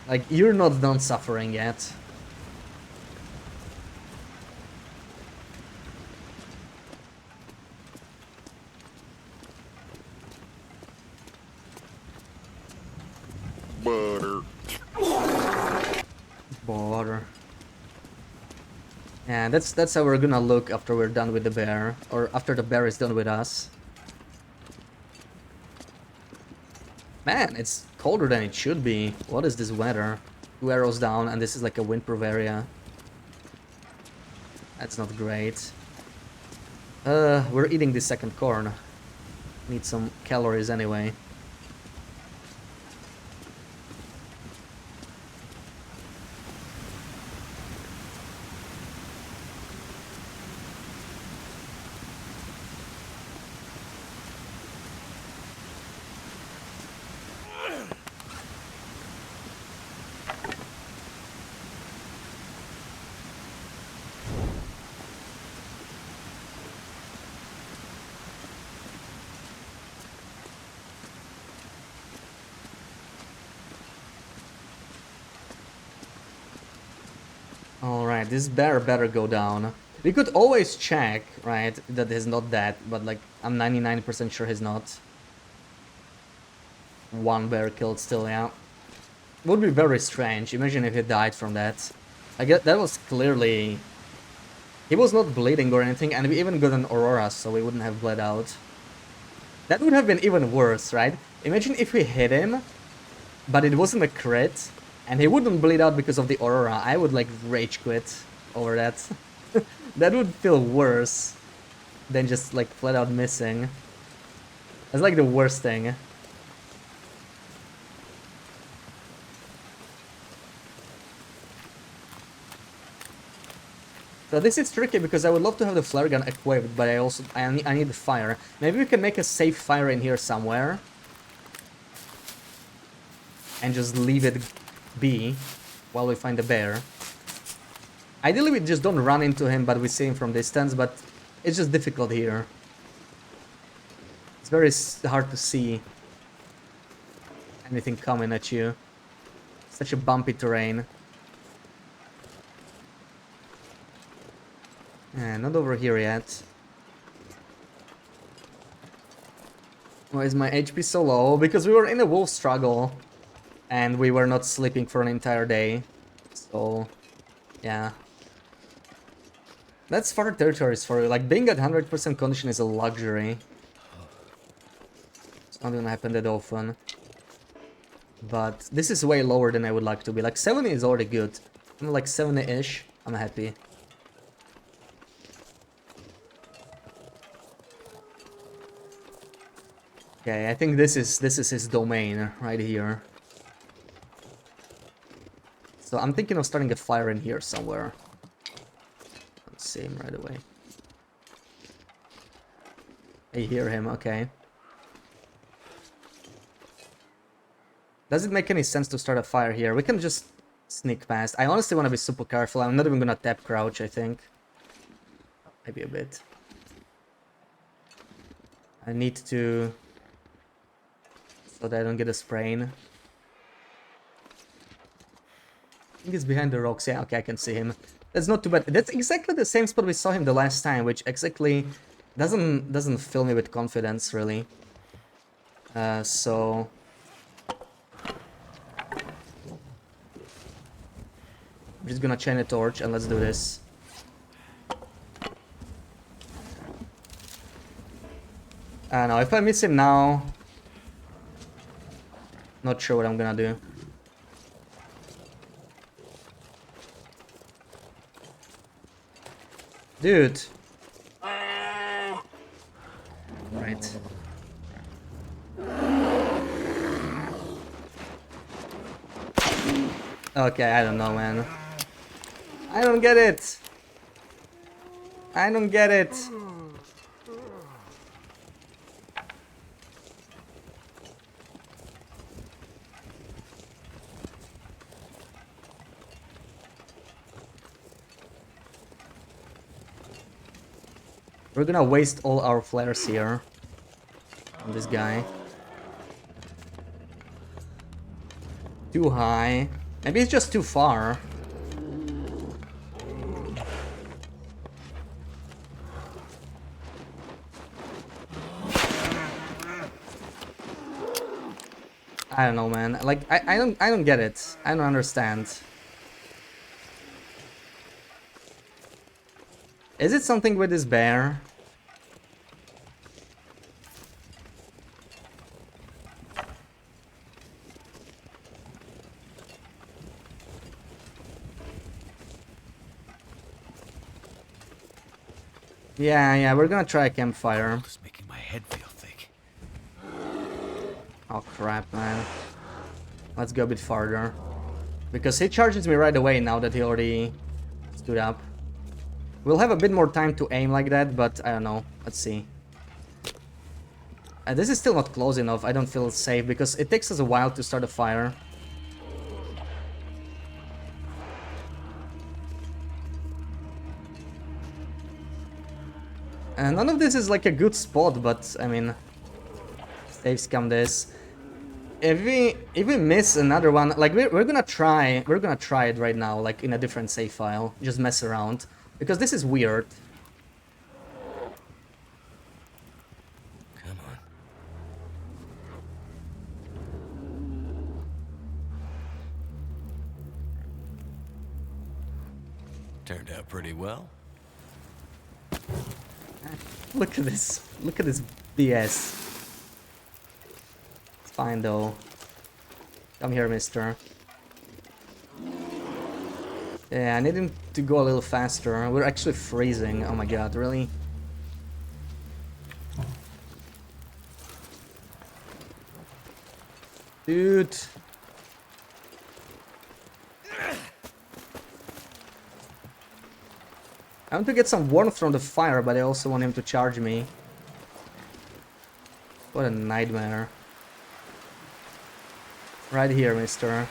Like, you're not done suffering yet. Butter. Butter. Yeah, that's how we're gonna look after we're done with the bear, or after the bear is done with us. Man, it's colder than it should be. What is this weather? 2 arrows down, and this is like a windproof area. That's not great. We're eating the second corn. Need some calories anyway. Alright, this bear better go down. We could always check, right, that he's not dead, but like, I'm 99% sure he's not. One bear killed still, yeah. Would be very strange. Imagine if he died from that. I guess that was clearly... He was not bleeding or anything, and we even got an Aurora, so we wouldn't have bled out. That would have been even worse, right? Imagine if we hit him, but it wasn't a crit, and he wouldn't bleed out because of the Aurora. I would like rage quit over that. That would feel worse than just like flat out missing. That's like the worst thing. So this is tricky because I would love to have the flare gun equipped, but I need the fire. Maybe we can make a safe fire in here somewhere. And just leave it be while we find the bear. Ideally we just don't run into him, but we see him from distance, but it's just difficult here. It's very hard to see anything coming at you. Such a bumpy terrain. Yeah, not over here yet. Why is my HP so low? Because we were in a wolf struggle. And we were not sleeping for an entire day. So, yeah. That's far territories for you. Like, being at 100% condition is a luxury. It's not gonna happen that often. But this is way lower than I would like to be. Like, 70 is already good. I'm like 70-ish. I'm happy. Okay, I think this is his domain right here. So I'm thinking of starting a fire in here somewhere. Let's see him right away. I hear him, okay. Does it make any sense to start a fire here? We can just sneak past. I honestly want to be super careful. I'm not even gonna tap crouch, I think. Maybe a bit. I need to... so that I don't get a sprain. I think he's behind the rocks. Yeah, okay, I can see him. That's not too bad. That's exactly the same spot we saw him the last time, which exactly doesn't fill me with confidence, really. So... I'm just gonna chain a torch and let's do this. I don't know, if I miss him now... Not sure what I'm gonna do. Dude. Right. Okay, I don't know, man. I don't get it. I don't get it. We're gonna waste all our flares here on this guy. Too high. Maybe it's just too far. I don't know, man. Like I don't get it. I don't understand. Is it something with this bear? Yeah, we're gonna try a campfire. Just making my head feel thick. Oh crap, man. Let's go a bit farther. Because he charges me right away now that he already stood up. We'll have a bit more time to aim like that, but I don't know. Let's see. This is still not close enough. I don't feel safe because it takes us a while to start a fire. And none of this is like a good spot, but I mean, save scum this. If we miss another one, like we're gonna try it right now, like in a different save file, just mess around, because this is weird. Come on. Turned out pretty well. Look at this BS. It's fine though. Come here, mister. Yeah, I need him to go a little faster. We're actually freezing. Oh my god, really? Dude. I want to get some warmth from the fire, but I also want him to charge me. What a nightmare. Right here, mister.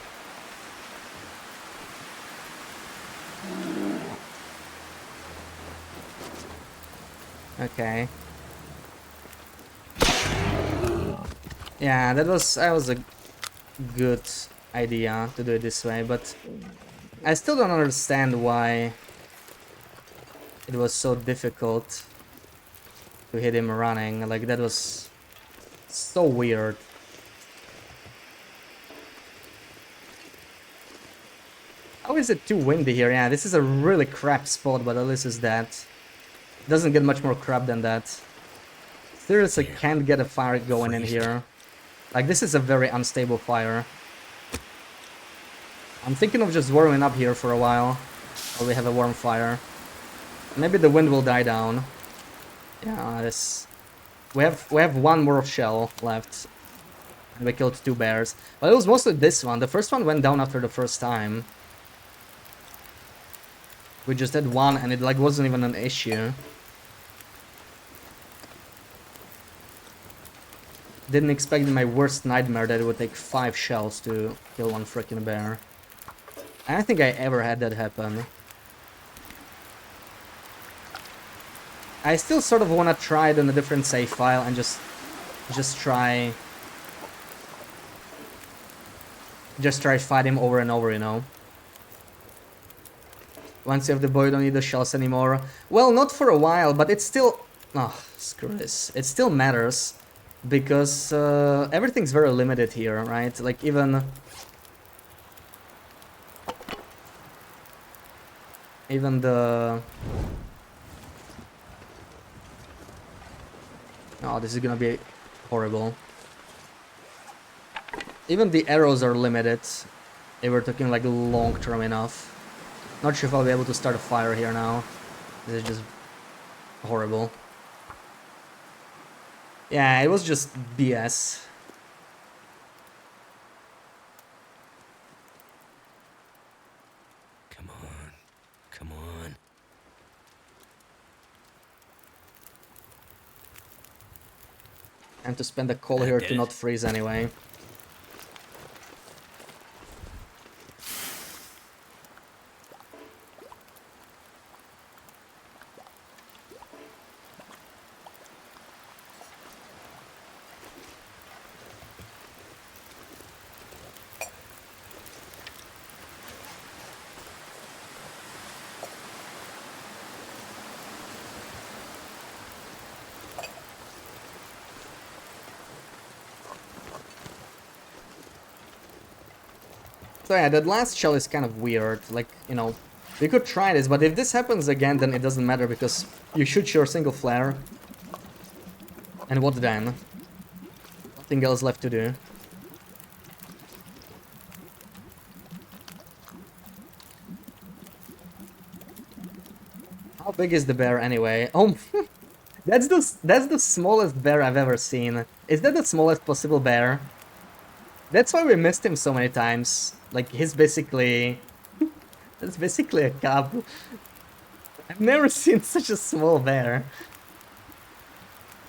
Okay. Yeah, that was a good idea to do it this way, but I still don't understand why it was so difficult to hit him running. Like, that was so weird. How is it too windy here? Yeah, this is a really crap spot, but at least it's that. Doesn't get much more crap than that. Seriously, can't get a fire going in here. Like, this is a very unstable fire. I'm thinking of just warming up here for a while, while we have a warm fire. Maybe the wind will die down. Yeah, this. We have one more shell left, and we killed 2 bears. But it was mostly this one. The first one went down after the first time. We just had one, and it like wasn't even an issue. Didn't expect in my worst nightmare that it would take 5 shells to kill one freaking bear. I don't think I ever had that happen. I still sort of want to try it on a different save file and just try fight him over and over, you know. Once you have the bow, you don't need the shells anymore. Well, not for a while, but it's still... Oh, screw this. It still matters, because everything's very limited here, right? Like, even the... Oh, this is gonna be horrible. Even the arrows are limited, if we're talking like long term enough. Not sure if I'll be able to start a fire here now. This is just horrible. Yeah, it was just BS. Come on. Come on. And to spend a coal I here did to it. not freeze anyway. So yeah, that last shell is kind of weird. Like, you know, we could try this, but if this happens again, then it doesn't matter because you shoot your single flare. And what then? Nothing else left to do. How big is the bear anyway? Oh, that's the smallest bear I've ever seen. Is that the smallest possible bear? That's why we missed him so many times. Like, he's basically... That's basically a cub. I've never seen such a small bear.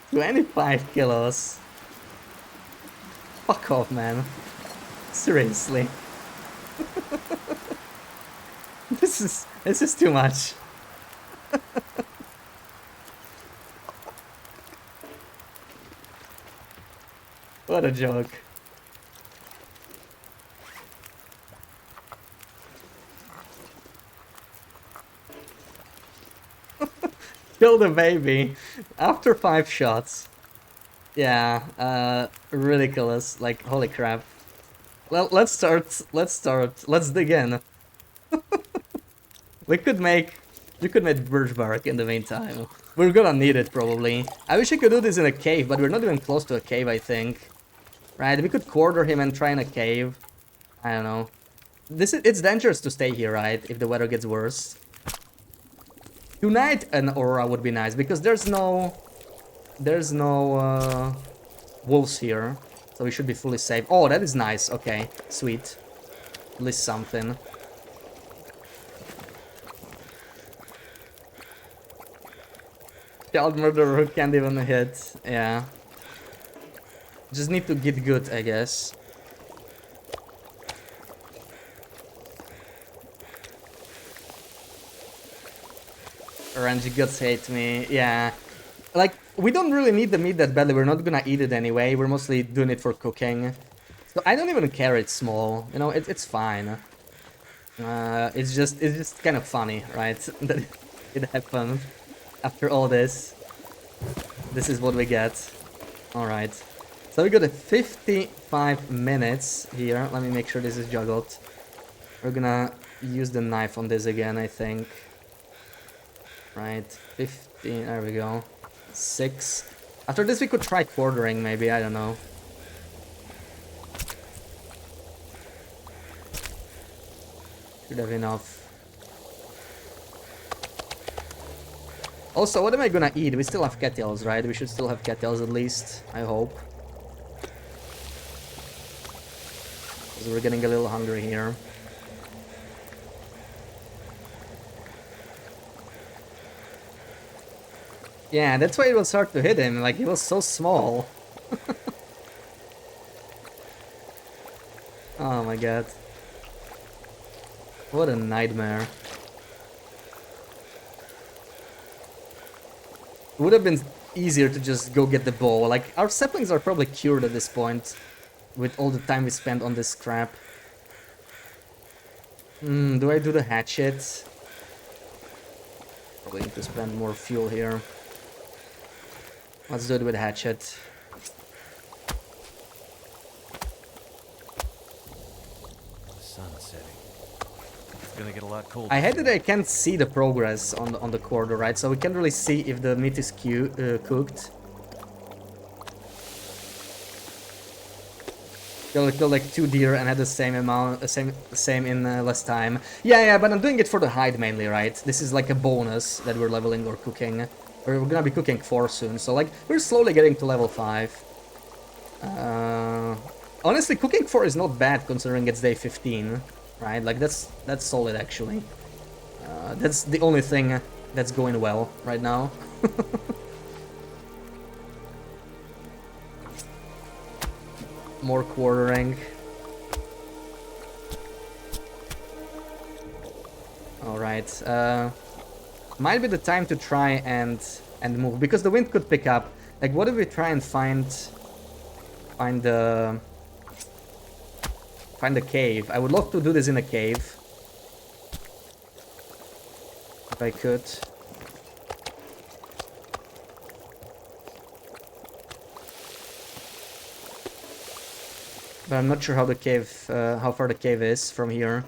25 kilos. Fuck off, man. Seriously. This is too much. What a joke. Kill the baby after 5 shots. Yeah, ridiculous. Like, holy crap. Well, let's start. Let's dig in. We could make birch bark in the meantime. We're gonna need it probably. I wish I could do this in a cave, but we're not even close to a cave, I think. Right? We could quarter him and try in a cave. I don't know. It's dangerous to stay here, right? If the weather gets worse. Tonight an aurora would be nice because there's no wolves here, so we should be fully safe. Oh, that is nice. Okay, sweet. At least something. Child murderer who can't even hit. Yeah. Just need to get good, I guess. Orange guts hate me. Yeah. Like, we don't really need the meat that badly. We're not gonna eat it anyway. We're mostly doing it for cooking. So I don't even care it's small. You know, it's fine. It's just kind of funny, right? That it happened. After all this. This is what we get. Alright. So we got a 55 minutes here. Let me make sure this is juggled. We're gonna use the knife on this again, I think. Right, 15, there we go. 6. After this we could try quartering maybe, I don't know. Should have enough. Also, what am I gonna eat? We still have cattails, right? We should still have cattails at least, I hope. Because we're getting a little hungry here. Yeah, that's why it was hard to hit him, like he was so small. Oh my god. What a nightmare. It would have been easier to just go get the bow. Like, our saplings are probably cured at this point. With all the time we spent on this crap. Do I do the hatchet? Probably need to spend more fuel here. Let's do it with hatchet. The sun's setting. It's gonna get a lot colder. I hate that I can't see the progress on the quarter, right? So we can't really see if the meat is cooked. Killed like 2 deer and had the same amount, same in less time. Yeah, but I'm doing it for the hide mainly, right? This is like a bonus that we're leveling or cooking. We're gonna be cooking 4 soon, so like we're slowly getting to level 5. Honestly, cooking 4 is not bad considering it's day 15, right? Like that's solid actually. That's the only thing that's going well right now. More quartering. Alright, might be the time to try and move, because the wind could pick up. Like, what if we try and find the cave? I would love to do this in a cave. If I could. But I'm not sure how the cave, how far the cave is from here.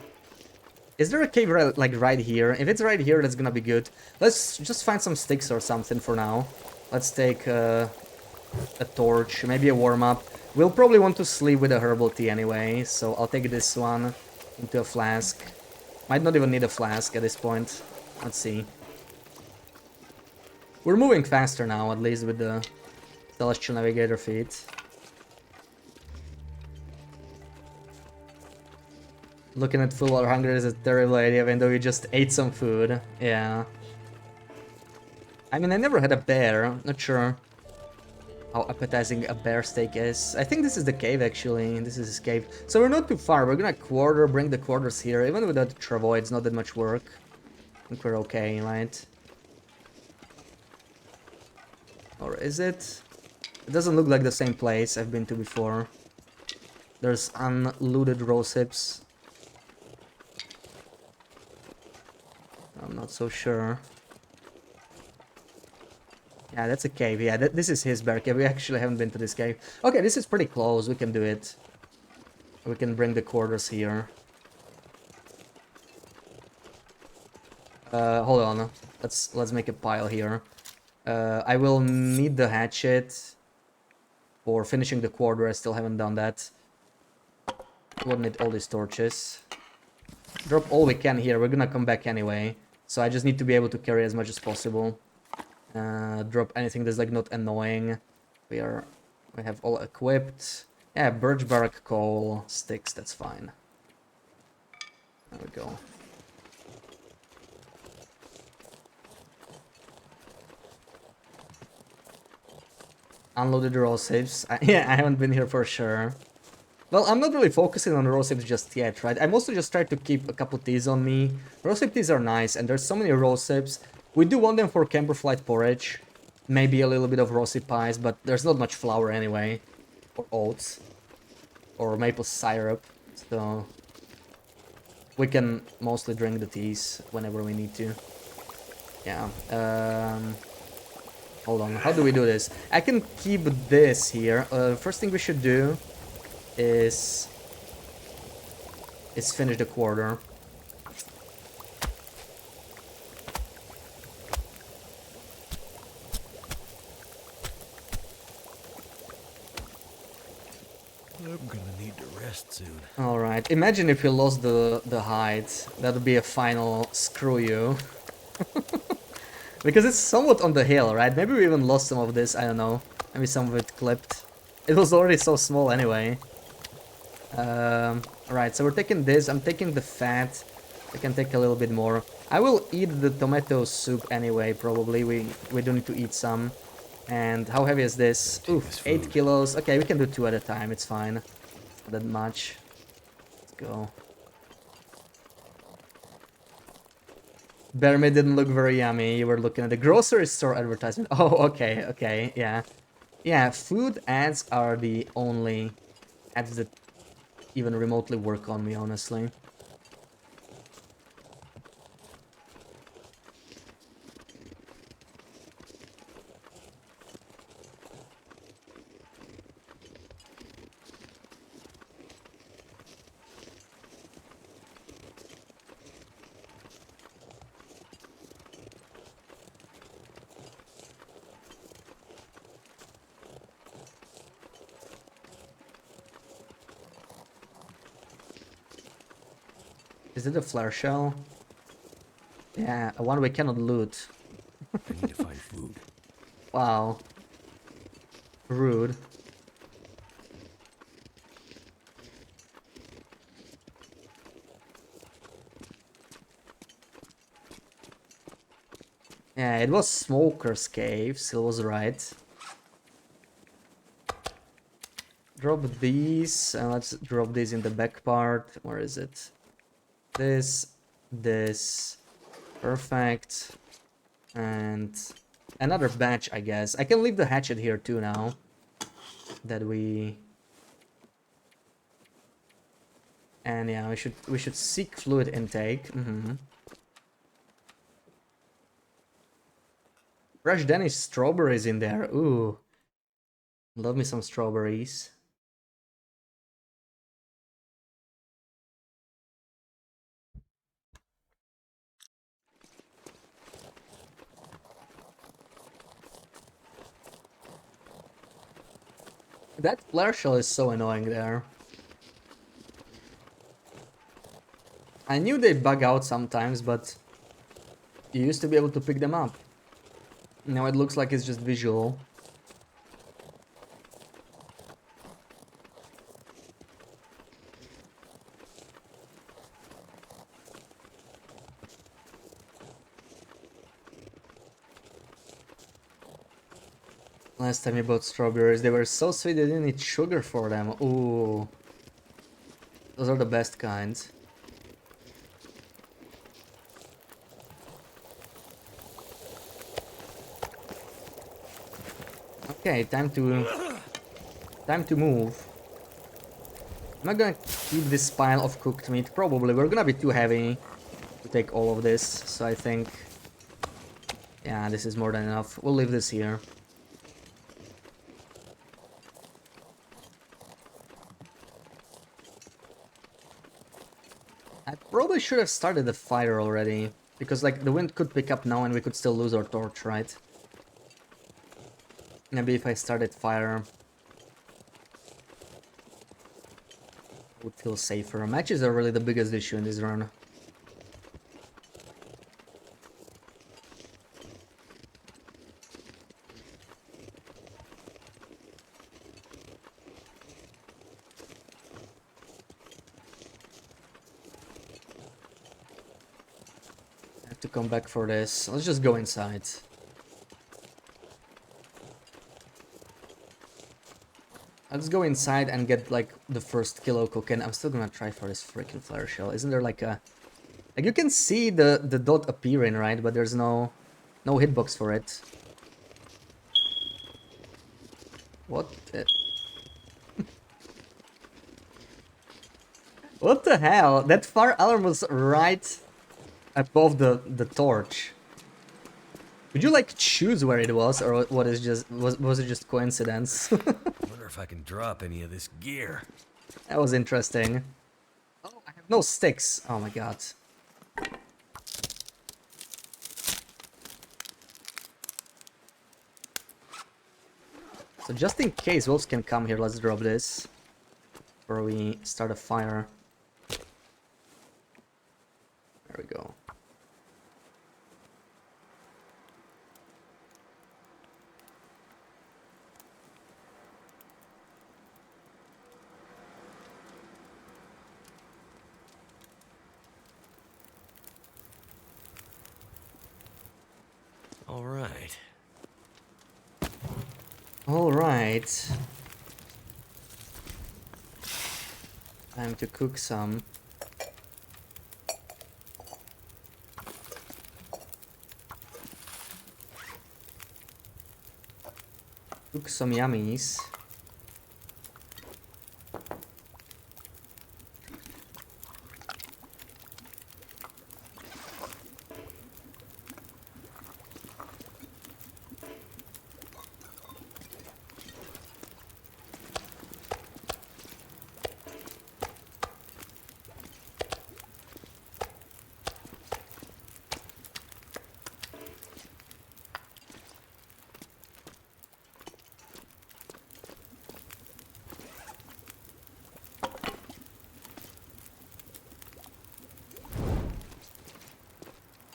Is there a cave like right here? If it's right here, that's gonna be good. Let's just find some sticks or something for now. Let's take a torch, maybe a warm-up. We'll probably want to sleep with a herbal tea anyway, so I'll take this one into a flask. Might not even need a flask at this point. Let's see. We're moving faster now, at least with the Celestial Navigator feat. Looking at full or hungry is a terrible idea, even though you just ate some food. Yeah. I mean, I never had a bear. Not sure how appetizing a bear steak is. I think this is the cave, actually. This is his cave. So we're not too far. We're gonna quarter, bring the quarters here. Even without the travois, it's not that much work. I think we're okay, right? Or is it? It doesn't look like the same place I've been to before. There's unlooted rose hips. I'm not so sure. Yeah, that's a cave. Yeah, this is his bear cave. We actually haven't been to this cave. Okay, this is pretty close. We can do it. We can bring the quarters here. Hold on. Let's make a pile here. I will need the hatchet for finishing the quarter. I still haven't done that. We'll need all these torches. Drop all we can here. We're gonna come back anyway. So I just need to be able to carry as much as possible. Drop anything that's like not annoying. We have all equipped. Yeah, birch bark, coal, sticks, that's fine. There we go. Unloaded raw saves. Yeah, I haven't been here for sure. Well, I'm not really focusing on raw saves just yet, right? I mostly just try to keep a couple teas on me. Raw save teas are nice, and there's so many raw saves. We do want them for camperflight porridge. Maybe a little bit of rosy pies, but there's not much flour anyway. Or oats. Or maple syrup. So we can mostly drink the teas whenever we need to. Yeah. Hold on. How do we do this? I can keep this here. First thing we should do is finish the quarter. I'm gonna need to rest soon. Alright, imagine if you lost the hides. That would be a final screw you. Because it's somewhat on the hill, right? Maybe we even lost some of this, I don't know. Maybe some of it clipped. It was already so small anyway. Right, so we're taking this. I'm taking the fat. I can take a little bit more. I will eat the tomato soup anyway, probably. We do need to eat some. And how heavy is this? Oof, 8 kilos. Okay, we can do 2 at a time. It's fine. Not that much. Let's go. Bear meat didn't look very yummy. You were looking at the grocery store advertisement. Oh, okay, okay, yeah. Yeah, food ads are the only ads that even remotely work on me, honestly. Is it a flare shell? Yeah, one we cannot loot. I need to find food. Wow. Rude. Yeah, it was Smoker's Cave, Sil was right. Drop these, and let's drop these in the back part. Where is it? This. Perfect. And another batch, I guess. I can leave the hatchet here too now. That we... And yeah, we should seek fluid intake. Fresh Danish strawberries in there. Ooh. Love me some strawberries. That flare shell is so annoying there. I knew they bug out sometimes, but you used to be able to pick them up. Now it looks like it's just visual. Last time you bought strawberries, they were so sweet they didn't need sugar for them. Ooh. Those are the best kinds. Okay, time to move. I'm not gonna keep this pile of cooked meat. Probably we're gonna be too heavy to take all of this, so I think... Yeah, this is more than enough. We'll leave this here. I probably should have started the fire already, because like the wind could pick up now and we could still lose our torch, right? Maybe if I started fire, I would feel safer. Matches are really the biggest issue in this run. I have to come back for this. Let's just go inside. Let's go inside and get like the first kilo cooking. I'm still gonna try for this freaking flare shell. Isn't there like a... Like you can see the dot appearing, right? But there's no hitbox for it. What the... What the hell? That fire alarm was right above the torch. Would you like choose where it was, or what is just was it just coincidence? Wonder if I can drop any of this gear. That was interesting. Oh, I have no sticks. Oh my god. So just in case wolves can come here, let's drop this before we start a fire. There we go. All right. All right. Time to cook some. Cook some yummies.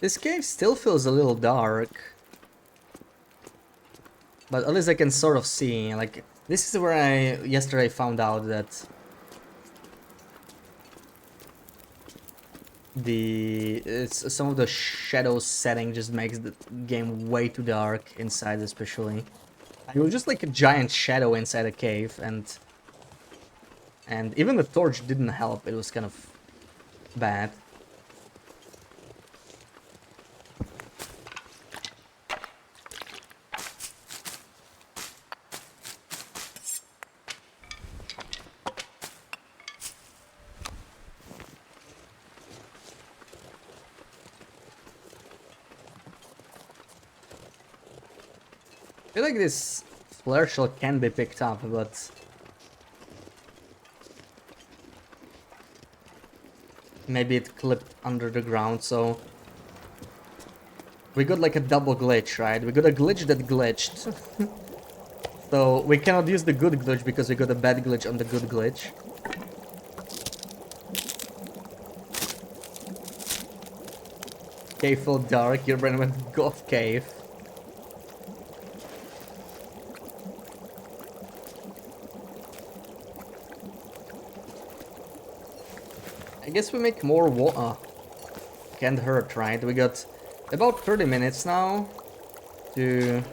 This cave still feels a little dark. But at least I can sort of see, like, this is where I yesterday found out that some of the shadow setting just makes the game way too dark inside, especially. It was just like a giant shadow inside a cave, and even the torch didn't help. It was kind of bad. I feel like this flare shell can be picked up, but maybe it clipped under the ground, so we got like a double glitch, right? We got a glitch that glitched. So we cannot use the good glitch because we got a bad glitch on the good glitch. Cave felt dark, your brain went goth cave. I guess we make more water. Can't hurt, right? We got about 30 minutes now to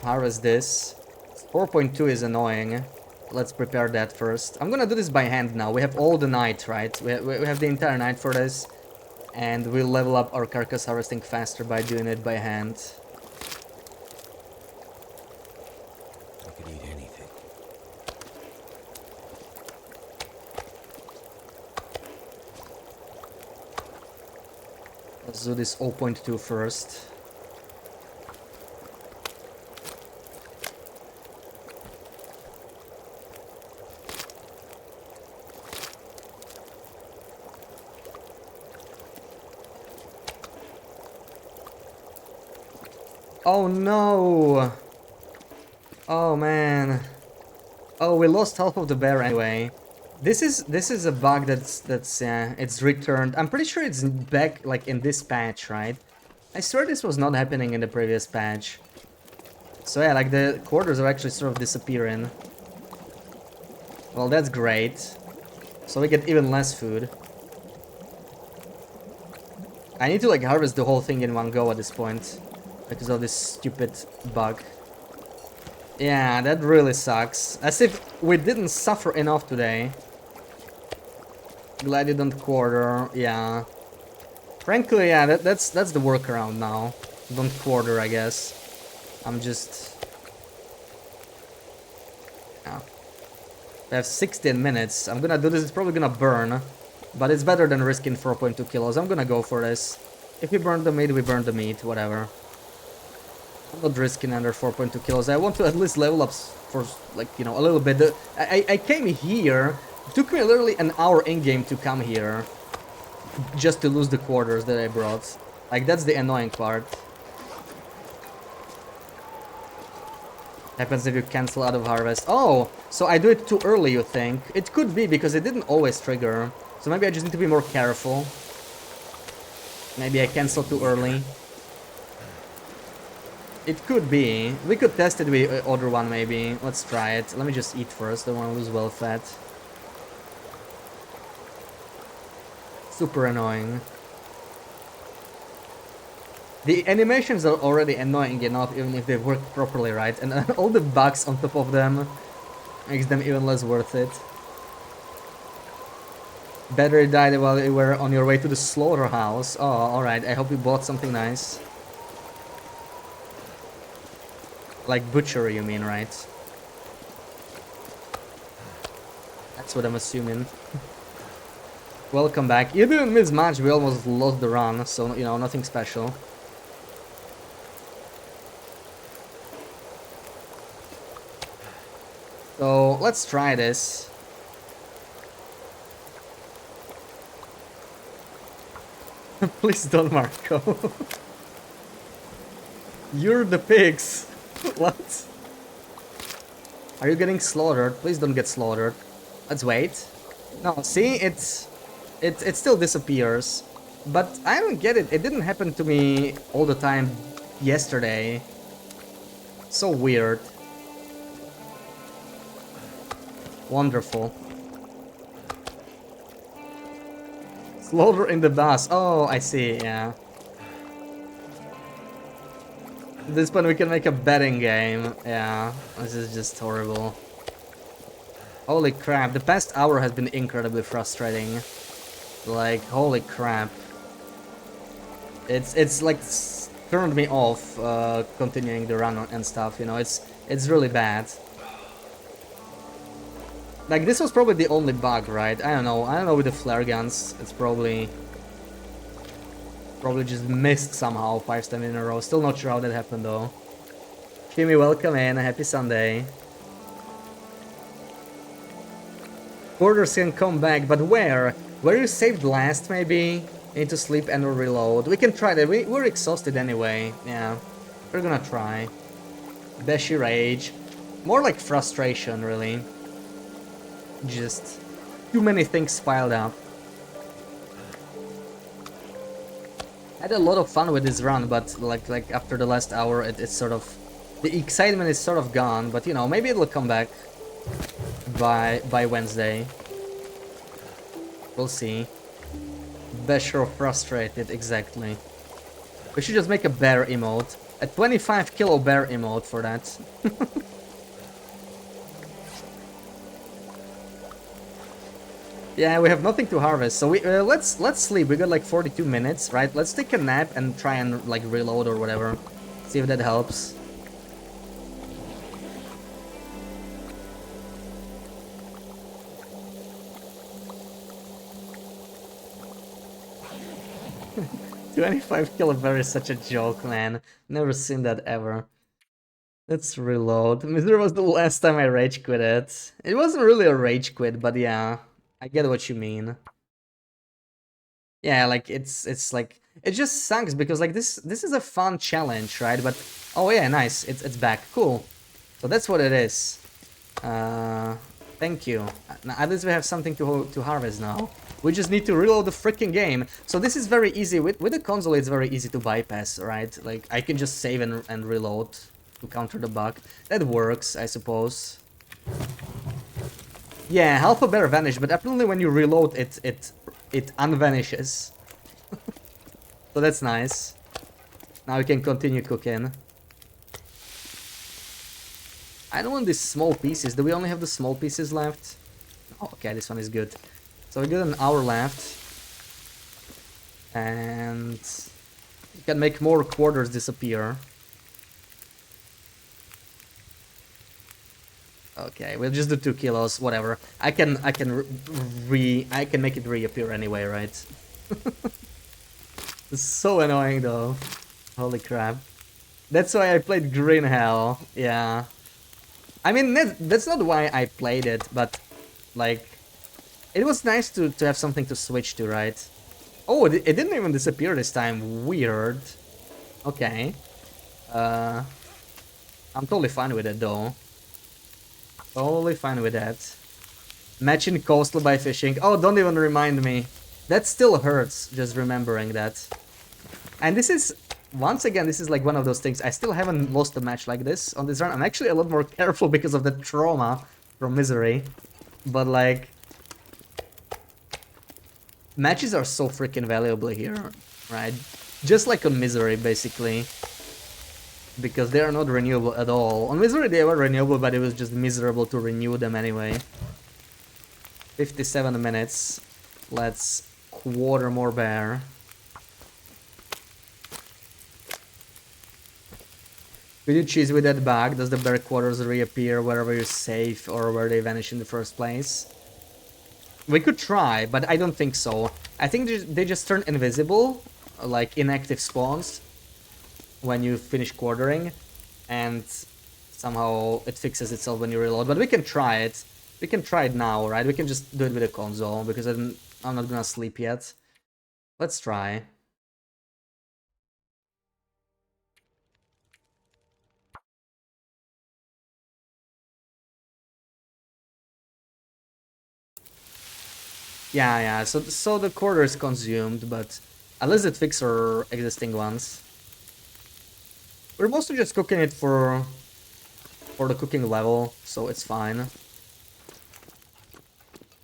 harvest this. 4.2 is annoying. Let's prepare that first. I'm gonna do this by hand now. We have all the night, right? We have the entire night for this. And we'll level up our carcass harvesting faster by doing it by hand. I could eat anything. Let's do this 0.2 first. Oh no! Oh man. Oh, we lost half of the bear anyway. This is a bug that's it's returned. I'm pretty sure it's back like in this patch, right? I swear this was not happening in the previous patch. So yeah, like the quarters are actually sort of disappearing. Well, that's great. So we get even less food. I need to like harvest the whole thing in one go at this point because of this stupid bug. Yeah, that really sucks. As if we didn't suffer enough today. Glad you don't quarter, yeah. Frankly, yeah, that's the workaround now. Don't quarter, I guess. I'm just... Yeah. We have 16 minutes. I'm gonna do this, it's probably gonna burn. But it's better than risking 4.2 kilos. I'm gonna go for this. If we burn the meat, we burn the meat, whatever. I'm not risking under 4.2 kilos. I want to at least level up for, like, you know, a little bit. I came here. It took me literally an hour in-game to come here. Just to lose the quarters that I brought. Like, that's the annoying part. Happens if you cancel out of harvest. Oh, so I do it too early, you think? It could be, because it didn't always trigger. So maybe I just need to be more careful. Maybe I cancel too early. It could be. We could test it with other one, maybe. Let's try it. Let me just eat first. Don't want to lose well fat. Super annoying. The animations are already annoying enough, even if they work properly, right? And all the bugs on top of them makes them even less worth it. Battery died while you were on your way to the slaughterhouse. Oh, alright. I hope you bought something nice. Like butchery, you mean, right? That's what I'm assuming. Welcome back. You didn't miss much, we almost lost the run, so, you know, nothing special. So, let's try this. Please don't, Marco. You're the pigs. What? Are you getting slaughtered? Please don't get slaughtered. Let's wait. No, see, it still disappears. But I don't get it. It didn't happen to me all the time yesterday. So weird. Wonderful. Slaughter in the bus. Oh, I see, yeah. At this point we can make a betting game. Yeah, this is just horrible. Holy crap, the past hour has been incredibly frustrating. Like, holy crap. It's like turned me off continuing the run and stuff, you know, it's really bad. Like, this was probably the only bug, right? I don't know with the flare guns, it's probably just missed somehow 5 times in a row. Still not sure how that happened though. Kimmy, welcome in, happy Sunday. Borders can come back, but where? Where you saved last, maybe? Need to sleep and reload. We can try that. We're exhausted anyway. Yeah, we're gonna try. Beshi rage. More like frustration, really. Just too many things piled up. Had a lot of fun with this run, but like after the last hour, it's sort of... The excitement is sort of gone, but you know, maybe it'll come back by Wednesday. We'll see. Besh frustrated, exactly. We should just make a bear emote. A 25 kilo bear emote for that. Yeah, we have nothing to harvest, so we let's sleep. We got like 42 minutes, right? Let's take a nap and try and like reload or whatever. See if that helps. $25 kilo bear is such a joke, man. Never seen that ever. Let's reload. Misery was the last time I rage quit it. It wasn't really a rage quit, but yeah, I get what you mean. Yeah, like it's like it just sucks because like this is a fun challenge, right? But oh yeah, nice. It's back. Cool. So that's what it is. Thank you. At least we have something to harvest now. We just need to reload the freaking game. So this is very easy. With the console, it's very easy to bypass, right? Like, I can just save and reload to counter the bug. That works, I suppose. Yeah, half a bear vanished, but apparently when you reload, it unvanishes. So that's nice. Now we can continue cooking. I don't want these small pieces. Do we only have the small pieces left? Oh, okay, this one is good. So we got an hour left. And you can make more quarters disappear. Okay, we'll just do 2 kilos, whatever. I can make it reappear anyway, right? It's so annoying though. Holy crap. That's why I played Green Hell. Yeah. I mean, that's not why I played it, but like, it was nice to have something to switch to, right? Oh, it didn't even disappear this time. Weird. Okay. I'm totally fine with it, though. Totally fine with that. Matching coastal by fishing. Oh, don't even remind me. That still hurts, just remembering that. And this is... Once again, this is like one of those things. I still haven't lost a match like this on this run. I'm actually a lot more careful because of the trauma from Misery. But like... Matches are so freaking valuable here, right? Just like on Misery, basically. Because they are not renewable at all. On Misery they were renewable, but it was just miserable to renew them anyway. 57 minutes. Let's quarter more bear. Could you cheese with that bug? Does the bear quarters reappear wherever you're safe or where they vanish in the first place? We could try, but I don't think so. I think they just turn invisible, like inactive spawns, when you finish quartering, and somehow it fixes itself when you reload. But we can try it. We can try it now, right? We can just do it with a console, because I'm not gonna sleep yet. Let's try. Yeah, so the quarter is consumed, but at least it fixes our existing ones. We're mostly just cooking it for for the cooking level, so it's fine.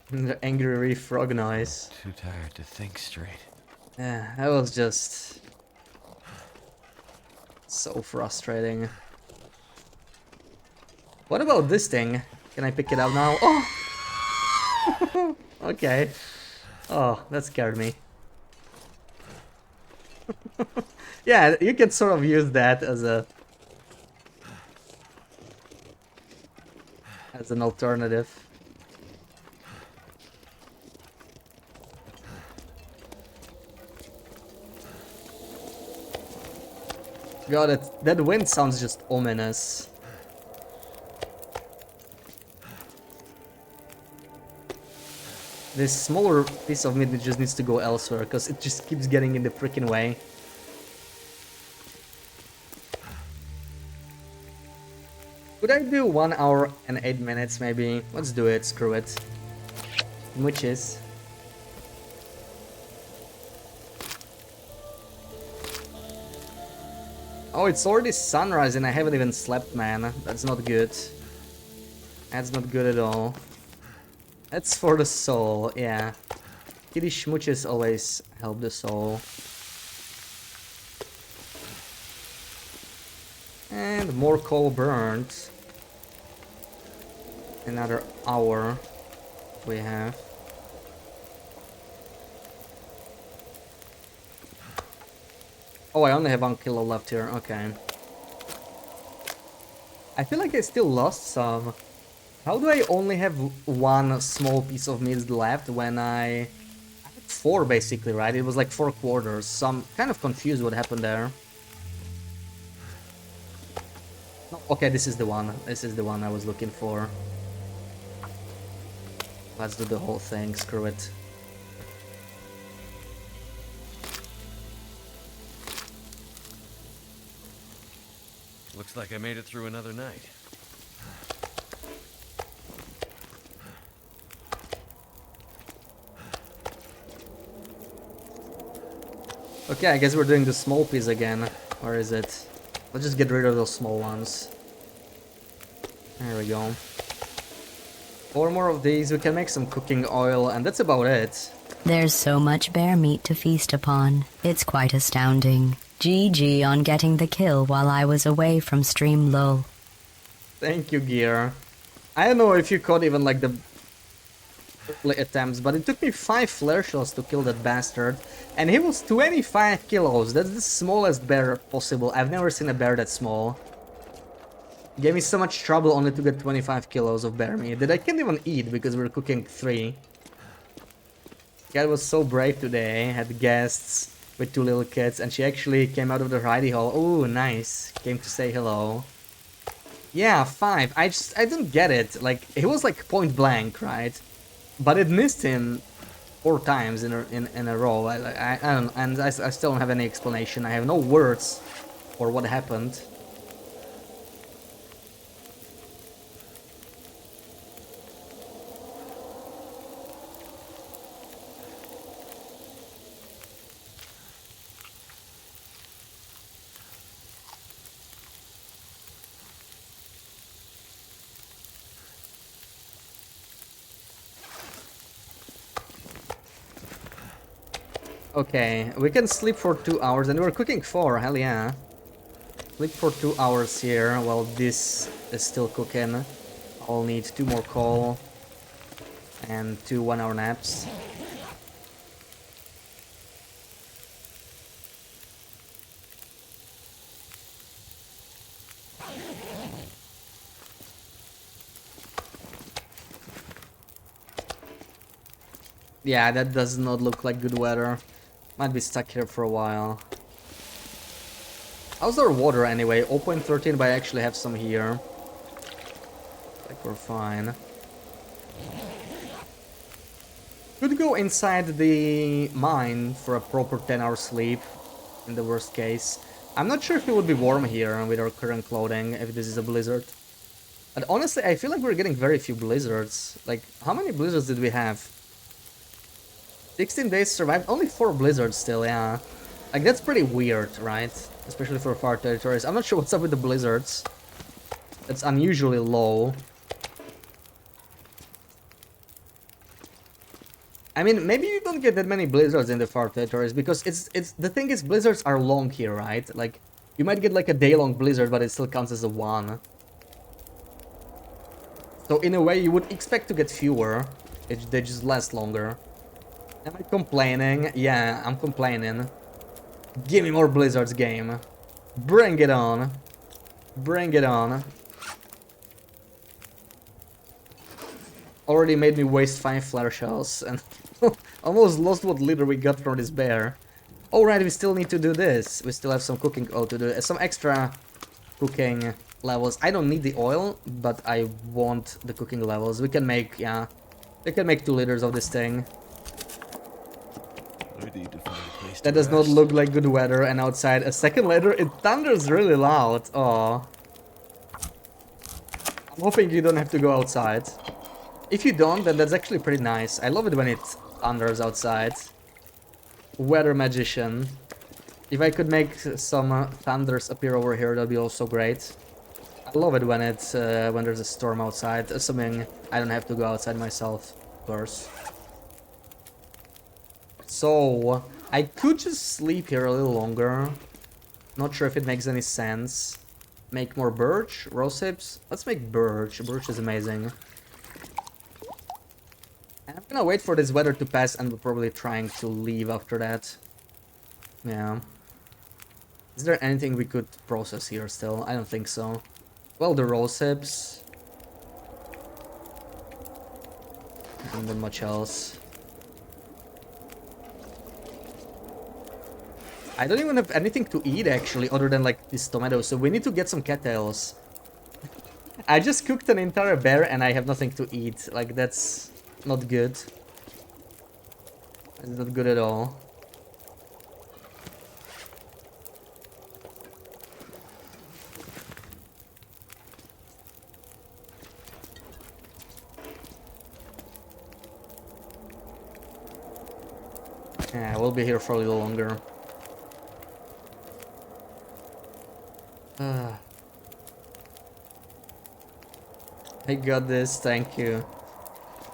The angry frog noise. Too tired to think straight. Yeah, that was just so frustrating. What about this thing? Can I pick it up now? Oh! Okay. Oh, that scared me. Yeah, you can sort of use that as an alternative. God, that wind sounds just ominous. This smaller piece of meat just needs to go elsewhere, because it just keeps getting in the freaking way. Could I do 1 hour and 8 minutes maybe? Let's do it, screw it. Muchis. Oh, it's already sunrise and I haven't even slept, man. That's not good. That's not good at all. That's for the soul, yeah. Kitty schmooches always help the soul. And more coal burned. Another hour we have. Oh, I only have 1 kilo left here, okay. I feel like I still lost some. How do I only have 1 small piece of meat left when I had 4 basically, right? It was like 4 quarters, so I'm kind of confused what happened there. No, okay, this is the one. This is the one I was looking for. Let's do the whole thing, screw it. Looks like I made it through another night. Okay, I guess we're doing the small piece again. Where is it? Let's just get rid of those small ones. There we go. 4 more of these, we can make some cooking oil, and that's about it. There's so much bear meat to feast upon. It's quite astounding. GG on getting the kill while I was away from stream low. Thank you, Gear. I don't know if you caught even like the early attempts, but it took me 5 flare shots to kill that bastard, and he was 25 kilos. That's the smallest bear possible. I've never seen a bear that small. It gave me so much trouble only to get 25 kilos of bear meat that I can't even eat because we're cooking 3. Guy was so brave today. Had guests with 2 little kids, and she actually came out of the hidey hole. Oh, nice. Came to say hello. Yeah, 5. I don't get it. Like, he was like point blank, right? But it missed him 4 times in a row. I don't, and I still don't have any explanation. I have no words for what happened. Okay, we can sleep for 2 hours, and we're cooking 4, hell yeah. Sleep for 2 hours here while this is still cooking. I'll need 2 more coal and 2 1-hour naps. Yeah, that does not look like good weather. Might be stuck here for a while. How's our water anyway? 0.13, but I actually have some here. Like we're fine. Could go inside the mine for a proper 10-hour sleep, in the worst case. I'm not sure if it would be warm here with our current clothing, if this is a blizzard. But honestly, I feel like we're getting very few blizzards. Like, how many blizzards did we have? 16 days survived, only 4 blizzards still, yeah. Like, that's pretty weird, right? Especially for far territories. I'm not sure what's up with the blizzards. It's unusually low. I mean, maybe you don't get that many blizzards in the far territories because it's the thing is blizzards are long here, right? Like you might get like a day-long blizzard, but it still counts as a one. So in a way, you would expect to get fewer. They just last longer. Am I complaining? Yeah, I'm complaining. Give me more blizzards, game. Bring it on. Bring it on. Already made me waste 5 flare shells and almost lost what litter we got from this bear. Alright, we still need to do this. We still have some cooking oil to do. Some extra cooking levels. I don't need the oil, but I want the cooking levels. We can make, yeah, we can make 2 liters of this thing. I need to find a place That to does not rest. look like good weather, and outside a second later it thunders really loud. Oh, I'm hoping you don't have to go outside. If you don't, then that's actually pretty nice. I love it when it thunders outside. Weather magician. If I could make some thunders appear over here, that'd be also great. I love it when it's when there's a storm outside, assuming I don't have to go outside myself, of course. So I could just sleep here a little longer. Not sure if it makes any sense. Make more birch, rose hips. Let's make birch. Birch is amazing. And I'm gonna wait for this weather to pass, and we're probably trying to leave after that. Yeah. Is there anything we could process here still? I don't think so. Well, the rose hips. And then much else. I don't even have anything to eat actually, other than like these tomatoes, so we need to get some cattails. I just cooked an entire bear and I have nothing to eat. Like, that's not good. That's not good at all. Yeah, we'll be here for a little longer. I got this, thank you.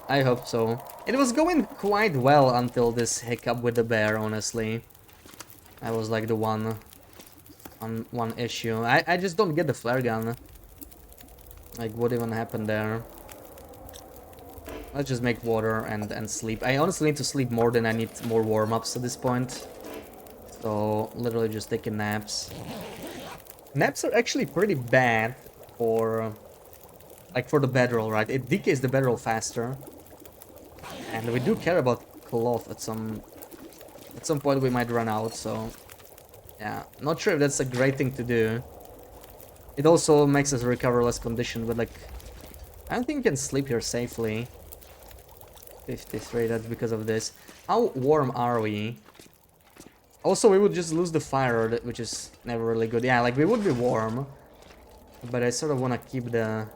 I hope so. It was going quite well until this hiccup with the bear, honestly. That was like the one issue. I just don't get the flare gun. Like, what even happened there? Let's just make water and sleep. I honestly need to sleep more than I need more warm-ups at this point. So, literally just taking naps. Naps are actually pretty bad for... like for the bedroll, right? It decays the bedroll faster. And we do care about cloth at some point we might run out, so... yeah, not sure if that's a great thing to do. It also makes us recover less condition, but like... I don't think you can sleep here safely. 53, that's because of this. How warm are we? Also, we would just lose the fire, which is never really good. Yeah, like we would be warm. But I sort of want to keep the...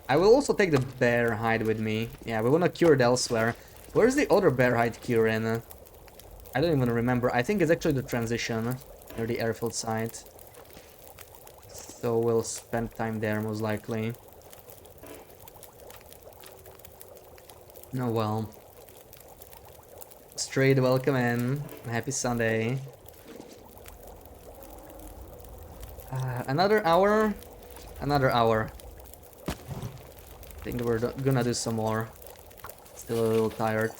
I will also take the bear hide with me. Yeah, we want to cure it elsewhere. Where's the other bear hide cure in? I don't even remember. I think it's actually the transition near the airfield site. So we'll spend time there most likely. Oh well. Straight, welcome in. Happy Sunday. Another hour? Another hour. I think we're gonna do some more. Still a little tired.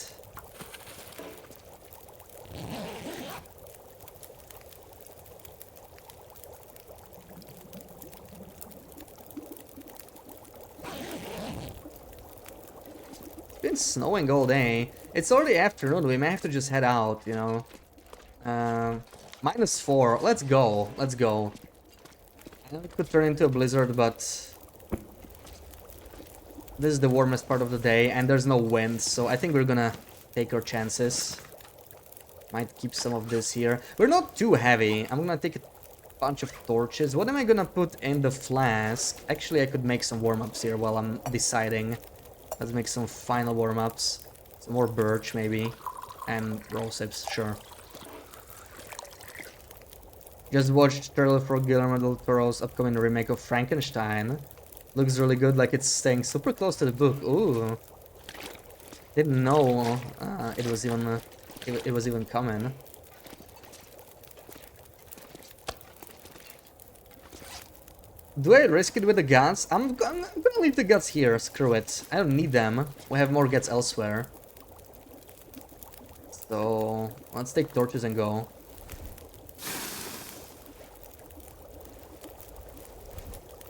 It's been snowing all day. It's already afternoon, we may have to just head out, you know. -4. Let's go. Let's go. I know it could turn into a blizzard, but... this is the warmest part of the day, and there's no wind, so I think we're gonna take our chances. Might keep some of this here. We're not too heavy. I'm gonna take a bunch of torches. What am I gonna put in the flask? Actually, I could make some warm-ups here while I'm deciding. Let's make some final warm-ups. Some more birch, maybe. And rose hips, sure. Just watched trailer for Guillermo del Toro's upcoming remake of Frankenstein. Looks really good, like it's staying super close to the book. Ooh. Didn't know it was even coming. Do I risk it with the guns? I'm gonna leave the guts here, screw it. I don't need them. We have more guts elsewhere. So, let's take torches and go.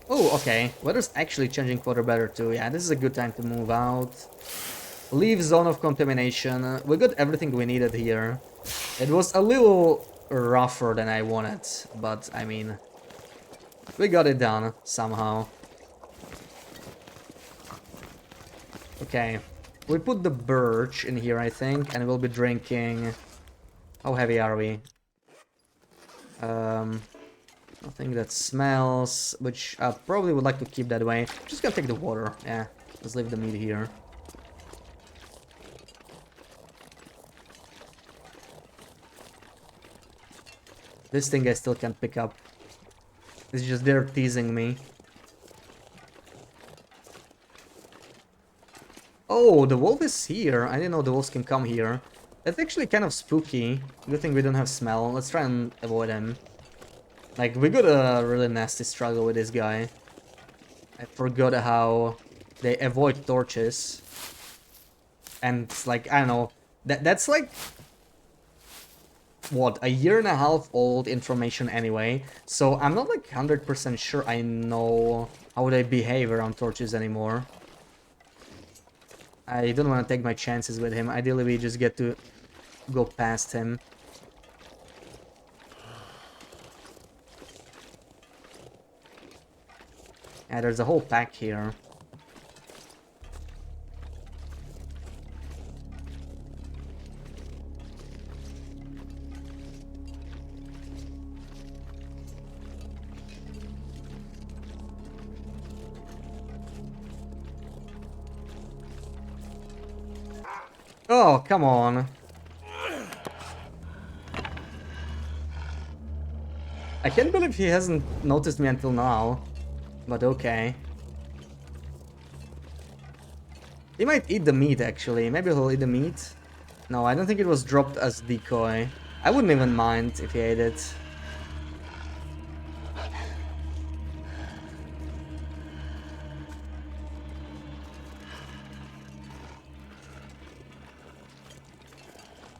Oh, okay. Weather's actually changing for the better too. Yeah, this is a good time to move out. Leave zone of contamination. We got everything we needed here. It was a little rougher than I wanted, but I mean, we got it done somehow. Okay, we put the birch in here, I think, and we'll be drinking. How heavy are we? Nothing that smells, which I probably would like to keep that way. Just gonna take the water. Yeah, let's leave the meat here. This thing I still can't pick up. It's just there teasing me. Oh, the wolf is here. I didn't know the wolves can come here. That's actually kind of spooky. Good thing we don't have smell. Let's try and avoid him. Like, we got a really nasty struggle with this guy. I forgot how they avoid torches. And, like, I don't know. That's like... what, a year and a half old information anyway. So I'm not like 100% sure I know how they behave around torches anymore. I don't want to take my chances with him. Ideally we just get to go past him. Yeah, there's a whole pack here. Oh, come on. I can't believe he hasn't noticed me until now. But okay. He might eat the meat, actually. Maybe he'll eat the meat. No, I don't think it was dropped as decoy. I wouldn't even mind if he ate it.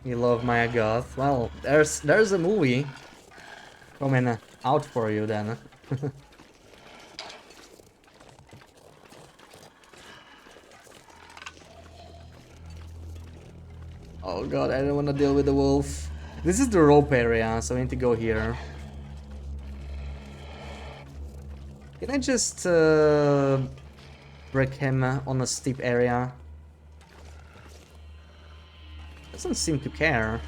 You love Maya Goth. Well, there's a movie coming out for you then. Oh god, I don't want to deal with the wolf. This is the rope area, so we need to go here. Can I just break him on a steep area? Doesn't seem to care.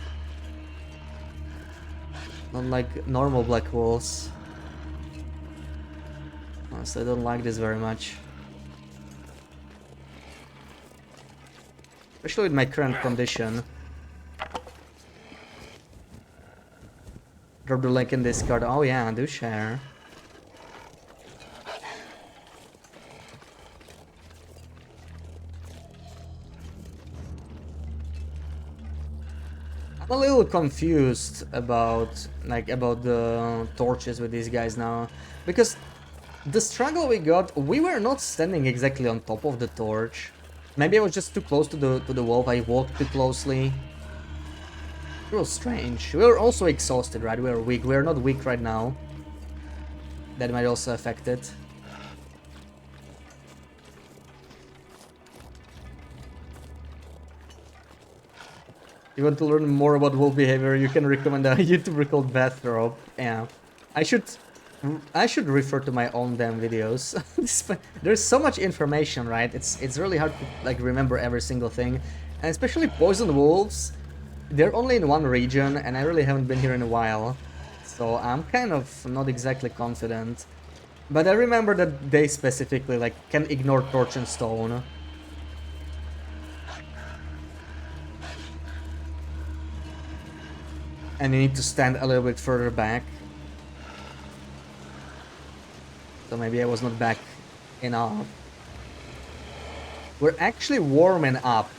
Not like normal black wolves. Honestly, I don't like this very much. Especially with my current condition. Drop the link in Discord. Oh yeah, do share. I'm a little confused about the torches with these guys now, because the struggle we got, we were not standing exactly on top of the torch. Maybe I was just too close to the wolf. I walked too closely. It was strange. We were also exhausted, right? We were weak. We are not weak right now. That might also affect it. You want to learn more about wolf behavior? You can recommend a YouTuber called Bathrobe. Yeah, I should refer to my own damn videos. There's so much information, right? It's really hard to like remember every single thing, and especially poison wolves. They're only in one region, and I really haven't been here in a while, so I'm kind of not exactly confident. But I remember that they specifically like can ignore torch and stone. And you need to stand a little bit further back. So maybe I was not back enough. We're actually warming up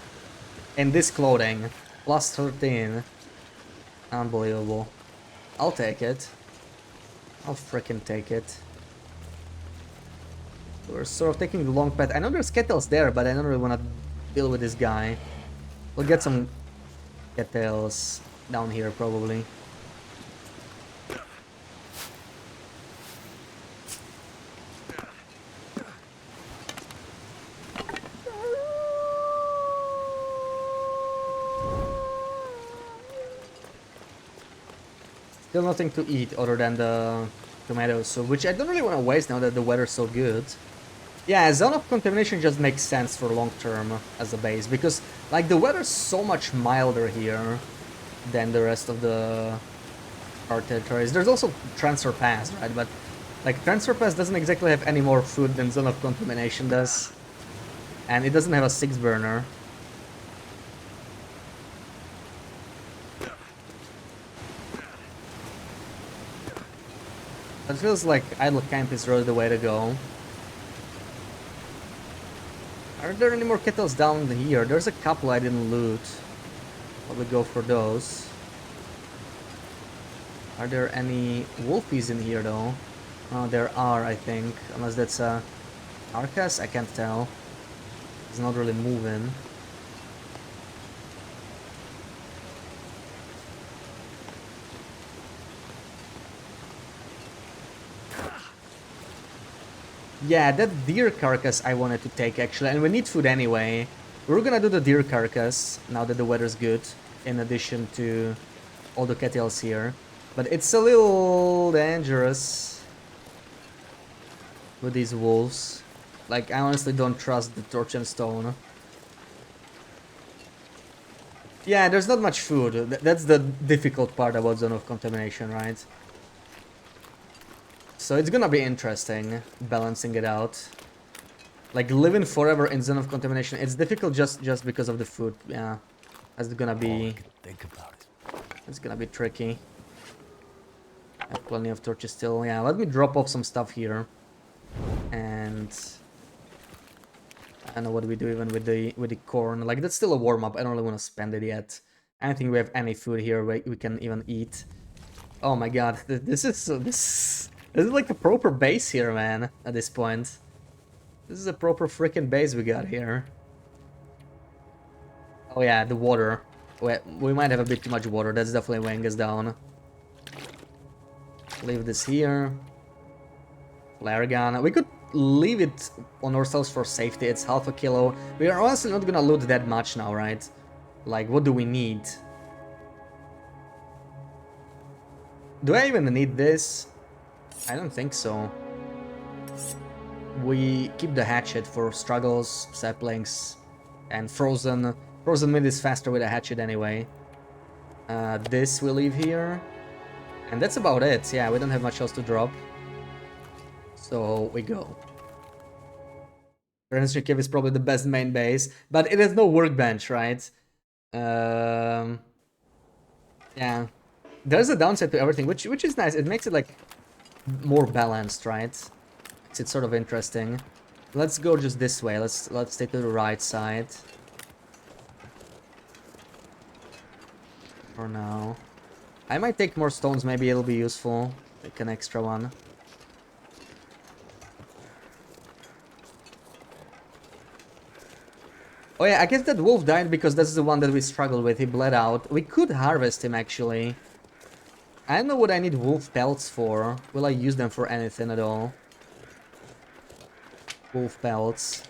in this clothing. Plus 13. Unbelievable. I'll take it. I'll freaking take it. We're sort of taking the long path. I know there's kettles there, but I don't really want to deal with this guy. We'll get some kettles down here, probably. Still nothing to eat other than the tomato soup, which I don't really want to waste now that the weather's so good. Yeah, zone of contamination just makes sense for long term as a base, because like the weather's so much milder here than the rest of our territories. There's also transfer pass, right? But like transfer pass doesn't exactly have any more food than zone of contamination does, and it doesn't have a 6 burner. It feels like idle camp is really the way to go. Are there any more kettles down here? There's a couple I didn't loot. Probably go for those. Are there any wolfies in here though? Oh, there are, I think. Unless that's a carcass? I can't tell. It's not really moving. Yeah, that deer carcass I wanted to take actually, and we need food anyway. We're gonna do the deer carcass now that the weather's good, in addition to all the kettles here. But it's a little dangerous with these wolves. Like, I honestly don't trust the torch and stone. Yeah, there's not much food. That's the difficult part about zone of contamination, right? So it's gonna be interesting, balancing it out. Like, living forever in zone of contamination, it's difficult just because of the food, yeah. That's gonna be... Think about it. It's gonna be tricky. I have plenty of torches still, yeah. Let me drop off some stuff here. And... I don't know what we do even with the corn. Like, that's still a warm-up, I don't really want to spend it yet. I don't think we have any food here we can even eat. Oh my god, this is like a proper base here, man, at this point. This is a proper freaking base we got here. Oh yeah, the water. We might have a bit too much water, that's definitely weighing us down. Leave this here. Flare gun. We could leave it on ourselves for safety, it's half a kilo. We are honestly not gonna loot that much now, right? Like, what do we need? Do I even need this? I don't think so. We keep the hatchet for struggles, saplings, and frozen. Frozen meat is faster with a hatchet anyway. This we leave here. And that's about it. Yeah, we don't have much else to drop. So we go. Furniture Cave is probably the best main base, but it has no workbench, right? Yeah. There's a downside to everything, which is nice. It makes it like more balanced, right? Makes it sort of interesting. Let's go just this way. Let's take to the right side. For now. I might take more stones, maybe it'll be useful. Take an extra one. Oh yeah, I guess that wolf died because that's the one that we struggled with. He bled out. We could harvest him, actually. I don't know what I need wolf pelts for. Will I use them for anything at all? Wolf pelts.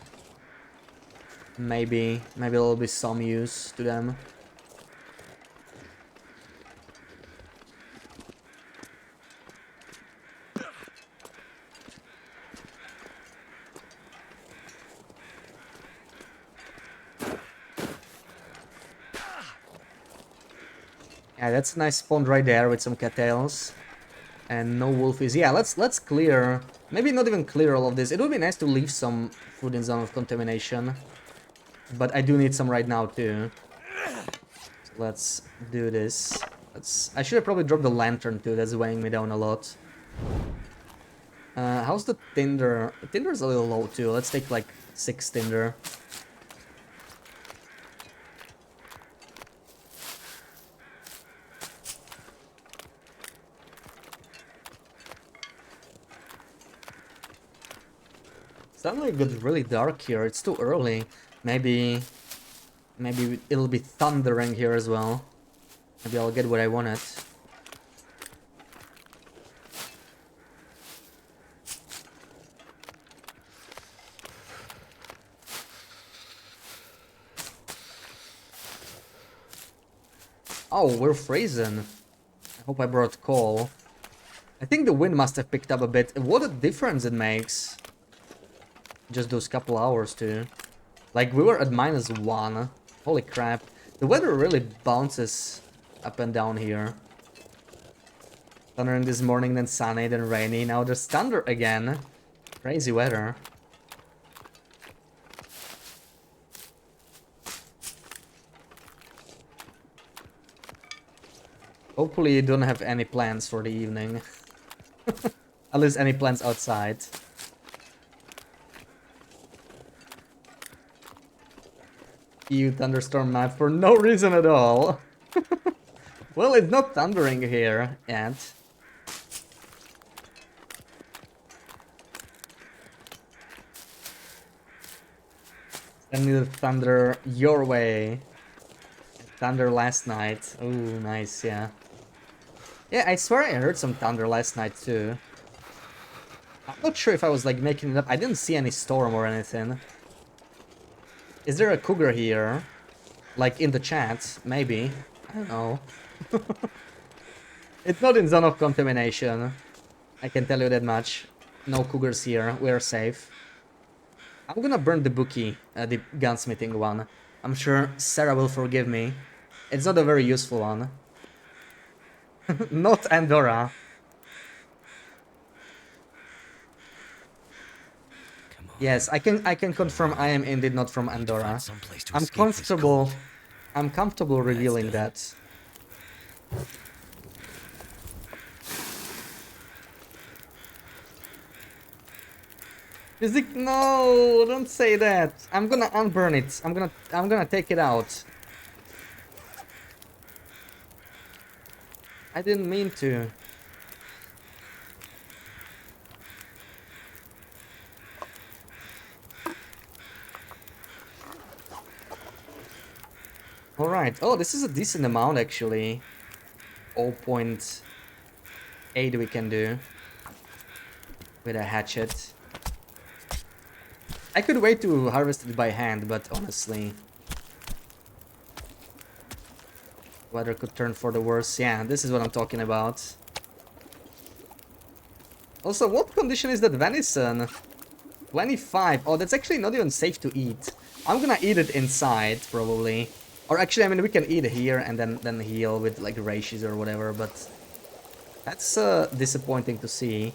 Maybe. Maybe there'll be some use to them. Yeah, that's a nice spawn right there with some cattails. And no wolfies. Yeah, let's clear. Maybe not even clear all of this. It would be nice to leave some food in zone of contamination. But I do need some right now too. So let's do this. I should have probably dropped the lantern too. That's weighing me down a lot. How's the tinder? Tinder's a little low too. Let's take like 6 tinder. Suddenly it got really dark here. It's too early. Maybe it'll be thundering here as well. Maybe I'll get what I wanted. Oh, we're freezing. I hope I brought coal. I think the wind must have picked up a bit. What a difference it makes. Just those couple hours too. Like, we were at -1. Holy crap. The weather really bounces up and down here. Thundering this morning, then sunny, then rainy. Now there's thunder again. Crazy weather. Hopefully you don't have any plans for the evening. At least any plans outside. EU thunderstorm map for no reason at all. Well, it's not thundering here yet. Send me the thunder your way. Thunder last night. Ooh, nice, yeah. Yeah, I swear I heard some thunder last night too. I'm not sure if I was like making it up. I didn't see any storm or anything. Is there a cougar here? Like in the chat? Maybe. I don't know. It's not in zone of contamination. I can tell you that much. No cougars here. We're safe. I'm gonna burn the bookie, the gunsmithing one. I'm sure Sarah will forgive me. It's not a very useful one. Not Andorra. Come on. Yes, I can confirm I am indeed not from Andorra. Someplace to I'm escape this comfortable. cold. I'm comfortable revealing that. Physic, no, don't say that. I'm gonna unburn it. I'm gonna take it out. I didn't mean to. Alright. Oh, this is a decent amount actually. 0.8 we can do with a hatchet. I could wait to harvest it by hand, but honestly, weather could turn for the worse. Yeah, this is what I'm talking about. Also, what condition is that venison? 25. Oh, that's actually not even safe to eat. I'm gonna eat it inside, probably. Or actually, I mean, we can eat here and then heal with, like, reishi or whatever, but that's disappointing to see.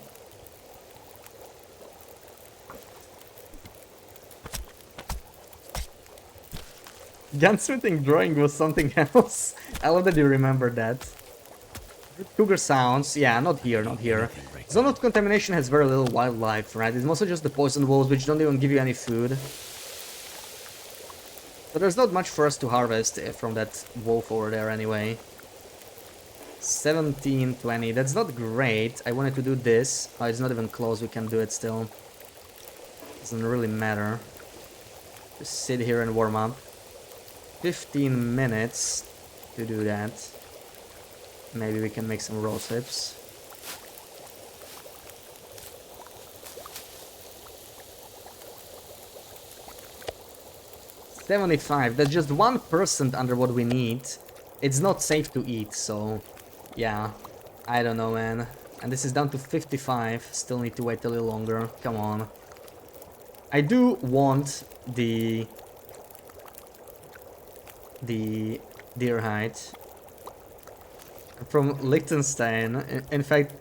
Gunsmithing drawing was something else. I love that you remember that. Cougar sounds. Yeah, not here, not here. Zone of contamination has very little wildlife, right? It's mostly just the poison wolves, which don't even give you any food. But there's not much for us to harvest from that wolf over there anyway. 1720. That's not great. I wanted to do this. Oh, it's not even close. We can do it still. Doesn't really matter. Just sit here and warm up. 15 minutes to do that. Maybe we can make some rose hips. $75. That's just 1% under what we need. It's not safe to eat, so yeah. I don't know, man. And this is down to 55. Still need to wait a little longer. Come on. I do want the deer hide. I'm from Liechtenstein. In fact,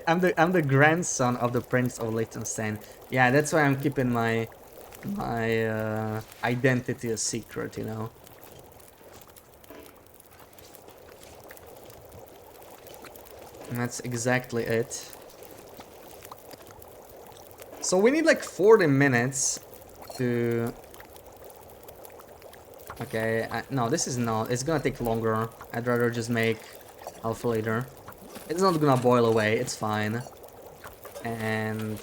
I'm the grandson of the Prince of Liechtenstein. Yeah, that's why I'm keeping my identity a secret, you know. And that's exactly it. So we need like 40 minutes to... Okay, no, this is not. It's gonna take longer. I'd rather just make alpha later. It's not gonna boil away, it's fine. And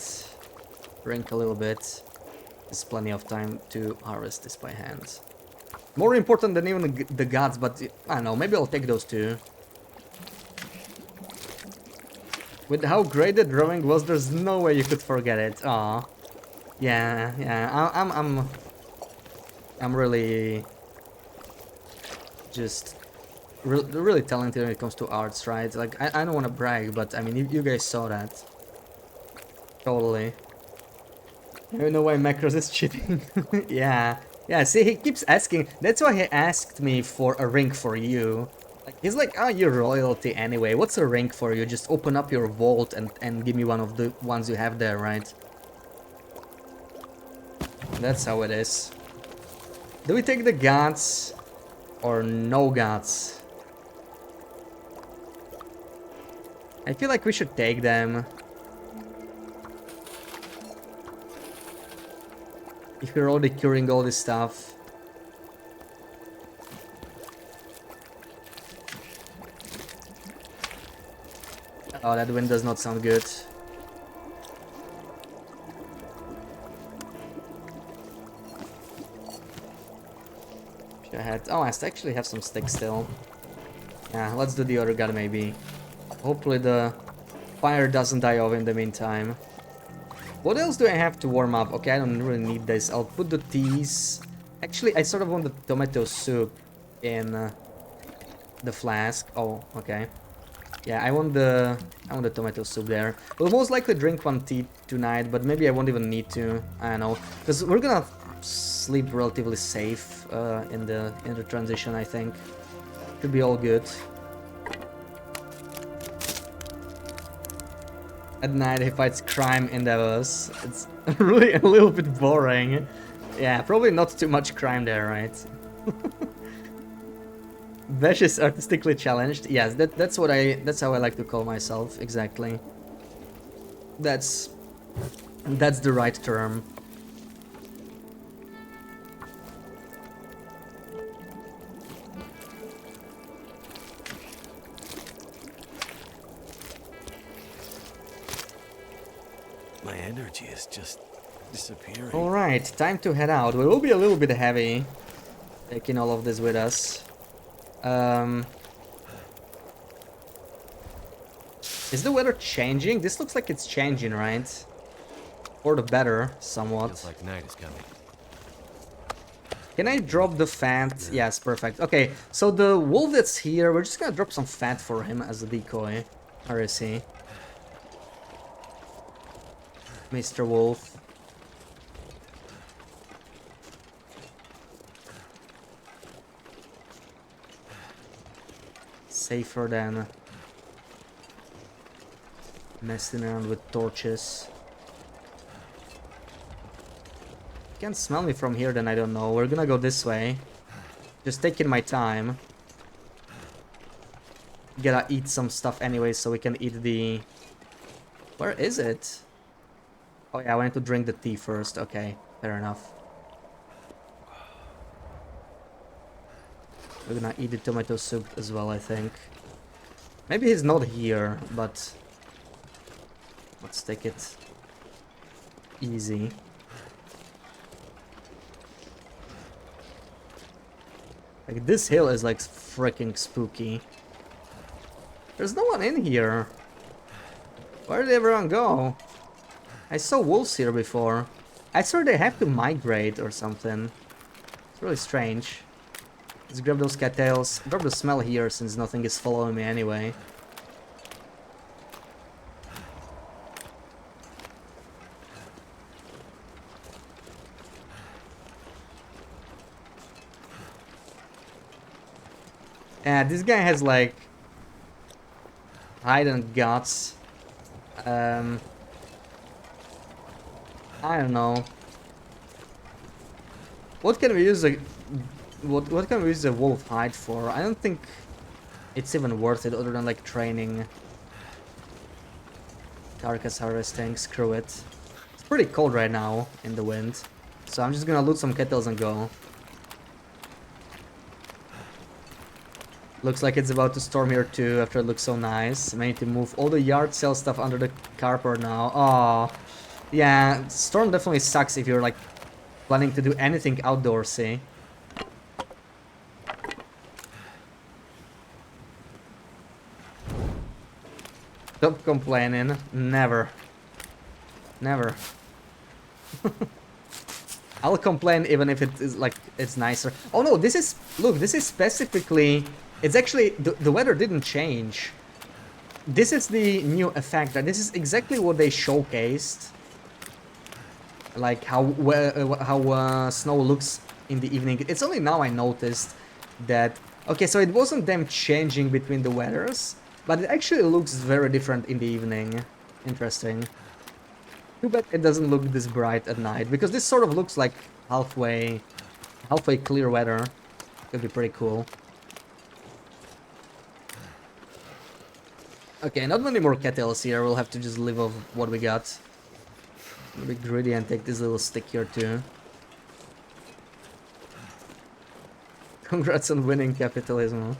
drink a little bit. There's plenty of time to harvest this by hand. More important than even the gods, but I don't know, maybe I'll take those two. With how great the drawing was, there's no way you could forget it. Aw. Yeah, I'm really just really talented when it comes to arts, right? Like, I don't want to brag, but I mean, you guys saw that. Totally. I don't know why Macros is cheating. Yeah. Yeah, see, he keeps asking. That's why he asked me for a ring for you. Like, he's like, oh, you're royalty anyway. What's a ring for you? Just open up your vault and give me one of the ones you have there, right? That's how it is. Do we take the gods or no gods? I feel like we should take them. If we're already curing all this stuff. Oh, that wind does not sound good. Oh, I actually have some sticks still. Yeah, let's do the other gun maybe. Hopefully the fire doesn't die off in the meantime. What else do I have to warm up? Okay, I don't really need this. I'll put the teas. Actually, I sort of want the tomato soup in the flask. Oh, okay. Yeah, I want the tomato soup there. We'll most likely drink one tea tonight, but maybe I won't even need to. I don't know, because we're gonna sleep relatively safe in the transition. I think should be all good. At night he fights crime endeavors. It's really a little bit boring. Yeah, probably not too much crime there, right? Vesh is artistically challenged. Yes, that's how I like to call myself, exactly. That's the right term. My energy is just disappearing. Alright, time to head out. We will be a little bit heavy taking all of this with us. Is the weather changing? This looks like it's changing, right? For the better, somewhat. Feels like night is coming. Can I drop the fat? Yes, perfect. Okay, so the wolf that's here, we're just gonna drop some fat for him as a decoy. Where is he? Mr. Wolf. Safer than messing around with torches. You can't smell me from here, then I don't know. We're gonna go this way. Just taking my time. Gotta eat some stuff anyway, so we can eat the... Where is it? Oh yeah, I wanted to drink the tea first. Okay, fair enough. We're gonna eat the tomato soup as well, I think. Maybe he's not here, but... Let's take it easy. Like, this hill is like freaking spooky. There's no one in here. Where did everyone go? I saw wolves here before. I swear they have to migrate or something. It's really strange. Let's grab those cattails. Drop the smell here since nothing is following me anyway. Yeah, this guy has like hide and guts. I don't know. What can we use a what can we use a wolf hide for? I don't think it's even worth it other than like training. Carcass harvesting, screw it. Let's pretty cold right now in the wind. So I'm just gonna loot some kettles and go. Looks like it's about to storm here too after it looks so nice. I need to move all the yard sale stuff under the carport now. Oh, yeah, storm definitely sucks if you're like planning to do anything outdoorsy. Stop complaining. Never. Never. I'll complain even if it is like it's nicer. Oh no, this is, look, this is specifically, it's actually, the weather didn't change. This is the new effect. This is exactly what they showcased. Like how snow looks in the evening. It's only now I noticed that, okay, so it wasn't them changing between the weathers, but it actually looks very different in the evening. Interesting. Too bad it doesn't look this bright at night, because this sort of looks like halfway clear weather. Could be pretty cool. Okay, not many more kettles here. We'll have to just live off what we got. I'll be greedy and take this little stick here too. Congrats on winning capitalism.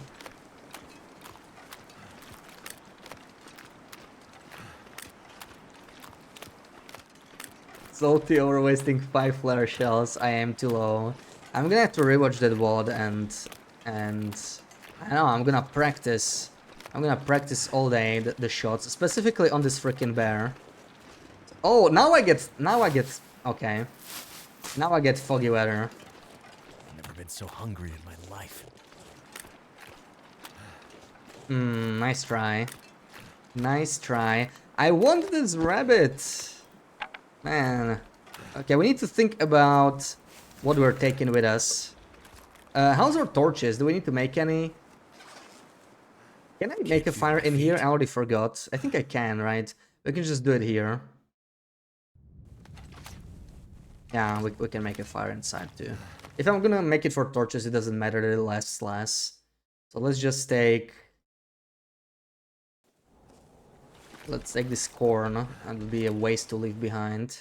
Salty over wasting 5 flare shells. I am too low. I'm gonna have to rewatch that VOD and I don't know, I'm gonna practice. I'm gonna practice all day the shots, specifically on this freaking bear. Oh, now I get okay. Now I get foggy weather. I've never been so hungry in my life. Nice try. Nice try. I want this rabbit. Man. Okay, we need to think about what we're taking with us. How's our torches? Do we need to make any? Can I make a fire in here? I already forgot. I think I can, right? We can just do it here. Yeah, we can make a fire inside too. If I'm gonna make it for torches, it doesn't matter that it lasts less. So let's just take... Let's take this corn. That would be a waste to leave behind.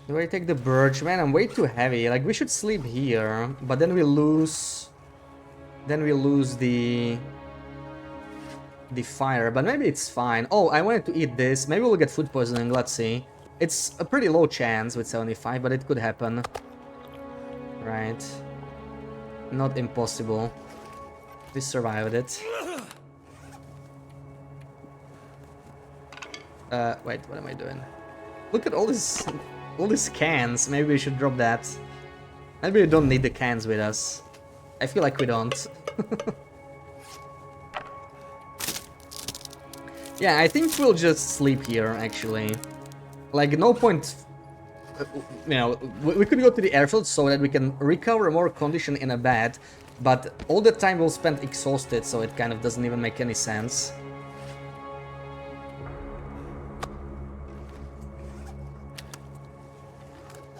Do I take the birch? Man, I'm way too heavy. Like, we should sleep here, but then we lose... Then we lose the fire, but maybe it's fine. Oh, I wanted to eat this. Maybe we'll get food poisoning, let's see. It's a pretty low chance with 75, but it could happen. Right. Not impossible. We survived it. Wait, what am I doing? Look at all these cans. Maybe we should drop that. Maybe we don't need the cans with us. I feel like we don't. Yeah, I think we'll just sleep here, actually. Like, no point... you know, we could go to the airfield so that we can recover more condition in a bed, but all the time we'll spend exhausted, so it kind of doesn't even make any sense.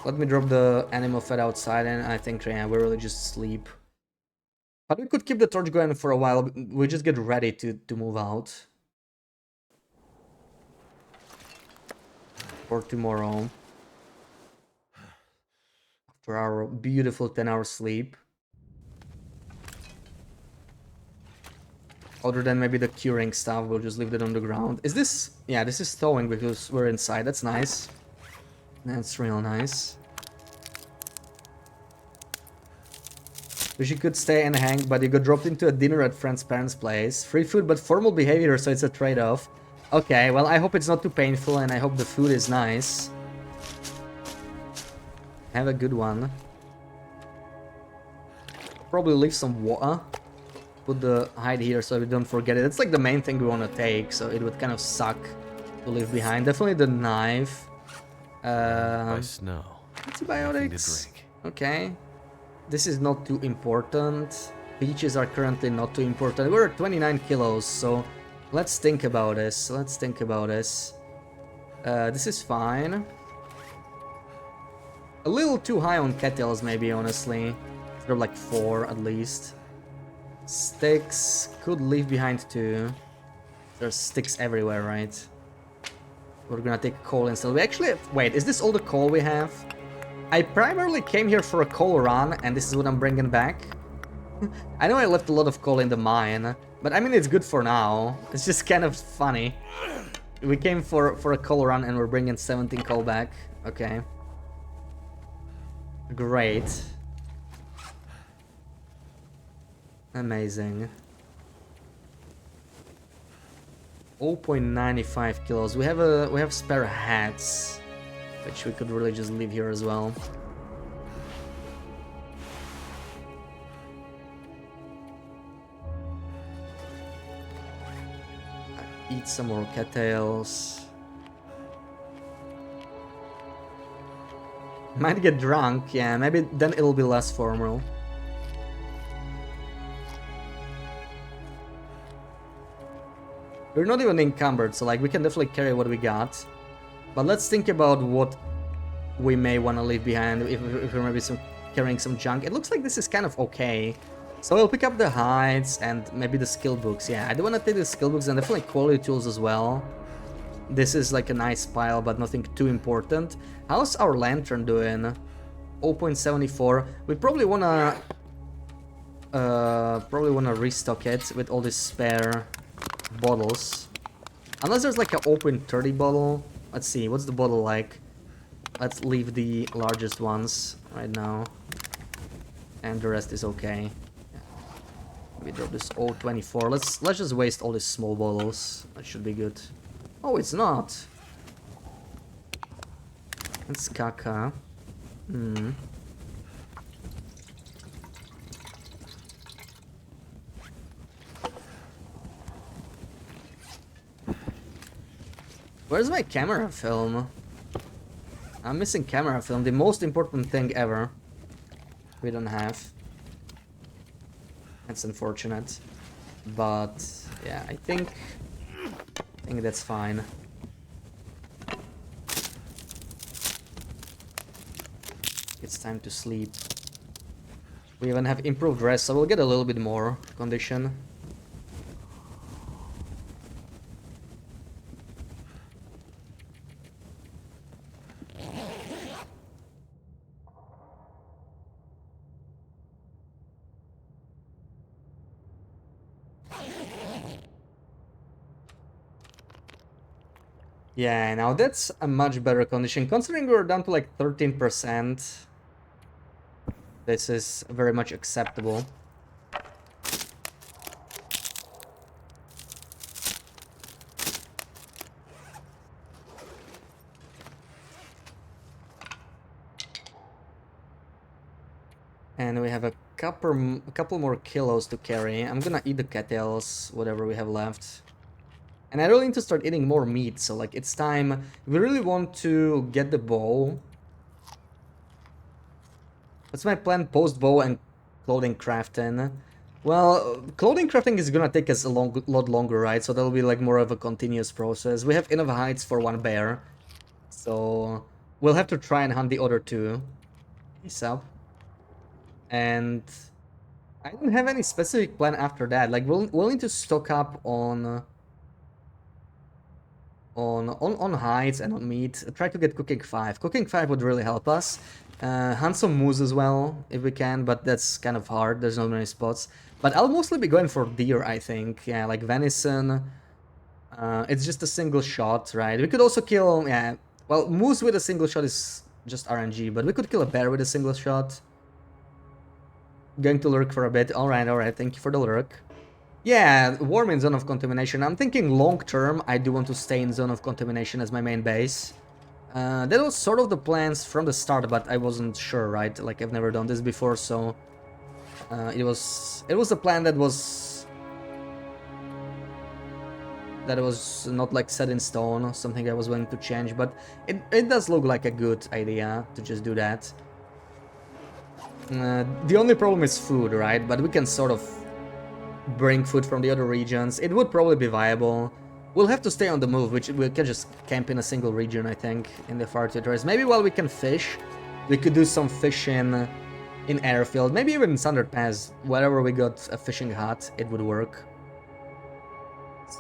Let me drop the animal fed outside, and I think, yeah, we really just sleep. But we could keep the torch going for a while. We just get ready to move out. For tomorrow. After our beautiful 10-hour sleep. Other than maybe the curing stuff, we'll just leave it on the ground. Is this... yeah, this is thawing because we're inside. That's nice. That's real nice. Wish you could stay and hang, but you got dropped into a dinner at friend's parents' place. Free food, but formal behavior, so it's a trade-off. Okay, well, I hope it's not too painful, and I hope the food is nice. Have a good one. Probably leave some water. Put the hide here so we don't forget it. It's like the main thing we want to take, so it would kind of suck to leave behind. Definitely the knife. By snow. Antibiotics. Okay. This is not too important. Peaches are currently not too important. We're at 29 kilos, so Let's think about this. Let's think about this. This is fine. A little too high on cattails, maybe, honestly. They're like 4 at least. Sticks could leave behind too. There's sticks everywhere, right? We're gonna take coal instead. We actually have... Wait, is this all the coal we have? I primarily came here for a coal run, and this is what I'm bringing back. I know I left a lot of coal in the mine, but I mean, it's good for now. It's just kind of funny. We came for a coal run, and we're bringing 17 coal back. Okay. Great. Amazing. 0.95 kilos. We have spare hats, which we could really just leave here as well. Eat some more cattails. Might get drunk, yeah, maybe then it'll be less formal. We're not even encumbered, so like we can definitely carry what we got. But let's think about what we may want to leave behind if we're maybe carrying some junk. It looks like this is kind of okay. So we'll pick up the hides and maybe the skill books. Yeah, I do want to take the skill books and definitely quality tools as well. This is like a nice pile, but nothing too important. How's our lantern doing? 0.74. We probably wanna restock it with all these spare bottles. Unless there's like an 0.30 bottle. Let's see, what's the bottle like? Let's leave the largest ones right now. And the rest is okay. We drop this 0.24. Let's just waste all these small bottles. That should be good. Oh, it's not. It's caca. Hmm. Where's my camera film? I'm missing camera film, the most important thing ever. We don't have. That's unfortunate. But yeah, I think that's fine. It's time to sleep. We even have improved rest, so we'll get a little bit more condition. Yeah, now that's a much better condition. Considering we're down to like 13%, this is very much acceptable. And we have a couple more kilos to carry. I'm gonna eat the cattails, whatever we have left. And I really need to start eating more meat, so like it's time. We really want to get the bow. What's my plan post bow and clothing crafting? Well, clothing crafting is gonna take us a lot longer, right? So that'll be like more of a continuous process. We have enough hides for one bear, so we'll have to try and hunt the other two. ASAP. And I don't have any specific plan after that. Like we'll need to stock up on hides and on meat. Try to get cooking 5. Cooking 5 would really help us. Hunt some moose as well if we can, but that's kind of hard. There's not many spots. But I'll mostly be going for deer, I think. Yeah, like venison. It's just a single shot, right? We could also kill, yeah. Well, moose with a single shot is just RNG, but we could kill a bear with a single shot. Going to lurk for a bit. Alright, thank you for the lurk. Yeah, warm in Zone of Contamination. I'm thinking long term, I do want to stay in Zone of Contamination as my main base. That was sort of the plans from the start, but I wasn't sure, right? Like, I've never done this before, so... it was a plan that was not, like, set in stone, something I was willing to change, but it does look like a good idea to just do that. The only problem is food, right? But we can sort of bring food from the other regions. It would probably be viable. We'll have to stay on the move, which we can just camp in a single region, I think, in the far territories. Maybe while we can fish, we could do some fishing in Airfield, maybe even in Thunder Pass. Wherever we got a fishing hut, it would work.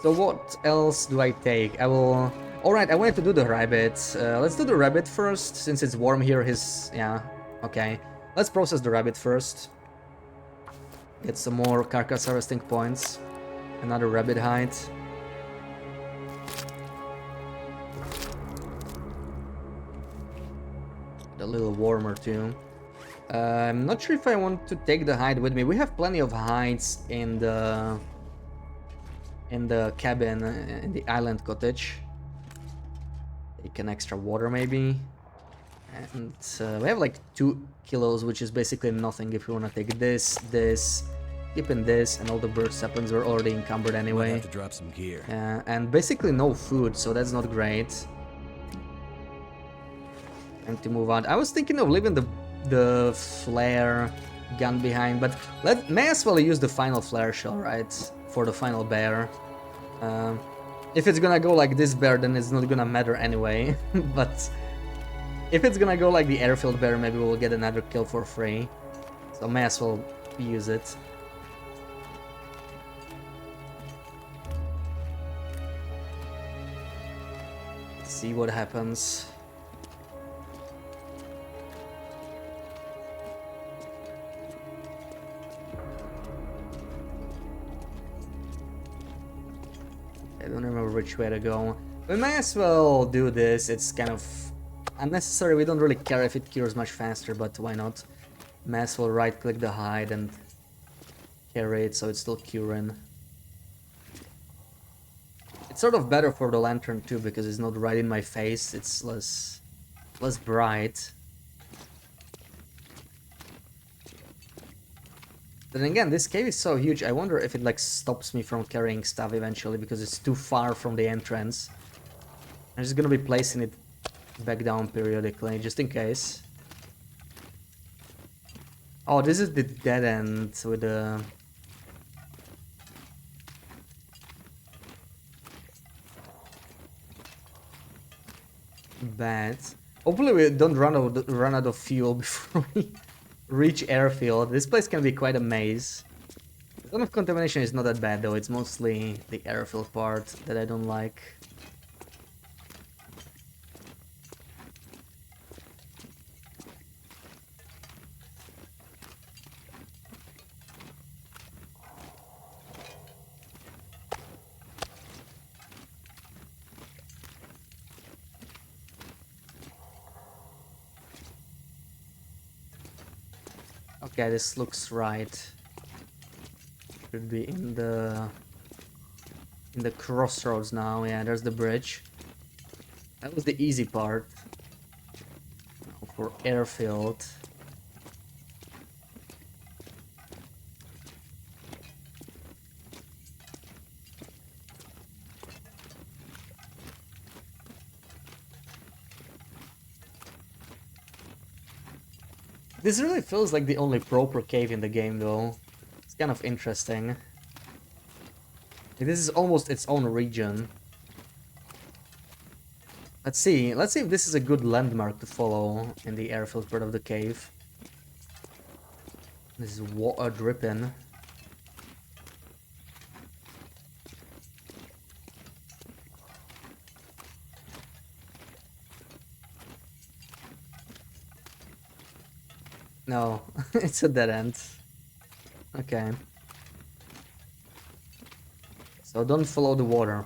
So what else do I take? I will... Alright, I wanted to do the rabbit. Let's do the rabbit first, since it's warm here. Yeah, okay. Let's process the rabbit first. Get some more carcass harvesting points. Another rabbit hide. A little warmer too. I'm not sure if I want to take the hide with me. We have plenty of hides in the cabin, in the island cottage. Take an extra water maybe. And we have like 2 kilos, which is basically nothing if we want to take this, keeping this, and all the bird saplings are already encumbered anyway. Might have to drop some gear. And basically no food, so that's not great. Time to move on. I was thinking of leaving the flare gun behind, but may as well use the final flare shell, right? For the final bear. If it's gonna go like this bear, then it's not gonna matter anyway. But if it's gonna go like the airfield bear, maybe we'll get another kill for free. So may as well use it. See what happens. I don't remember which way to go. We may as well do this. It's kind of unnecessary. We don't really care if it cures much faster, but why not? May as well right click the hide and carry it so it's still curing. It's sort of better for the lantern too, because it's not right in my face. It's less bright. Then again, this cave is so huge, I wonder if it like stops me from carrying stuff eventually, because it's too far from the entrance. I'm just gonna be placing it back down periodically, just in case. Oh, this is the dead end with the... Bad. Hopefully we don't run out of fuel before we reach airfield. This place can be quite a maze. The zone of contamination is not that bad though, it's mostly the airfield part that I don't like. Okay, this looks right. Should be in the crossroads now. Yeah, there's the bridge. That was the easy part. Now for airfield. This really feels like the only proper cave in the game though. It's kind of interesting. This is almost its own region. Let's see if this is a good landmark to follow in the airfield part of the cave. This is water dripping. No, it's a dead end. Okay. So don't follow the water.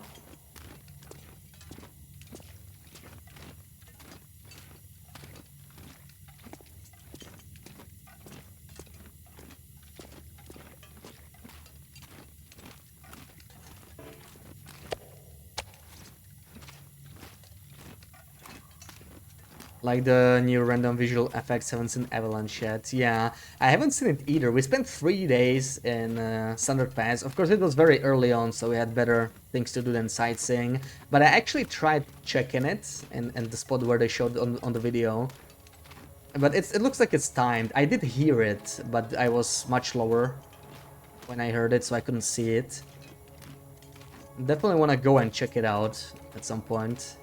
Like the new random visual effects, haven't seen Avalanche yet. Yeah, I haven't seen it either. We spent 3 days in Thunder Pass. Of course, it was very early on, so we had better things to do than sightseeing. But I actually tried checking it in the spot where they showed on the video. But it looks like it's timed. I did hear it, but I was much lower when I heard it, so I couldn't see it. Definitely want to go and check it out at some point.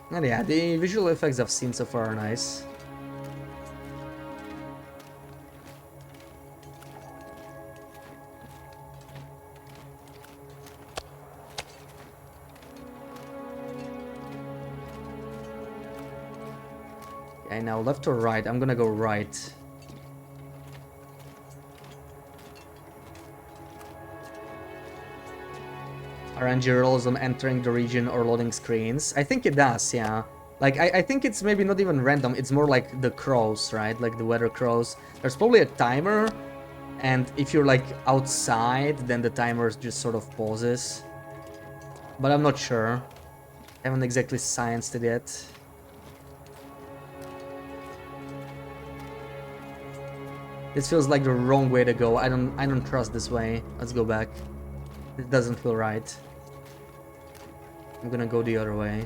And yeah, the visual effects I've seen so far are nice. Okay, now left or right? I'm gonna go right. RNG rolls on entering the region or loading screens. I think it does, yeah. Like, I think it's maybe not even random, it's more like the crows, right? Like the weather crows. There's probably a timer, and if you're like outside, then the timer just sort of pauses. But I'm not sure. I haven't exactly scienced it yet. This feels like the wrong way to go. I don't trust this way. Let's go back. It doesn't feel right. I'm gonna go the other way.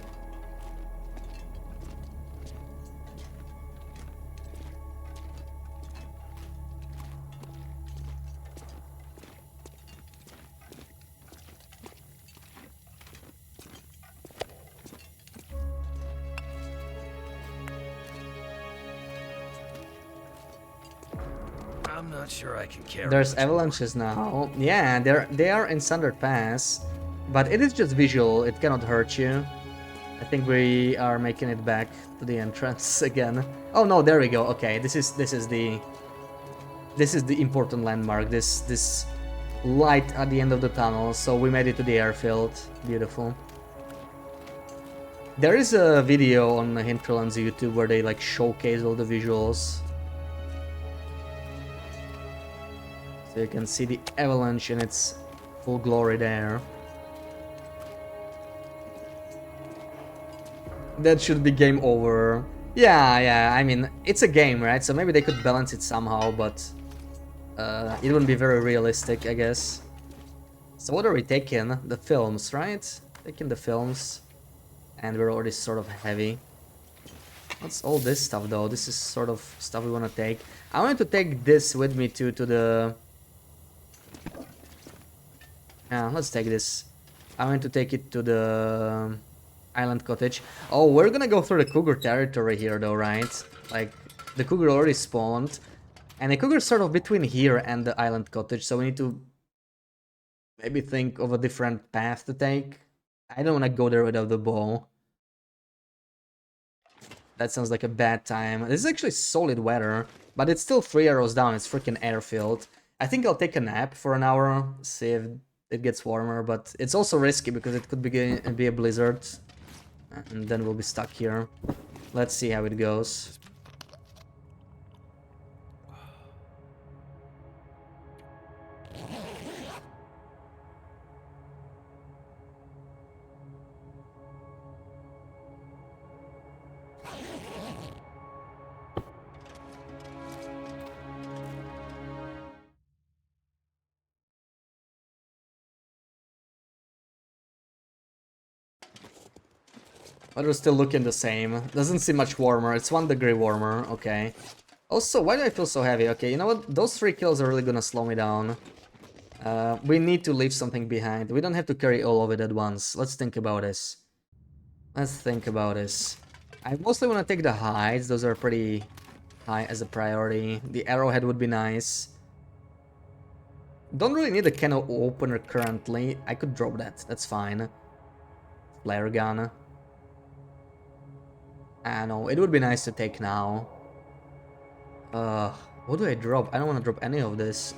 I'm not sure I can carry There's much more. avalanches now. Yeah, they are in Sundered Pass, but it is just visual. It cannot hurt you. I think we are making it back to the entrance again. Oh no, there we go. Okay, this is the important landmark. This light at the end of the tunnel. So we made it to the airfield. Beautiful. There is a video on Hinterland's YouTube where they like showcase all the visuals. So you can see the avalanche in its full glory there. That should be game over. Yeah, I mean, it's a game, right? So maybe they could balance it somehow, but it wouldn't be very realistic, I guess. So what are we taking? The films, right? Taking the films. And we're already sort of heavy. What's all this stuff, though? This is sort of stuff we want to take. I wanted to take this with me to the... Yeah, let's take this. I want to take it to the island cottage. Oh, we're gonna go through the cougar territory here though, right? Like, the cougar already spawned. And the cougar's sort of between here and the island cottage, so we need to maybe think of a different path to take. I don't want to go there without the bow. That sounds like a bad time. This is actually solid weather, but it's still 3 arrows down. It's freaking airfield. I think I'll take a nap for an hour, see if it gets warmer, but it's also risky because it could be a blizzard, and then we'll be stuck here. Let's see how it goes. Weather's still looking the same. Doesn't seem much warmer. It's 1 degree warmer. Okay. Also, why do I feel so heavy? Okay, you know what? Those 3 kills are really gonna slow me down. We need to leave something behind. We don't have to carry all of it at once. Let's think about this. Let's think about this. I mostly want to take the hides. Those are pretty high as a priority. The arrowhead would be nice. Don't really need a can opener currently. I could drop that. That's fine. Flare gun. I know. It would be nice to take now. What do I drop? I don't want to drop any of this.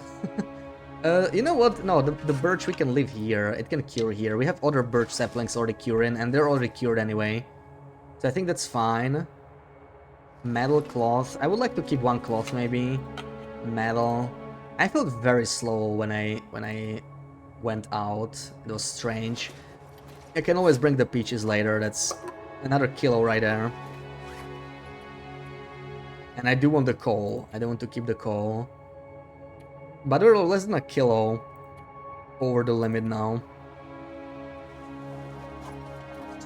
You know what? No, the birch we can leave here. It can cure here. We have other birch saplings already curing, and they're already cured anyway. So I think that's fine. Metal cloth. I would like to keep 1 cloth maybe. Metal. I felt very slow when I went out. It was strange. I can always bring the peaches later. That's another kilo right there. And I do want the coal. I don't want to keep the coal. But we're less than a kilo over the limit now.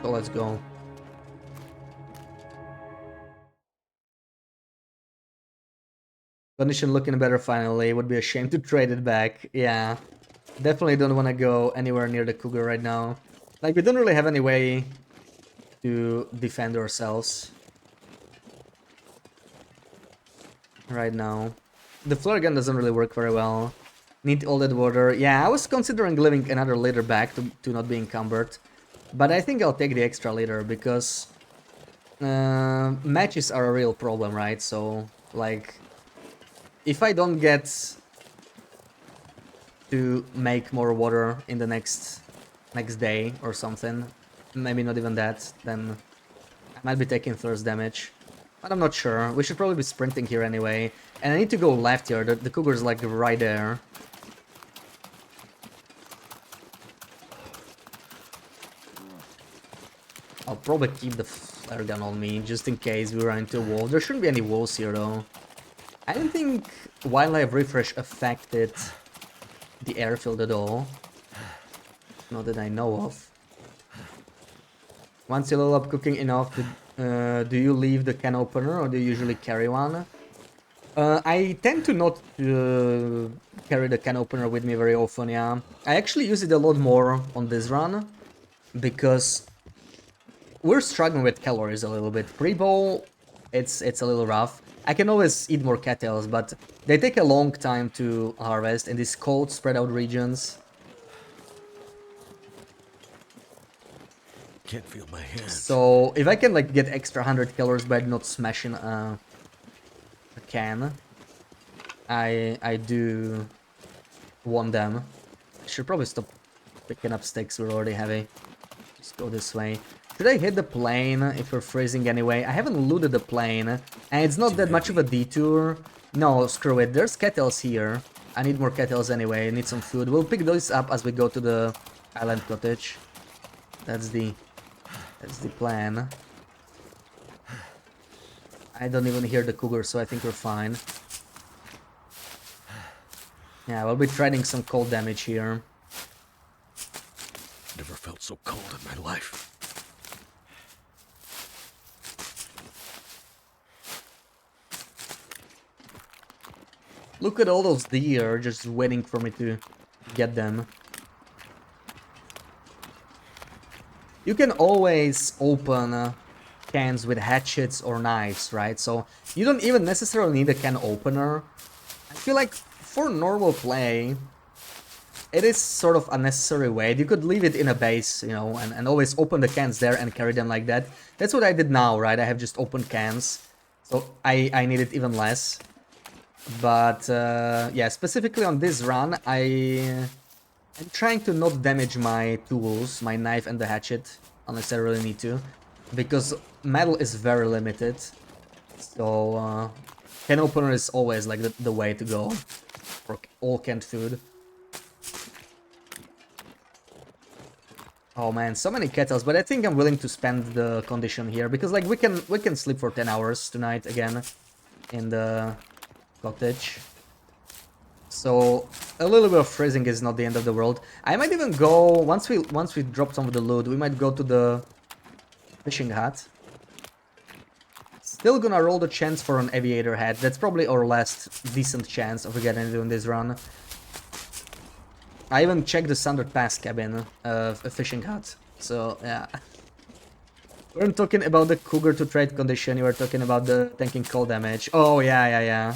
So let's go. Condition looking better finally. Would be a shame to trade it back. Yeah. Definitely don't want to go anywhere near the cougar right now. Like, we don't really have any way to defend ourselves right now. The flare gun doesn't really work very well. Need all that water. Yeah, I was considering leaving another liter back to not be encumbered. But I think I'll take the extra liter because matches are a real problem, right? So, like, if I don't get to make more water in the next day or something, maybe not even that, then I might be taking thirst damage. But I'm not sure. We should probably be sprinting here anyway. And I need to go left here. The cougar's like right there. I'll probably keep the flare gun on me just in case we run into a wall. There shouldn't be any walls here though. I don't think wildlife refresh affected the airfield at all. Not that I know of. Once you level up cooking enough, do you leave the can opener or do you usually carry one? I tend to not carry the can opener with me very often, yeah. I actually use it a lot more on this run because we're struggling with calories a little bit. Pre-bowl, it's a little rough. I can always eat more cattails, but they take a long time to harvest in these cold, spread out regions. Can't feel my hands. So if I can like get extra 100 calories by not smashing a can, I do want them. I should probably stop picking up sticks. We're already heavy. Just go this way. Should I hit the plane if we're freezing anyway? I haven't looted the plane, and it's not that much of a detour. No, screw it. There's kettles here. I need more kettles anyway. I need some food. We'll pick those up as we go to the island cottage. That's the plan. I don't even hear the cougar, so I think we're fine. Yeah, we'll be trading some cold damage here. Never felt so cold in my life. Look at all those deer just waiting for me to get them. You can always open cans with hatchets or knives, right? So you don't even necessarily need a can opener. I feel like for normal play, it is sort of a necessary way. You could leave it in a base, you know, and always open the cans there and carry them like that. That's what I did now, right? I have just opened cans, so I need it even less. But yeah, specifically on this run, I'm trying to not damage my tools, my knife and the hatchet, unless I really need to, because metal is very limited. So can opener is always like the way to go for all canned food. Oh man, so many kettles, but I think I'm willing to spend the condition here because like we can sleep for 10 hours tonight again in the cottage. So a little bit of freezing is not the end of the world. I might even go once we drop some of the loot, we might go to the fishing hut. Still gonna roll the chance for an aviator hat. That's probably our last decent chance of getting it in this run. I even checked the Sundered Pass cabin of a fishing hut. So yeah. We weren't talking about the cougar to trade condition, you were talking about the tanking cold damage. Oh yeah.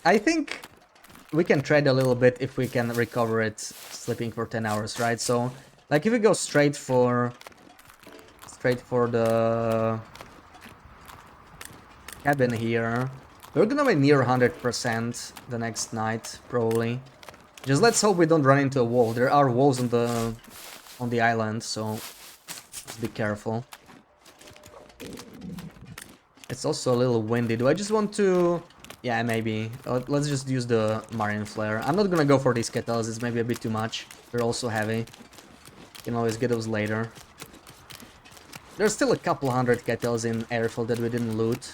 I think we can trade a little bit if we can recover it sleeping for 10 hours, right? So like if we go straight for the cabin here, we're gonna be near 100% the next night, probably. Just let's hope we don't run into a wall. There are walls on the island, so let's be careful. It's also a little windy. Do I just want to... Yeah, maybe. Let's just use the marine flare. I'm not gonna go for these kettles, it's maybe a bit too much. They're also heavy. Can always get those later. There's still a couple hundred kettles in airfield that we didn't loot.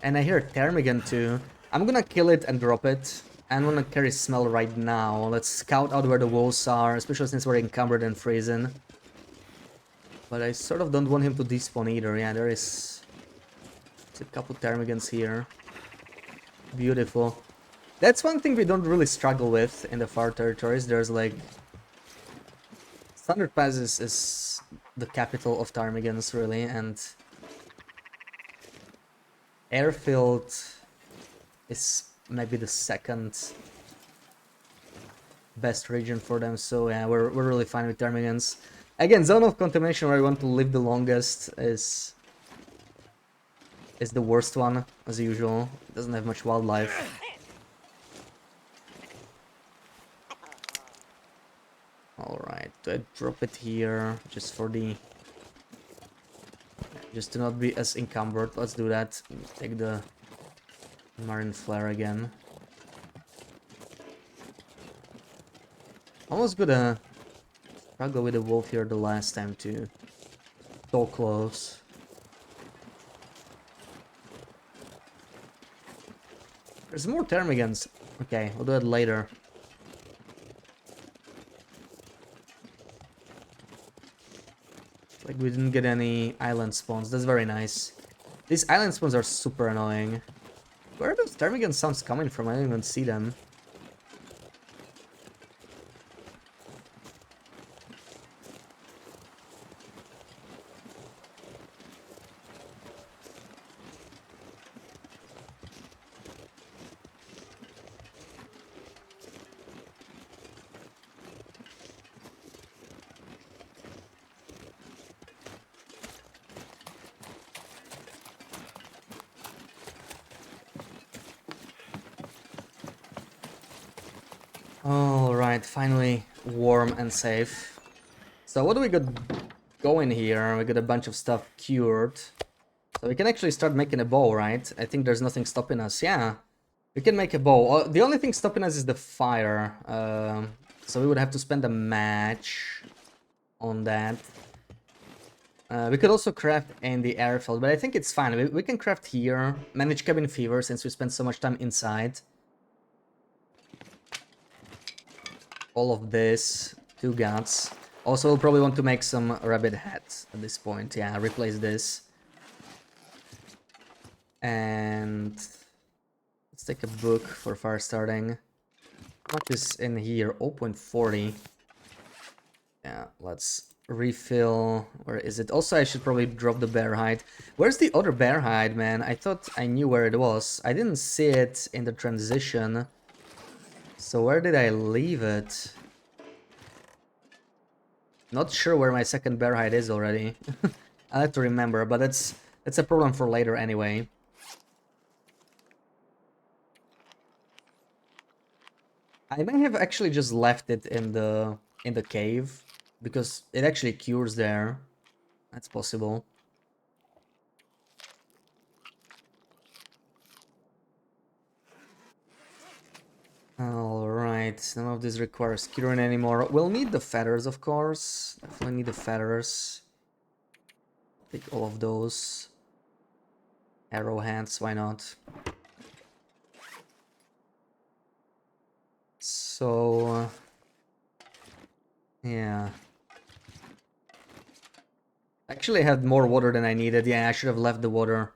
And I hear ptarmigan too. I'm gonna kill it and drop it. I'm gonna carry smell right now. Let's scout out where the wolves are, especially since we're encumbered and frozen. But I sort of don't want him to despawn either. Yeah, there's a couple ptarmigans here. Beautiful. That's one thing we don't really struggle with in the far territories. There's like... Standard Pass is the capital of ptarmigans, really, and... Airfield is maybe the second best region for them, so yeah, we're really fine with ptarmigans. Again, zone of contamination where we want to live the longest is the worst one, as usual. It doesn't have much wildlife. Alright, I drop it here just for the... just to not be as encumbered. Let's do that. Take the Marine Flare again. Almost gonna struggle with the wolf here the last time too. So close. There's more ptarmigans. Okay, we'll do it later. Like we didn't get any island spawns. That's very nice. These island spawns are super annoying. Where are those ptarmigan sounds coming from? I don't even see them. Alright, finally warm and safe. So what do we got going here? We got a bunch of stuff cured. So we can actually start making a bow, right? I think there's nothing stopping us. Yeah, we can make a bow. The only thing stopping us is the fire. So we would have to spend a match on that. We could also craft in the airfield, but I think it's fine. We can craft here, manage cabin fever since we spend so much time inside. All of this, 2 guns. Also, we'll probably want to make some rabbit hats at this point. Yeah, replace this. And let's take a book for fire starting. What is in here? 0.40. Yeah, let's refill. Where is it? Also, I should probably drop the bear hide. Where's the other bear hide, man? I thought I knew where it was. I didn't see it in the transition. So where did I leave it? Not sure where my second bear hide is already. I have to remember, but that's a problem for later anyway. I may have actually just left it in the cave because it actually cures there. That's possible. Alright, none of this requires curing anymore. We'll need the feathers, of course. Definitely need the feathers. Take all of those. Arrowheads, why not? So... yeah. Actually, I had more water than I needed. Yeah, I should have left the water.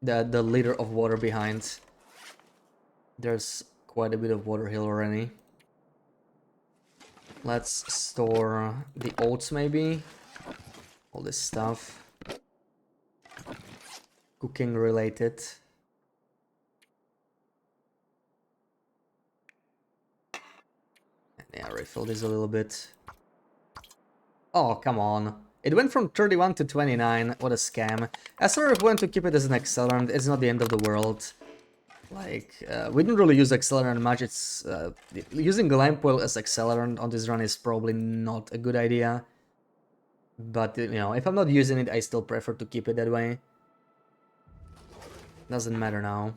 The liter of water behind. There's quite a bit of water here already. Let's store the oats maybe. All this stuff. Cooking related. And yeah, refill this a little bit. Oh, come on. It went from 31 to 29. What a scam. I sort of want to keep it as an accelerant. It's not the end of the world. Like, we didn't really use accelerant much. It's using lamp oil as accelerant on this run is probably not a good idea. But, you know, if I'm not using it, I still prefer to keep it that way. Doesn't matter now.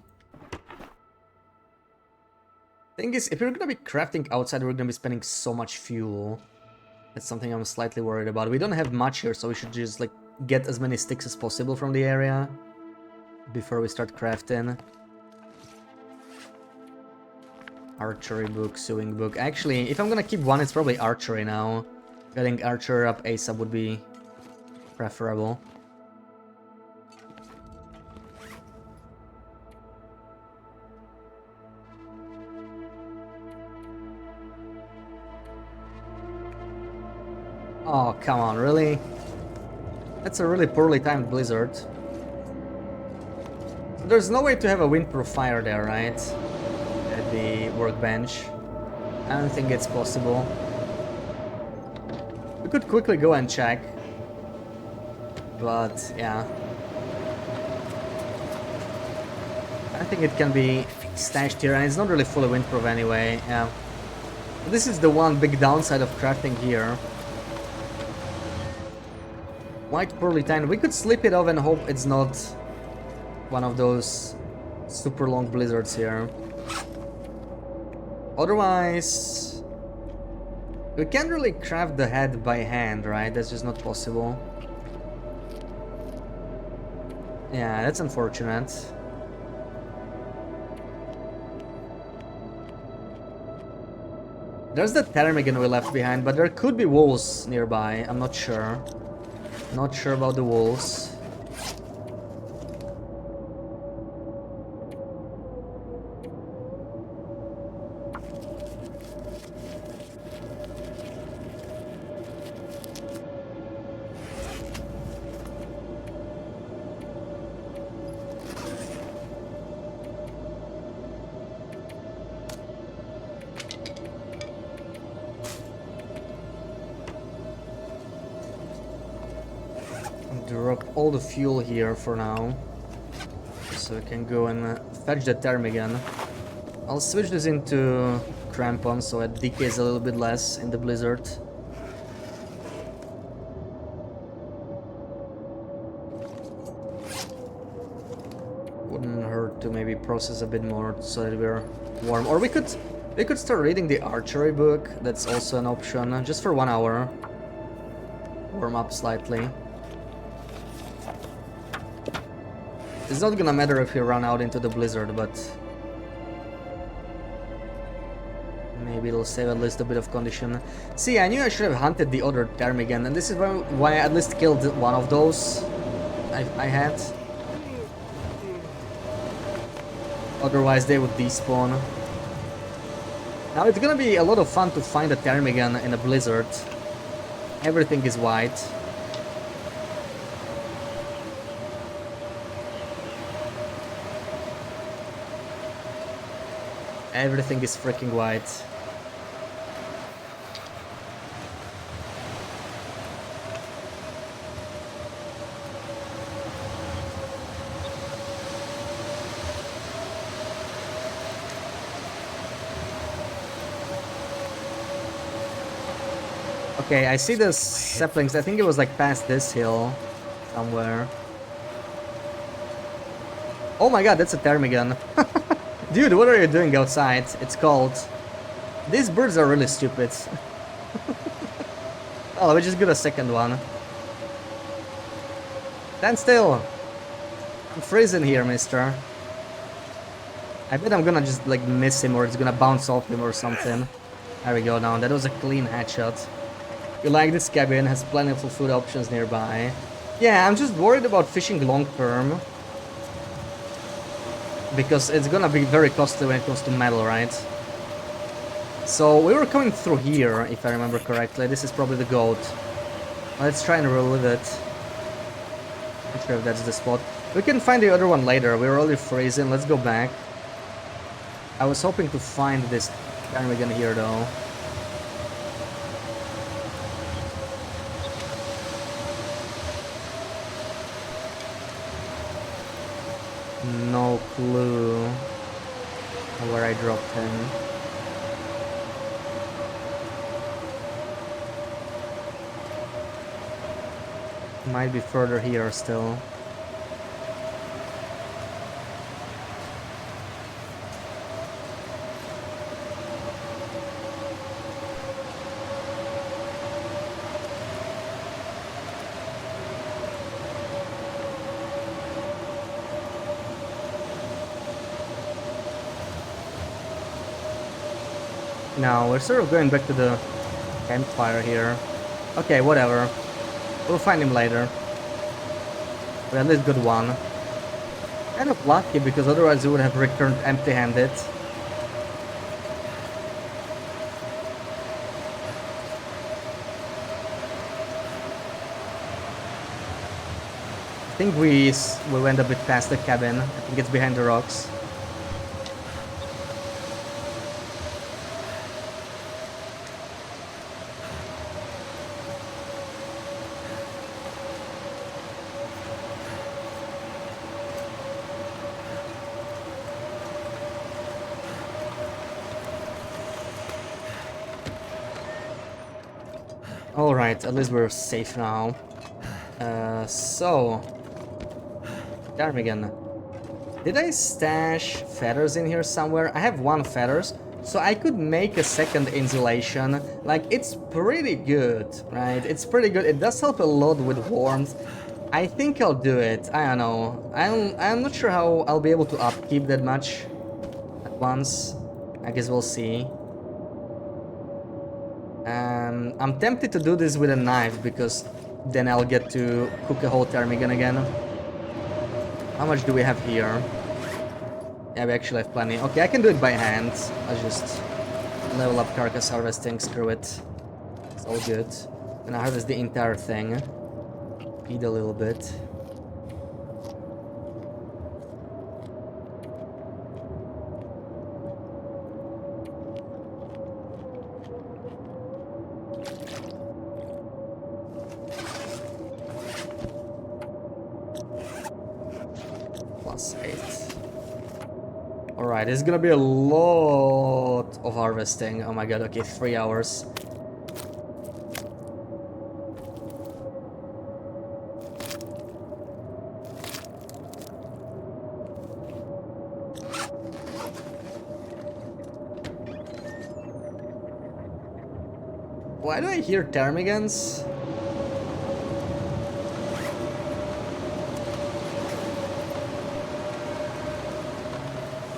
Thing is, if we're gonna be crafting outside, we're gonna be spending so much fuel. That's something I'm slightly worried about. We don't have much here, so we should just, like, get as many sticks as possible from the area. before we start crafting. Archery book, sewing book. Actually, if I'm gonna keep one, it's probably archery now. Getting archer up ASAP would be preferable. Oh, come on, really? That's a really poorly timed blizzard. There's no way to have a windproof fire there, right? At the workbench. I don't think it's possible. We could quickly go and check. But, yeah. I think it can be stashed here, and it's not really fully windproof anyway, yeah. This is the one big downside of crafting here. Quite poorly timed. We could slip it off and hope it's not one of those super long blizzards here. Otherwise, we can't really craft the head by hand, right? That's just not possible. Yeah, that's unfortunate. There's the ptarmigan we left behind, but there could be wolves nearby. I'm not sure. Not sure about the wolves. Drop all the fuel here for now, so we can go and fetch the ptarmigan. I'll switch this into crampon so it decays a little bit less in the blizzard. Wouldn't hurt to maybe process a bit more so that we're warm. Or we could start reading the archery book. That's also an option, just for 1 hour. Warm up slightly. It's not gonna matter if we run out into the blizzard, but maybe it'll save at least a bit of condition. See, I knew I should have hunted the other ptarmigan, and this is why I at least killed one of those I had. Otherwise they would despawn. Now it's gonna be a lot of fun to find a ptarmigan in a blizzard. Everything is white. Everything is freaking white. Okay, I see the saplings. I think it was like past this hill somewhere. Oh my god, that's a ptarmigan. Dude, what are you doing outside? It's cold. These birds are really stupid. Oh, let me just get a second one. Stand still. I'm freezing here, mister. I bet I'm gonna just like miss him, or it's gonna bounce off him or something. There we go now. That was a clean headshot. You like this cabin, has plenty of food options nearby. Yeah, I'm just worried about fishing long term. Because it's gonna be very costly when it comes to metal, right? So we were coming through here, if I remember correctly. This is probably the goat. Let's try and relive it. Not sure if that's the spot. We can find the other one later. We're already freezing. Let's go back. I was hoping to find this ptarmigan here, though. No clue where I dropped him. Might be further here still. No, we're sort of going back to the campfire here. Okay, whatever. We'll find him later. We at least got one. Kind of lucky, because otherwise we would have returned empty-handed. I think we went a bit past the cabin. I think it's behind the rocks. Alright, at least we're safe now. So... Ptarmigan. Did I stash feathers in here somewhere? I have 1 feathers, so I could make a second insulation. Like, it's pretty good, right? It's pretty good. It does help a lot with warmth. I think I'll do it. I don't know. I'm not sure how I'll be able to upkeep that much at once. I guess we'll see. I'm tempted to do this with a knife, because then I'll get to cook a whole ptarmigan again. How much do we have here? Yeah, we actually have plenty. Okay, I can do it by hand. I'll just level up carcass harvesting, screw it. It's all good. And I harvest the entire thing. Eat a little bit. +8. Alright, it's gonna be a lot of harvesting. Oh my god, okay, 3 hours. Why do I hear ptarmigans?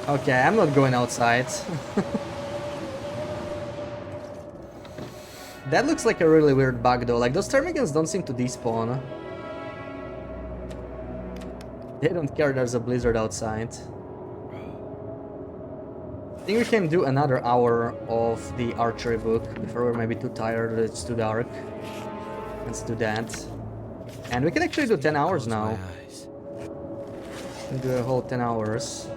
Okay, I'm not going outside. That looks like a really weird bug though, like those ptarmigans don't seem to despawn. They don't care there's a blizzard outside. I think we can do another hour of the archery book before we're maybe too tired, it's too dark. Let's do that. And we can actually do 10 hours now. We can do a whole 10 hours.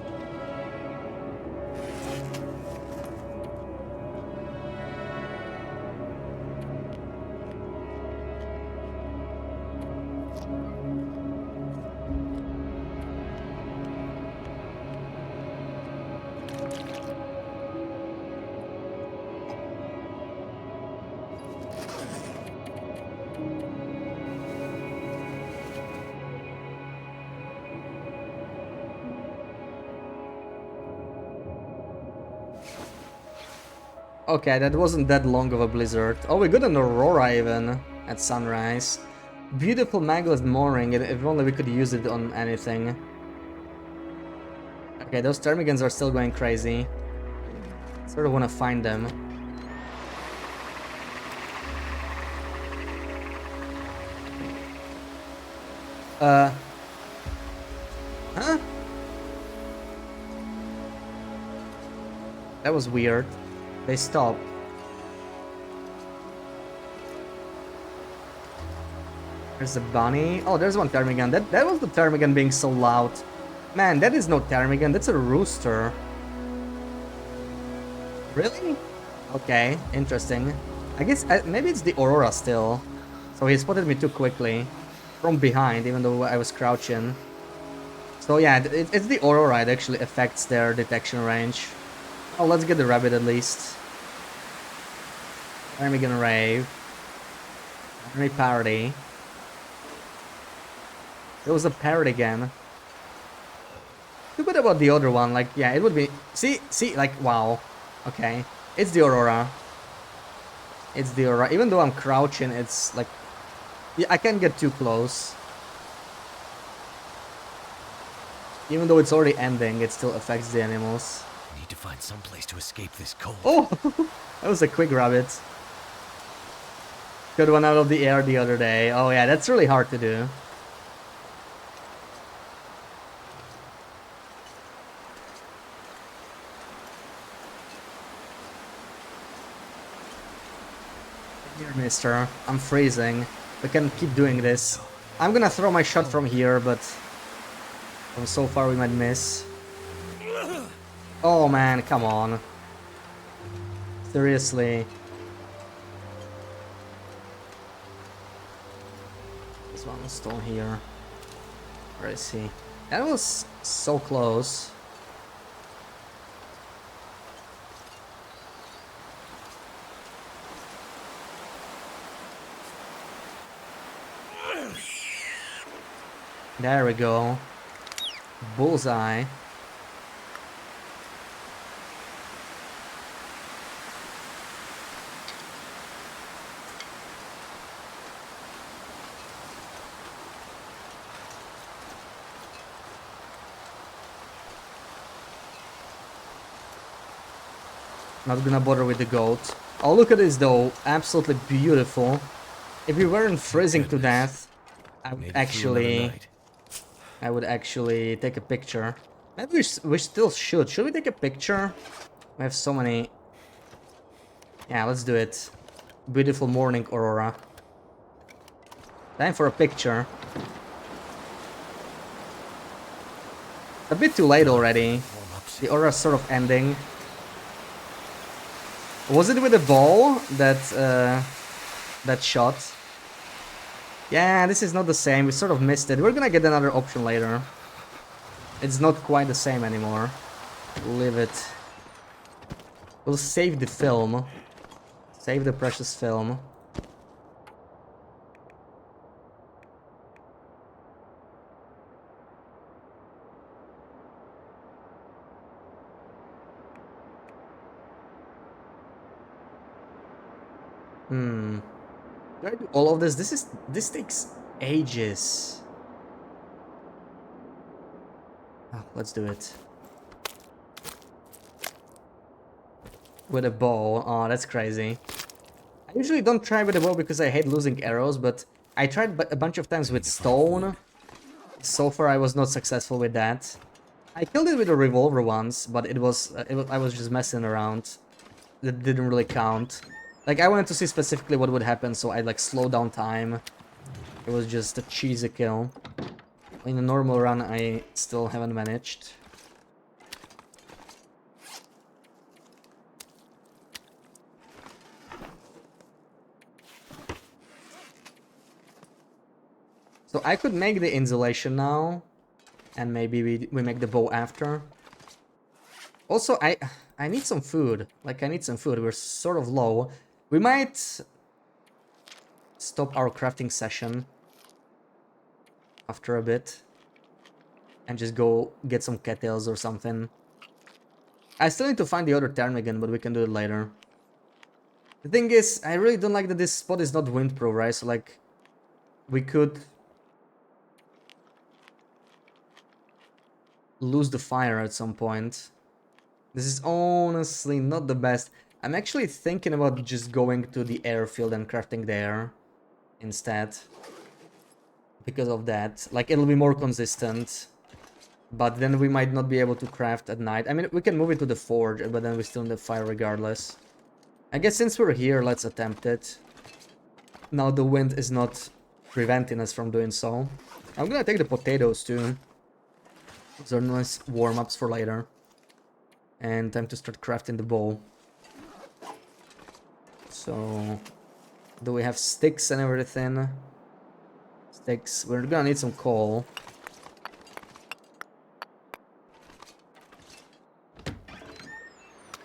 Okay, that wasn't that long of a blizzard. Oh, we got an aurora even at sunrise. Beautiful mangled morning, if only we could use it on anything. Okay, those ptarmigans are still going crazy. Sort of want to find them. Huh? That was weird. They stopped. There's a bunny. Oh, there's one ptarmigan. That was the ptarmigan being so loud. Man, that is no ptarmigan. That's a rooster. Really? Okay, interesting. I guess maybe it's the aurora still. So he spotted me too quickly. From behind, even though I was crouching. So yeah, it's the aurora. It actually affects their detection range. Oh, let's get the rabbit at least. Ptarmigan rave. Army parody. There was a parrot again. Too bad about the other one, like, yeah, it would be... See, like, wow. Okay. It's the aurora. It's the aurora. Even though I'm crouching, it's like... Yeah, I can't get too close. Even though it's already ending, it still affects the animals. I need to find some place to escape this cold. Oh! That was a quick rabbit. Got one out of the air the other day. Oh yeah, that's really hard to do. Here, mister. I'm freezing. We can keep doing this. I'm gonna throw my shot from here, but from so far we might miss. Oh man, come on. Seriously. There's one still here. Where is he? That was so close. There we go. Bullseye. Not gonna bother with the goat. Oh, look at this though. Absolutely beautiful. If we weren't freezing to death, I would actually take a picture. Maybe we still should. Should we take a picture? We have so many. Yeah, let's do it. Beautiful morning aurora. Time for a picture. A bit too late already. The aura's sort of ending. Was it with a ball that shot? Yeah, this is not the same. We sort of missed it. We're gonna get another option later. It's not quite the same anymore. Leave it. We'll save the film. Save the precious film. Do I do all of this? This takes ages. Oh, let's do it. With a bow. Oh, that's crazy. I usually don't try with a bow because I hate losing arrows, but I tried a bunch of times with stone. So far I was not successful with that. I killed it with a revolver once, but I was just messing around. That didn't really count. Like, I wanted to see specifically what would happen, so I like slow down time. It was just a cheesy kill. In a normal run, I still haven't managed. So I could make the insulation now, and maybe we make the bow after. Also, I need some food. Like, I need some food. We're sort of low. We might stop our crafting session after a bit and just go get some cattails or something. I still need to find the other ptarmigan, but we can do it later. The thing is, I really don't like that this spot is not windproof, right? So, like, we could lose the fire at some point. This is honestly not the best. I'm actually thinking about just going to the airfield and crafting there instead. Because of that. Like, it'll be more consistent. But then we might not be able to craft at night. I mean, we can move it to the forge, but then we still need fire regardless. I guess since we're here, let's attempt it. Now the wind is not preventing us from doing so. I'm gonna take the potatoes too. Those are nice warm-ups for later. And time to start crafting the bow. So, do we have sticks and everything? Sticks. We're gonna need some coal.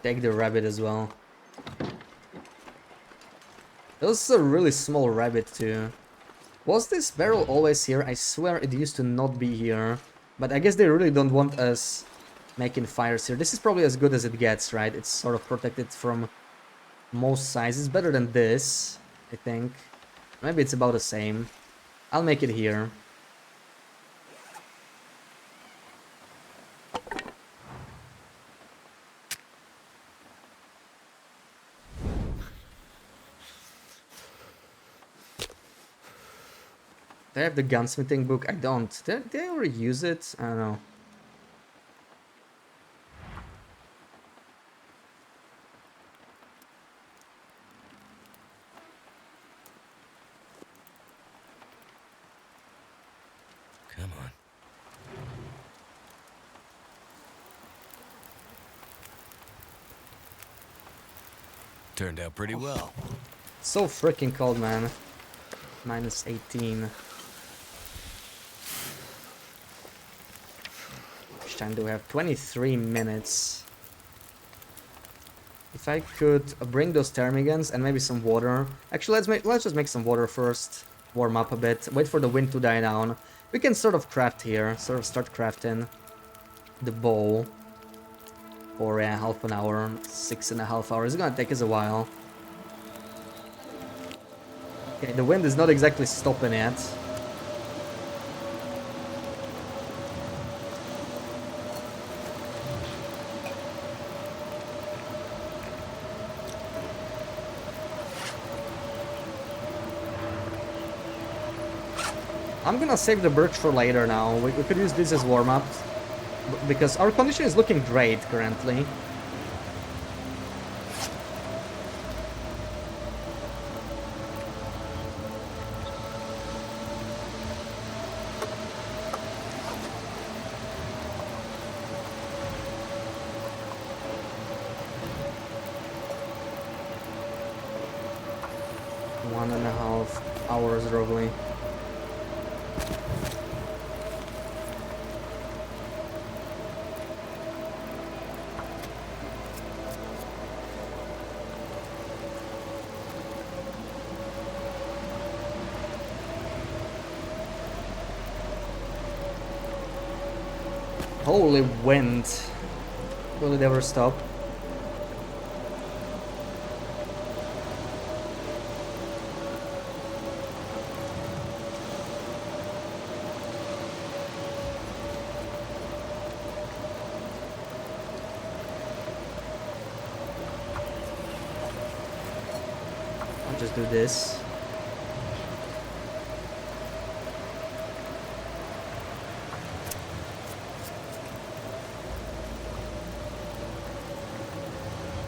Take the rabbit as well. That was a really small rabbit too. Was this barrel always here? I swear it used to not be here. But I guess they really don't want us making fires here. This is probably as good as it gets, right? It's sort of protected from most sides. It's better than this, I think. Maybe it's about the same. I'll make it here. They have the gunsmithing book. I don't. Did they already use it? I don't know. Come on. Turned out pretty well. So freaking cold, man. Minus 18. Which time do we have? 23 minutes. If I could bring those ptarmigans and maybe some water. Actually, let's just make some water first. Warm up a bit. Wait for the wind to die down. We can sort of craft here. Sort of start crafting the bow. For half an hour, 6.5 hours. It's gonna take us a while. Okay, the wind is not exactly stopping yet. I'm gonna save the birch for later now. We could use this as warm-up. Because our condition is looking great currently. One and a half hours roughly. Holy wind. Will it ever stop? I'll just do this.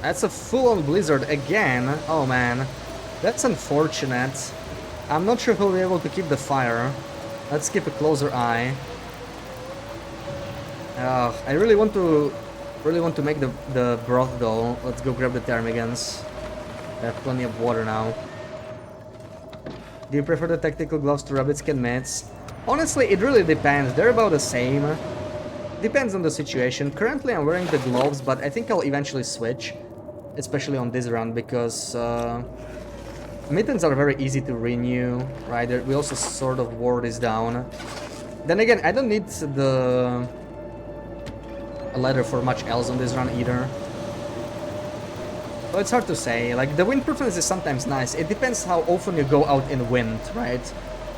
That's a full-on blizzard again. Oh man, that's unfortunate. I'm not sure if we'll be able to keep the fire. Let's keep a closer eye. I really want to make the broth though. Let's go grab the ptarmigans. I have plenty of water now. Do you prefer the tactical gloves to rabbit skin mitts? Honestly, it really depends. They're about the same. Depends on the situation. Currently I'm wearing the gloves, but I think I'll eventually switch. Especially on this run, because mittens are very easy to renew, right? We also sort of wore this down. Then again, I don't need the leather for much else on this run either. Well, it's hard to say. Like, the windproofness is sometimes nice. It depends how often you go out in wind, right?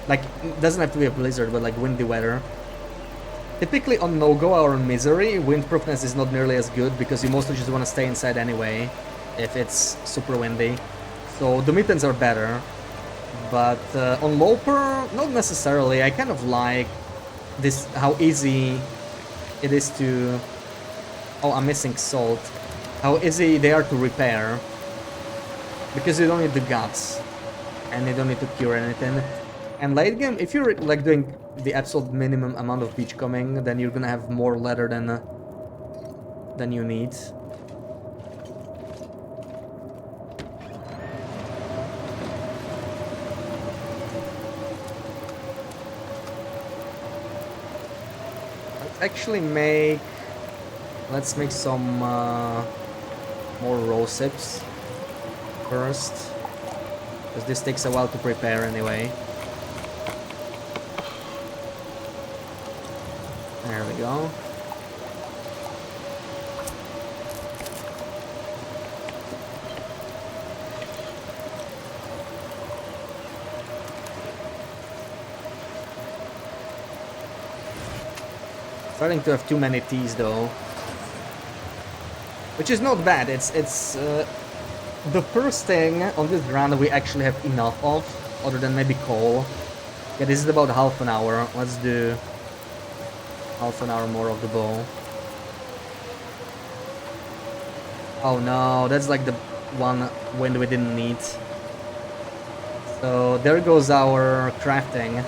Like, it doesn't have to be a blizzard, but like windy weather. Typically on no-go or on misery, windproofness is not nearly as good because you mostly just want to stay inside anyway if it's super windy. So the mittens are better. But on Loper, not necessarily. I kind of like this, how easy it is to... Oh, I'm missing salt. How easy they are to repair. Because you don't need the guts. And you don't need to cure anything. And late game, if you're like doing the absolute minimum amount of beachcombing, then you're gonna have more leather than you need. Let's make some more row sips first, because this takes a while to prepare anyway. There we go. Starting to have too many teas though, which is not bad. It's the first thing on this run we actually have enough of, other than maybe coal. Yeah, this is about half an hour. Let's do half an hour more of the bow. Oh no, that's like the one wind we didn't need. So there goes our crafting.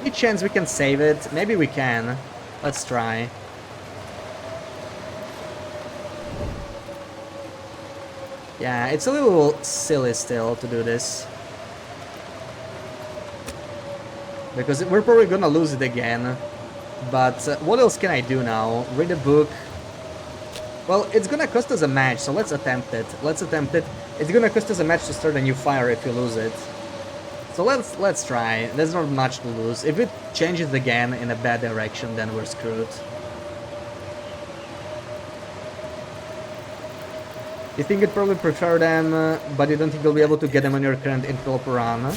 Any chance we can save it? Maybe we can. Let's try. Yeah, it's a little silly still to do this. Because we're probably gonna lose it again. But what else can I do now? Read a book. Well, it's gonna cost us a match, so let's attempt it. Let's attempt it. It's gonna cost us a match to start a new fire if we lose it. So let's try. There's not much to lose. If it changes again in a bad direction, then we're screwed. You think you'd probably prefer them, but you don't think you'll be able to get them on your current interloper run?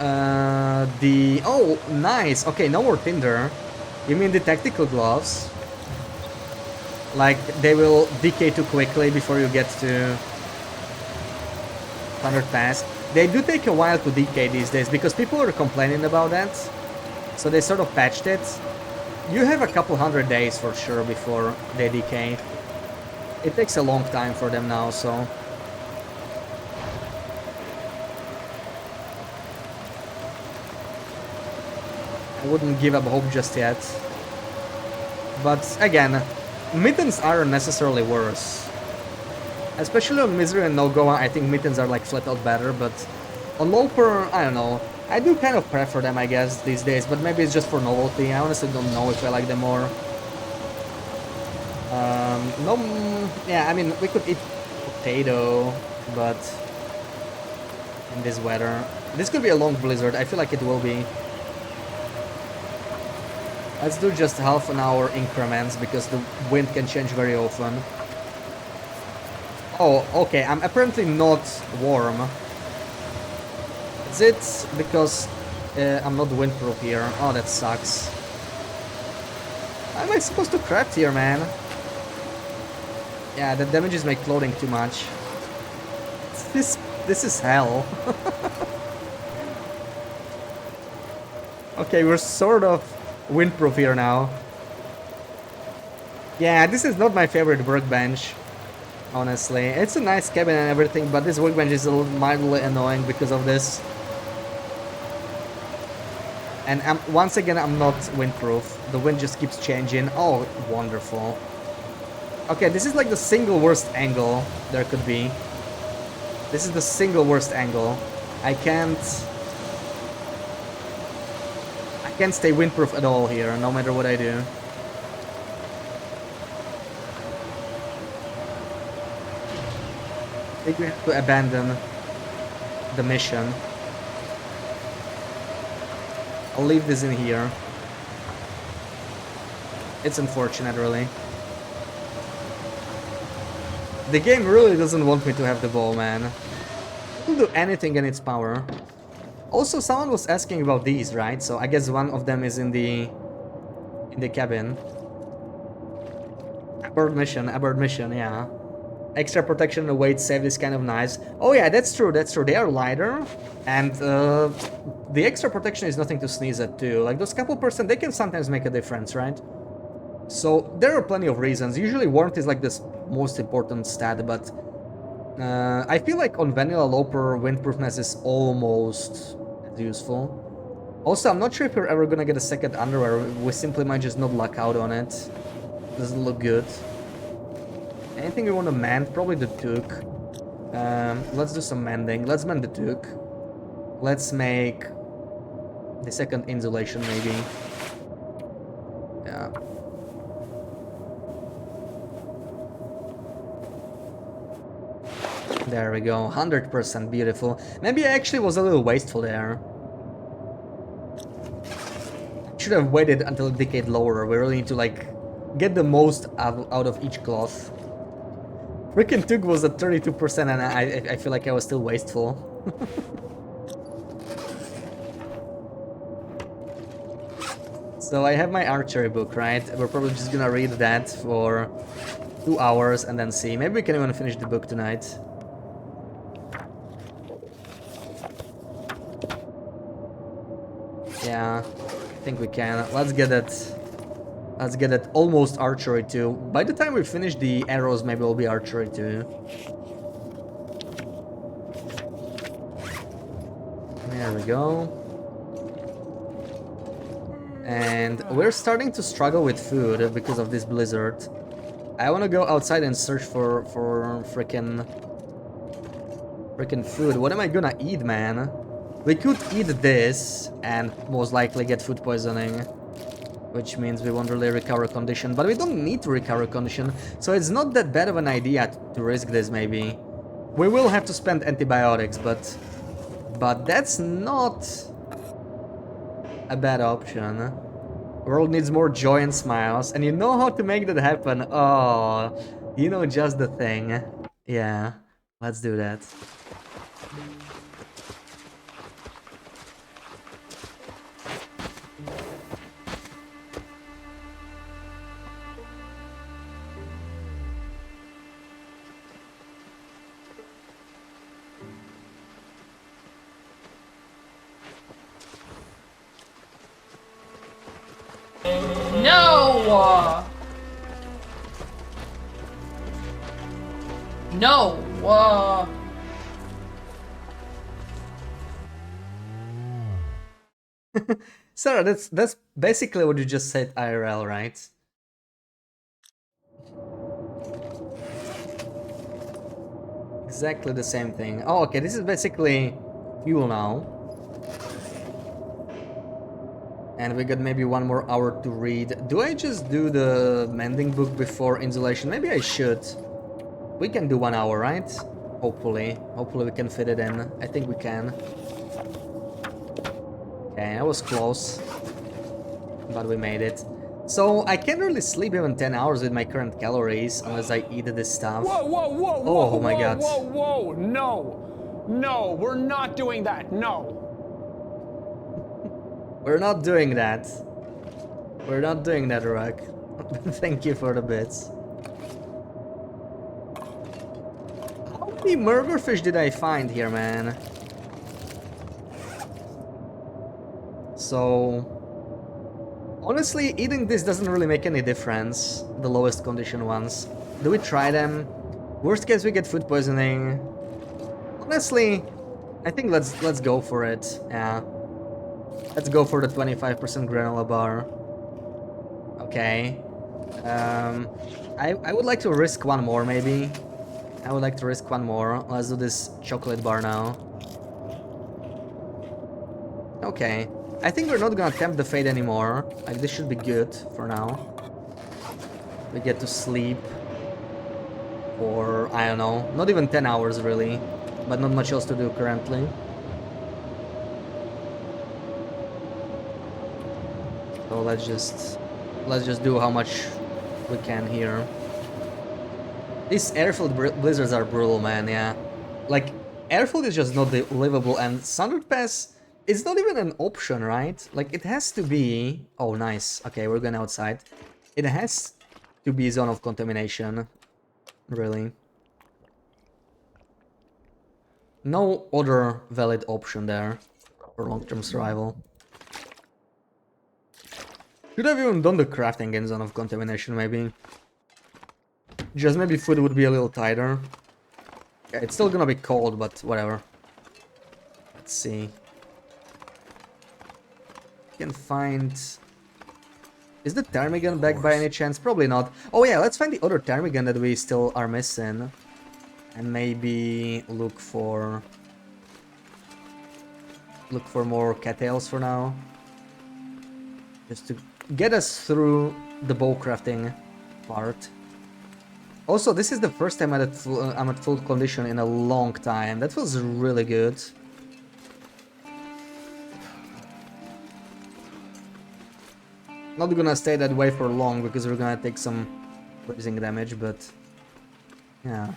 Oh, nice. Okay, no more Tinder. You mean the tactical gloves? Like, they will decay too quickly before you get to 100 pass. They do take a while to decay these days, because people are complaining about that. So they sort of patched it. You have a couple hundred days for sure before they decay. It takes a long time for them now, so... I wouldn't give up hope just yet. But again, mittens aren't necessarily worse. Especially on Misery and Nogoa, I think mittens are like flat out better, but on Loper, I don't know. I do kind of prefer them, I guess, these days, but maybe it's just for novelty. I honestly don't know if I like them more. No, yeah, I mean, we could eat potato, but in this weather. This could be a long blizzard, I feel like it will be. Let's do just half an hour increments, because the wind can change very often. Oh, okay, I'm apparently not warm. Is it because I'm not windproof here? Oh, that sucks. How am I supposed to craft here, man? Yeah, that damages my clothing too much. This is hell. Okay, we're sort of windproof here now. Yeah, this is not my favorite workbench. Honestly, it's a nice cabin and everything, but this workbench is a little mildly annoying because of this. And once again, I'm not windproof. The wind just keeps changing. Oh, wonderful. Okay, this is like the single worst angle there could be. This is the single worst angle. I can't stay windproof at all here, no matter what I do. I think we have to abandon the mission. I'll leave this in here. It's unfortunate, really. The game really doesn't want me to have the bow, man. It'll do anything in its power. Also, someone was asking about these, right? So I guess one of them is in the cabin. Abort mission, yeah. Extra protection and weight save is kind of nice. Oh yeah, that's true, that's true. They are lighter, and the extra protection is nothing to sneeze at too. Like those couple percent, they can sometimes make a difference, right? So there are plenty of reasons. Usually warmth is like this most important stat, but I feel like on Vanilla Loper, windproofness is almost as useful. Also, I'm not sure if we're ever gonna get a second underwear. We simply might just not luck out on it. Doesn't look good. Anything we want to mend? Probably the toque. Let's do some mending. Let's mend the toque. Let's make the second insulation, maybe. Yeah. There we go. 100% beautiful. Maybe I actually was a little wasteful there. Should have waited until it decayed lower. We really need to like get the most out of each cloth. Freaking Tug was at 32% and I feel like I was still wasteful. So I have my archery book, right? We're probably just gonna read that for 2 hours and then see. Maybe we can even finish the book tonight. Yeah, I think we can. Let's get that. Let's get it almost archery too. By the time we finish the arrows, maybe it'll be archery too. There we go. And we're starting to struggle with food because of this blizzard. I want to go outside and search for freaking food. What am I gonna eat, man? We could eat this and most likely get food poisoning, which means we won't really recover condition, but we don't need to recover condition, so it's not that bad of an idea to risk this. Maybe we will have to spend antibiotics, but that's not a bad option. World needs more joy and smiles, and you know how to make that happen. Oh, you know just the thing. Yeah, let's do that. No! No! Sarah, that's basically what you just said IRL, right? Exactly the same thing. Oh, okay, this is basically fuel now. And we got maybe 1 more hour to read. Do I just do the mending book before insulation? Maybe I should. We can do 1 hour, right? Hopefully. Hopefully we can fit it in. I think we can. Okay, I was close. But we made it. So I can't really sleep even 10 hours with my current calories unless I eat this stuff. Whoa, whoa, whoa, Oh, whoa, my whoa, God. whoa, whoa, no. No, we're not doing that, no. We're not doing that. We're not doing that, Rock. Thank you for the bits. How many murderfish did I find here, man? So... honestly, eating this doesn't really make any difference. The lowest condition ones. Do we try them? Worst case, we get food poisoning. Honestly, I think let's go for it. Yeah. Let's go for the 25% granola bar. Okay. I would like to risk 1 more, maybe. I would like to risk 1 more. Let's do this chocolate bar now. Okay. I think we're not gonna tempt the fate anymore. Like, this should be good for now. We get to sleep for, I don't know, not even 10 hours really, but not much else to do currently. So let's just do how much we can here. These airfield blizzards are brutal, man, yeah. Like, airfield is just not livable, and Sundered Pass is not even an option, right? Like, it has to be... oh, nice. Okay, we're going outside. It has to be zone of contamination. Really. No other valid option there for long-term survival. Should have even done the crafting in zone of contamination, maybe. Just maybe food would be a little tighter. Yeah, it's still gonna be cold, but whatever. Let's see. Can find... is the ptarmigan back by any chance? Probably not. Oh yeah, let's find the other ptarmigan that we still are missing. And maybe look for more cattails for now. Just to get us through the bow crafting part. Also, this is the first time I'm at full condition in a long time. That was really good. Not gonna stay that way for long because we're gonna take some freezing damage, but yeah.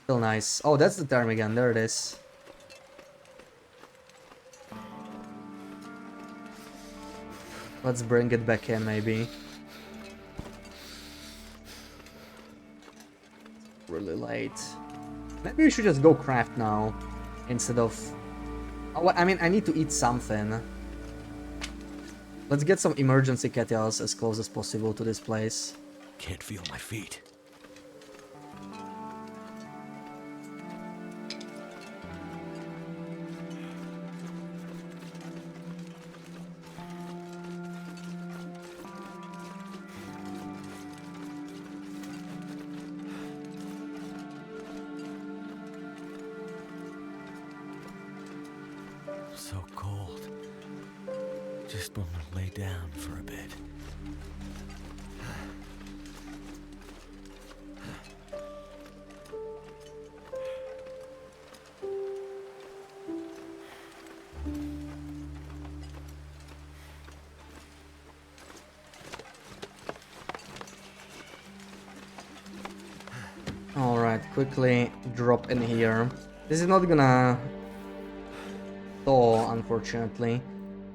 Still nice. Oh, that's the ptarmigan. There it is. Let's bring it back in, maybe. Really late. Maybe we should just go craft now instead of... oh, I mean, I need to eat something. Let's get some emergency kettles as close as possible to this place. Can't feel my feet. So cold. Just want to lay down for a bit. Alright, quickly drop in here. This is not gonna thaw, unfortunately.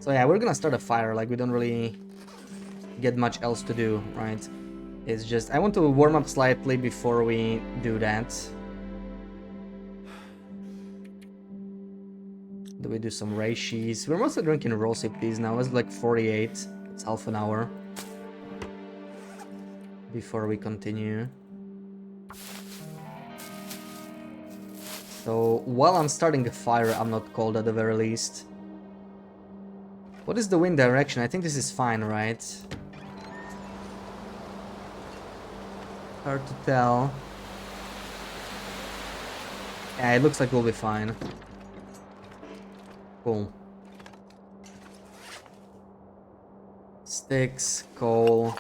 So yeah, we're gonna start a fire, like we don't really get much else to do, right? It's just, I want to warm up slightly before we do that. Do we do some reishis? We're mostly drinking rosy teas now, it's like 48. It's half an hour before we continue. So while I'm starting a fire, I'm not cold at the very least. What is the wind direction? I think this is fine, right? Hard to tell. Yeah, it looks like we'll be fine. Cool. Sticks, coal.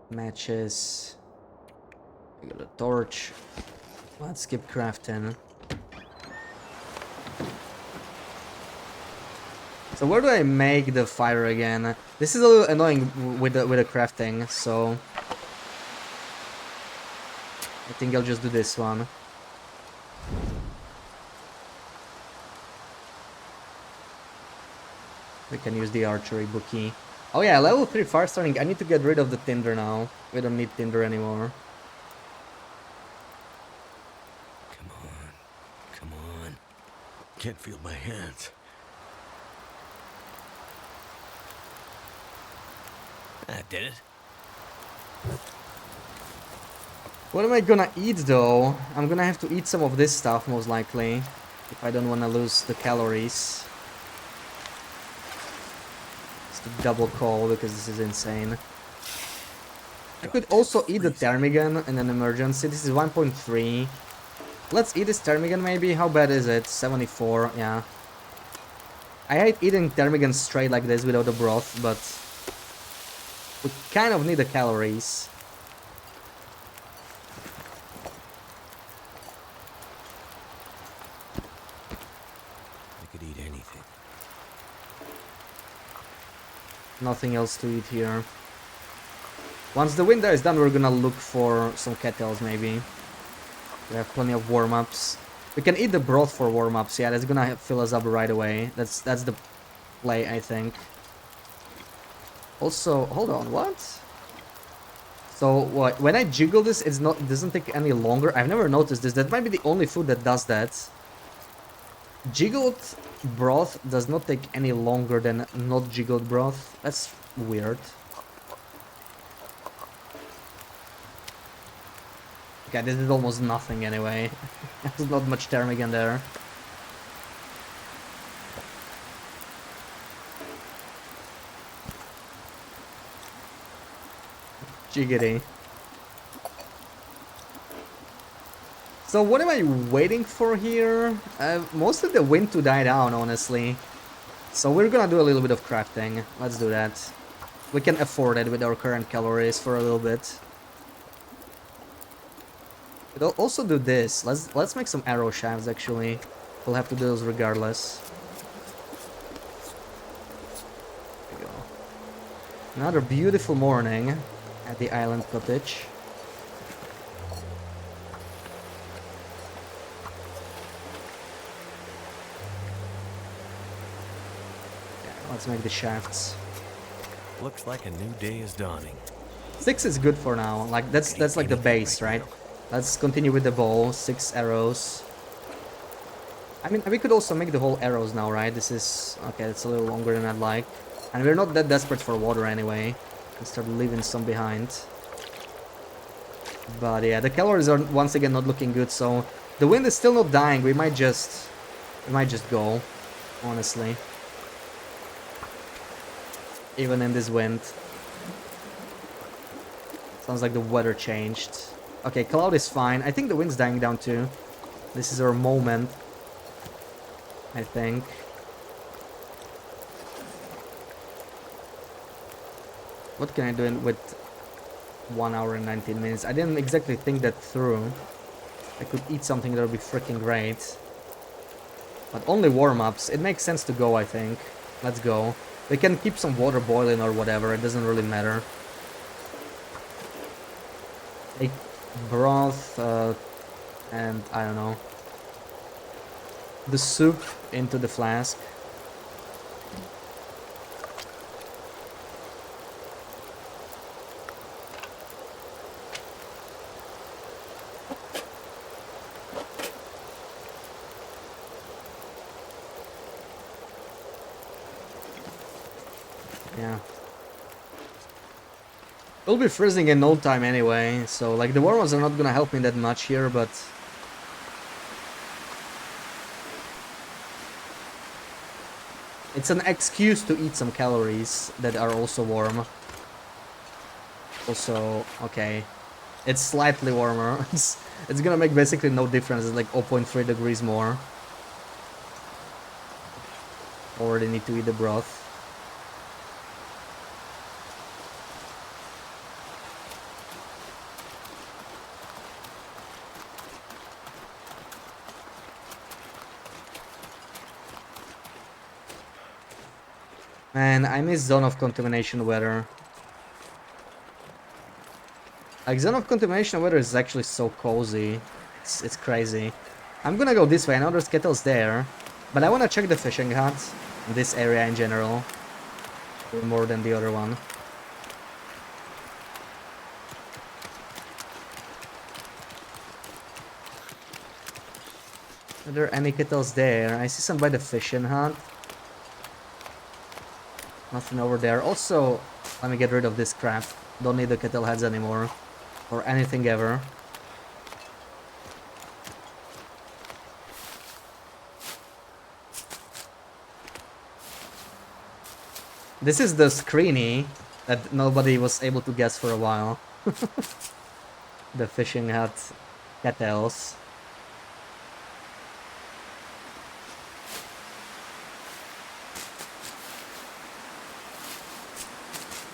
Matches. We got a torch. Let's keep crafting. So where do I make the fire again? This is a little annoying with the crafting, so I think I'll just do this one. We can use the archery bookie. Oh yeah, level 3 fire starting. I need to get rid of the tinder now. We don't need tinder anymore. Come on. Can't feel my hands. That did it. What am I gonna eat though? I'm gonna have to eat some of this stuff most likely, if I don't wanna lose the calories. It's the double call because this is insane. I could also eat the ptarmigan in an emergency. This is 1.3. Let's eat this ptarmigan maybe. How bad is it? 74, yeah. I hate eating ptarmigan straight like this without the broth, but we kind of need the calories. I could eat anything. Nothing else to eat here. Once the winter is done, we're gonna look for some kettles maybe. We have plenty of warm-ups. We can eat the broth for warm-ups. Yeah, that's gonna fill us up right away. That's the play, I think. Also, hold on, what? So what? When I jiggle this, it doesn't take any longer. I've never noticed this. That might be the only food that does that. Jiggled broth does not take any longer than not jiggled broth. That's weird. Okay, this is almost nothing anyway. There's not much ptarmigan there. Jiggity. So what am I waiting for here? Mostly the wind to die down, honestly. So we're gonna do a little bit of crafting. Let's do that. We can afford it with our current calories for a little bit. We'll also do this. Let's make some arrow shafts actually. We'll have to do those regardless. There we go. Another beautiful morning at the island cottage. Yeah, let's make the shafts. Looks like a new day is dawning. 6 is good for now. Like that's like the base, right? Let's continue with the bow. 6 arrows. I mean, we could also make the whole arrows now, right? This is... Okay, it's a little longer than I'd like. And we're not that desperate for water anyway. Let's start leaving some behind. But yeah, the calories are once again not looking good, so... The wind is still not dying, we might just... We might just go, honestly. Even in this wind. Sounds like the weather changed. Okay, cloud is fine. I think the wind's dying down too. This is our moment. I think. What can I do with 1 hour and 19 minutes? I didn't exactly think that through. I could eat something that would be freaking great. But only warm-ups. It makes sense to go, I think. Let's go. We can keep some water boiling or whatever. It doesn't really matter. Take broth and I don't know. The soup into the flask. Yeah. It'll be freezing in no time anyway, so like the warm-ups are not gonna help me that much here, but... It's an excuse to eat some calories that are also warm. Also, okay. It's slightly warmer. It's gonna make basically no difference, it's like 0.3 degrees more. Already need to eat the broth. Man, I miss Zone of Contamination weather. Like, Zone of Contamination weather is actually so cozy. It's crazy. I'm gonna go this way. I know there's kettles there. But I wanna check the fishing hut. This area in general. More than the other one. Are there any kettles there? I see some by the fishing hut. Nothing over there. Also, let me get rid of this crap. Don't need the kettle heads anymore. Or anything ever. This is the screeny that nobody was able to guess for a while. The fishing hut kettles.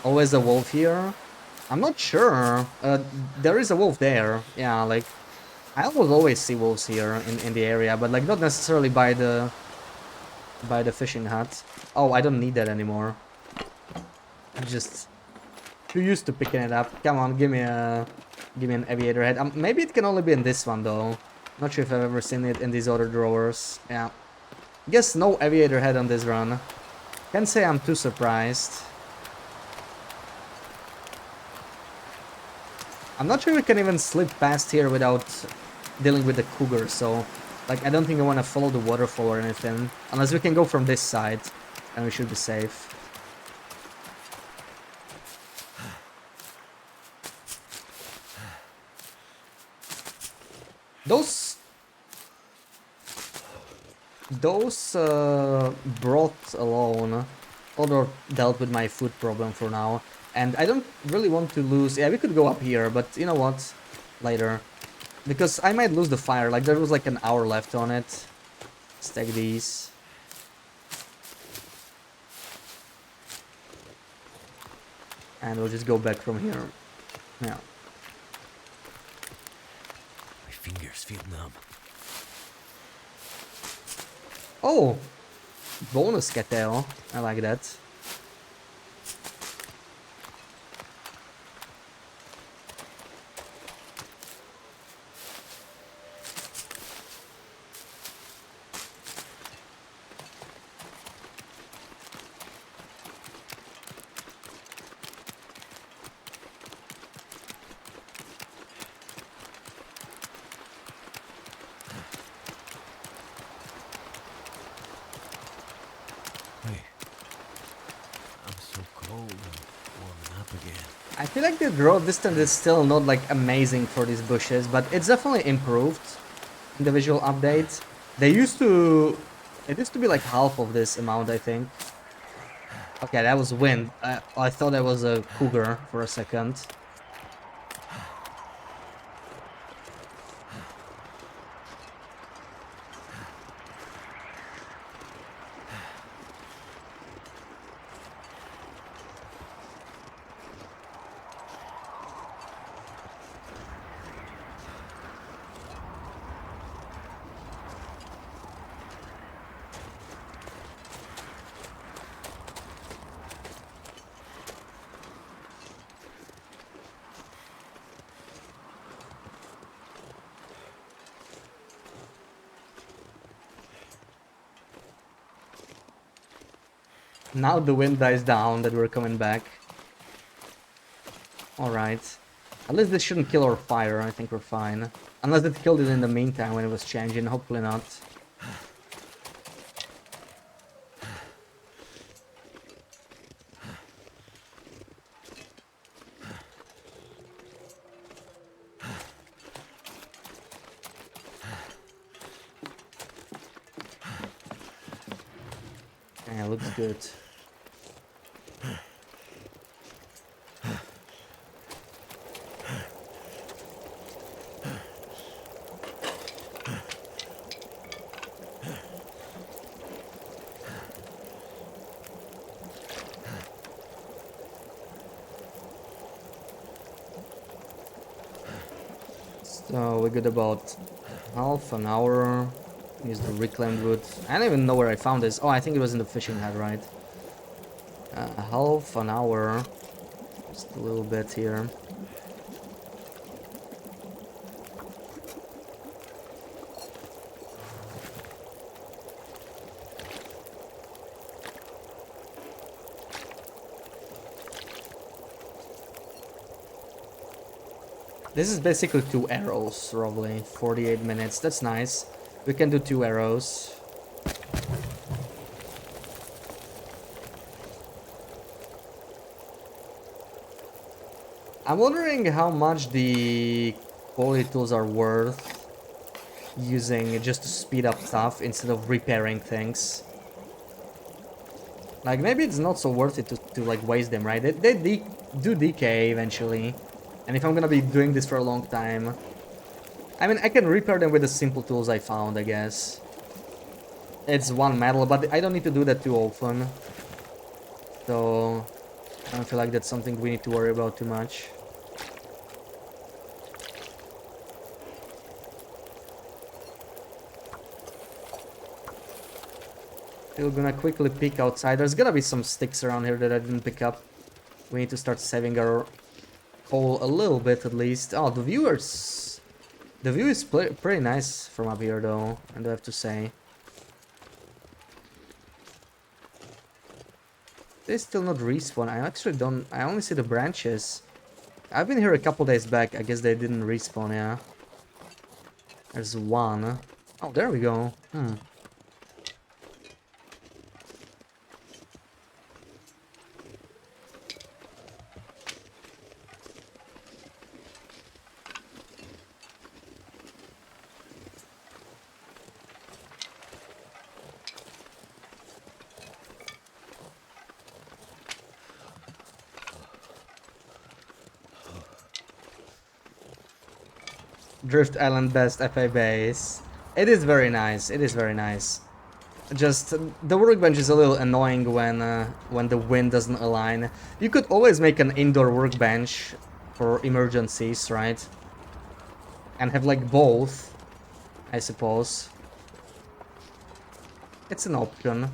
Always a wolf here? I'm not sure. There is a wolf there. Yeah, like... I almost always see wolves here in the area, but like not necessarily by the fishing hut. Oh, I don't need that anymore. I'm just too used to picking it up. Come on, give me an aviator head. Maybe it can only be in this one though. Not sure if I've ever seen it in these other drawers. Yeah. Guess no aviator head on this run. Can't say I'm too surprised. I'm not sure we can even slip past here without dealing with the cougar, so... Like, I don't think I want to follow the waterfall or anything. Unless we can go from this side, and we should be safe. Those broth alone although dealt with my food problem for now. And I don't really want to lose... Yeah, we could go up here, but you know what? Later. Because I might lose the fire. Like, there was like an hour left on it. Stack these. And we'll just go back from here. Yeah. My fingers feel numb. Oh! Bonus kettle. I like that. I feel like the growth distance is still not like amazing for these bushes, but it's definitely improved in the visual update. They used to... It used to be like half of this amount, I think. Okay, that was wind. I thought that was a cougar for a second. Now the wind dies down that we're coming back. Alright. At least this shouldn't kill our fire, I think we're fine. Unless it killed it in the meantime when it was changing, hopefully not. Yeah, looks good. So we got about half an hour. Use the reclaimed wood. I don't even know where I found this. Oh, I think it was in the fishing hut, right? Half an hour. Just a little bit here. This is basically 2 arrows, roughly. 48 minutes. That's nice. We can do 2 arrows. I'm wondering how much the quality tools are worth using just to speed up stuff instead of repairing things. Like, maybe it's not so worth it to like waste them, right? They do decay eventually. And if I'm gonna be doing this for a long time... I mean, I can repair them with the simple tools I found, I guess. It's 1 metal, but I don't need to do that too often. So... I don't feel like that's something we need to worry about too much. Still gonna quickly peek outside. There's gonna be some sticks around here that I didn't pick up. We need to start saving our coal a little bit at least. Oh, the view is pretty nice from up here though, I do have to say. They still not respawn. I actually don't... I only see the branches. I've been here a couple days back. I guess they didn't respawn, yeah. There's one. Oh, there we go. Drift Island best FA base. It is very nice. It is very nice. Just the workbench is a little annoying when the wind doesn't align. You could always make an indoor workbench for emergencies, right? And have like both, I suppose. It's an option.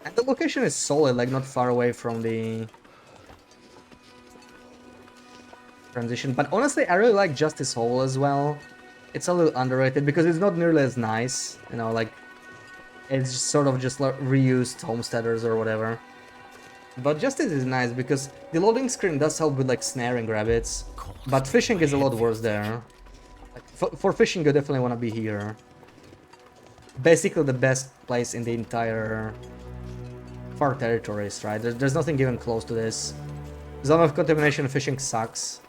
And the location is solid, like not far away from the transition. But honestly, I really like Justice Hole as well. It's a little underrated because it's not nearly as nice, you know, like it's sort of just like reused homesteaders or whatever. But Justice is nice because the loading screen does help with like snaring rabbits, but fishing is a lot worse there. Like, for fishing, you definitely want to be here. Basically the best place in the entire far territories, right? There's nothing even close to this. Zone of contamination fishing sucks.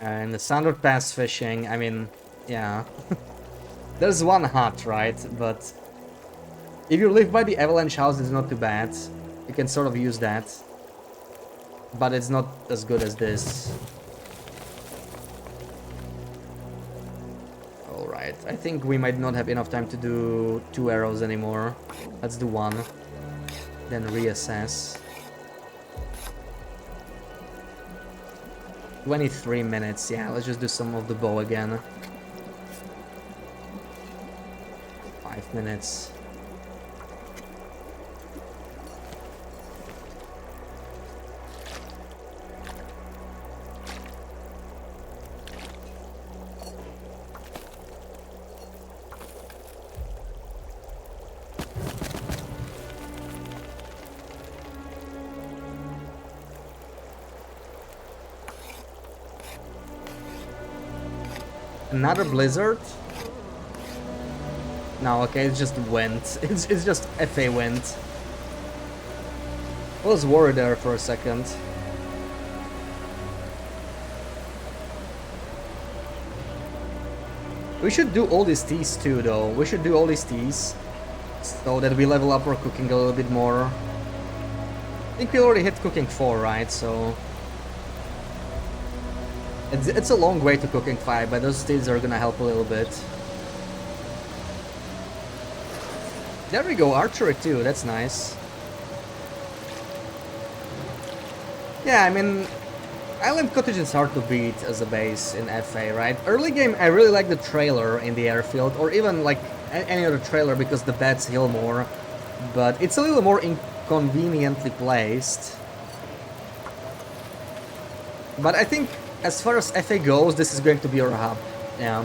And the standard pass fishing, I mean, yeah. There's one hut, right? But if you live by the avalanche house, it's not too bad. You can sort of use that. But it's not as good as this. Alright, I think we might not have enough time to do 2 arrows anymore. Let's do 1. Then reassess. 23 minutes, yeah, let's just do some of the bow again. 5 minutes. Another blizzard? No, okay, it's just wind. It's just FA wind. I was worried there for a second. We should do all these teas too, though. We should do all these teas so that we level up our cooking a little bit more. I think we already hit cooking 4, right? So it's a long way to cooking 5, but those teas are gonna help a little bit. There we go, archery too, that's nice. Yeah, I mean, Island Cottage is hard to beat as a base in FA, right? Early game, I really like the trailer in the airfield, or even like any other trailer because the beds heal more. But it's a little more inconveniently placed. But I think as far as FA goes, this is going to be our hub, yeah.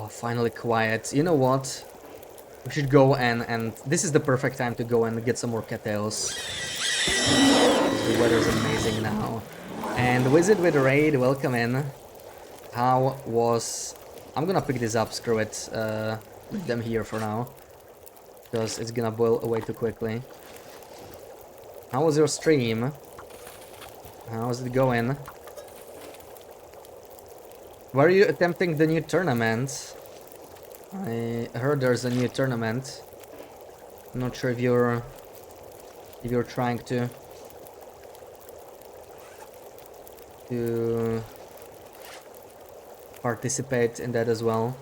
Finally quiet. You know what? We should go and this is the perfect time to go and get some more cattails. The weather's amazing now. And Wizard with Raid, welcome in. How was... I'm gonna pick this up, screw it. Leave them here for now. Because it's gonna boil away too quickly. How was your stream? How's it going? Were you attempting the new tournament? I heard there's a new tournament. I'm not sure if you're trying to participate in that as well.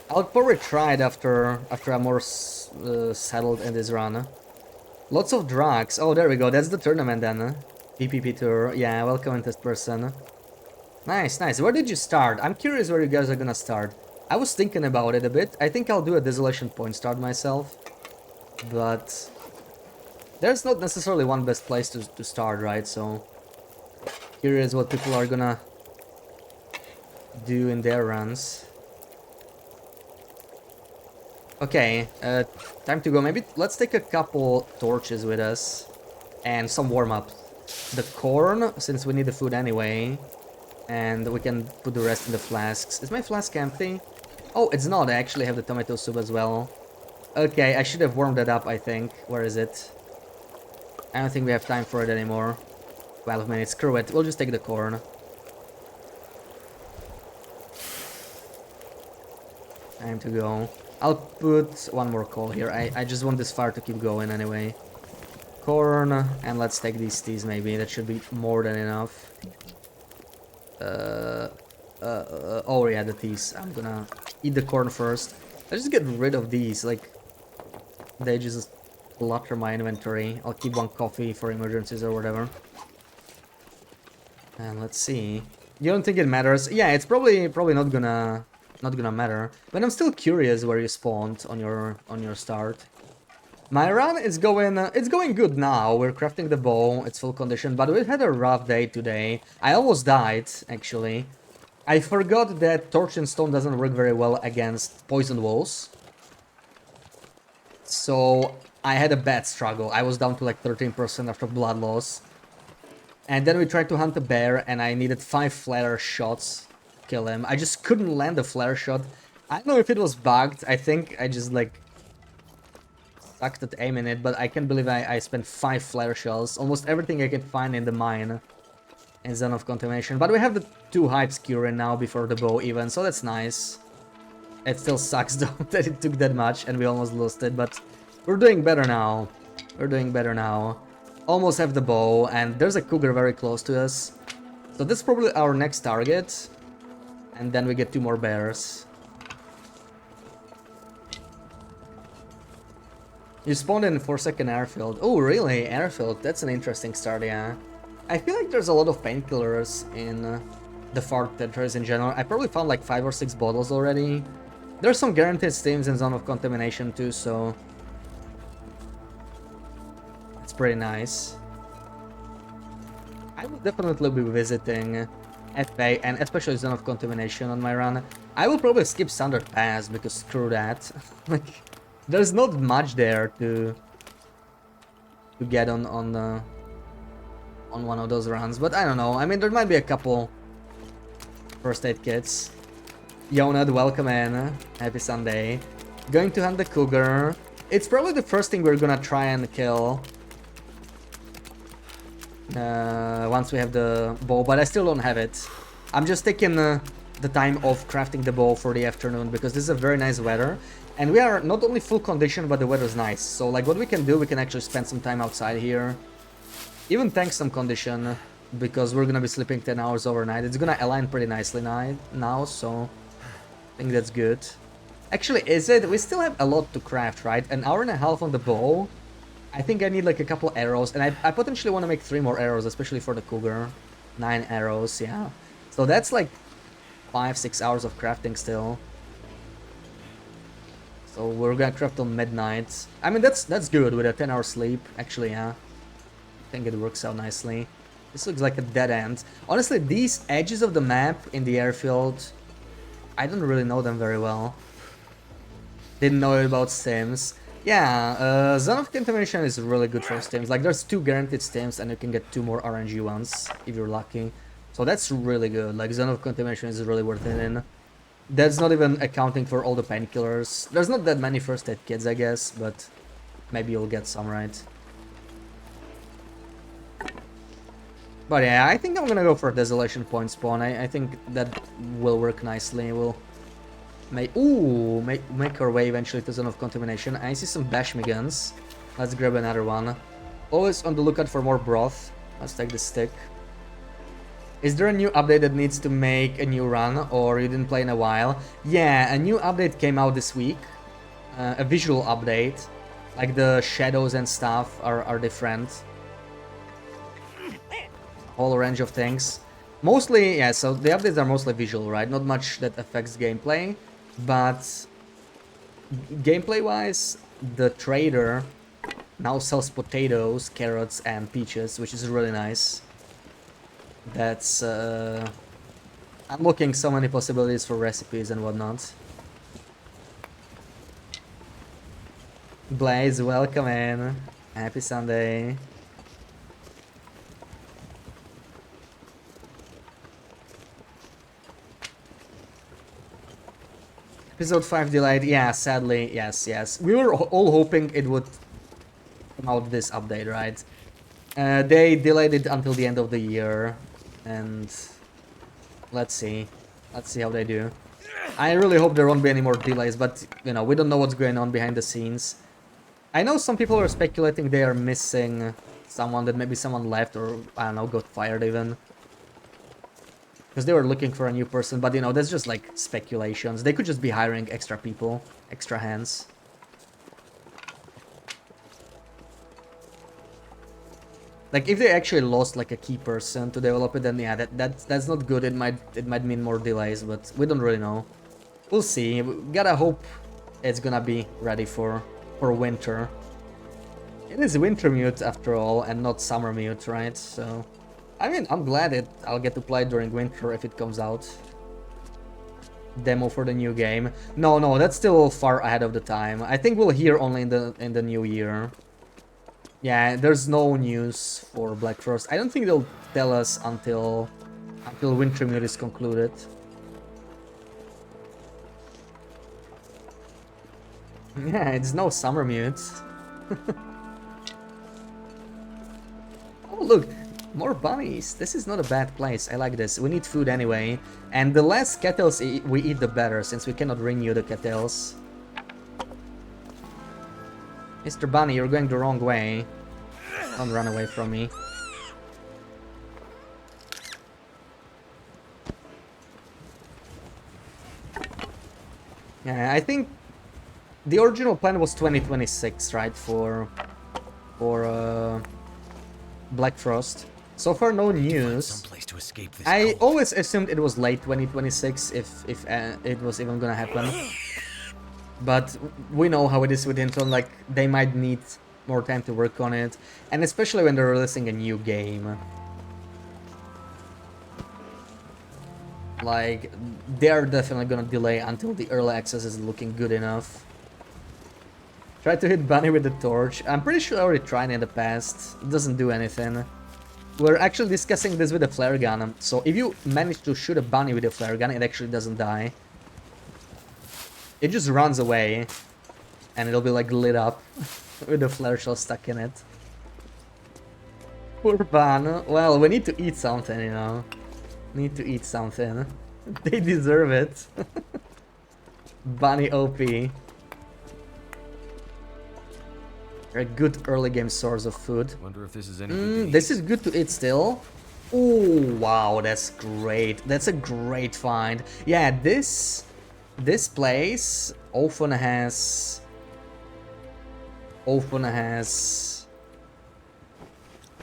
I'll probably try it after I'm more settled in this run. Lots of drugs. Oh, there we go. That's the tournament then. PPP tour. Yeah, welcome in this person. Nice, nice. Where did you start? I'm curious where you guys are gonna start. I was thinking about it a bit. I think I'll do a Desolation Point start myself. But there's not necessarily one best place to start, right? So curious what people are gonna do in their runs. Okay, time to go. Maybe let's take a couple torches with us and some warm-up. The corn, since we need the food anyway. And we can put the rest in the flasks. Is my flask empty? Oh, it's not. I actually have the tomato soup as well. Okay, I should have warmed that up, I think. Where is it? I don't think we have time for it anymore. 12 minutes. Screw it. We'll just take the corn. Time to go. I'll put one more coal here. I just want this fire to keep going anyway. Corn. And let's take these teas maybe. That should be more than enough. Oh yeah, the teas. I'm gonna eat the corn first. Let's just get rid of these, like, they just clutter my inventory. I'll keep one coffee for emergencies or whatever. And let's see. You don't think it matters? Yeah, it's probably not gonna matter. But I'm still curious where you spawned on your start. My run is going good now. We're crafting the bow, it's full condition, but we had a rough day today. I almost died, actually. I forgot that Torch and Stone doesn't work very well against poison walls. So I had a bad struggle. I was down to like 13% after blood loss. And then we tried to hunt a bear, and I needed 5 flare shots to kill him. I just couldn't land a flare shot. I don't know if it was bugged. I think I just like sucked at aiming it, but I can't believe I spent 5 flare shells. Almost everything I could find in the mine in Zone of Contamination. But we have the 2 hype skewering now before the bow even, so that's nice. It still sucks though that it took that much and we almost lost it, but we're doing better now. We're doing better now. Almost have the bow, and there's a cougar very close to us. So that's probably our next target. And then we get 2 more bears. You spawned in 4-second airfield. Oh, really? Airfield? That's an interesting start, yeah. I feel like there's a lot of painkillers in the far territories in general. I probably found like 5 or 6 bottles already. There's some guaranteed steams in Zone of Contamination too, so it's pretty nice. I will definitely be visiting FA and especially Zone of Contamination on my run. I will probably skip Standard Pass because screw that. Like, there's not much there to get on one of those runs, but I don't know. I mean, there might be a couple first aid kits. Yonad, welcome in. Happy Sunday. Going to hunt the cougar. It's probably the first thing we're gonna try and kill. Once we have the bow, but I still don't have it. I'm just taking the time of crafting the bow for the afternoon because this is a very nice weather. And we are not only full condition, but the weather's nice. So like what we can do, we can actually spend some time outside here. Even tank some condition, because we're gonna be sleeping 10 hours overnight. It's gonna align pretty nicely now, so I think that's good. Actually, is it? We still have a lot to craft, right? An hour and a half on the bow. I think I need like a couple arrows, and I potentially want to make 3 more arrows, especially for the cougar. 9 arrows, yeah. So that's like 5-6 hours of crafting still. So we're gonna craft till midnight. I mean, that's good with a 10-hour sleep. Actually, yeah. I think it works out nicely. This looks like a dead end. Honestly, these edges of the map in the airfield, I don't really know them very well. Didn't know about stims. Yeah, Zone of Contamination is really good for stims. Like, there's 2 guaranteed stims, and you can get 2 more RNG ones if you're lucky. So that's really good. Like, Zone of Contamination is really worth it in. That's not even accounting for all the painkillers. There's not that many first aid kits, I guess, but maybe you'll get some, right? But yeah, I think I'm gonna go for a Desolation Point spawn. I think that will work nicely. We'll make our way eventually to Zone of Contamination. I see some Bashmi guns. Let's grab another one. Always on the lookout for more broth. Let's take the stick. Is there a new update that needs to make a new run, or you didn't play in a while? Yeah, a new update came out this week. A visual update. Like the shadows and stuff are different. Whole range of things. Mostly, yeah, so the updates are mostly visual, right? Not much that affects gameplay, but gameplay-wise, the trader now sells potatoes, carrots, and peaches, which is really nice. That's unlocking so many possibilities for recipes and whatnot. Blaze, welcome in. Happy Sunday. Episode 5 delayed, yeah, sadly, yes. We were all hoping it would come out this update, right? They delayed it until the end of the year, and let's see how they do. I really hope there won't be any more delays, but, you know, we don't know what's going on behind the scenes. I know some people are speculating they are missing someone, that maybe someone left, or, I don't know, got fired even. Because they were looking for a new person, but you know, that's just like speculations. They could just be hiring extra people, extra hands. Like if they actually lost like a key person to develop it, then yeah, that's not good. It might mean more delays, but we don't really know. We'll see. We gotta hope it's gonna be ready for winter. It is winter mute after all, and not summer mute, right? So. I mean, I'm glad I'll get to play during winter if it comes out. demo for the new game. No, that's still far ahead of the time. I think we'll hear only in the new year. Yeah, there's no news for Black Frost. I don't think they'll tell us until Wintermute is concluded. Yeah, it's no summer mute. Oh, look, more bunnies. This is not a bad place. I like this. We need food anyway. And the less kettles we eat, the better, since we cannot renew the kettles. Mr. Bunny, you're going the wrong way. Don't run away from me. Yeah, I think the original plan was 2026, right, for Black Frost. So far, no news. Someplace to escape this I cold. always assumed it was late 2026 if it was even gonna happen. But we know how it is with Intron, like they might need more time to work on it, and especially when they're releasing a new game. Like, they're definitely gonna delay until the early access is looking good enough. Try to hit Bunny with the torch. I'm pretty sure I already tried it in the past. It doesn't do anything. We're actually discussing this with a flare gun. So if you manage to shoot a bunny with a flare gun, it actually doesn't die. It just runs away. And it'll be like lit up with the flare shell stuck in it. Poor Bun. Well, we need to eat something, you know. Need to eat something. They deserve it. Bunny OP. A good early game source of food. Wonder if this is anything. This is good to eat still. Oh wow, that's great. That's a great find. Yeah, this place often has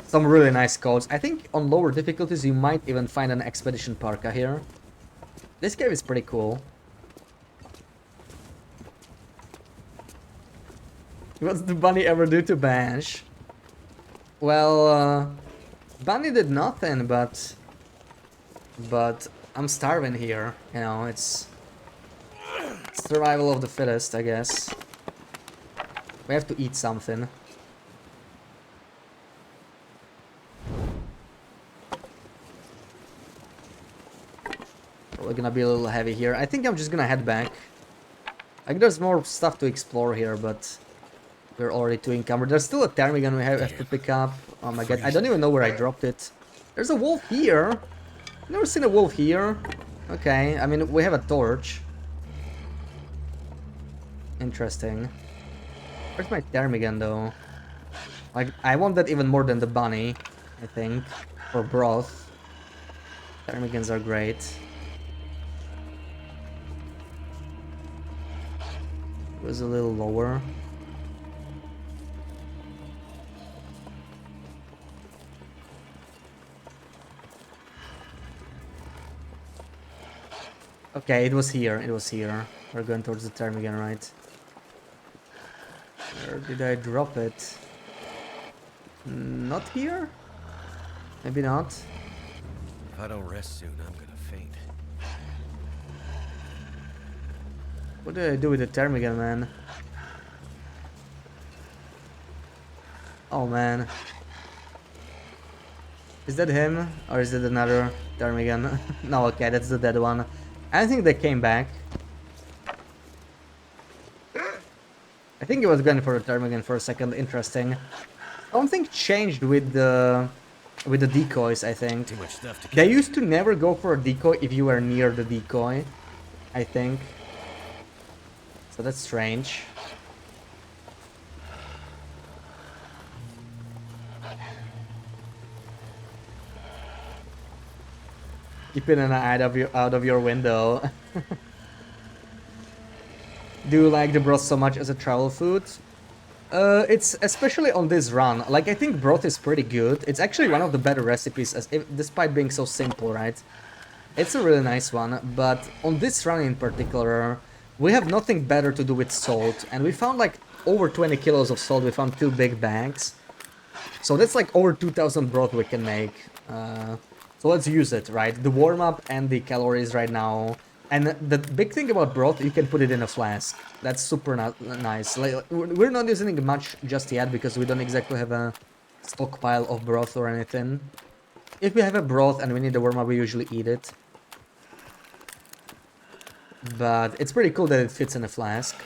some really nice codes. I think on lower difficulties you might even find an expedition parka here. This cave is pretty cool. What's the bunny ever do to Bash? Well, Bunny did nothing, but I'm starving here. You know, it's survival of the fittest, I guess. We have to eat something. We're gonna be a little heavy here. I think I'm just gonna head back. Like, there's more stuff to explore here, but we're already too encumbered. There's still a ptarmigan we have to pick up. Oh my god, I don't even know where I dropped it. There's a wolf here. Never seen a wolf here. Okay, I mean, we have a torch. Interesting. Where's my ptarmigan though? Like, I want that even more than the bunny, I think. For broth. Ptarmigans are great. It was a little lower. Okay, it was here, it was here. We're going towards the ptarmigan, right? Where did I drop it? Not here? Maybe not. If I don't rest soon, I'm gonna faint. What did I do with the ptarmigan, man? Oh man. Is that him? Or is it another ptarmigan? No, okay, that's the dead one. I think they came back. I think he was going for the ptarmigan for a second. Interesting. Something changed with the decoys, I think. Too much stuff to They carry. used to never go for a decoy if you were near the decoy, I think. So that's strange. Keeping an eye out of your window. Do you like the broth so much as a travel food? It's especially on this run. Like, I think broth is pretty good. It's actually one of the better recipes, despite being so simple, right? It's a really nice one, but on this run in particular, we have nothing better to do with salt, and we found like over 20 kilos of salt. We found 2 big bags, so that's like over 2,000 broth we can make. So let's use it, right? The warm-up and the calories right now And the big thing about broth, you can put it in a flask. That's super nice. Like, we're not using it much just yet because we don't exactly have a stockpile of broth or anything. If we have a broth and we need a warm-up, we usually eat it. But it's pretty cool that it fits in a flask.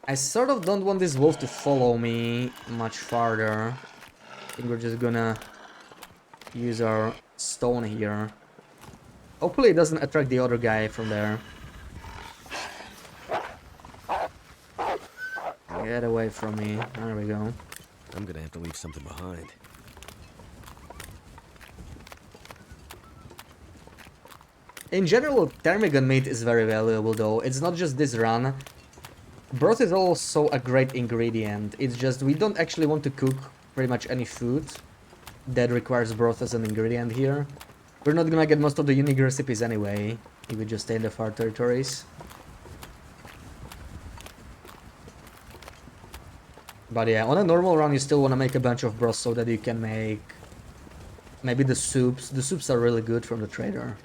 I sort of don't want this wolf to follow me much farther. I think we're just gonna use our stone here. Hopefully it doesn't attract the other guy from there. Get away from me. There we go. I'm gonna have to leave something behind. In general, ptarmigan meat is very valuable though. It's not just this run. Broth is also a great ingredient. It's just we don't actually want to cook pretty much any food that requires broth as an ingredient here. We're not gonna get most of the unique recipes anyway, if we just stay in the far territories. But yeah, on a normal run you still want to make a bunch of broth so that you can make maybe the soups. The soups are really good from the trader.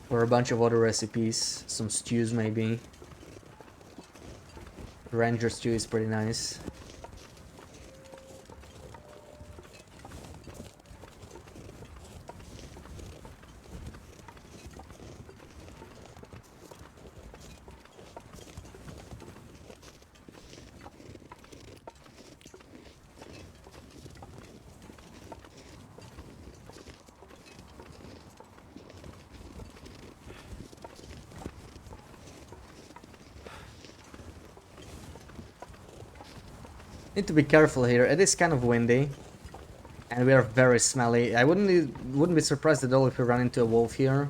Or a bunch of other recipes, some stews maybe. Ranger stew is pretty nice. Need to be careful here. It is kind of windy, and we are very smelly. I wouldn't be surprised at all if we run into a wolf here,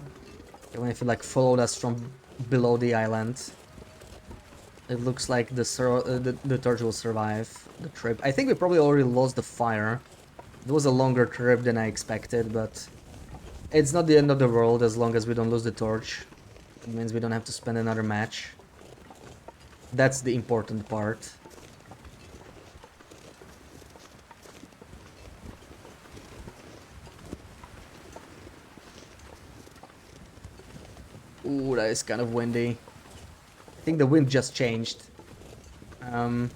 even if he like followed us from below the island. It looks like the torch will survive the trip. I think we probably already lost the fire. It was a longer trip than I expected, but it's not the end of the world as long as we don't lose the torch. It means we don't have to spend another match. That's the important part. Ooh, that is kind of windy. I think the wind just changed. I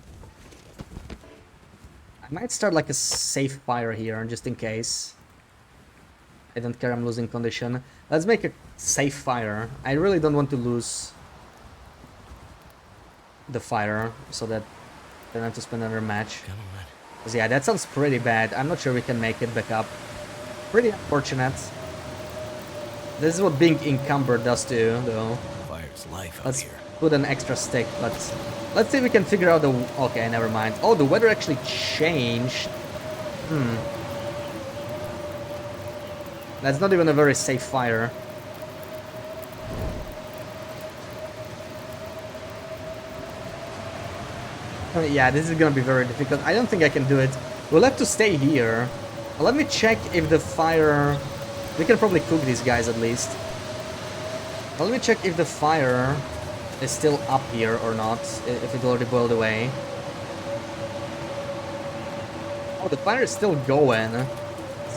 might start like a safe fire here, just in case. I don't care, I'm losing condition. Let's make a safe fire. I really don't want to lose the fire, so that I don't have to spend another match. Come on. 'Cause yeah, that sounds pretty bad. I'm not sure we can make it back up. Pretty unfortunate. This is what being encumbered does to you, though. Fire's life out Let's here. put an extra stick, but let's see if we can figure out the... Okay, never mind. Oh, the weather actually changed. That's not even a very safe fire. Yeah, this is gonna be very difficult. I don't think I can do it. We'll have to stay here. Let me check if the fire... We can probably cook these guys at least. Let me check if the fire is still up here or not, if it already boiled away. Oh, the fire is still going.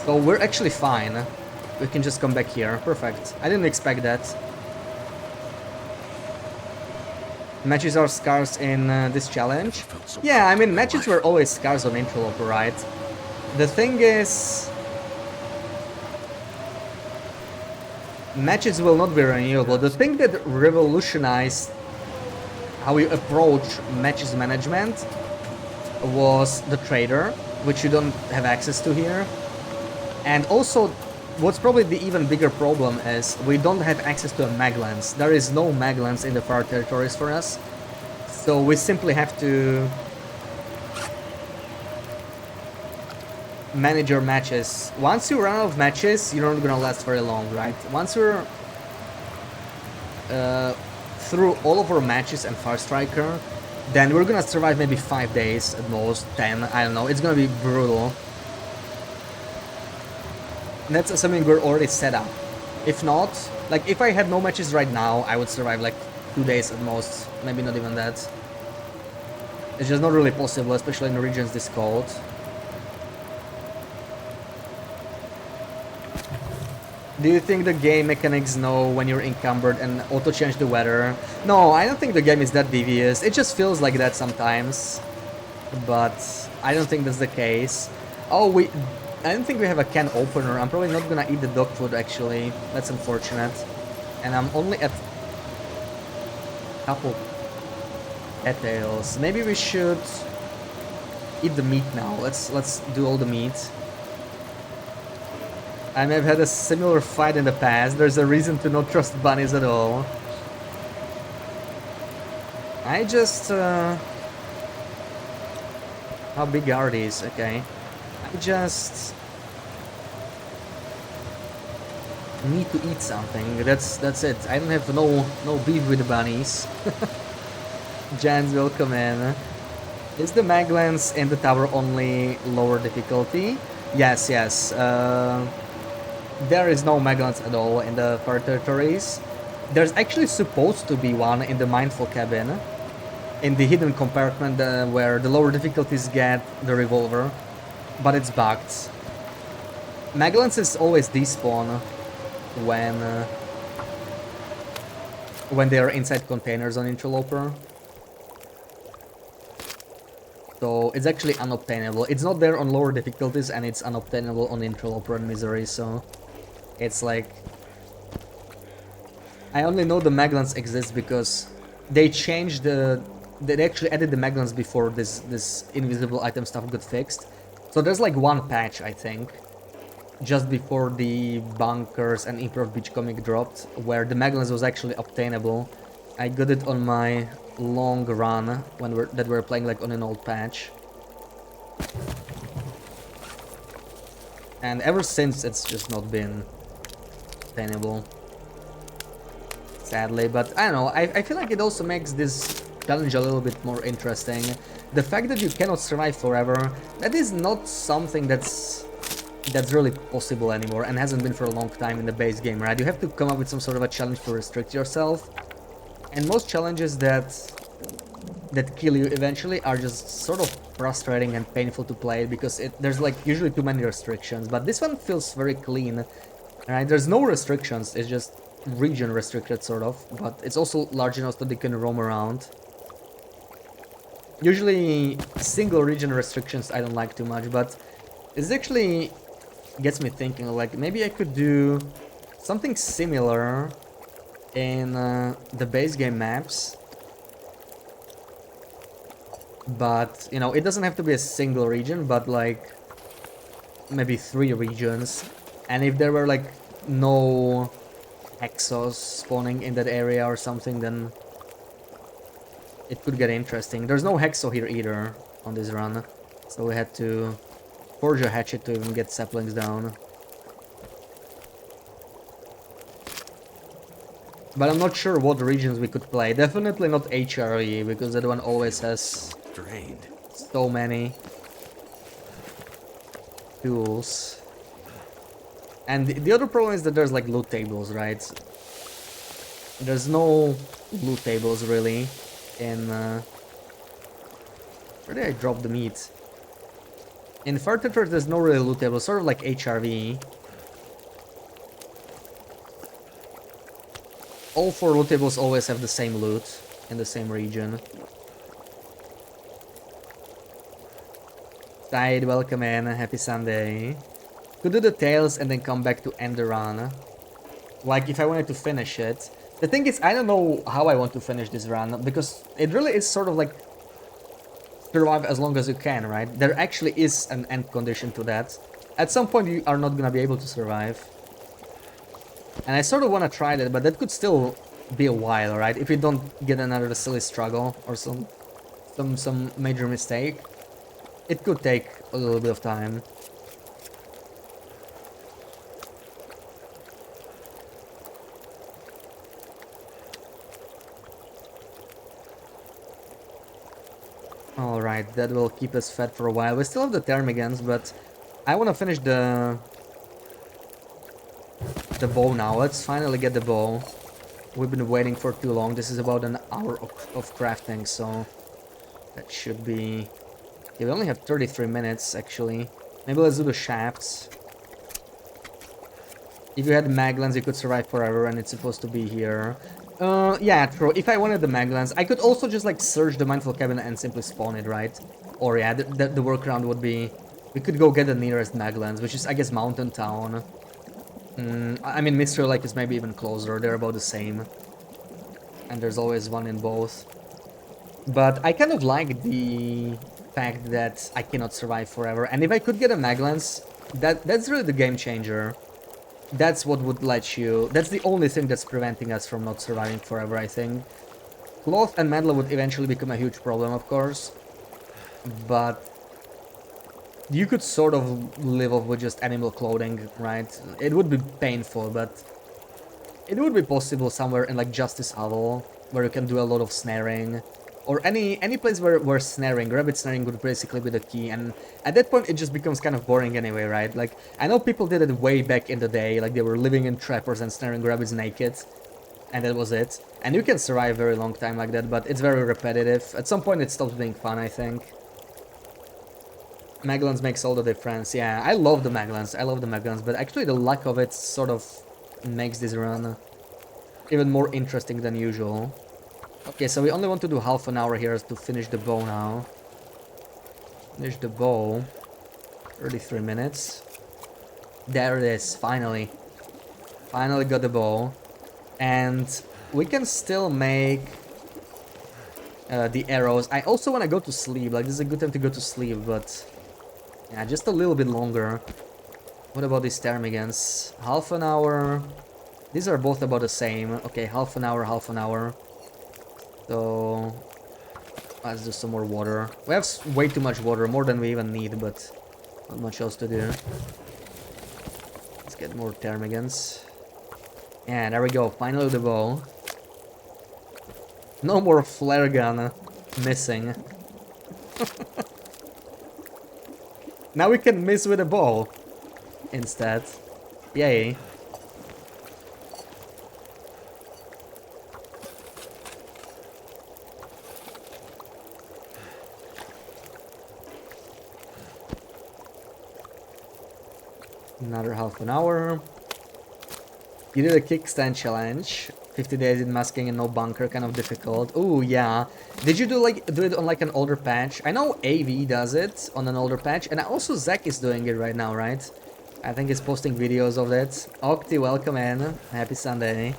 So we're actually fine. We can just come back here. Perfect. I didn't expect that. Matches are scarce in this challenge. Yeah, I mean, matches were always scarce on Interloper, right? The thing is... Matches will not be renewable. The thing that revolutionized how we approach matches management was the trader, which you don't have access to here. And also, what's probably the even bigger problem is we don't have access to a mag lens. There is no mag lens in the far territories for us. So we simply have to manage your matches. Once you run out of matches, you're not gonna last very long, right? Once you're through all of our matches and Fire Striker, then we're gonna survive maybe 5 days at most, 10, I don't know. It's gonna be brutal. And that's something we're already set up. If not, like if I had no matches right now, I would survive like 2 days at most, maybe not even that. It's just not really possible, especially in regions this cold. Do you think the game mechanics know when you're encumbered and auto-change the weather? No, I don't think the game is that devious. It just feels like that sometimes. But I don't think that's the case. Oh, I don't think we have a can opener. I'm probably not gonna eat the dog food, actually. That's unfortunate. And I'm only at a couple details. Maybe we should eat the meat now. Let's do all the meat. I may have had a similar fight in the past. There's a reason to not trust bunnies at all. I just... How big are these? Okay. I just... need to eat something. That's it. I don't have no beef with the bunnies. Jans, welcome in. Is the Maglans in the tower only lower difficulty? Yes, yes. There is no Maglans at all in the far territories. There's actually supposed to be one in the Mindful cabin, in the hidden compartment where the lower difficulties get the revolver, but it's bugged. Maglans is always despawn when they are inside containers on Interloper. So it's actually unobtainable. It's not there on lower difficulties and it's unobtainable on Interloper and Misery, so it's like... I only know the Maglans exist because they changed the... They actually added the Maglans before this invisible item stuff got fixed. So there's like one patch, I think, just before the Bunkers and Improv Beach comic dropped, where the Maglans was actually obtainable. I got it on my long run when we're playing like on an old patch. And ever since it's just not been obtainable. Sadly, but I don't know, I feel like it also makes this challenge a little bit more interesting. The fact that you cannot survive forever, that is not something that's really possible anymore and hasn't been for a long time in the base game, right? You have to come up with some sort of a challenge to restrict yourself. And most challenges that kill you eventually are just sort of frustrating and painful to play because there's like usually too many restrictions, but this one feels very clean, right? There's no restrictions, it's just region restricted sort of, but it's also large enough that they can roam around. Usually single region restrictions I don't like too much, but it actually gets me thinking, like maybe I could do something similar in the base game maps, but you know, it doesn't have to be a single region, but like maybe 3 regions, and if there were like no Hexos spawning in that area or something, then it could get interesting. There's no Hexo here either on this run, so we had to forge a hatchet to even get saplings down. But I'm not sure what regions we could play. Definitely not HRE, because that one always has Drained. so many tools. And the other problem is that there's like loot tables, right? There's no loot tables really in... Where did I drop the meat? In Far Territories there's no really loot tables, sort of like HRV. All 4 loot tables always have the same loot in the same region. Tide, welcome in, happy Sunday. Could do the tails and then come back to end the run. Like if I wanted to finish it. The thing is, I don't know how I want to finish this run, because it really is sort of like survive as long as you can, right? There actually is an end condition to that. At some point you are not gonna be able to survive. And I sort of want to try that, but that could still be a while, right? If we don't get another silly struggle or some major mistake, it could take a little bit of time. Alright, that will keep us fed for a while. We still have the Termigans, but I want to finish the bow now. Let's finally get the bow. We've been waiting for too long. This is about an hour of crafting, so that should be... Yeah, we only have 33 minutes, actually. Maybe let's do the shafts. If you had Maglans, you could survive forever, and it's supposed to be here. Yeah, true. If I wanted the Maglans, I could also just like search the Mindful Cabin and simply spawn it, right? Or yeah, the workaround would be we could go get the nearest Maglans, which is I guess Mountain Town. I mean, Mystery Lake is maybe even closer. They're about the same, and there's always one in both. But I kind of like the fact that I cannot survive forever, and if I could get a Maglans, that's really the game changer. That's what would let you... That's the only thing that's preventing us from not surviving forever, I think. Cloth and metal would eventually become a huge problem, of course. But... You could sort of live off with just animal clothing, right? It would be painful, but... It would be possible somewhere in like Justice Hollow, where you can do a lot of snaring. Or any place where snaring, rabbit snaring would basically be the key, and at that point it just becomes kind of boring anyway, right? Like, I know people did it way back in the day, like they were living in trappers and snaring rabbits naked, and that was it. And you can survive a very long time like that, but it's very repetitive. At some point it stops being fun, I think. Maglans makes all the difference, yeah. I love the Maglans, but actually the lack of it sort of makes this run even more interesting than usual. Okay, so we only want to do half an hour here to finish the bow now. Finish the bow. 33 minutes. There it is, finally. Finally got the bow. And we can still make the arrows. I also want to go to sleep. Like, this is a good time to go to sleep, but... Yeah, just a little bit longer. What about these ptarmigans? Half an hour. These are both about the same. Okay, half an hour, half an hour. So... Let's do some more water. We have way too much water, more than we even need, but not much else to do. Let's get more ptarmigans. Yeah, there we go. Finally the bow. No more flare gun missing. Now we can miss with a bow instead. Yay. Another half an hour. You did a kickstand challenge. 50 days in masking and no bunker, kind of difficult. Oh yeah. Did you do it on like an older patch? I know AV does it on an older patch, and also Zach is doing it right now, right? I think he's posting videos of it. Octi, welcome in. Happy Sunday.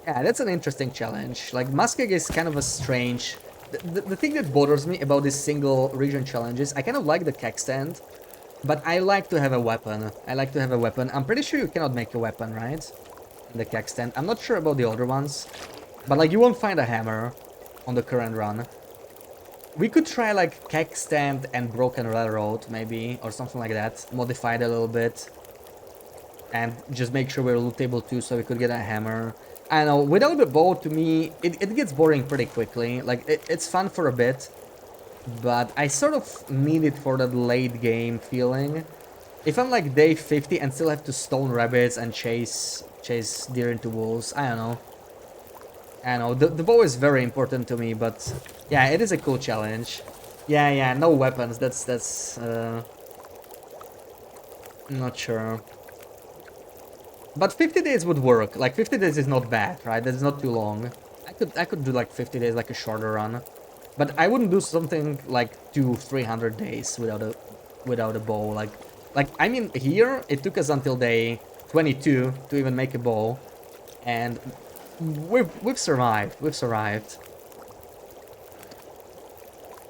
Yeah, that's an interesting challenge. Like, masking is kind of a strange... The thing that bothers me about these single region challenges, I kind of like the kickstand, but I like to have a weapon. I'm pretty sure you cannot make a weapon, right? In the kickstand. I'm not sure about the other ones, but like, you won't find a hammer on the current run. We could try like kickstand and broken railroad, maybe, or something like that. Modify it a little bit. And just make sure we're lootable too, so we could get a hammer. I don't know, without the bow, to me, it gets boring pretty quickly. Like, it's fun for a bit, but I sort of need it for that late game feeling. If I'm like day 50 and still have to stone rabbits and chase deer into wolves, I don't know. The bow is very important to me, but yeah, it is a cool challenge. Yeah, no weapons. That's not sure. But 50 days would work. Like, 50 days is not bad, right? That's not too long. I could do like 50 days, like a shorter run. But I wouldn't do something like 200-300 days without a bow. Like I mean, here it took us until day 22 to even make a bow, and we've survived.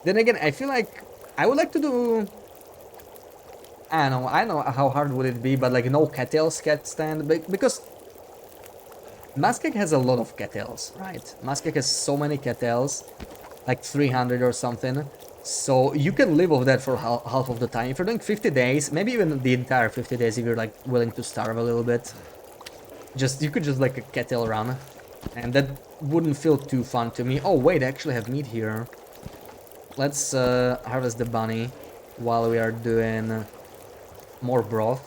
Then again, I feel like I would like to do... I don't know how hard would it be, but like no cattails cat stand, because Muskeg has a lot of cattails, right? Muskeg has so many cattails, like 300 or something. So you can live off that for half of the time. If you're doing 50 days, maybe even the entire 50 days if you're like willing to starve a little bit. You could just like a cattle run. And that wouldn't feel too fun to me. Oh wait, I actually have meat here. Let's harvest the bunny while we are doing more broth.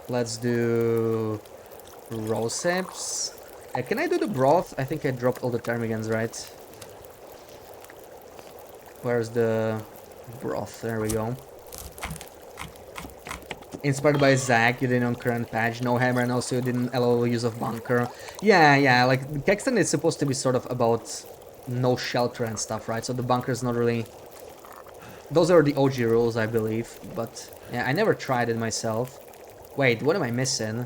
Let's do rose hips. Can I do the broth? I think I dropped all the ptarmigans, right? Where's the broth? There we go. Inspired by Zack, you didn't on current patch, no hammer, and also you didn't allow use of bunker. Yeah, like Kexton is supposed to be sort of about no shelter and stuff, right? So the bunker is not really... Those are the OG rules, I believe, but yeah, I never tried it myself. Wait, what am I missing?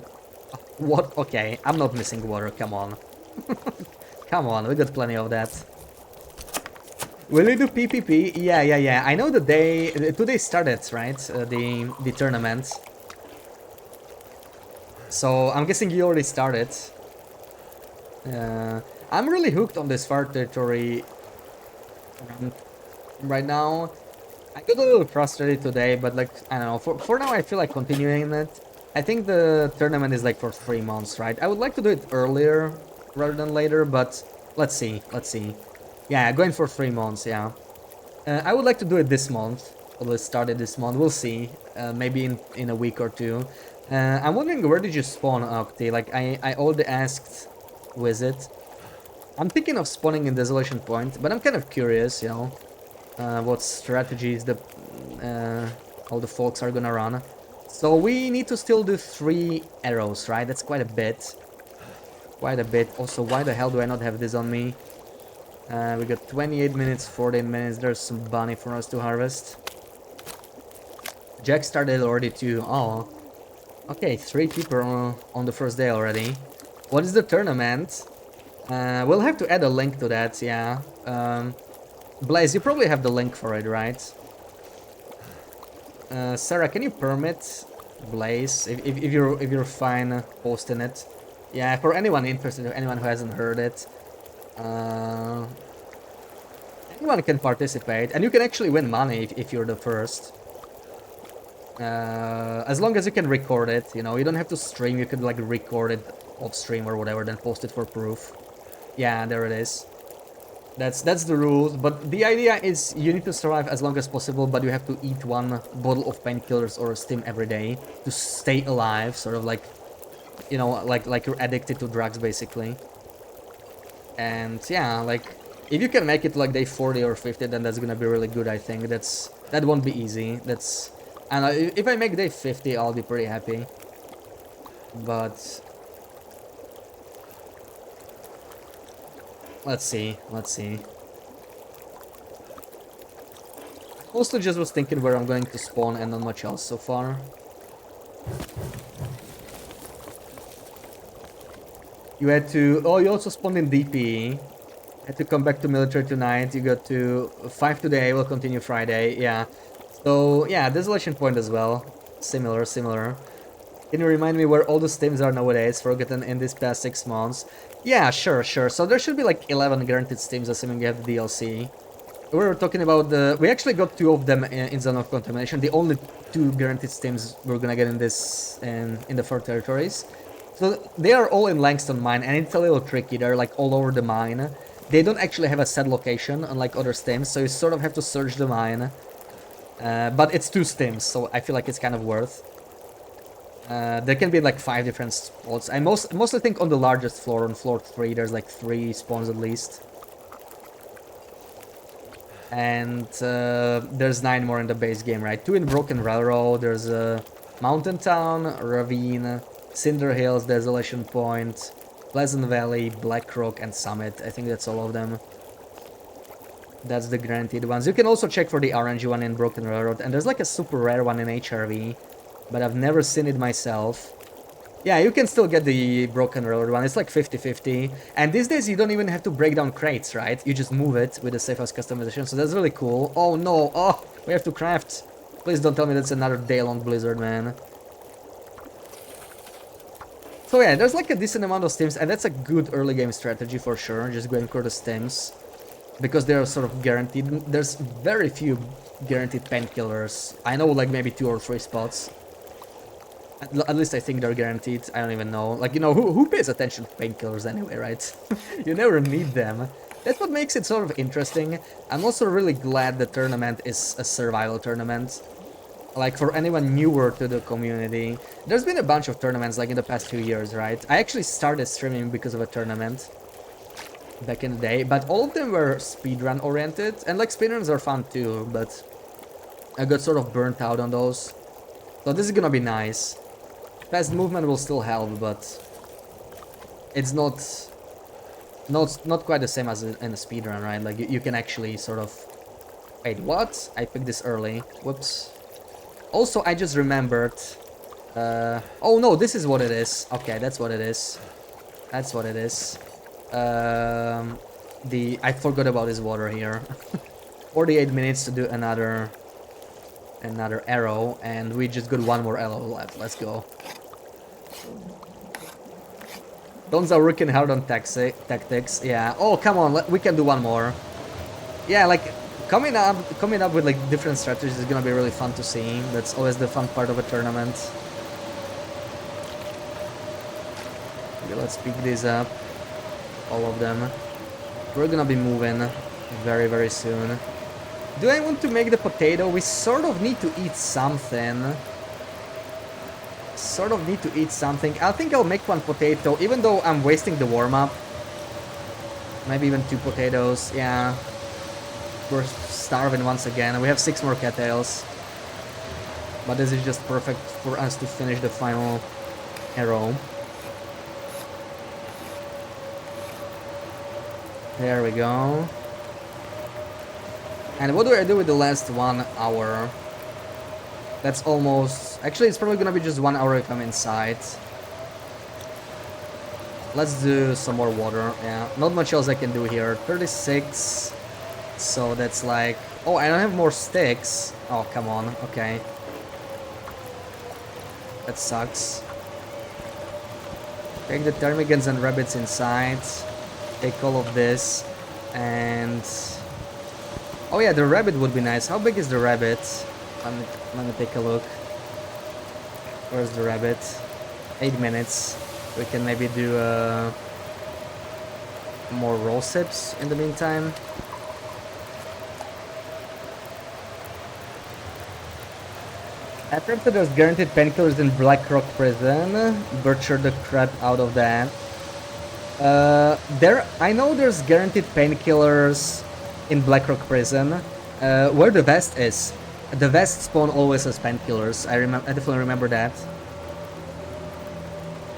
What? Okay, I'm not missing water, come on. Come on, we got plenty of that. Will you do PPP? Yeah. I know that today started, right? The tournament. So I'm guessing you already started. I'm really hooked on this far territory right now. I got a little frustrated today, but like, I don't know, for now I feel like continuing it. I think the tournament is like for 3 months, right? I would like to do it earlier rather than later, but let's see. Yeah, going for 3 months, yeah. I would like to do it this month. Let's start it this month, we'll see. Maybe in a week or two. I'm wondering, where did you spawn, Octi? Like, I already asked Wizard. I'm thinking of spawning in Desolation Point, but I'm kind of curious, you know. What strategies all the folks are gonna run. So we need to still do 3 arrows, right? That's quite a bit. Also, why the hell do I not have this on me? We got 28 minutes, 14 minutes. There's some bunny for us to harvest. Jack started already too. Oh, okay, 3 people on the first day already. What is the tournament? We'll have to add a link to that. Yeah. Blaze, you probably have the link for it, right? Sarah, can you permit Blaze if you're fine posting it? Yeah, for anyone interested, anyone who hasn't heard it, anyone can participate, and you can actually win money if you're the first. As long as you can record it, you know, you don't have to stream. You could like record it off stream or whatever, then post it for proof. Yeah, there it is. That's the rules, but the idea is you need to survive as long as possible, but you have to eat 1 bottle of painkillers or a stim every day to stay alive, sort of like, you know, like you're addicted to drugs, basically. And yeah, like, if you can make it like day 40 or 50, then that's gonna be really good, I think. That won't be easy. And if I make day 50, I'll be pretty happy. But... Let's see. Mostly just was thinking where I'm going to spawn and not much else so far. You had to... Oh, you also spawned in DP. Had to come back to military tonight. You got to 5 today, we'll continue Friday. Yeah. So, yeah, Desolation Point as well. Similar. Can you remind me where all the stims are nowadays, forgotten in these past 6 months? Yeah, sure. So there should be like 11 guaranteed stims, assuming you have the DLC. We were talking about we actually got 2 of them in Zone of Contamination. The only 2 guaranteed stims we're gonna get in this, in the 4 territories. So they are all in Langston Mine, and it's a little tricky. They're like all over the mine. They don't actually have a set location, unlike other stims, so you sort of have to search the mine. But it's 2 stims, so I feel like it's kind of worth. There can be like 5 different spots. I mostly think on the largest floor, on floor 3, there's like 3 spawns at least. And there's 9 more in the base game, right? 2 in Broken Railroad, there's Mountain Town, Ravine, Cinder Hills, Desolation Point, Pleasant Valley, Black Rock, and Summit. I think that's all of them. That's the guaranteed ones. You can also check for the orange one in Broken Railroad, and there's like a super rare one in HRV. But I've never seen it myself. Yeah, you can still get the Broken Railroad one. It's like 50-50. And these days you don't even have to break down crates, right? You just move it with the safe house customization. So that's really cool. Oh no, oh, we have to craft. Please don't tell me that's another day-long blizzard, man. So yeah, there's like a decent amount of stims, and that's a good early game strategy for sure. Just going for the stims. Because they're sort of guaranteed. There's very few guaranteed painkillers. I know like maybe 2 or 3 spots. At least I think they're guaranteed. I don't even know. Like, you know, who pays attention to painkillers anyway, right? You never need them. That's what makes it sort of interesting. I'm also really glad the tournament is a survival tournament. Like, for anyone newer to the community, there's been a bunch of tournaments like in the past few years, right? I actually started streaming because of a tournament back in the day, but all of them were speedrun oriented, and like speedruns are fun too, but I got sort of burnt out on those. So this is gonna be nice. Fast movement will still help, but it's not quite the same as in a speedrun, right? Like you can actually sort of... Wait, what? I picked this early. Whoops. Also, I just remembered... oh no, this is what it is. Okay, that's what it is. That's what it is. I forgot about this water here. 48 minutes to do another arrow, and we just got one more arrow left. Let's go. Dons are working hard on tactics. Yeah. Oh, come on, we can do one more. Yeah, like coming up with like different strategies is gonna be really fun to see. That's always the fun part of a tournament. Okay, let's pick these up, all of them. We're gonna be moving very, very soon. Do I want to make the potato? We sort of need to eat something. I think I'll make one potato, even though I'm wasting the warm-up. Maybe even 2 potatoes, yeah. We're starving once again. We have 6 more cattails. But this is just perfect for us to finish the final arrow. There we go. And what do I do with the last 1 hour? That's almost... Actually, it's probably gonna be just 1 hour if I'm inside. Let's do some more water. Yeah, not much else I can do here. 36. So that's like... Oh, I don't have more sticks. Oh, come on. Okay. That sucks. Take the ptarmigans and rabbits inside. Take all of this. And... Oh yeah, the rabbit would be nice. How big is the rabbit? Let me take a look. Where's the rabbit? 8 minutes. We can maybe do more roll sips in the meantime. After there's guaranteed painkillers in Blackrock Prison. Butcher the crap out of that. I know there's guaranteed painkillers in Blackrock Prison, where the vest is. The vest spawn always has painkillers. I definitely remember that.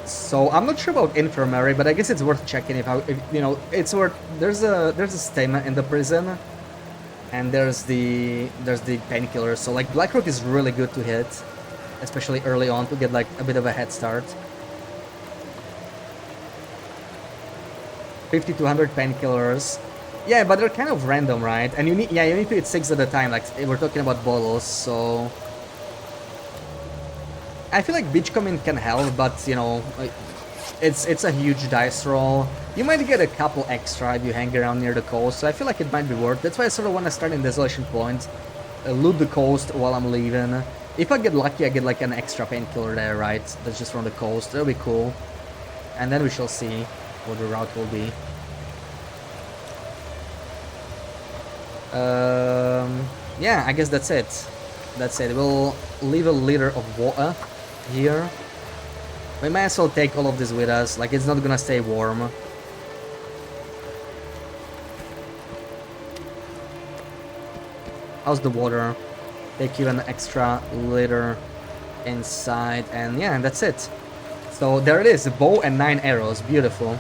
So I'm not sure about infirmary, but I guess it's worth checking if you know, it's worth. There's a statement in the prison, and there's the painkillers. So like Blackrock is really good to hit, especially early on to get like a bit of a head start. 50 to 100 painkillers. Yeah, but they're kind of random, right? And you need to eat 6 at a time, like we're talking about bolos, so... I feel like beachcombing can help, but, you know, like, it's a huge dice roll. You might get a couple extra if you hang around near the coast, so I feel like it might be worth. That's why I sort of want to start in Desolation Point, loot the coast while I'm leaving. If I get lucky, I get like an extra painkiller there, right? That's just from the coast. That'll be cool. And then we shall see what the route will be. Yeah, I guess that's it. We'll leave a liter of water here. We might as well take all of this with us, like it's not gonna stay warm. How's the water? Take you an extra liter inside, and yeah, that's it. So there it is, a bow and 9 arrows, beautiful.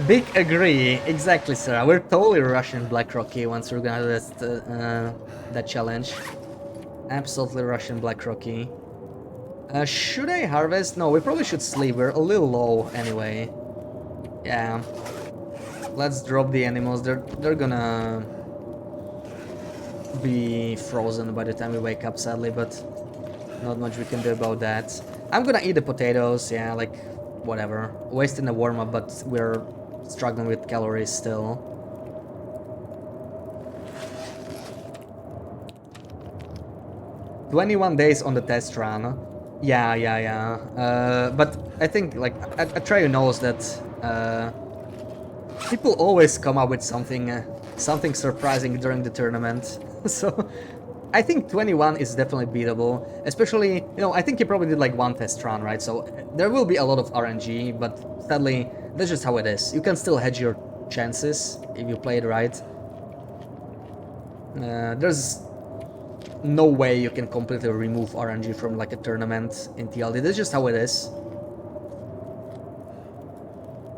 Big agree, exactly, sir. We're totally rushing Black Rocky once we're gonna do that challenge. Absolutely rushing Black Rocky. Should I harvest? No, we probably should sleep. We're a little low anyway. Yeah. Let's drop the animals. They're gonna be frozen by the time we wake up, sadly, but not much we can do about that. I'm gonna eat the potatoes, yeah, like whatever. Wasting the warm-up, but we're struggling with calories still. "21 days on the test run." Yeah. But I think, like, Atreyu knows that people always come up with something surprising during the tournament. So I think 21 is definitely beatable. Especially, you know, I think he probably did like 1 test run, right? So there will be a lot of RNG, but sadly, that's just how it is. You can still hedge your chances if you play it right. There's no way you can completely remove RNG from like a tournament in TLD. That's just how it is.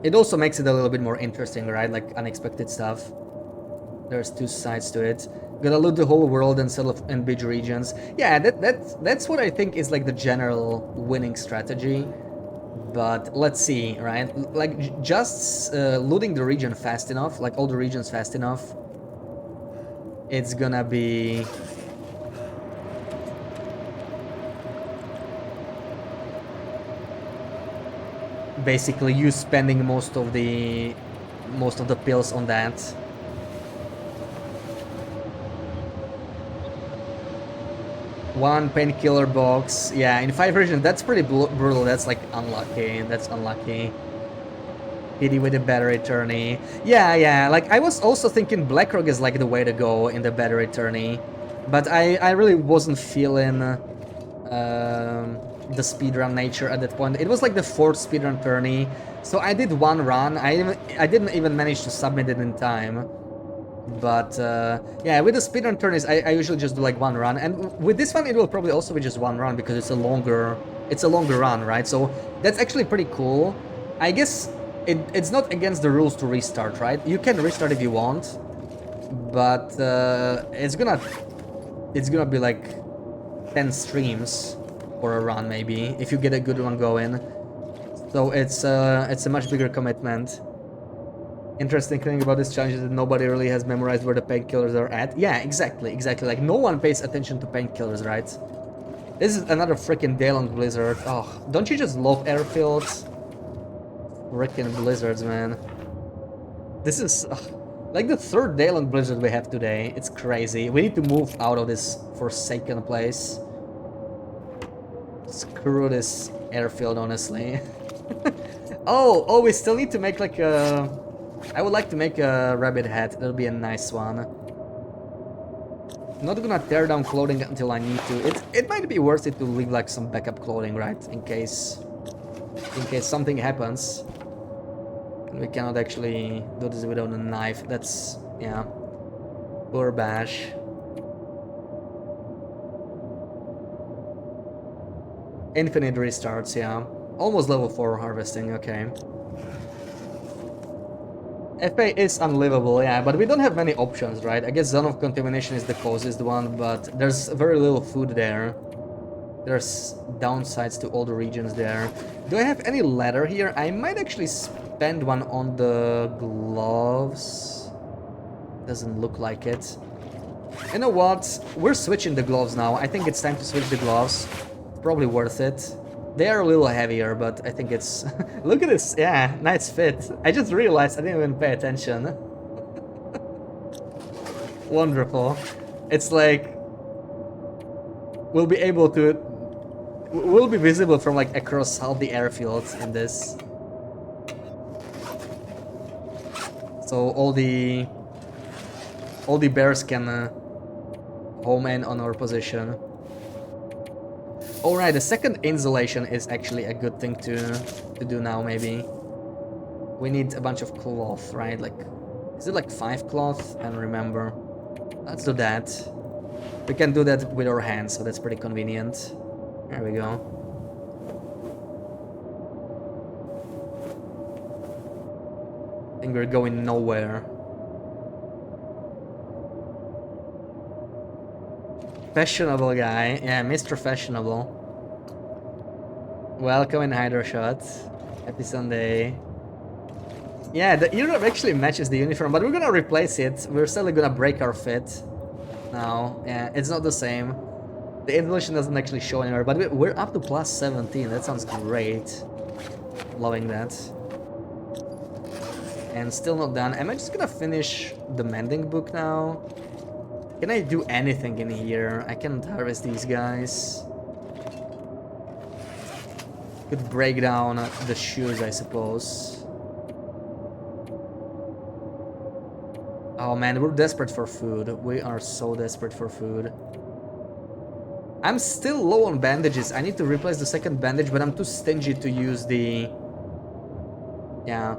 It also makes it a little bit more interesting, right? Like unexpected stuff. There's two sides to it. Gotta loot the whole world and settle in big regions. Yeah, that's what I think is like the general winning strategy. But let's see, right? Like just looting the region fast enough, like all the regions fast enough, it's gonna be basically you spending most of the pills on that. One painkiller box. Yeah, in 5 regions, that's pretty brutal. That's like unlucky. That's unlucky. Pity with the battery tourney. Yeah. Like I was also thinking Blackrock is like the way to go in the battery tourney, but I really wasn't feeling the speedrun nature at that point. It was like the 4th speedrun tourney, so I did one run. I didn't even manage to submit it in time. But yeah, with the speedrun tourneys, I usually just do like one run, and with this one it will probably also be just one run because it's a longer run, right? So that's actually pretty cool. I guess it's not against the rules to restart, right? You can restart if you want, but it's gonna be like 10 streams for a run maybe if you get a good one going. So it's a much bigger commitment. Interesting thing about this challenge is that nobody really has memorized where the painkillers are at. Yeah, exactly. Like, no one pays attention to painkillers, right? This is another freaking day-long blizzard. Oh, don't you just love airfields? Freaking blizzards, man. This is like the 3rd day-long blizzard we have today. It's crazy. We need to move out of this forsaken place. Screw this airfield, honestly. Oh, we still need to make like a... I would like to make a rabbit hat. That'll be a nice one. Not gonna tear down clothing until I need to. It might be worth it to leave like some backup clothing, right? In case something happens. We cannot actually do this without a knife. That's, yeah. Poor Bash. Infinite restarts, yeah. Almost level 4 harvesting, okay. FA is unlivable, yeah, but we don't have many options, right? I guess Zone of Contamination is the closest one, but there's very little food there. There's downsides to all the regions there. Do I have any leather here? I might actually spend one on the gloves. Doesn't look like it. You know what? We're switching the gloves now. I think it's time to switch the gloves. Probably worth it. They are a little heavier, but I think it's... Look at this, yeah, nice fit. I just realized I didn't even pay attention. Wonderful. It's like... We'll be able to... We'll be visible from like across half the airfield in this. So all the bears can home in on our position. Alright, the second insulation is actually a good thing to do now, maybe. We need a bunch of cloth, right? Like, is it like 5 cloth? I don't remember. Let's do that. We can do that with our hands, so that's pretty convenient. There we go. I think we're going nowhere. Fashionable guy. Yeah, Mr. Fashionable. Welcome in Hydroshot. Happy Sunday. Yeah, the Europe actually matches the uniform, but we're gonna replace it. We're still gonna break our fit. Now, yeah, it's not the same. The evolution doesn't actually show anywhere, but we're up to plus 17. That sounds great. Loving that. And still not done. Am I just gonna finish the mending book now? Can I do anything in here? I can't harvest these guys. Could break down the shoes, I suppose. Oh man, we're desperate for food. We are so desperate for food. I'm still low on bandages. I need to replace the second bandage, but I'm too stingy to use the... Yeah.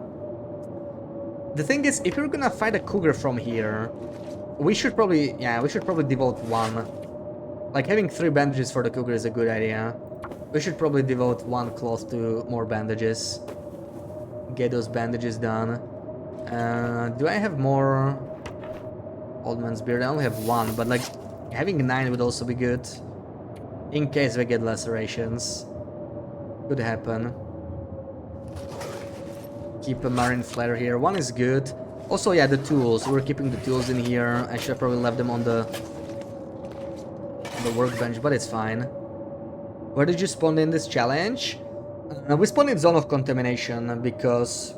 The thing is, if you're gonna fight a cougar from here, We should probably, yeah, we should probably devote one. Like, having 3 bandages for the cougar is a good idea. We should probably devote 1 cloth to more bandages. Get those bandages done. Do I have more Old Man's Beard? I only have 1, but like, having 9 would also be good. In case we get lacerations. Could happen. Keep a Marine Flare here. 1 is good. Also, yeah, the tools. We're keeping the tools in here. I should have probably left them on the workbench, but it's fine. Where did you spawn in this challenge? We spawned in Zone of Contamination because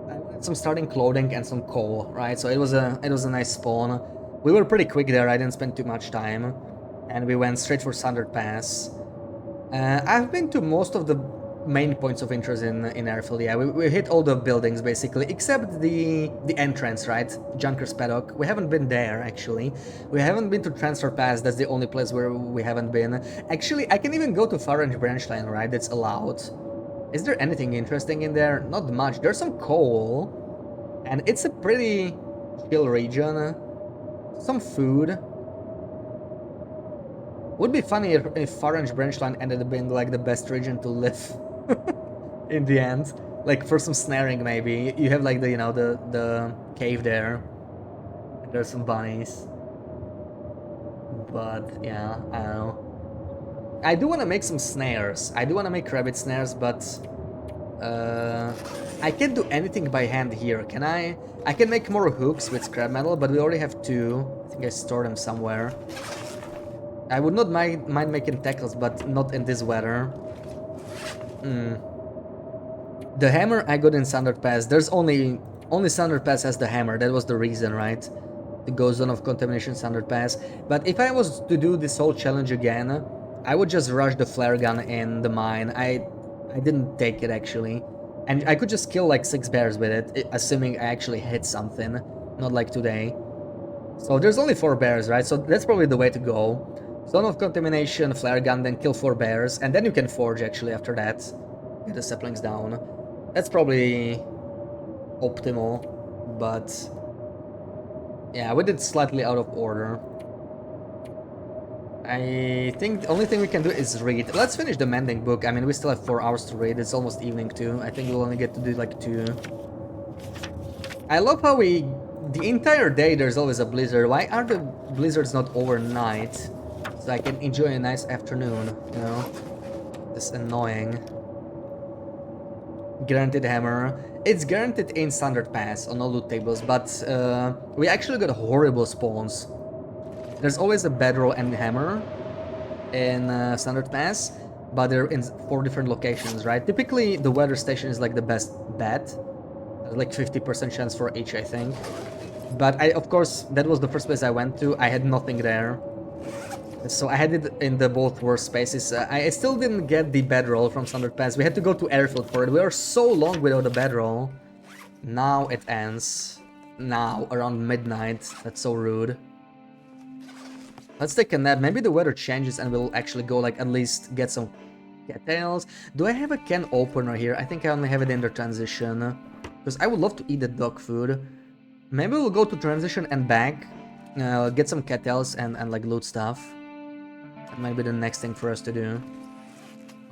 I wanted some starting clothing and some coal, right? So it was a nice spawn. We were pretty quick there. I didn't spend too much time, and we went straight for Sundered Pass. I've been to most of the main points of interest in Airfield. Yeah, we hit all the buildings basically, except the entrance, right? Junker's Paddock. We haven't been there actually. We haven't been to Transfer Pass. That's the only place where we haven't been. Actually, I can even go to Far Range Branch Line, right? That's allowed. Is there anything interesting in there? Not much. There's some coal, and it's a pretty chill region. Some food. Would be funny if Far Range Branch Line ended up being like the best region to live in the end. Like for some snaring maybe. You have like the, you know, the cave there. And there's some bunnies. But yeah, I don't know. I do want to make some snares. I do want to make rabbit snares, but I can't do anything by hand here. Can I? I can make more hooks with scrap metal, but we already have 2. I think I stored them somewhere. I would not mind making tackles, but not in this weather. The hammer I got in Sundered Pass. There's only Sundered Pass has the hammer. That was the reason, right? To go Zone of Contamination Sundered Pass. But if I was to do this whole challenge again, I would just rush the flare gun in the mine. I didn't take it actually, and I could just kill like 6 bears with it, assuming I actually hit something, not like today. So there's only 4 bears, right? So that's probably the way to go. Zone of Contamination, flare gun, then kill 4 bears, and then you can forge actually after that. Get the saplings down. That's probably optimal, but yeah, we did slightly out of order. I think the only thing we can do is read. Let's finish the mending book. I mean, we still have 4 hours to read. It's almost evening too. I think we'll only get to do like 2. I love how the entire day there's always a blizzard. Why are the blizzards not overnight? So I can enjoy a nice afternoon, you know? It's annoying. Guaranteed hammer. It's guaranteed in Standard Pass on all loot tables, but we actually got horrible spawns. There's always a bedroll and hammer in Standard Pass, but they're in 4 different locations, right? Typically, the weather station is like the best bet. Like 50% chance for each, I think. But of course, that was the first place I went to. I had nothing there. So I had it in the both worst spaces. I still didn't get the bedroll from Standard Pass. We had to go to Airfield for it. We were so long without a bedroll. Now it ends. Now, around midnight. That's so rude. Let's take a nap. Maybe the weather changes and we'll actually go, like, at least get some cattails. Do I have a can opener here? I think I only have it in the transition. Because I would love to eat the dog food. Maybe we'll go to transition and back. Get some cattails and like loot stuff. That might be the next thing for us to do.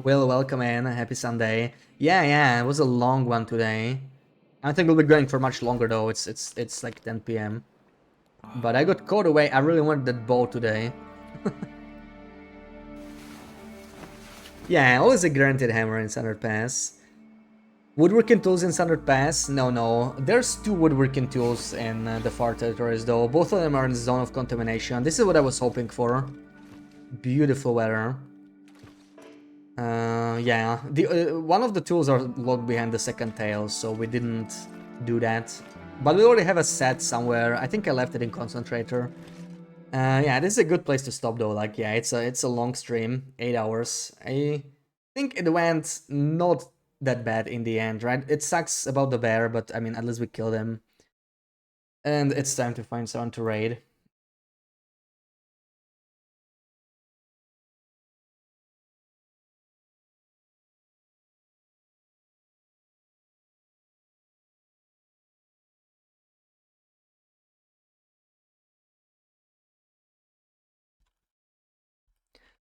Will, welcome in. Happy Sunday. Yeah, it was a long one today. I don't think we'll be going for much longer though. It's like 10 p.m. But I got caught away. I really wanted that bow today. Yeah, always a guaranteed hammer in Standard Pass. Woodworking tools in Standard Pass? No. There's 2 woodworking tools in the far territories though. Both of them are in the Zone of Contamination. This is what I was hoping for. Beautiful weather. Yeah, one of the tools are locked behind the second tail, so we didn't do that. But we already have a set somewhere. I think I left it in Concentrator. Yeah, this is a good place to stop though. Like, yeah, it's a long stream, 8 hours. I think it went not that bad in the end, right? It sucks about the bear, but I mean, at least we killed him. And it's time to find someone to raid.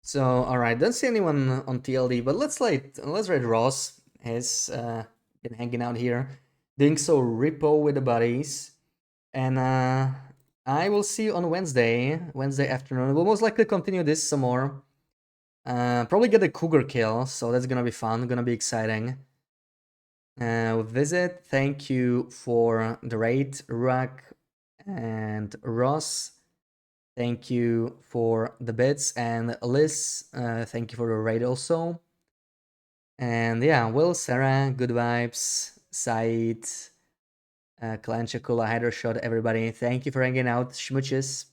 So, alright, don't see anyone on TLD, but let's raid Ross. Has been hanging out here, doing so repo with the buddies. And I will see you on Wednesday afternoon. We'll most likely continue this some more. Probably get a cougar kill, so that's gonna be fun, gonna be exciting. Visit, thank you for the raid, Ruak and Ross. Thank you for the bits, and Liz, thank you for the raid also. And yeah, Will, Sarah, good vibes, Said, Clan Chakula, Hydra Shot, everybody. Thank you for hanging out, schmooches.